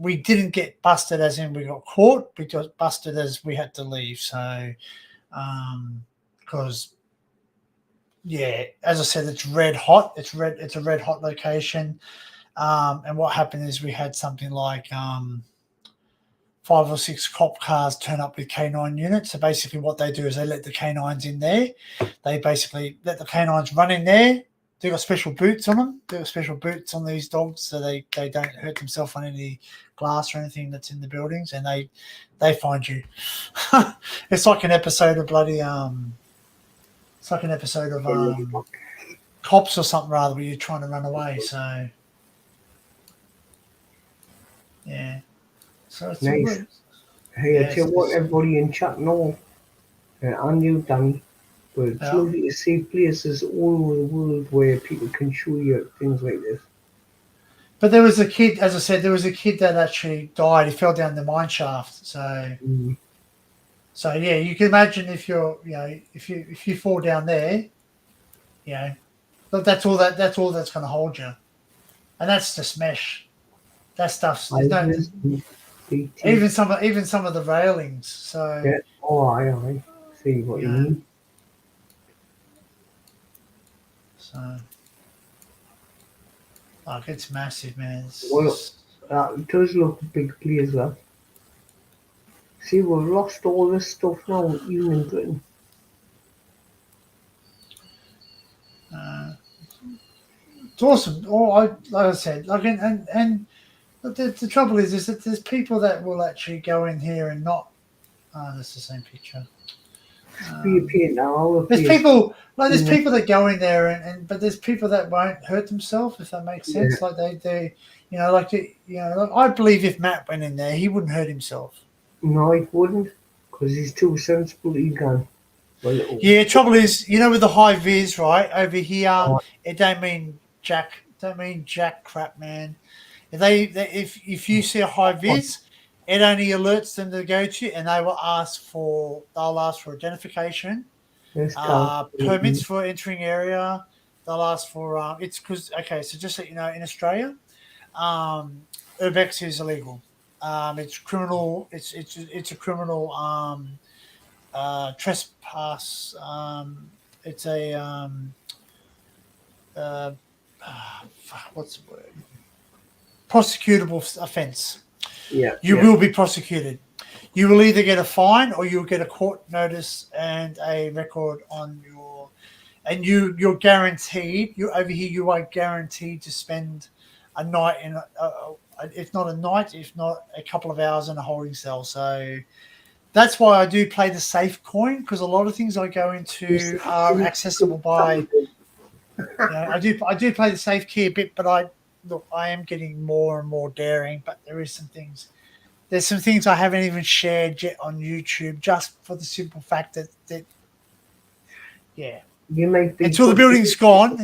we didn't get busted as in we got caught. We got busted as we had to leave. So, because yeah, as I said, it's red hot. It's a red hot location. And what happened is we had something like 5 or 6 cop cars turn up with K9 units. So basically, what they do is they let the K9s in there. They basically let the K9s run in there. They've got special boots on them. They've got special boots on these dogs so they don't hurt themselves on any glass or anything that's in the buildings, and they find you. It's like an episode of bloody it's like an episode of Cops or something rather, where you're trying to run away. So yeah, so it's nice. Hey, I tell you what, everybody in chat know, and you, Danny. But it's lovely to see places all over the world where people can show you things like this. But there was a kid, as I said, that actually died. He fell down the mine shaft. So, so yeah, you can imagine if you fall down there, but that's all that's going to hold you, and that's just mesh. That stuff's even some of the railings. So yeah. Oh, I see what you mean. So, it's massive, man. It does look a big place, though. See, we've lost all this stuff now, even in Britain. It's awesome. Like I said, and the trouble is that there's people that will actually go in here and not. That's the same picture. There's people that go in there but there's people that won't hurt themselves, if that makes sense. I believe if Matt went in there, he wouldn't hurt himself. No, he wouldn't, because he's too sensible. He can. Yeah, trouble is, with the high vis right over here, it don't mean jack. Crap, man. If you see a high vis. It only alerts them to go to, and they'll ask for identification This car. Permits for entering area. They'll ask for it's because so just so you know, in Australia, urbex is illegal. It's criminal. It's a criminal trespass. It's a what's the word? Prosecutable offence. Yeah. You will be prosecuted. You will either get a fine or you'll get a court notice and a record on your. And you're guaranteed. You over here. You are guaranteed to spend a night in, if not a night, if not a couple of hours in a holding cell. So that's why I do play the safe coin, because a lot of things I go into are accessible by. I do play the safe key a bit, but I am getting more and more daring. But there's some things I haven't even shared yet on YouTube, just for the simple fact that yeah. You might be Until the building's gone,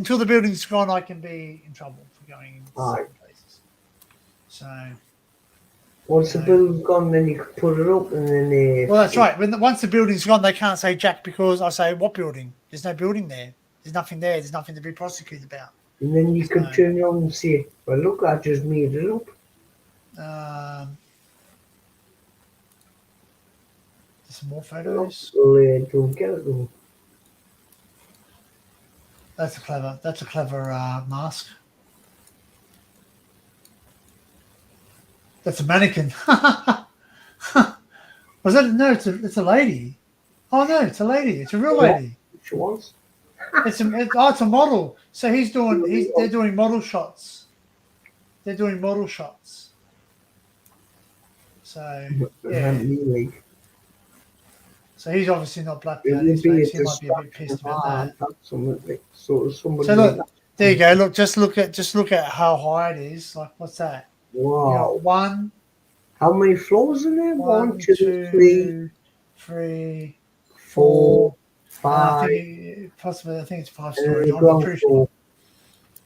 I can be in trouble for going in certain places. So once the building's gone, then you can put it up, and then well, that's right. Once the building's gone, they can't say jack, because I say, what building? There's no building there. There's nothing there. There's nothing to be prosecuted about. And then you can turn around and say, well, look, I just made it up. There's some more photos. Well, don't get it though. That's a clever mask. That's a mannequin. Was that? No, it's a lady. Oh no, it's a lady. It's a real lady. She was. It's a model. So they're doing model shots. They're doing model shots. So yeah. So he's obviously not black. He might be a bit pissed about that. So look, there you go. Look, just look at how high it is. Like, what's that? Wow. One. How many floors in there? One, two, three, 4, 5. I think it's 5 stories. I'm pretty sure.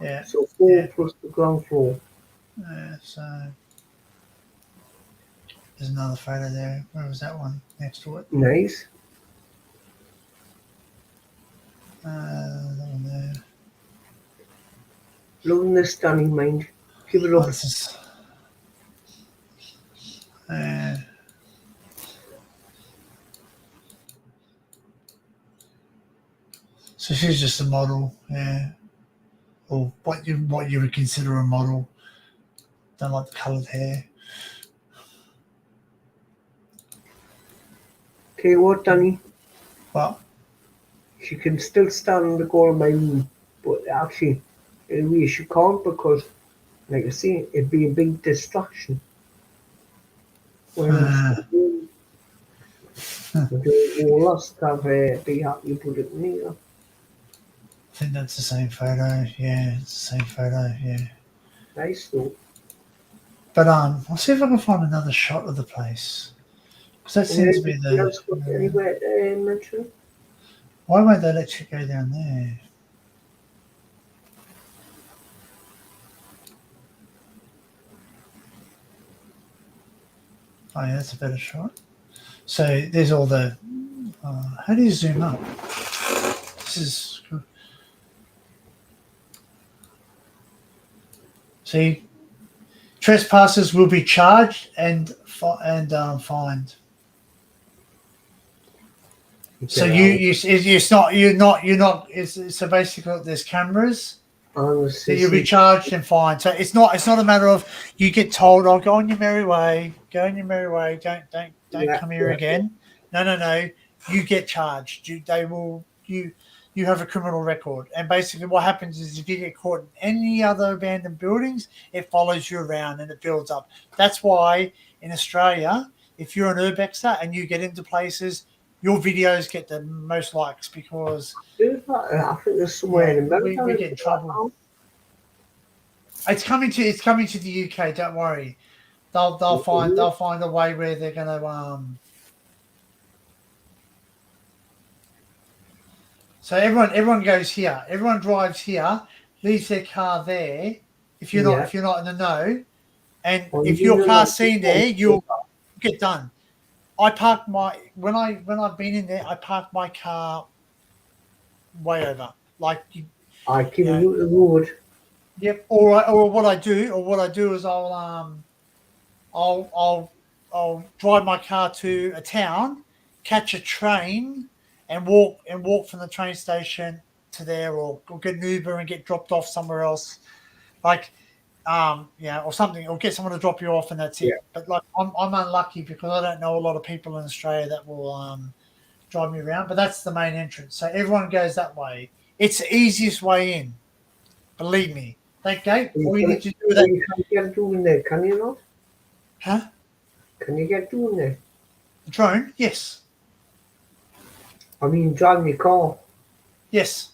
Yeah. So 4 plus the ground floor. Yeah. So there's another photo there. Where was that one? Next to it. Nice. That one there. Loving this stunning mind. Give it up. So she's just a model, yeah, or what you would consider a model. Don't like the coloured hair. Okay, what, Danny? What? She can still stand in the corner of my room, but actually, in a way, she can't, because, like I say, it'd be a big distraction. When all us have be happy to put it in here. I think that's the same photo. Yeah, it's the same photo. Yeah. Nice though. But I'll see if I can find another shot of the place, because that seems to be the. Why won't they let you go down there? Oh yeah, that's a better shot. So there's all the. How do you zoom up? This is. See, trespassers will be charged and fined. So you're not. So basically, there's cameras. So you'll be charged and fined. So it's not a matter of you get told, "Oh, go on your merry way. Go on your merry way. Don't come here again." No. You get charged. You have a criminal record, and basically what happens is if you get caught in any other abandoned buildings, it follows you around and it builds up. That's why in Australia, if you're an urbexer and you get into places, your videos get the most likes, because I think there's somewhere in America we get in trouble. It's coming to the UK. Don't worry, they'll find a way where they're going to So everyone goes here. Everyone drives here, leaves their car there. If you're not in the know, and if your car's seen there, you'll get done. I parked when I've been in there. I parked my car way over. Like you, I keep Yeah. you the road. yep. Or what I do is I'll drive my car to a town, catch a train, and walk from the train station to there, or get an Uber and get dropped off somewhere else. Like or something, or get someone to drop you off, and that's it. Yeah. But like I'm unlucky because I don't know a lot of people in Australia that will drive me around. But that's the main entrance, so everyone goes that way. It's the easiest way in. Believe me, that gate. All you need to do with Oh, that, you can't get doing there, can you not? huh? Can you get doing there? The drone, yes, I mean, driving your car. yes.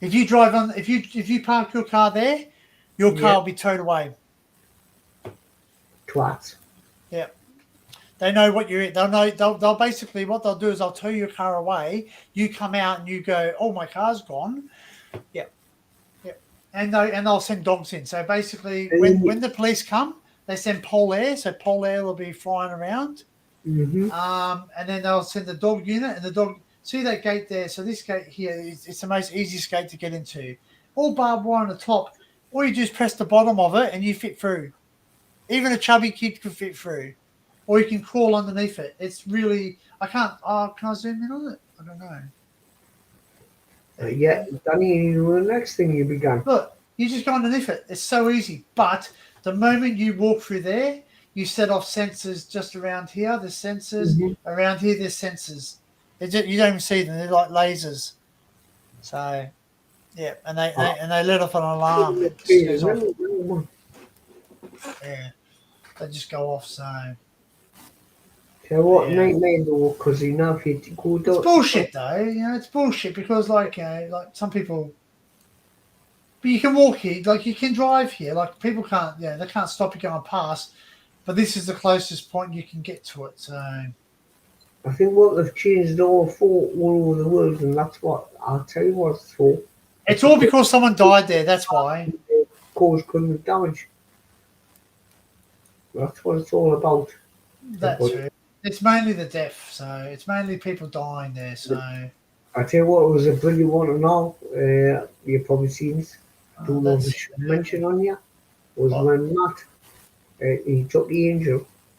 If you drive on, if you park your car there, your car Yeah. will be towed away. Twats. Yeah. They know what you're. They'll know. They'll basically what they'll do is they'll tow your car away. You come out and you go, "Oh, my car's gone." Yeah, yeah. And they'll send dogs in. So basically, And when then when the police come, they send Pol Air. So Pol Air will be flying around. Mm-hmm. And then they'll send the dog unit, and the dog. See that gate there? So this gate here it's the most easiest gate to get into. All barbed wire on the top. All you do is press the bottom of it, and you fit through. Even a chubby kid could fit through, or you can crawl underneath it. It's really. I can't. Can I zoom in on it? I don't know. Yeah, Danny, the next thing you began. Look, you just go underneath it. It's so easy. But the moment you walk through there, you set off sensors just around here. There's sensors around here. There's sensors. You don't even see them. They're like lasers. So, yeah, and they let off an alarm. It just goes off. Yeah, they just go off. So Tell what, Yeah. nightmare though, because you know if you go it's down. bullshit, though. It's bullshit because, like some people. But you can walk here, like you can drive here. Like people can't, they can't stop you going past. But this is the closest point you can get to it. So I think what they've changed all for all over the world, and that's what I'll tell you what it's for. it's all because someone died there. That's why. Cause criminal damage. That's what it's all about. That's it. It's mainly the death. So it's mainly people dying there. So I tell you what, it was a brilliant one to know. You've probably seen it. Don't know if I should mention on you. Was What? when Matt he took the angel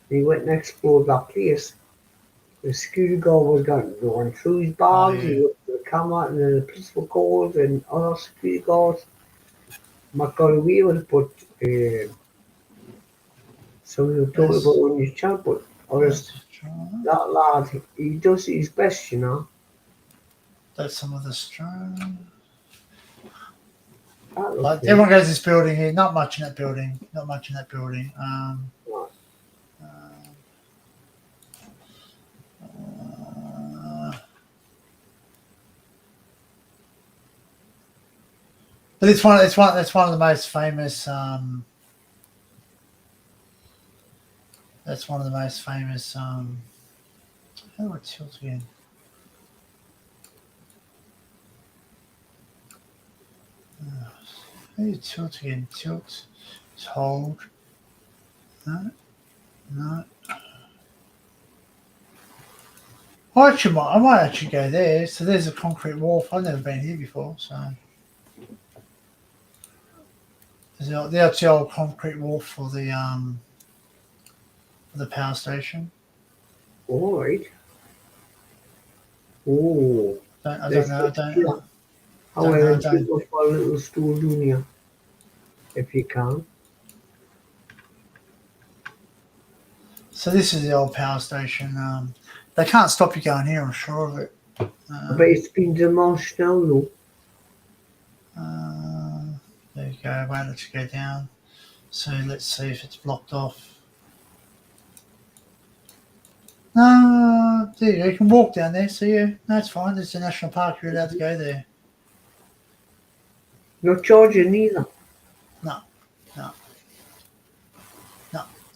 and he went and explored that place. The security guard was going through his bags, he looked at the camera, and then the police were called and other security guards. Matt got away with it, but something we talked about on his channel, but honest, that lad, he does his best, you know. that's some of the strong. That looks Like good. everyone goes to this building here. Not much in that building. Not much in that building. But it's one of the most famous. That's one of the most famous. How do I tilt again? How do you tilt again? Tilt. Just hold. No. No. I might actually go there. So there's a concrete wall. I've never been here before, so. That's the old concrete wall for the power station. All right. Oh. I don't know. However, I don't- go for a little stool down here, if you can. So this is the old power station. They can't stop you going here. I'm sure of it. But it's been demolished now, though. There you go. Wait, let's go down. So let's see if it's blocked off. No, there you go. You can walk down there. So yeah, that's fine. It's a national park. You're allowed to go there. Not charging either. No.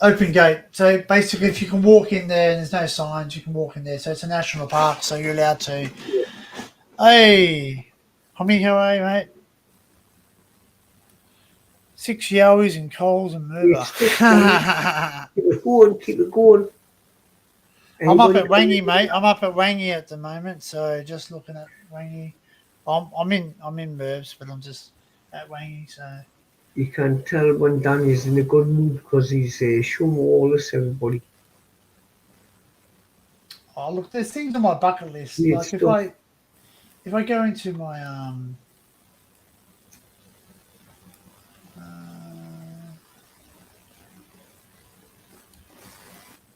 Open gate. So basically, if you can walk in there and there's no signs, you can walk in there. So it's a national park, so you're allowed to. Hey, homie, how are you, mate? 6 yowies and coals and mover. Keep it going, keep it going. I'm up Anybody at Wangi, mate. I'm up at Wangi at the moment, so just looking at Wangi. I'm in Merbs, but I'm just at Wangy, so You can tell when Danny's in a good mood because he's showing all this to everybody. oh look, there's things on my bucket list. Weird Like stuff. if I go into my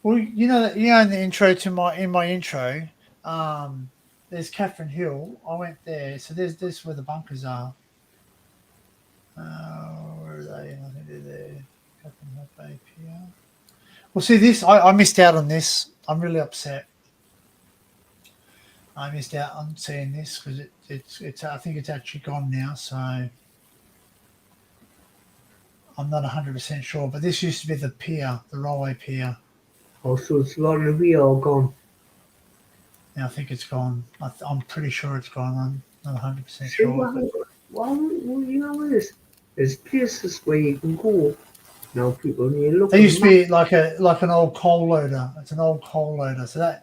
well, you know in the intro to my intro, there's Catherine Hill. I went there, so there's this where the bunkers are. Where are they? I think they're there. Catherine Hill Bay Pier. Well, see this. I missed out on this. I'm really upset. I missed out on seeing this because it's. I think it's actually gone now. So I'm not 100% sure. But this used to be the pier, the railway pier. Oh, so it's a lot of the all gone. Yeah, I think it's gone. I'm pretty sure it's gone. I'm not 100% See, sure. what you know is there's places where you can go. Now people, when you look. There used to be like an old coal loader. It's an old coal loader. So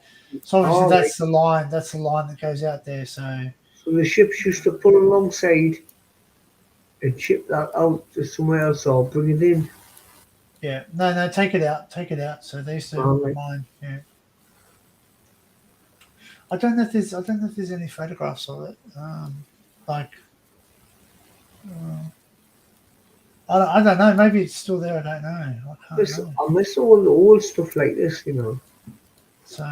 obviously that's the line. That's the line that goes out there. So the ships used to pull alongside and ship that out to somewhere else or bring it in. yeah, no, take it out. So they used to mine. Yeah. I don't know if there's any photographs of it. I don't know. Maybe it's still there. I don't know. I can't know. I miss all the old stuff like this, you know. So.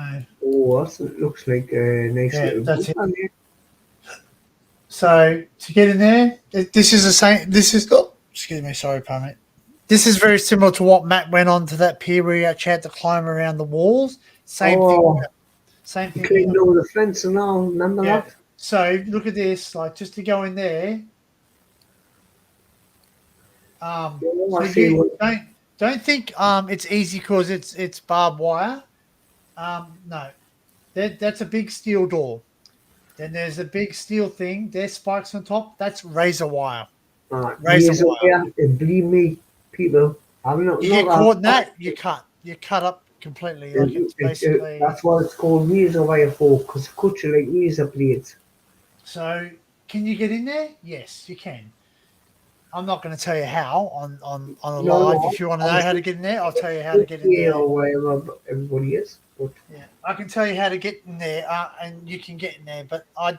Oh, it looks like a nice little. That's it. So to get in there, this is the same. This is. Oh, excuse me. Sorry, pardon me. This is very similar to what Matt went on to that pier where he actually had to climb around the walls. Same thing. Same thing. Cleaned over the fence and all. Remember that? So look at this. Like just to go in there. So don't think it's easy because it's barbed wire. No, that's a big steel door. Then there's a big steel thing. There's spikes on top. That's razor wire. Razor wire. And believe me, people, I'm not. You get caught in that, you cut up completely. Like it's basically. That's what it's called razor wire for, because it cuts you like razor blades. So, can you get in there? Yes, you can. I'm not going to tell you how on a live. If you want to know how to get in there, I'll tell you how to get in there. Or wherever everybody is. But yeah, I can tell you how to get in there, and you can get in there. But I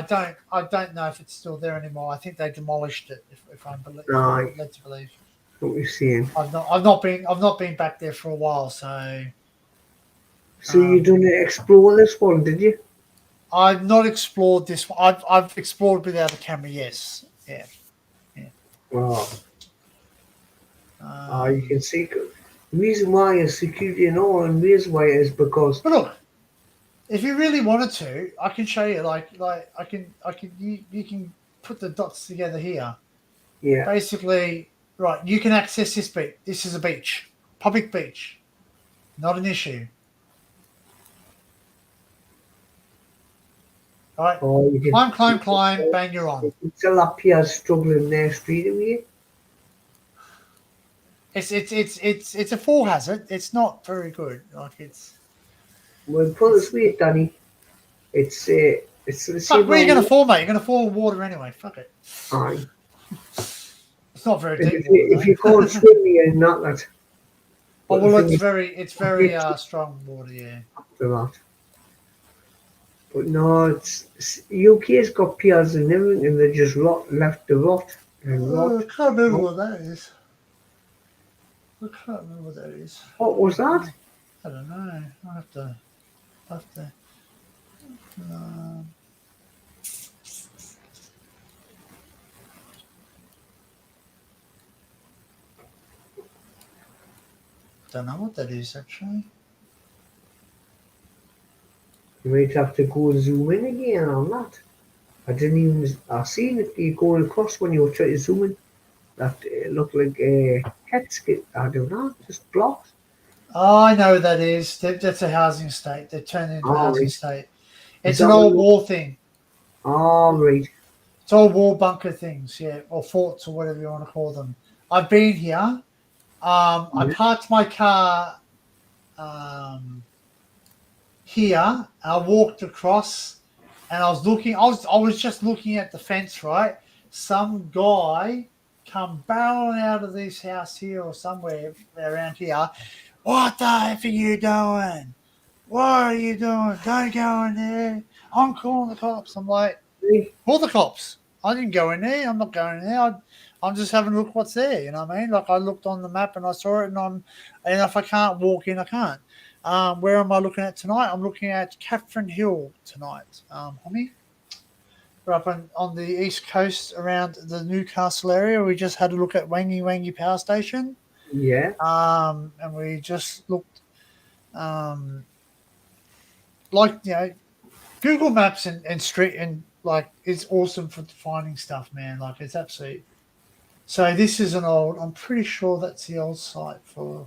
don't know if it's still there anymore. I think they demolished it. If I'm led to believe. What you're saying? I've not been back there for a while. So. So you didn't explore this one, did you? I've not explored this one. I've explored without a camera. Yes. Yeah. Wow. You can see the reason why is security and all, and the reason why is because. But look, if you really wanted to, I can show you. Like you can put the dots together here. Yeah. Basically, right. You can access this beach. This is a beach, public beach, not an issue. All right. Oh, you can climb, bang, you're on. Still up here struggling there straight away. It's a full hazard. It's not very good. Like it's. Well, put this way, Danny. It's the same. Where are you going to fall, mate? You're going to fall in water anyway. Fuck it. Aye. It's not very deep. If you can't swim, you're not that. Oh well, it's very strong water. Yeah. After that. But no, it's UK's got piers and everything, and they just left the rot and rot. I can't remember what that is. I can't remember what that is. What was that? I don't know. I have to. Don't know what that is actually. You might have to go zoom in again on that. I seen it you going across when you were trying to zoom in. That looked like a head. I don't know, just blocks. Oh, I know what that is. That's a housing estate. They're turning into a housing estate. It's an old war thing. Oh, right. It's old war bunker things, yeah, or forts or whatever you want to call them. I've been here. I parked my car here. I walked across, and I was just looking at the fence, right? Some guy come barreling out of this house here or somewhere around here. What the F are you doing? What are you doing? Don't go in there. I'm calling the cops. I'm like, call the cops. I didn't go in there. I'm not going in there. I'm just having a look what's there. You know what I mean? Like I looked on the map and I saw it, and if I can't walk in, I can't. Where am I looking at tonight? I'm looking at Catherine Hill tonight. Homie, we're up on the east coast around the Newcastle area. We just had a look at Wangi Wangi Power Station. Yeah. And we just looked, like, you know, Google Maps and street and like it's awesome for finding stuff, man. Like it's absolute. So this is I'm pretty sure that's the old site for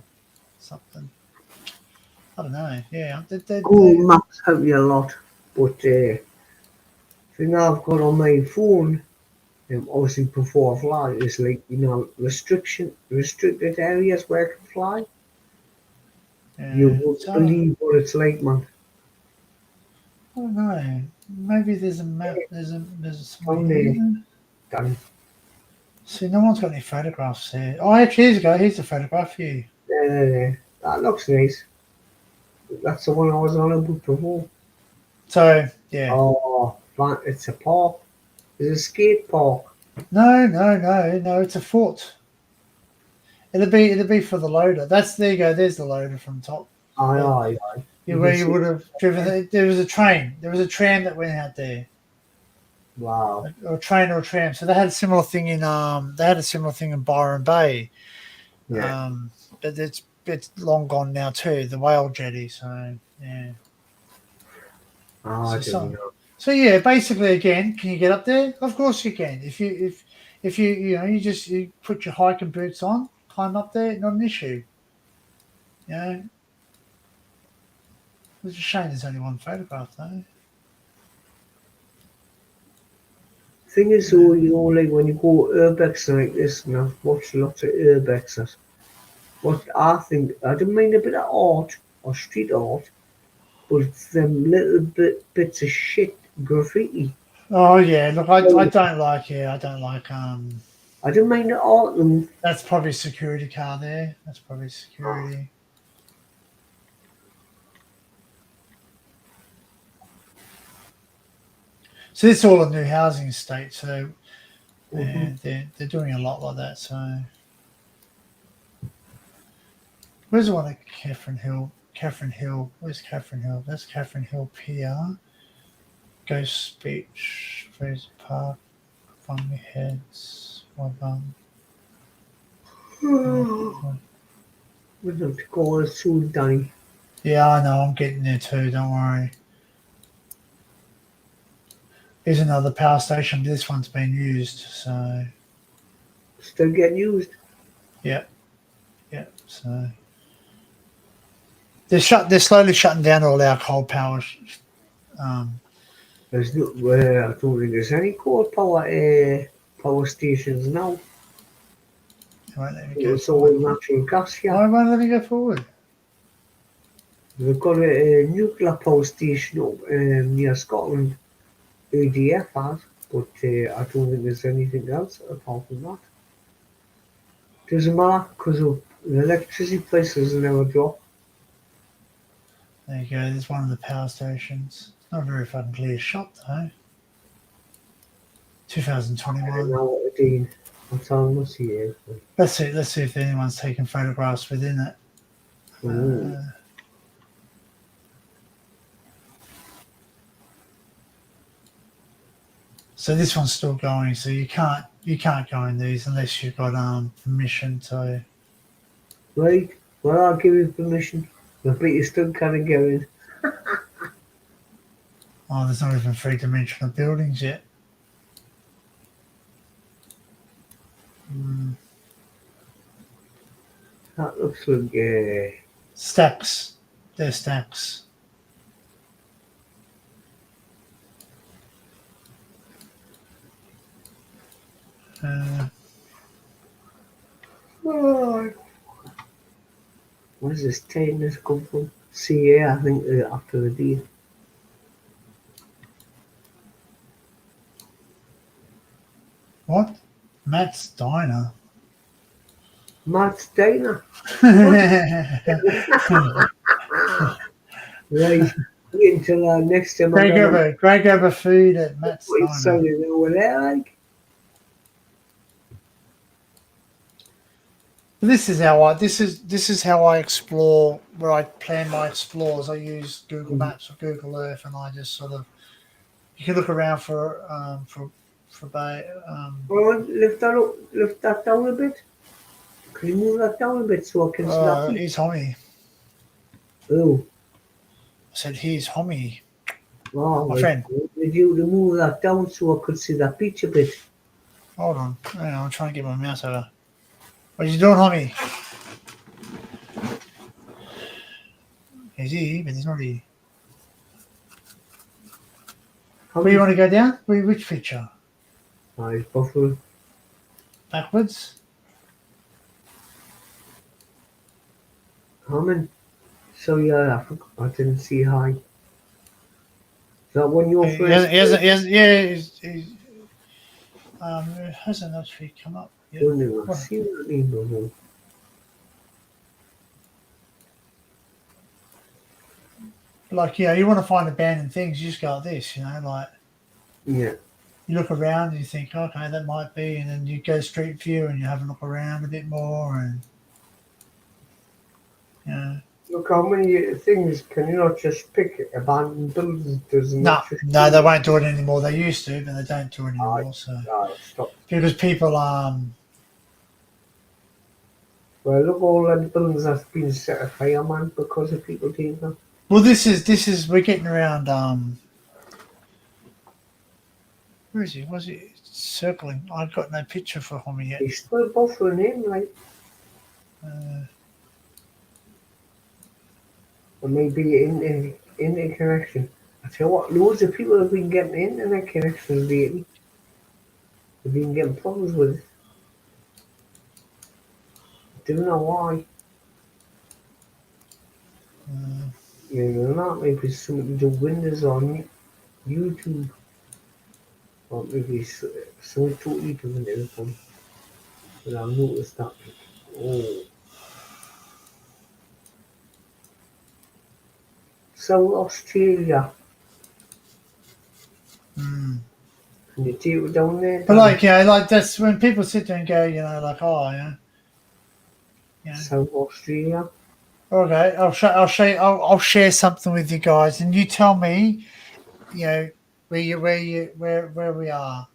something. I don't know. Yeah, Google Maps help you a lot, but the thing I've got on my phone, obviously before I fly, is like, you know, restricted areas where I can fly. Yeah, You won't believe what it's like, man. I don't know. Maybe there's a map. There's On here. Done. See, no one's got any photographs here. Oh, actually, here's a photograph for you. That looks nice. That's the one I was on about before. So yeah. Oh, it's a park. It's a skate park. No. It's a fort. It'll be for the loader. There you go. There's the loader from top. Aye. Yeah, where you would have driven. There was a train. There was a tram that went out there. Wow. Or a train or a tram. So they had a similar thing in Byron Bay. Yeah. But it's long gone now too. The whale jetty. So yeah. So yeah, basically again, can you get up there? Of course you can. If you put your hiking boots on, climb up there, not an issue. You know. It's a shame there's only one photograph though. Thing is, though, you know, like when you go urbexing like this, and I've watched lots of urbexers. What I think, I don't mind a bit of art or street art, but it's them little bits of shit graffiti. Oh yeah, look, I don't like. I don't mind the art. That's probably a security car there. That's probably security. So this is all a new housing estate. So they're doing a lot like that. So where's the one at Catherine Hill? Catherine Hill. Where's Catherine Hill? That's Catherine Hill PR. Ghost Beach, Fraser Park, Funny Heads, Wabung. We'd have to call it soon, Danny. Yeah, I know. I'm getting there too. Don't worry. Here's another power station. This one's been used, so still getting used. Yeah. So they're slowly shutting down all our coal power. There's no. I don't think there's any coal power stations now. Right, let me go. It's all natural gas here. Why won't let me go forward? We've got a nuclear power station up near Scotland. EDF has, but I don't think there's anything else apart from that. Doesn't matter because the electricity prices never drop. There you go. There's one of the power stations. Not a very fucking clear shot though. 2021. That's how much he is. Let's see if anyone's taken photographs within it. So this one's still going. So you can't go in these unless you've got permission to. Right. Well, I'll give you permission. But you still can't go in. Oh, there's not even three-dimensional buildings yet. That looks like stacks. They're stacks. Where does this tightness come from? CA, I think, after the D. What? Matt's Diner. Matt's Diner. Right. Wait until next time Greg have a food at Matt's what it Diner. sounded over there like. This is how I explore where I plan my explores. I use Google Maps or Google Earth, and I just sort of you can look around for lift that down a bit. Can you move that down a bit so I can see that? Here's Homie. Oh. I said here's Homie. Oh, my friend. Did you move that down so I could see that beach a bit? Hold on. I'm trying to get my mouse over. What are you doing, Homie? He's here, but he's not here. Where you want to go down? Which picture? It's Buffalo. Backwards? Harmon. So yeah, I didn't see hi. Is that one your first? He hasn't, hasn't actually come up yet. I see what you mean, like, you want to find abandoned things, you just go like this, like. Yeah. You look around and you think, okay, that might be, and then you go street view and you have a look around a bit more, and Look, how many things can you not just pick abandoned buildings? No, they won't do it anymore. They used to, but they don't do it anymore. Stop. Because people Well, look, all the buildings have been set afire, man, because of people doing that. Well, this is we're getting around. Where is he? Was he circling? I've got no picture for Homie yet. He's still buffering him, like. Or maybe internet connection. I tell you what, loads of people have been getting internet connections lately. They've been getting problems with it. I don't know why. Not maybe something to do with Windows on YouTube. Or maybe something totally different everything. But I've noticed that. Oh. South Australia. Can you take it down there? But like that's when people sit there and go, like, South Australia. Okay, I'll share something with you guys, and you tell me, where we are,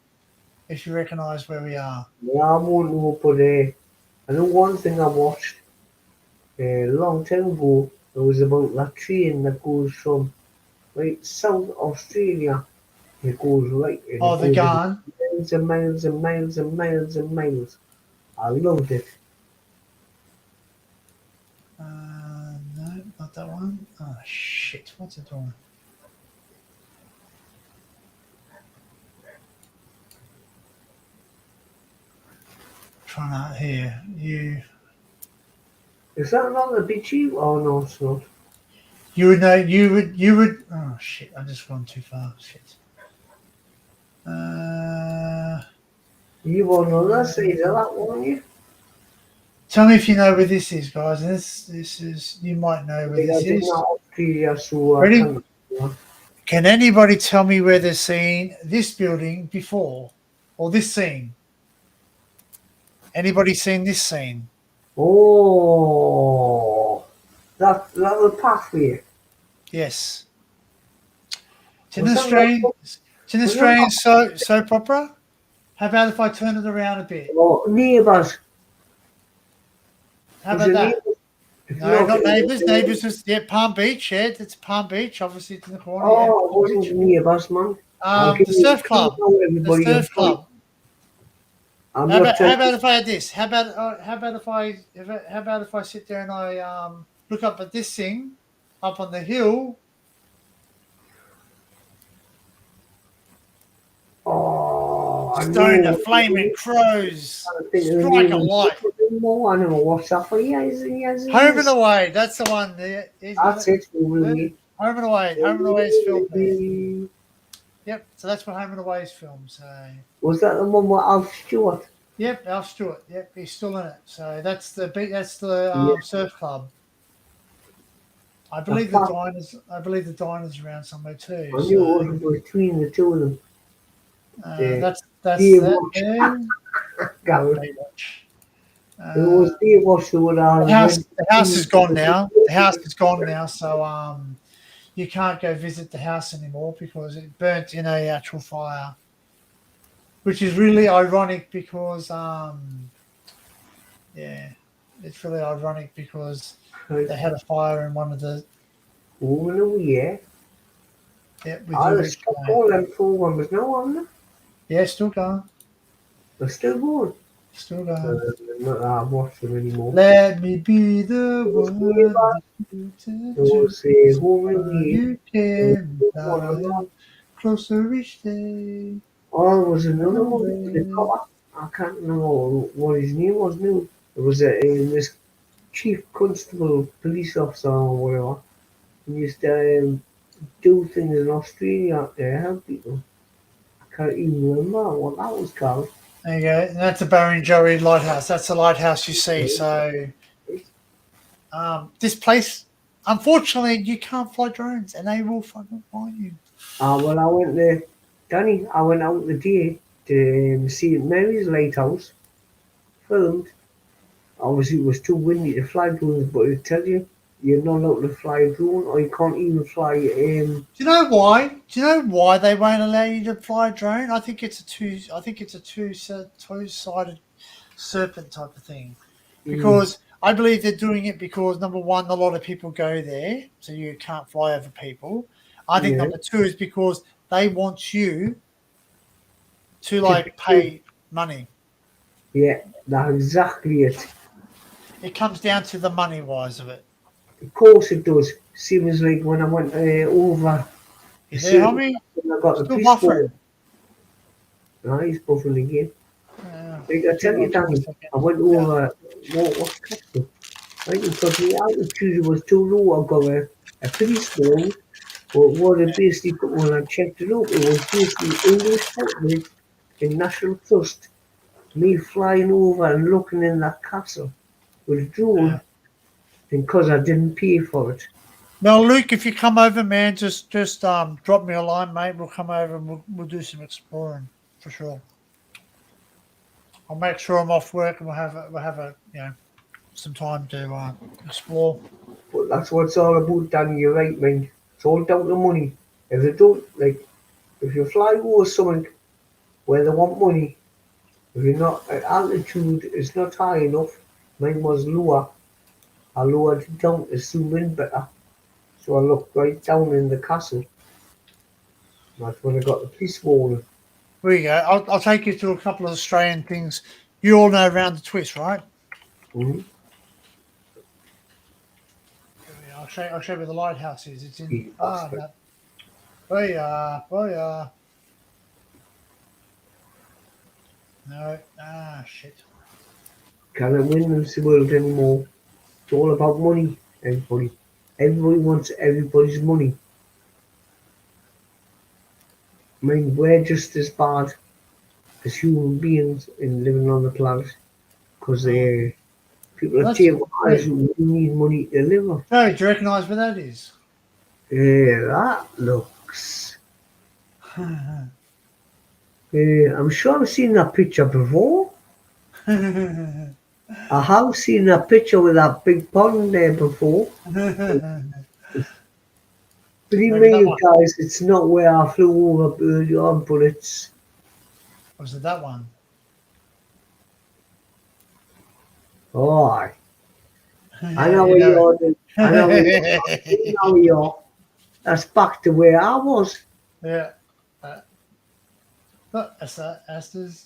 if you recognise where we are. Yeah, I won't know, but I know one thing I watched a long time ago. It was about that train that goes from South Australia. It goes right. The Garn. Miles and miles and miles and miles and miles. I loved it. No, not that one. Oh shit! What's it doing? Trying out here. Is that not the beachy? Oh no, it's not. You would know. You would. Oh shit! I just gone too far. Shit. You were on the other side of that, weren't you? Tell me if you know where this is, guys. This is. You might know where this is. Australia, so Ready? Can anybody tell me where they've seen this building before, or this scene? Anybody seen this scene? Oh, that little pathway. Yes. It's an Australian soap opera. How about if I turn it around a bit? Oh, Neighbours. How about that? No, not Neighbours. Neighbours is Palm Beach. Yeah, it's Palm Beach. Obviously, it's in the corner. Oh, it wasn't Neighbours, man. The Surf Club. The Surf Club. How about if I had this? How about if I sit there and I look up at this thing up on the hill? Oh, Stone the flaming crows. Strike a light. I never watched that for years. Home and Away. That's the one. That's it. Home and Away. Home and Away is filmed there. Yep. So that's what Home and Away is filmed. So. Was that the one with Alf Stewart? Yep, Al Stewart. Yep, he's still in it. So that's the Yeah. surf club. I The believe the fact- diners. I believe the diners around somewhere too. I knew it was between the two of them. That's Dave that. Watch. Yeah. Gareth. Baywatch. It was Dave Watch the one I The house is gone now. The house is gone now. So you can't go visit the house anymore because it burnt in a actual fire, which is really ironic because it's really ironic because they had a fire in one of the Woman of the Year. with I the was all them programs now on them. yeah, still going. They're still going. Still going. Not that I watch them anymore. Let me be the one They'll say, Woman of the Year. you can fly closer each day. Oh, there was another one with the copper. I can't remember what his name was now. It was this chief constable, police officer or whatever. He used to do things in Australia out there, help people. I can't even remember what that was called. There you go. And that's the Barrenjoey Lighthouse. That's the lighthouse you see. So this place, unfortunately, you can't fly drones and they will fucking find you. Well, I went there, Danny, I went out the day to see Mary's Lighthouse, filmed. Obviously, it was too windy to fly drones, but it tells you, you're not allowed to fly a drone, or you can't even fly. Do you know why? Do you know why they won't allow you to fly a drone? I think it's a two-sided serpent type of thing. Because I believe they're doing it because number one, a lot of people go there, so you can't fly over people. I think number two is because they want you to pay money. Yeah, that's exactly it. It comes down to the money wise of it. Of course it does. Seems like when I went over. You there, homie? I got the Still police buffering. No, he's buffering again. Like I tell you, Danny, I went over. What's that? Right, because the altitude was too low. I got a police phone. But what it basically, when I checked it out, it was basically English footbridge in National Trust. Me flying over and looking in that castle with a drone because I didn't pay for it. Now, Luke, if you come over, man, just drop me a line, mate. We'll come over and we'll do some exploring for sure. I'll make sure I'm off work and we'll have a some time to explore. But that's what it's all about, Danny. You're right, man. It's all down to money. If they don't if you fly over something where they want money, if you're not at altitude is not high enough, mine was lower. I lowered it down to zoom in better. So I looked right down in the castle. That's when I got the police warning. There you go. I'll take you to a couple of Australian things. You all know around the twist, right? Mm-hmm. I'll show you where the lighthouse is. It's in Booyah. No, shit. Can't win in this world anymore. It's all about money, everybody. Everybody wants everybody's money. I mean, we're just as bad as human beings in living on the planet because people are taking lives who need money to live on. Hey, do you recognise where that is? Yeah, that looks. I'm sure I've seen that picture before. I have seen that picture with that big pond there before. Believe me, guys, it's not where I flew over early on, but it's. Was it that one? Oh, I know where you're. I know where you're. That's back to where I was. Yeah. That's Asbestos.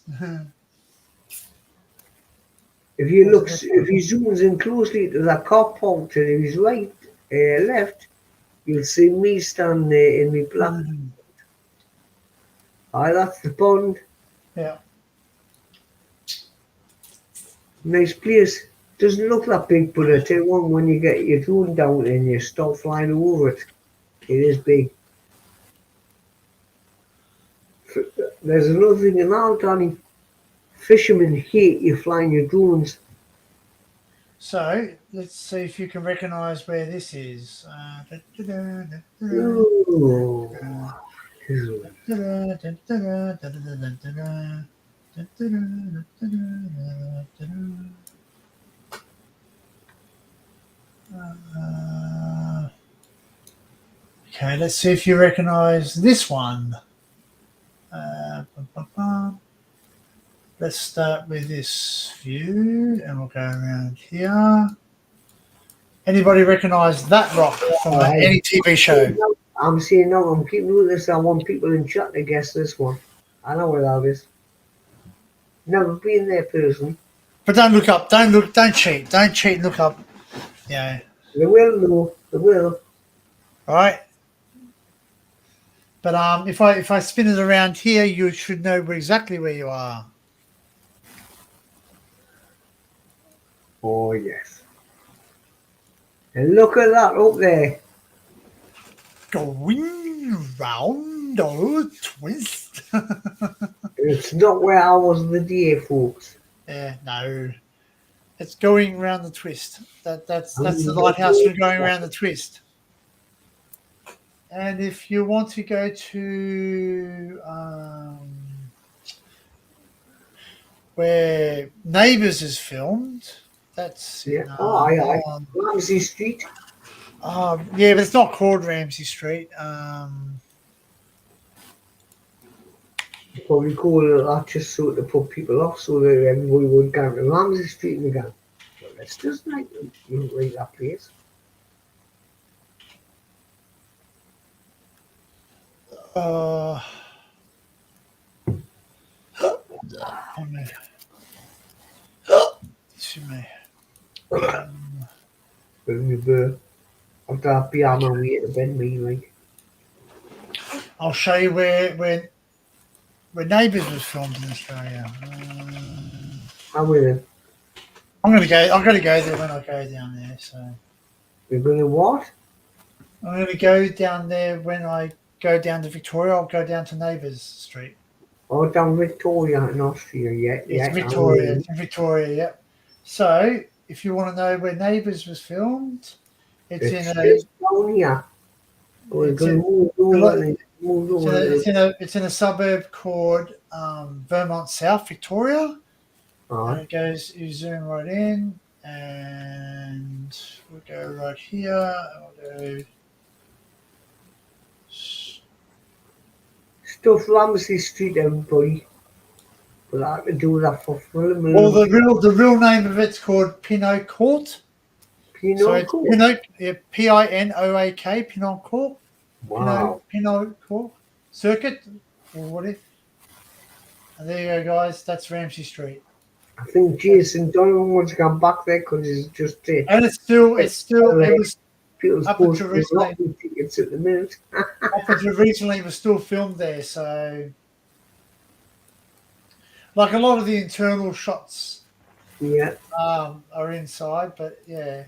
If he zooms in closely to that car park to his right, left, you'll see me standing there in my black. That's the pond. Yeah. Nice place. Doesn't look that big, but I tell you what, when you get your drone down and you start flying over it, it is big. There's another thing in that, Danny. Fishermen hate you flying your drones. So let's see if you can recognise where this is. Ooh. Okay, let's see if you recognise this one. Let's start with this view, and we'll go around here. Anybody recognise that rock from any TV show? I'm seeing now. I'm keeping with this. I want people in chat to guess this one. I know where that is. Never been there personally. But don't look up. Don't cheat. Don't cheat and look up. Yeah. They will know. They will. All right. But if I spin it around here, you should know exactly where you are. Oh yes. And look at that up there. Going round a twist. It's not where I was the day, folks. Yeah, no. It's going round the twist. That's the lighthouse for going around the twist. And if you want to go to where Neighbours is filmed, that's Yeah. in, Ramsey Street. yeah, but it's not called Ramsey Street. Probably call it that just so to put people off, so that everybody would go to Ramsey Street and go, well, let's just like that place. Excuse me. I've got to be on my way to bed, me, like. I'll show you where Neighbours was filmed in Australia. How will it? I'm gonna go there when I go down there. So You're gonna what? I'm gonna go down there when I go down to Victoria. I'll go down to Neighbours Street. Oh, down Victoria in Austria, yeah. It's Victoria. It's in Victoria, yep. So if you want to know where Neighbours was filmed, it's down here. It's in a suburb called Vermont South, Victoria. And it goes, you zoom right in, and we'll go right here. We'll go. Stuff Ramsey Street, everybody. But I can do that for film. Well, the real name of it's called Pinot Court. Pinot Court? Pinoak, Pinot Court. Wow. Pinot Court Circuit, or what if? And there you go, guys. That's Ramsey Street. I think Jason Donovan wants to come back there because it's just it. And it was up until recently. Tickets at the minute. Up until recently, it was still filmed there. So, like a lot of the internal shots, are inside. But yeah,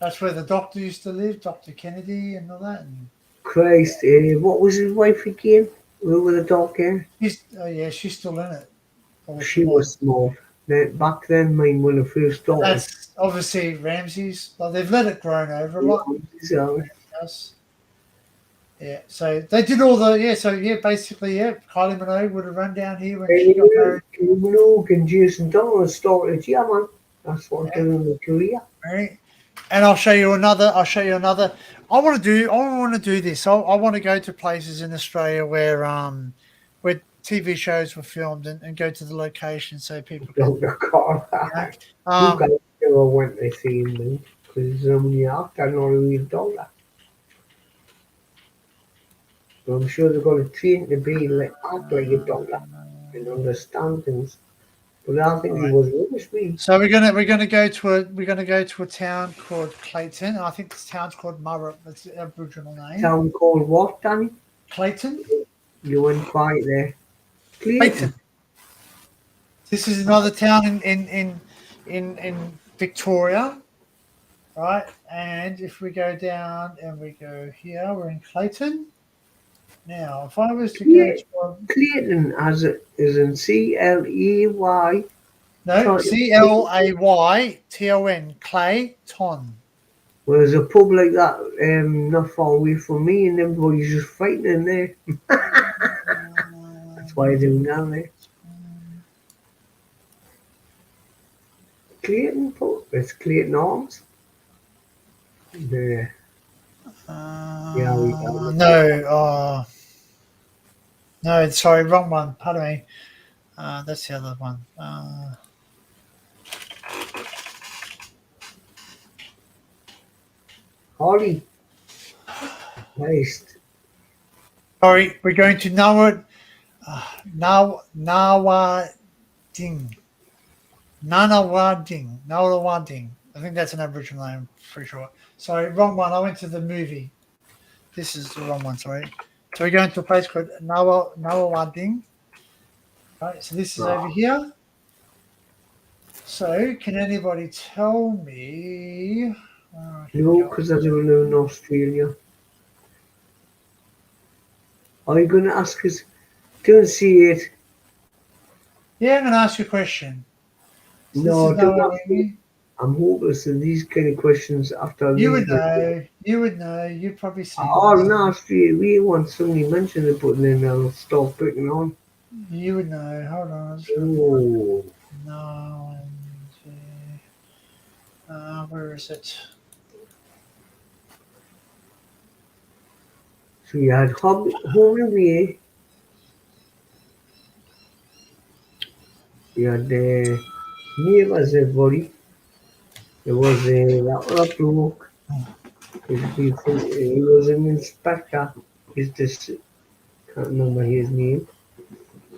that's where the doctor used to live, Dr. Kennedy, and all that. And Christ, what was his wife again? With the dark hair? She's still in it. She was small. Back then, mine when I first started. That's obviously Ramsey's. Like they've let it grow over a lot. Yeah, so they did all the basically Kylie Minogue would have run down here when she got married. Kylie Minogue and Jason Donovan started, man. That's what they're doing in the career. Right. And I'll show you another. I want to do this. I want to go to places in Australia where TV shows were filmed and go to the location so people can. I went to see him because New York, I know real dollar. So I'm sure they're going to train to be act like a dollar and understand things. But I think he was rubbish, me. So we're gonna go to a town called Clayton. I think this town's called Murray. That's the Aboriginal name. Town called what, Danny? Clayton. You went quiet there. Clayton. This is another town in Victoria, right? And if we go down and we go here, we're in Clayton. Now, if I was to Yeah. go to Clayton as it is in CLAY. no CLAYTON Clayton. Well, there's a pub like that not far away from me, and everybody's just fighting in there. That's why I do down there. Clayton pub. It's Clayton Arms. Yeah. Yeah, we got it. No, sorry, wrong one. Pardon me. That's the other one. Hardy. Nice. Sorry, we're going to Nawading. Nawading. I think that's an Aboriginal name, pretty sure. Sorry, wrong one. I went to the movie. This is the wrong one, sorry. So we're going to a place called Nawading. Right, so this is over here. So, can anybody tell me? No, because I don't know in Australia. Are you going to ask us? Don't see it. Yeah, I'm going to ask you a question. So No, this is don't ask me. Nawading. I'm hopeless in these kind of questions after You these would know. You would know. You'd probably see. Oh, no, straight away once somebody mentioned it, but then I'll stop picking on. You would know. Hold on. Oh. No. Where is it? So you had home and away. You had neighbours, everybody. There was that other bloke. He was an inspector. He's just can't remember his name.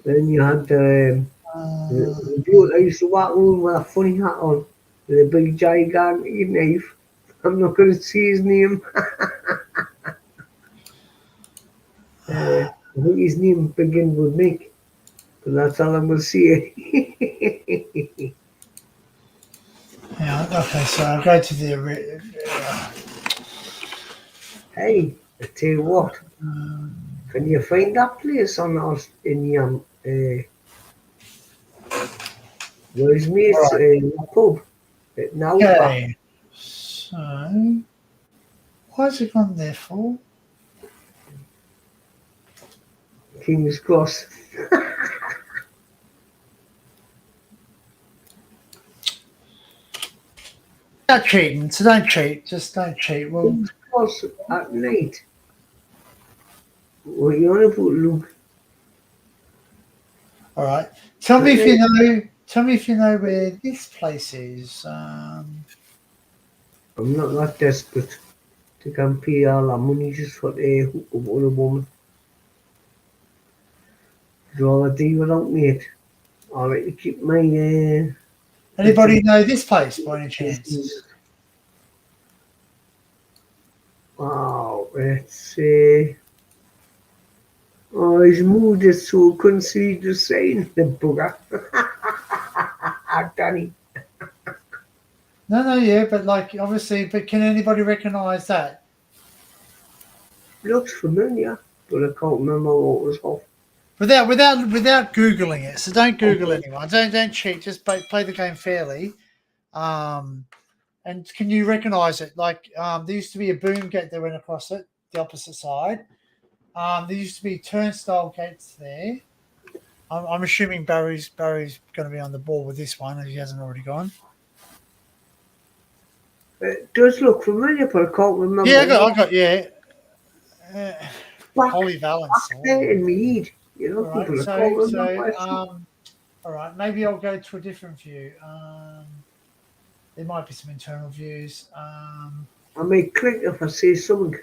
Then you had the bloke that used to walk around with a funny hat on, with a big gigantic knife. I'm not going to see his name. I think his name begins with Nick, but that's all I'm going to see. Yeah. Okay. So I'll go to the. Hey, I tell you what. Can you find that place on us in where his mates pub at now? Okay. So, why's it gone there for? King's Cross. Not cheating. So don't cheat. Just don't cheat. Well, King's Cross at night. What you on about, Luke? all right. Tell me if you know. Tell me if you know where this place is. I'm not that desperate to go and pay all that money just for the hook up with a woman. I'd rather deal without mate. I like to keep my Anybody know this place by any chance? Wow, let's oh, he's moved it so I couldn't see the sign, the bugger. Danny. No, yeah, but like obviously, but can anybody recognise that? Looks familiar, but I can't remember what was off. Without googling it. So don't Google anyone. Don't cheat. Just play the game fairly. And can you recognise it? Like there used to be a boom gate that went across it, the opposite side. There used to be turnstile gates there. I'm assuming Barry's going to be on the ball with this one if he hasn't already gone. It does look familiar, but I can't remember. Yeah, I got Holly Valance. In me head, you know, All people right, can't remember. All right, maybe I'll go to a different view. There might be some internal views. I may click if I say something.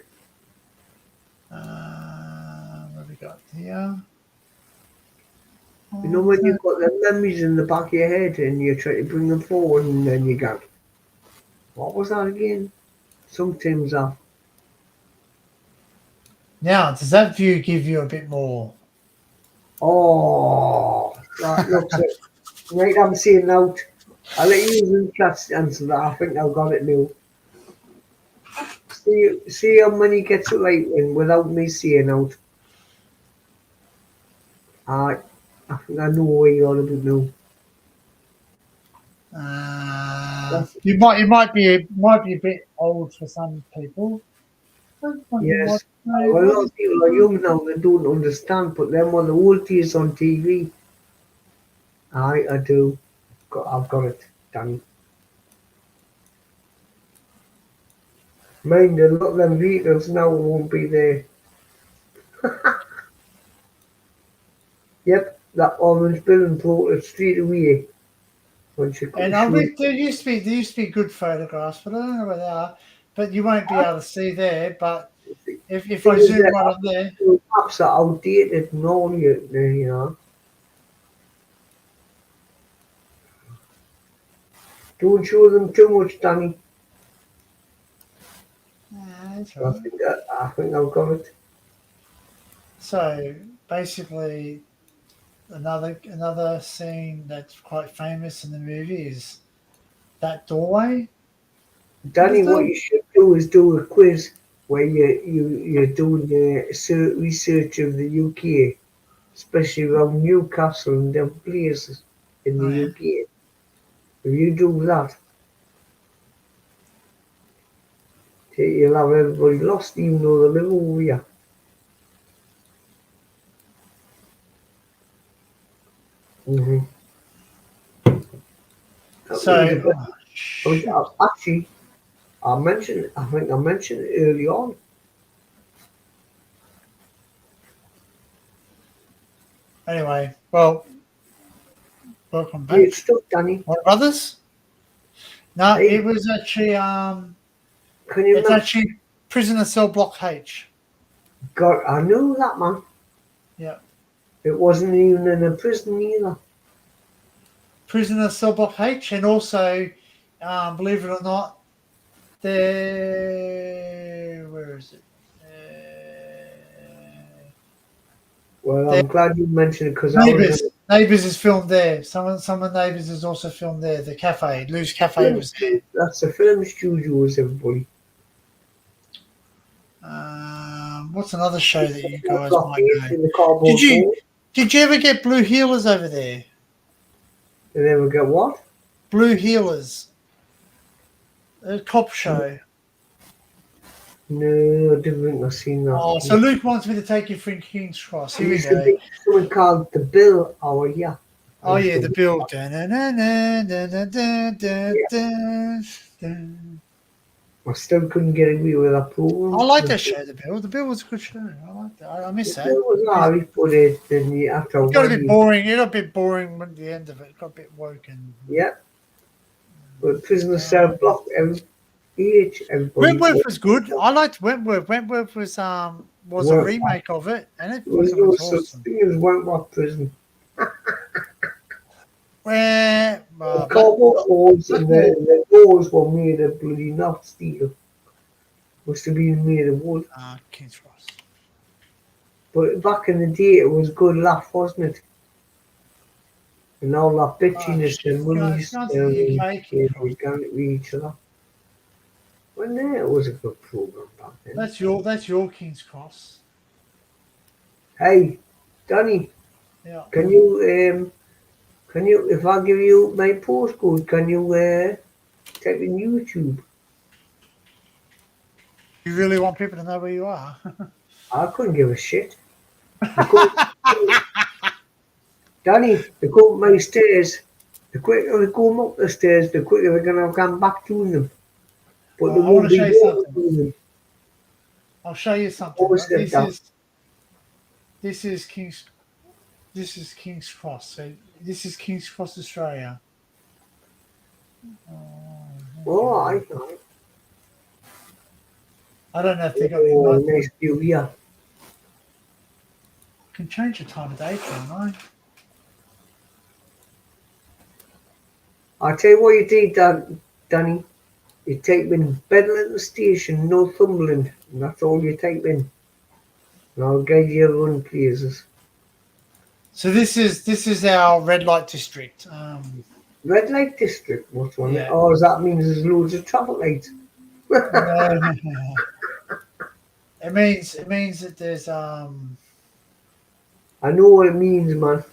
What have we got here? You know when you've got the memories in the back of your head and you try to bring them forward and then you go, what was that again? Sometimes that. Now, does that view give you a bit more? Oh, that looks it. Right, I'm saying out. I'll let you in chat answer that. I think I've got it now. See how many gets it right in without me saying out. I think I know where you're on about now. You might be a bit old for some people. Yes. Well, a lot of people are young now, they don't understand, but then when the old days on TV, I do. I've got it, Danny. Mind, a lot of them vehicles now won't be there. Yep, that orange building brought it straight away. When she And there used to be good photographs, but I don't know where they are. But you won't be able to see there. But if I zoom right on there, maps are outdated and all, you know. Don't show them too much, Danny. that's right. I think I've got it. So basically, another scene that's quite famous in the movie is that doorway. Danny, what you should do is do a quiz where you're doing research of the UK, especially around Newcastle and them places in the UK. If you do that, you'll have everybody lost even though they live over here. Actually, I think I mentioned it early on. Anyway, well, welcome back. Great stuff, Danny. What, brothers? No, it was actually it's actually prisoner cell block H. God, I knew that, man. Yeah. It wasn't even in a prison either. Prisoner cell block H, and also, believe it or not, where is it? Well, I'm glad you mentioned it because Neighbours is filmed there. Some of Neighbours is also filmed there. The cafe, Lou's Cafe was there. That's the film studios, everybody. What's another show that you guys might know? Did you ever get Blue Heelers over there? Did they ever get what? Blue Heelers. A cop show. No, I didn't think I've seen that. Oh, so Luke wants me to take you from King's Cross. Here we go. There something called The Bill. Oh, yeah. Oh, yeah, The Bill. I still couldn't get away with that program. I like that show, The Bill. The Bill was a good show. I liked it. I miss that. It was alright, but it got a bit boring. It got a bit boring at the end of it. It got a bit woken. Yeah. But Prisoner Cell Block, Wentworth was good. I liked Wentworth. Wentworth was a remake of it, and it was awesome. Thing as Wentworth Prison. Where the cardboard walls and the doors were made of bloody not steel. Must have been made of wood. King's Cross. But back in the day, it was good laugh, wasn't it? And all that bitchiness and money's going to each other. Well, no, it was a good program back then. That's your King's Cross. Hey, Danny. Yeah. Can you if I give you my postcode, can you type in YouTube? You really want people to know where you are? I couldn't give a shit. Danny, they go up my stairs. The quicker they go up the stairs, the quicker they're going to come back to them. But I want to show you something. I'll show you something. This is King's Cross. So this is King's Cross, Australia. I don't know if they got the nice view here. I can change the time of day, can't I? I'll tell you what you did, Danny. You type in Bedlington Station, Northumberland, and that's all you type in. And I'll guide you around places. So this is our red light district. Red light district? What's one? Yeah. Oh, does that mean there's loads of traffic lights? No. It means that there's I I know what it means, man.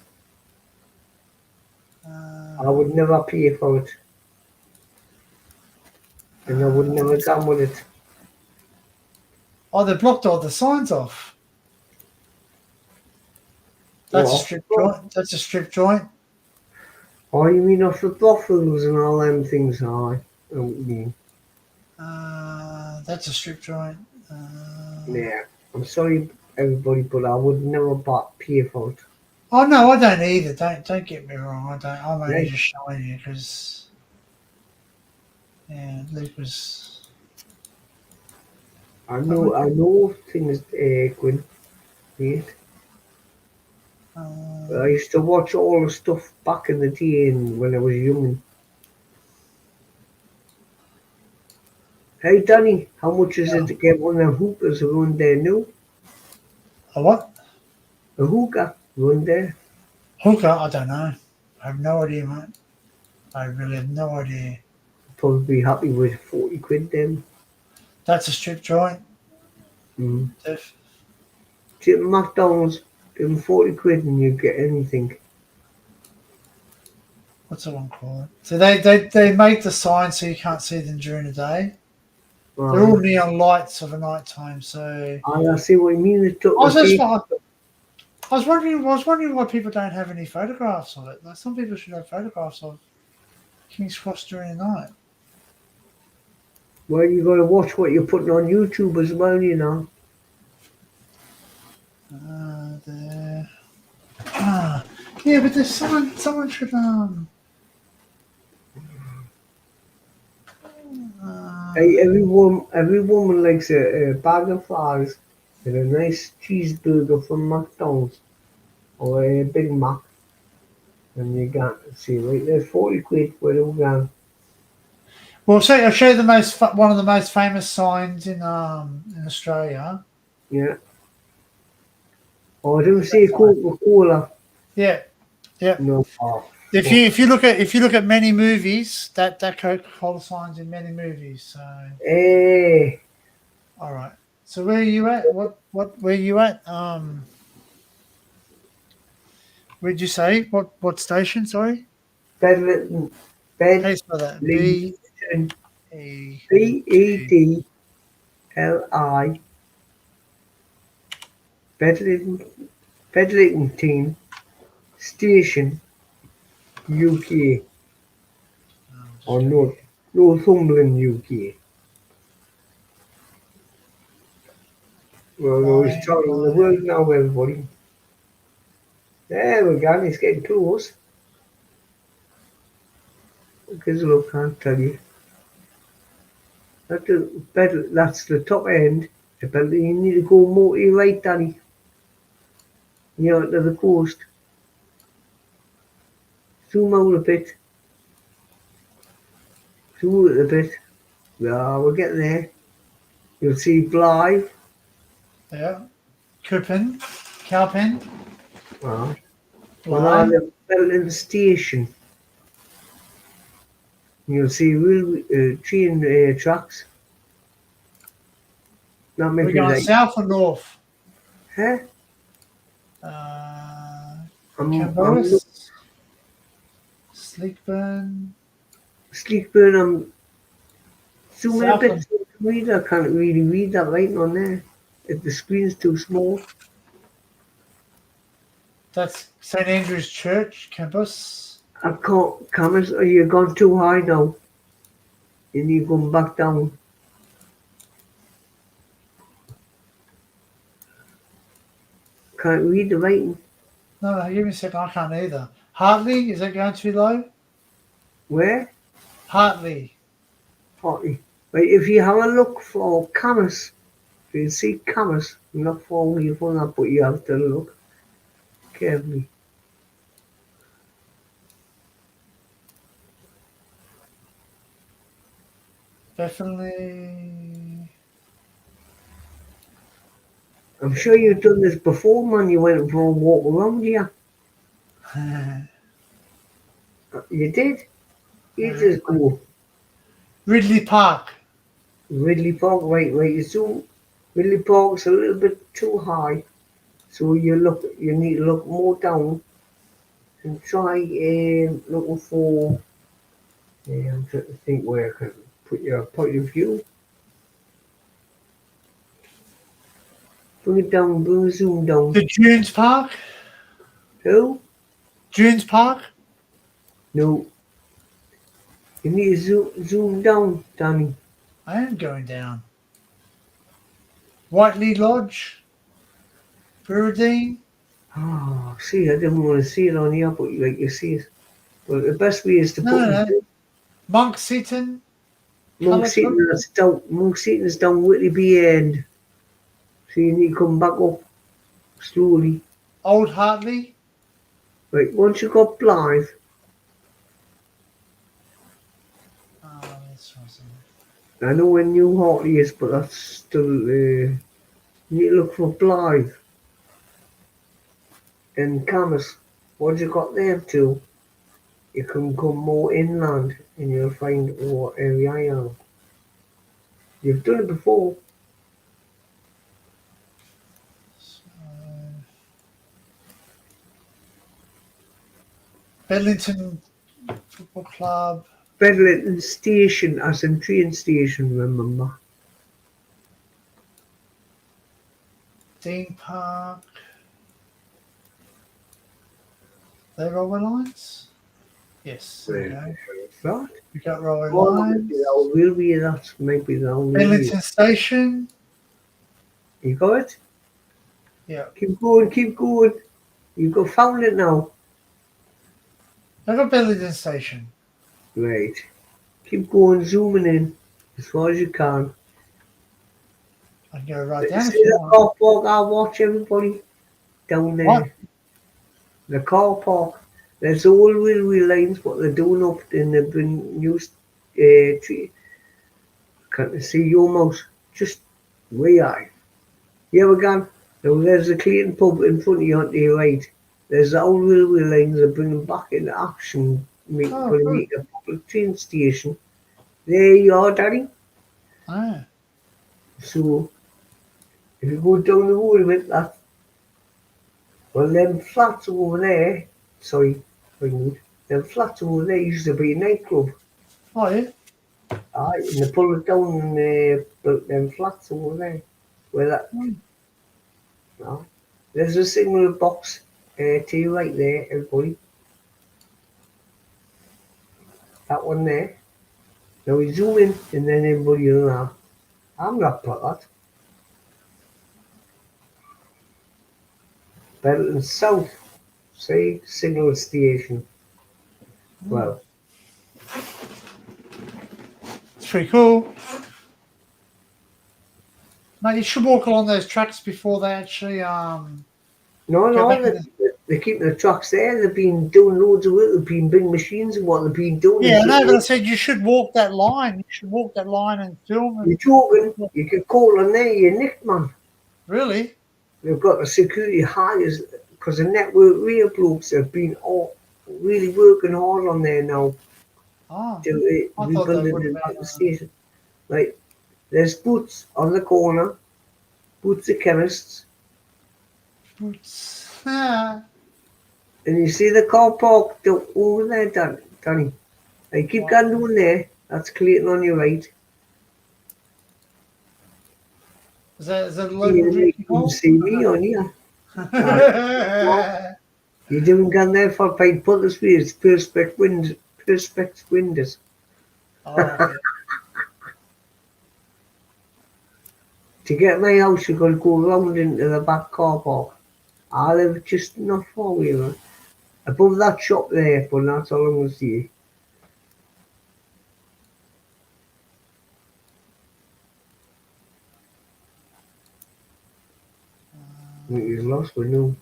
I Uh, would never pay for it. And I would never come with it. oh, they blocked all the signs off. That's a What? strip joint. That's a strip joint. Oh, you mean off the brothels and all them things? I don't mean. That's a strip joint. Yeah. I'm sorry, everybody, but I would never pay for it. Oh no, I don't either. Don't get me wrong. I don't. I'm only Right. just showing you because, yeah, Luke was. I know things, Quinn. Yeah. I used to watch all the stuff back in the day and when I was young. Hey, Danny, how much is it to get one of the hookahs around there now? A what? A hookah around there? Hooker? I don't know. I have no idea, mate. I really have no idea. Probably be happy with 40 quid then. That's a strip joint. Mm. If, Tip McDonald's, give them 40 quid and you get anything. what's the one called? So they make the signs so you can't see them during the day. They're all neon lights of a night time. So I see what you mean. It took I was wondering why people don't have any photographs of it. Like some people should have photographs of King's Cross during the night. Well, you got to watch what you're putting on YouTube as well, you know. There. Yeah, but there's someone should Hey, every woman likes a bag of fries and a nice cheeseburger from McDonald's or a Big Mac. And you got, see, right, there's 40 quid where they're going. Well, I'll show you one of the most famous signs in Australia. Yeah. Oh, I didn't say Coca-Cola. Yeah. No. If you look at many movies, that Coca-Cola sign's in many movies. So. Hey. All right. So where are you at? Where are you at? Where'd you say? What station? Sorry. Bedlington. How do you spell that? Bedli. Bedlington Station, UK. Or Northumberland, UK. Well, it's traveling the world now, everybody. There we go, it's getting close. Because look, I can't tell you. That's the top end. But you need to go more to your right, Danny. You're to the coast. Zoom out a bit. Zoom out a bit. Yeah, we're getting there. You'll see Blythe. Yeah. Cowpen. Right. We're on the Bedlington Station. You'll see train tracks. Not We're maybe going like, south or north? huh? Camboris, Sleekburn. I'm zooming a bit to read. I can't really read that writing on there. If the screen's too small. That's St Andrew's Church, campus. I can't, Cameras, you've gone too high now. You need to come back down. Can't read the writing. No, give me a second. I can't either. Hartley, is that going too low? Where? Hartley. Right, if you have a look for cameras, if you see cameras, not for you for that, but you have to look carefully. Definitely. I'm sure you've done this before, man. You went for a walk around here. You did? You just go. Ridley Park. Ridley Park, right. So Ridley Park's a little bit too high. So you need to look more down and try looking for. I'm trying to think where I can put your point of view. Bring it down, bring the zoom down. The Dunes Park? Who? Dunes Park? No. You need to zoom down, Danny. I am going down. Whiteley Lodge? Burradine? Oh, see, I didn't want to see it on here, but like you see it. But the best way is to put No. Monk Seaton? Monk Seaton is down Whitby end. So you need to come back up slowly. Old Hartley? Right, once you got Blythe, This one's I know where New Hartley is, but that's still, you need to look for Blythe and Camas. Once you got them two, you can come more inland and you'll find what area I am. You've done it before. Bedlington Football Club. Bedlington Station, as in train station, remember? Dean Park. They railway lines? Yes. There we go. Right. We got railway Oh, lines. that might be the old Bedlington Station. You got it? Yeah. Keep going. You've got found it now. I got Bedlington Station. Right. Keep going, zooming in as far as you can. I can go right down. See the car park I watch, everybody? Down there. What? The car park. There's all railway lines, but they're doing up and they've been used tree. Can't see your mouse. Just way high. You ever gone? Now there's a Clayton pub in front of you on your right. There's the old railway lines they're bringing back into action. Make a public train station. There you are, Daddy. Ah. So if you go down the road a bit, them flats over there, them flats over there used to be a nightclub. Oh, yeah? Aye, and they pulled it down and they built them flats over there. Where that, no. There's a signal box to your right there, everybody. That one there. Now we zoom in and then everybody will know. I'm not put that. Bedlington South, see, signal station. Well, It's pretty cool. Mate, you should walk along those tracks before they actually they're keeping the trucks there. They've been doing loads of work. They've been big machines and what they've been doing. Yeah, no, but I said you should walk that line. You should walk that line and film. You're joking? You could call on there, you're nicked, man. Really? They've got the security hires because the network rail blokes have been really working hard on there now. To rebuild the station. Like, there's Boots on the corner, Boots the chemists. Boots. Ah. And you see the car park over there, Danny. Like, keep going down there. That's Clayton on your right. Is that a local drinking hole? You see me on here. You didn't go there for five put this way. It's perspex windows. Oh, okay. To get my house, you've got to go round into the back car park. I live just not far away, man. Above that shop there, but that's all I'm going to see. I think he's lost me now.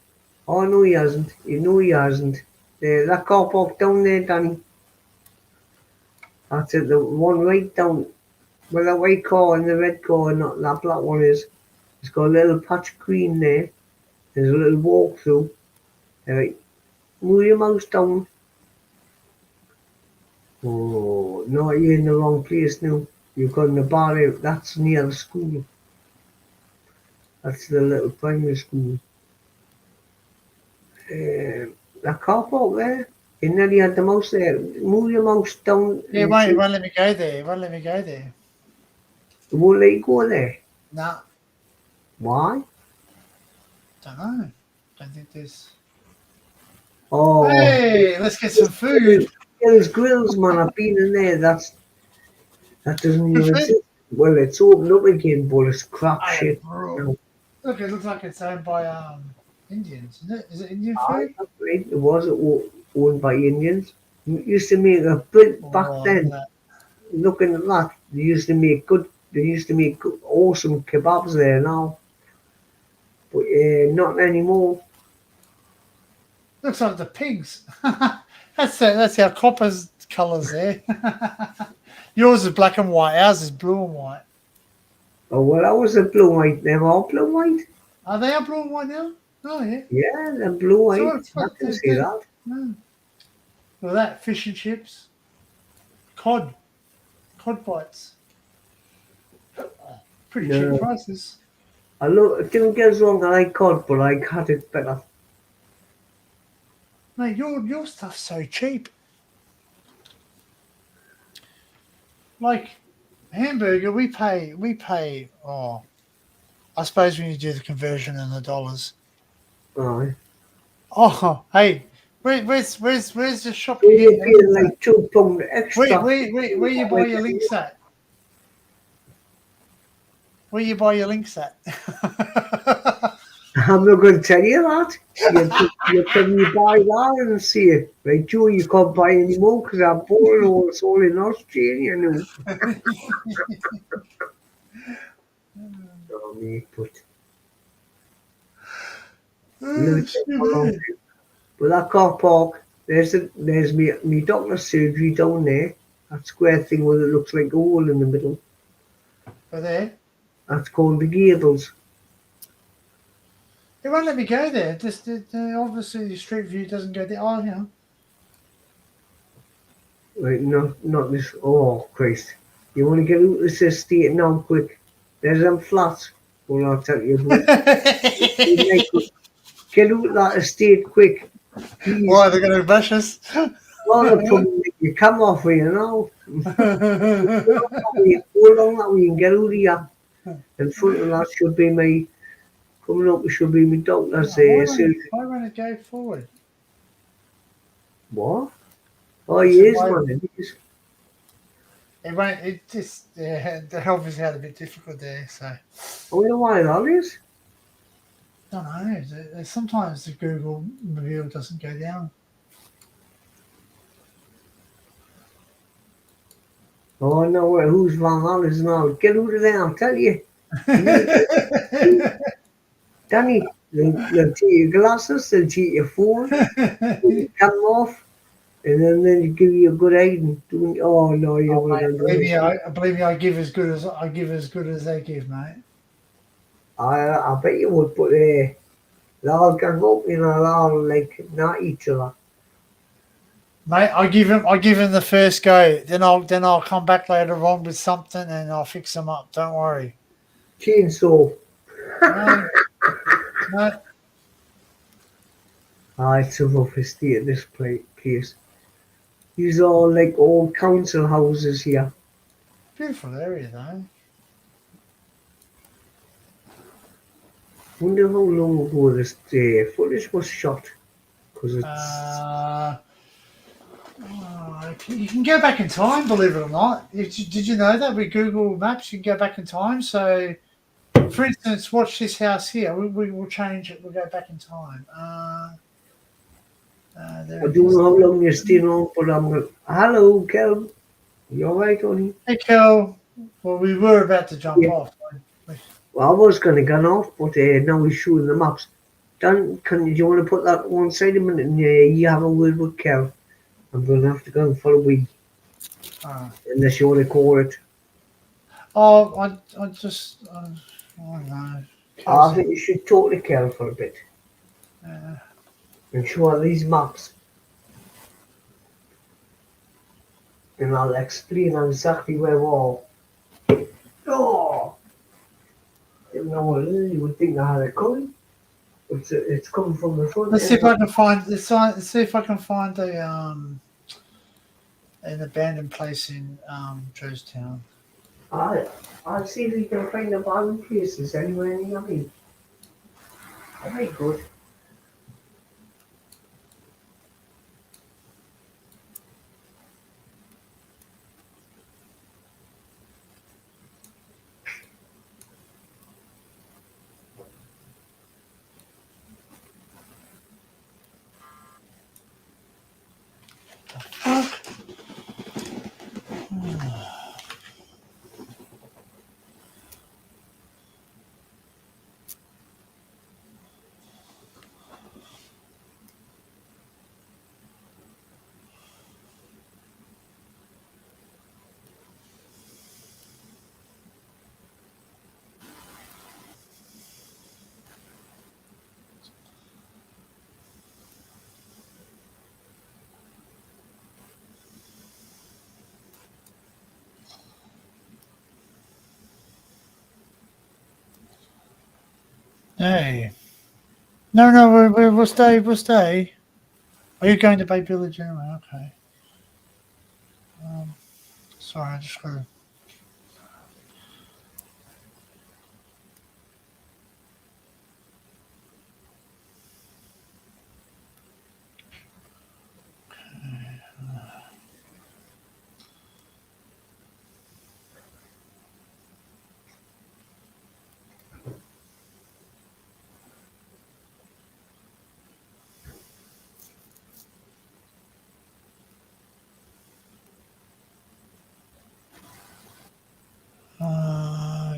Oh, no, he hasn't. You know he hasn't. That car park down there, Danny. That's it, the one right down where the white car and the red car and that black one is. It's got a little patch of green there. There's a little walk through. Right. Move your mouse down. Oh, no, you're in the wrong place now. You've got the bar out. That's near the school. That's the little primary school. That car park there. You nearly had the mouse there. Move your mouse down. Yeah, and it see- won't let me go there. It won't let me go there. It won't let you go there. Nah, Why? don't know. Don't think there's. Oh, Hey, let's get some food. There's grills, man. I've been in there. That doesn't Good even food? exist. Well, it's opened up again, but it's crap Oh, shit. bro. Look, it looks like it's owned by Indians, isn't it? Is it Indian Aye, food? that's right. It was owned by Indians. It used to make a bit back Oh, then. look at Looking at that, they used to make good. They used to make good, awesome kebabs there now, but not anymore. that. Looks like the pigs. That's our copper's colours there. Yours is black and white. Ours is blue and white. Oh well, that was a blue white. They're all blue white. Are they are blue and white now? Oh yeah. Yeah, they're blue white. So it's I what can see that. No. Well, that fish and chips, cod bites. Pretty No. cheap prices. I look. Don't get us wrong. I like cod, but I cut it better. Mate, your stuff's so cheap. Like hamburger, we pay. Oh, I suppose when you do the conversion in the dollars. Aye. Oh, hey, where's the shop? So You you're get paying your like £2 extra. where you buy your links at? Where you buy your links at? I'm not going to tell you that. You can buy that and see it. Right, Joe, you can't buy any more because I bought it all. It's all in Australia now. Oh, me, but but that car park, there's me doctor's surgery down there. That square thing where it looks like a hole in the middle. Over there. That's called the Gables. It won't let me go there. Just obviously the street view doesn't go there. Oh, yeah. Right, not this. Oh, Christ. You want to get out of this estate now, quick. There's them flats. Well, I'll tell you about. Get out of that estate quick. Please. Why are they going to bash us? Well, the problem is you come off here now. Hold on that way and get out of here. In front of that should be my, coming up should be my doctor's surgery. Why won't it go forward? What? Oh, yes, man, it is. It won't. It just the obviously had a bit difficult there. So I wonder why that is. I don't know. Sometimes the Google review doesn't go down. Oh, no, who's Van Halen now? Get out of there, I'll tell you. Danny, they'll take your glasses, they'll take your phone, they'll come off, and then they'll give you a good aid. Oh, no, you're going to Believe me, I give as good as they give, mate. I bet you would, but they'll gang up, you know, they'll like not each other. Mate, I give him the first go. Then I'll come back later on with something and I'll fix them up. Don't worry. Chainsaw. No. It's a rough estate, this place. These are all like old council houses here. Beautiful area though. Wonder how long ago this footage was shot. Because it's. You can go back in time, believe it or not. Did you know that with Google Maps you can go back in time? So, for instance, watch this house here. We will change it. We'll go back in time. I don't know how long you're staying on, but I'm going. Hello, Kel. You all right, honey? Hey, Kel. Well, we were about to jump off. Well, I was going to get off, but now he's showing the maps. Dan, do you want to put that on one side a minute and you have a word with Kel? I'm going to have to go for a week. Unless you want to call it. Oh, I just, I don't know. I think you should talk to Kel for a bit. And show her these maps. And I'll explain exactly where we're all. Oh! Didn't know what it is. You would think I had it coming. It's coming from the front. Let's see if I can find. Let's see if I can find an abandoned place in Drewstown. I'll see if we can find abandoned places anywhere in the army. Very good. Hey. No, we'll stay. We'll stay. Are you going to Bay Village anyway? Okay. Sorry, I just got to.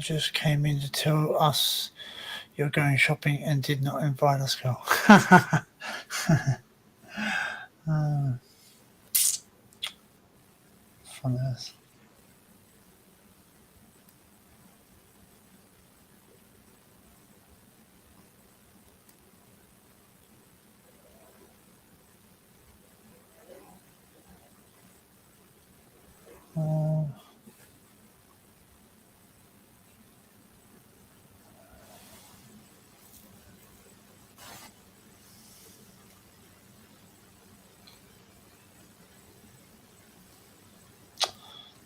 Just came in to tell us you're going shopping and did not invite us, girl. Fun as.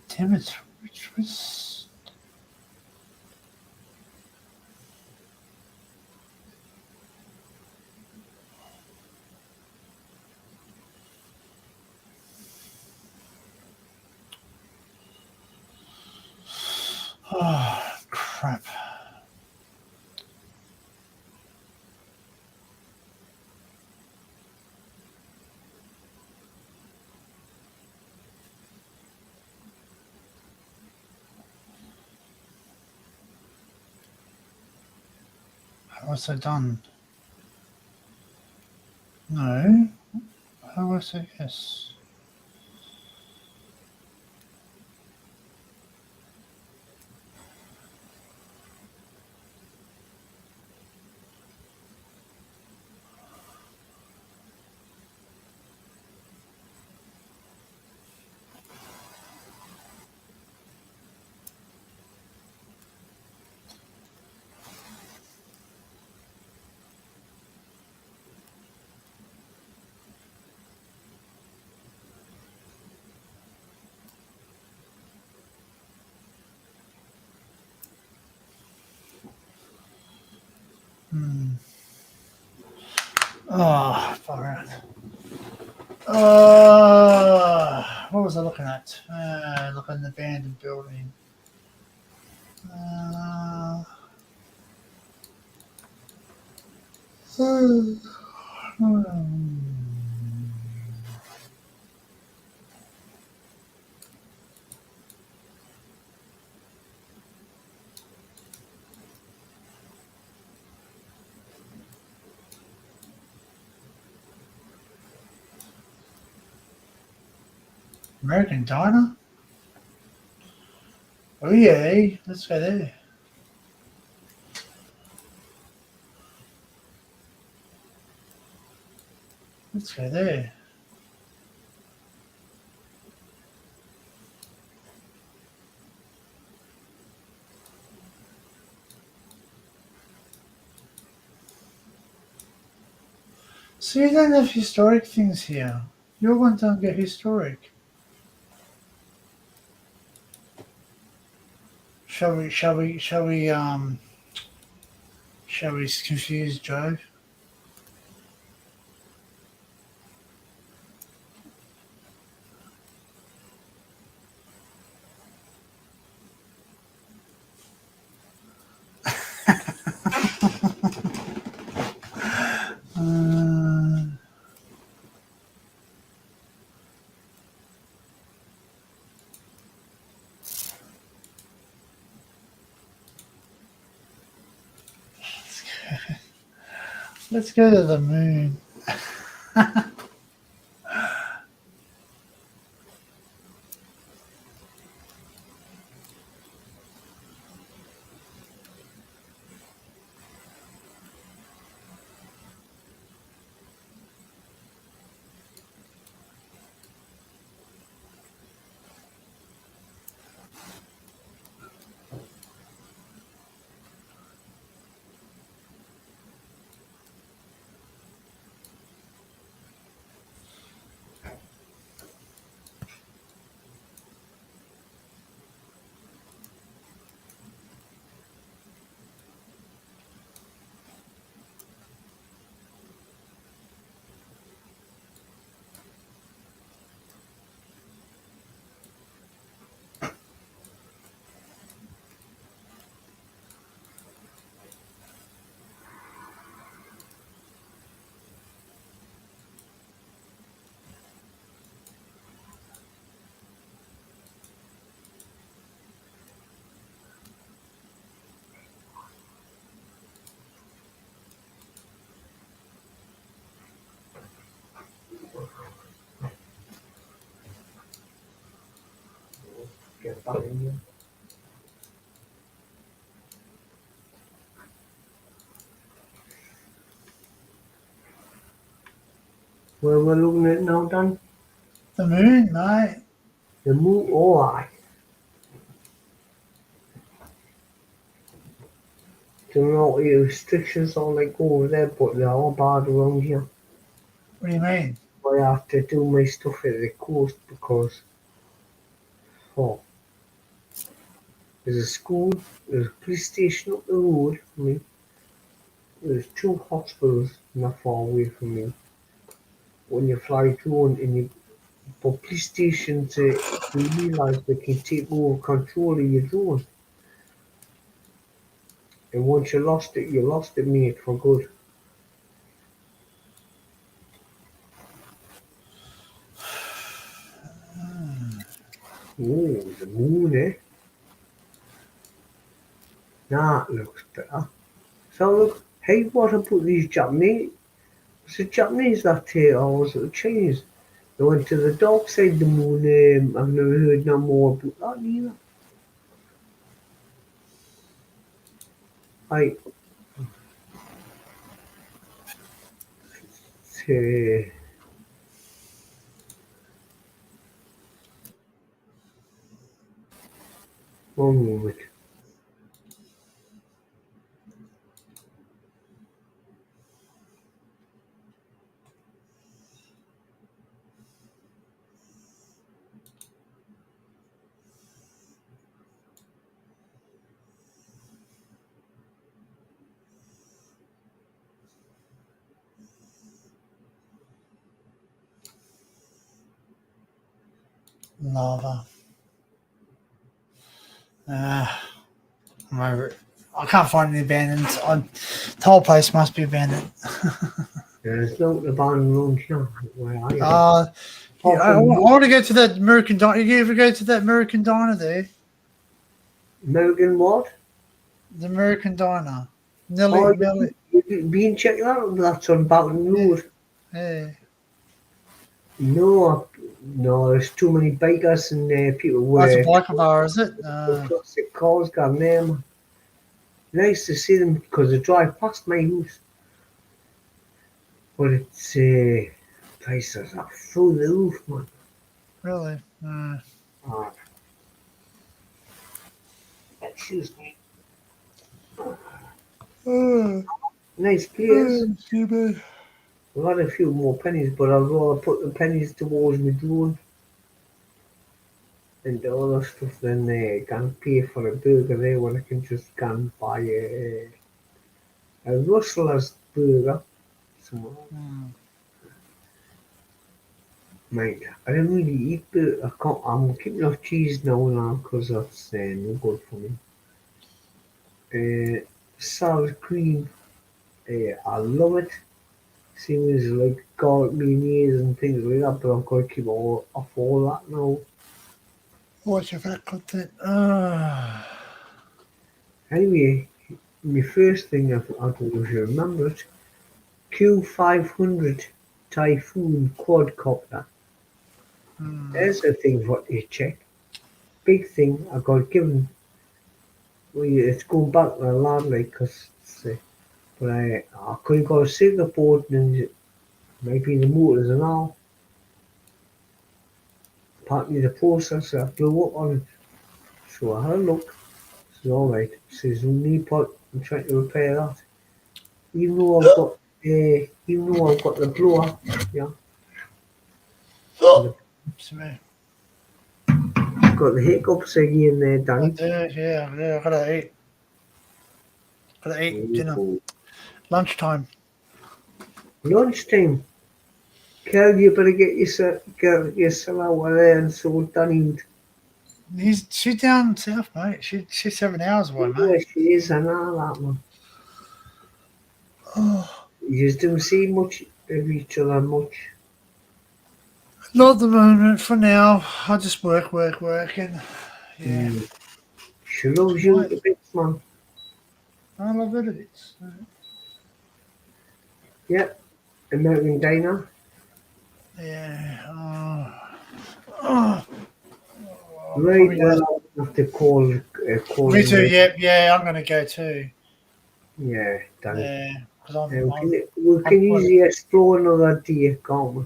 Damn it, which was. Oh, crap. How was I done? No. How was I yes? Oh, far out. What was I looking at? Looking at the abandoned building. American Diner? Oh yeah, let's go there. Let's go there. So you don't have historic things here. Your one don't get historic. Shall we confuse Joe? Uh, let's go to the moon. Get back in here. Where we're looking at now, Dan? The moon, mate. The moon. Oh, aye. Don't know what your restrictions are like over there, but they're all bad around here. What do you mean? I have to do my stuff at the coast because, there's a school, there's a police station up the road from me, there's 2 hospitals not far away from me. When you fly drone and you, for police stations, you realise they can take over control of your drone. And once you lost it, mate, for good. Oh, the moon, eh? That looks better. So look, hey, what about these Japanese? Was it Japanese that or was it the Chinese? They went to the dark side of the moon. I've never heard no more about that neither. Right. One moment. Lava. I'm over it. I can't find any abandoned. The whole place must be abandoned. There's no abandoned road here where I am. I want to go to that American diner. You ever go to that American diner there? American what? The American diner. Oh, Nelly. you've been checking that out? That's on Barton Road. Yeah. No, there's too many bikers and people That's a with biker bar, is it? classic cars got them. Nice to see them because they drive past my house. But it's prices are through the roof, man. Really? Excuse me. Nice place. I've had a few more pennies, but I'd rather put the pennies towards my drone and the other stuff than go and pay for a burger there when I can just go and buy a Rustler's burger somewhere. Mate, I don't really eat burger. I'm keeping off cheese now because that's no good for me. Sour cream, I love it. Same as like garlic mayonnaise and things like that, but I've got to keep off all that now. What's your fat content? Anyway, my first thing I don't know if you remember it, Q500 Typhoon quadcopter. There's a thing for you check. Big thing I got given. Well, it's going back to the lad like, but I couldn't go to Singapore and maybe the motors and all. Apparently the processor blew up on it. So I had a look. Says alright. Says knee pot. I'm trying to repair that. Even though I've got the blower, yeah. Got the hiccups again there, Danny. Yeah, I gotta eat. Gotta eat dinner. Lunchtime. Lunchtime. Kel, you better get yourself out of there and sort Danny. She's down south, mate. She's 7 hours away, mate. Yeah, she is, I know that, man. You just don't see much of each other much. Not at the moment, for now. I just working. Yeah. She loves you a bit, man. I love it a bit. Yep. American Diner. Yeah. Right, well, I'll have to call. Me too, yeah, I'm going to go too. Yeah, Danny. Yeah, we can usually explore another day, can't we?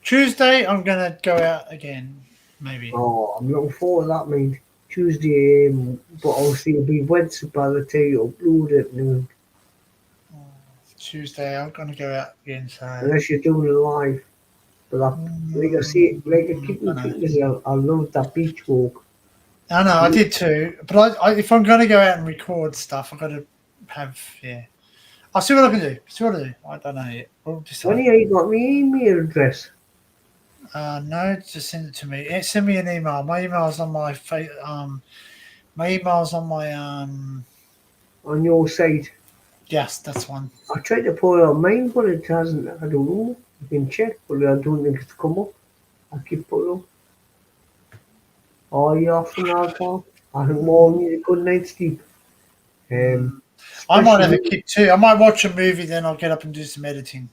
Tuesday, I'm going to go out again, maybe. Oh, I'm looking forward to that, mate. Tuesday, but obviously it'll be Wednesday by the time you upload it. And Tuesday, I'm going to go out again, so... Unless you're doing it live. But like I say, like I keep repeating, I love that beach walk. I know, I did too. But if I'm going to go out and record stuff, I've got to have, I'll see what I can do. I don't know yet. We'll decide. When you got my email address? No, just send it to me. Send me an email. My email's on my my email's on my on your site. Yes, that's one. I tried to put it on mine, but it hasn't. I don't know. You can check, but I don't think it's come up. I keep putting up. Oh, you off now, Paul? I think more need a good night's sleep. I might have a kick too. I might watch a movie, then I'll get up and do some editing.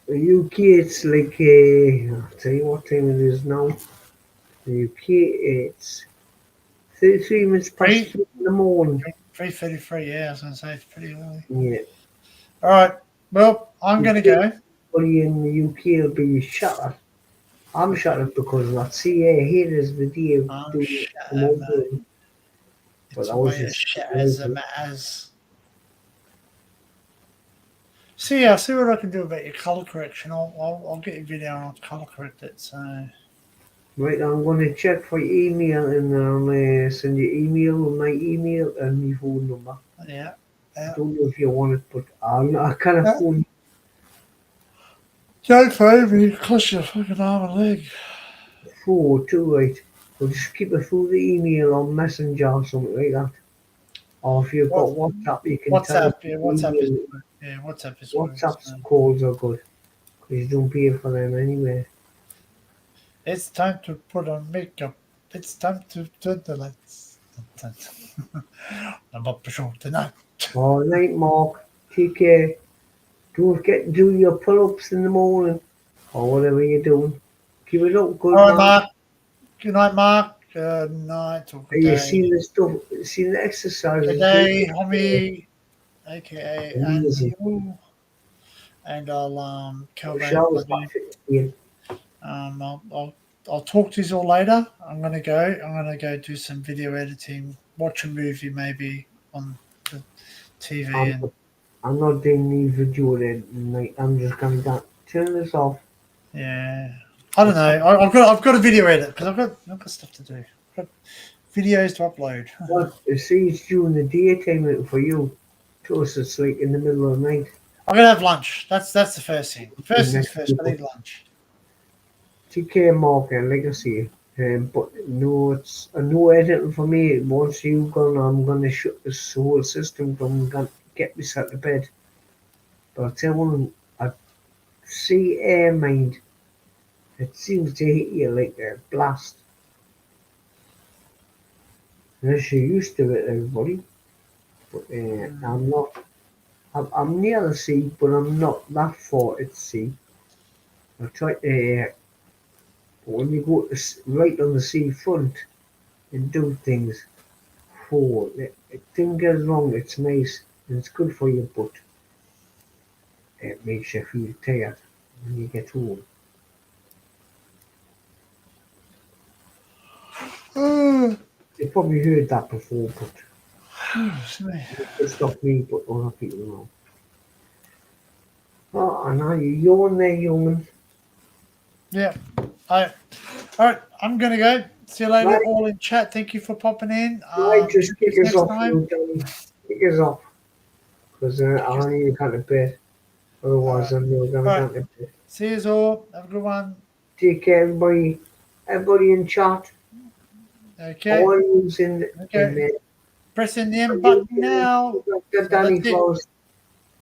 The UK, it's like, I'll tell you what time it is now. The UK, it's 33 minutes past 3 in the morning. 3:33, yeah, I was going to say, it's pretty early. Yeah. All right, well, I'm going to go. Everybody in the UK will be shattered. I'm shattered because of that. See, here is the day of doing it. But I was just as. See, I'll see what I can do about your colour correction. I'll get your video and I'll colour correct it. So. Right, I'm going to check for your email and I'll send you email with my email and my phone number. Yeah. I don't know if you want it, but I can't phone you. Don't phone me, it costs you a fucking arm and leg. 4-2, right. We'll just keep it through the email or Messenger or something like that. Or if you've got WhatsApp, you can tell WhatsApp is WhatsApp's calls are good. Because you don't pay for them anyway. It's time to put on makeup. It's time to turn the lights. I'm up for sure tonight. All night, Mark. Take care. Don't forget to do your pull-ups in the morning. Or whatever you're doing. Keep it up, good night, Mark. Good night, Mark. Good night. Have you seen the stuff? Seen the exercises? Good day, homie. AKA Andy. And I'll I'll talk to you all later. I'm gonna go do some video editing, watch a movie maybe on the TV, I'm not doing the video there tonight. I'm just going to turn this off. Yeah. I don't know. I've got a video edit because I've got stuff to do. I've got videos to upload. Well, see, it's during the daytime for you. To us, it's like in the middle of the night. I'm gonna have lunch. That's the first thing. First things first. I need lunch. Take care, Mark, and like I say, but no, it's a no editing for me. Once you've gone, I'm gonna shut this whole system from and get myself to bed. But I tell you, I see air mind. It seems to hit you like a blast. Unless you're used to it, everybody. But I'm not. I'm near the sea, but I'm not that far at sea. I try to. But when you go right on the seafront and do things, thing goes wrong. It's nice and it's good for you, but it makes you feel tired when you get home. You probably heard that before, but it's not me, but other people know. Oh, and now you yawn there, young'un. Yeah. All right. I'm gonna go. See you later, Right. all in chat. Thank you for popping in. Right, just kick us next off, time. kick us off, because I need to go to bed. Otherwise, I'm not going to go to bed. See you all. Have a good one. Take care, everybody. Everybody in chat. Okay. All who's in Okay. there. Pressing the M button now. The Danny Flowers.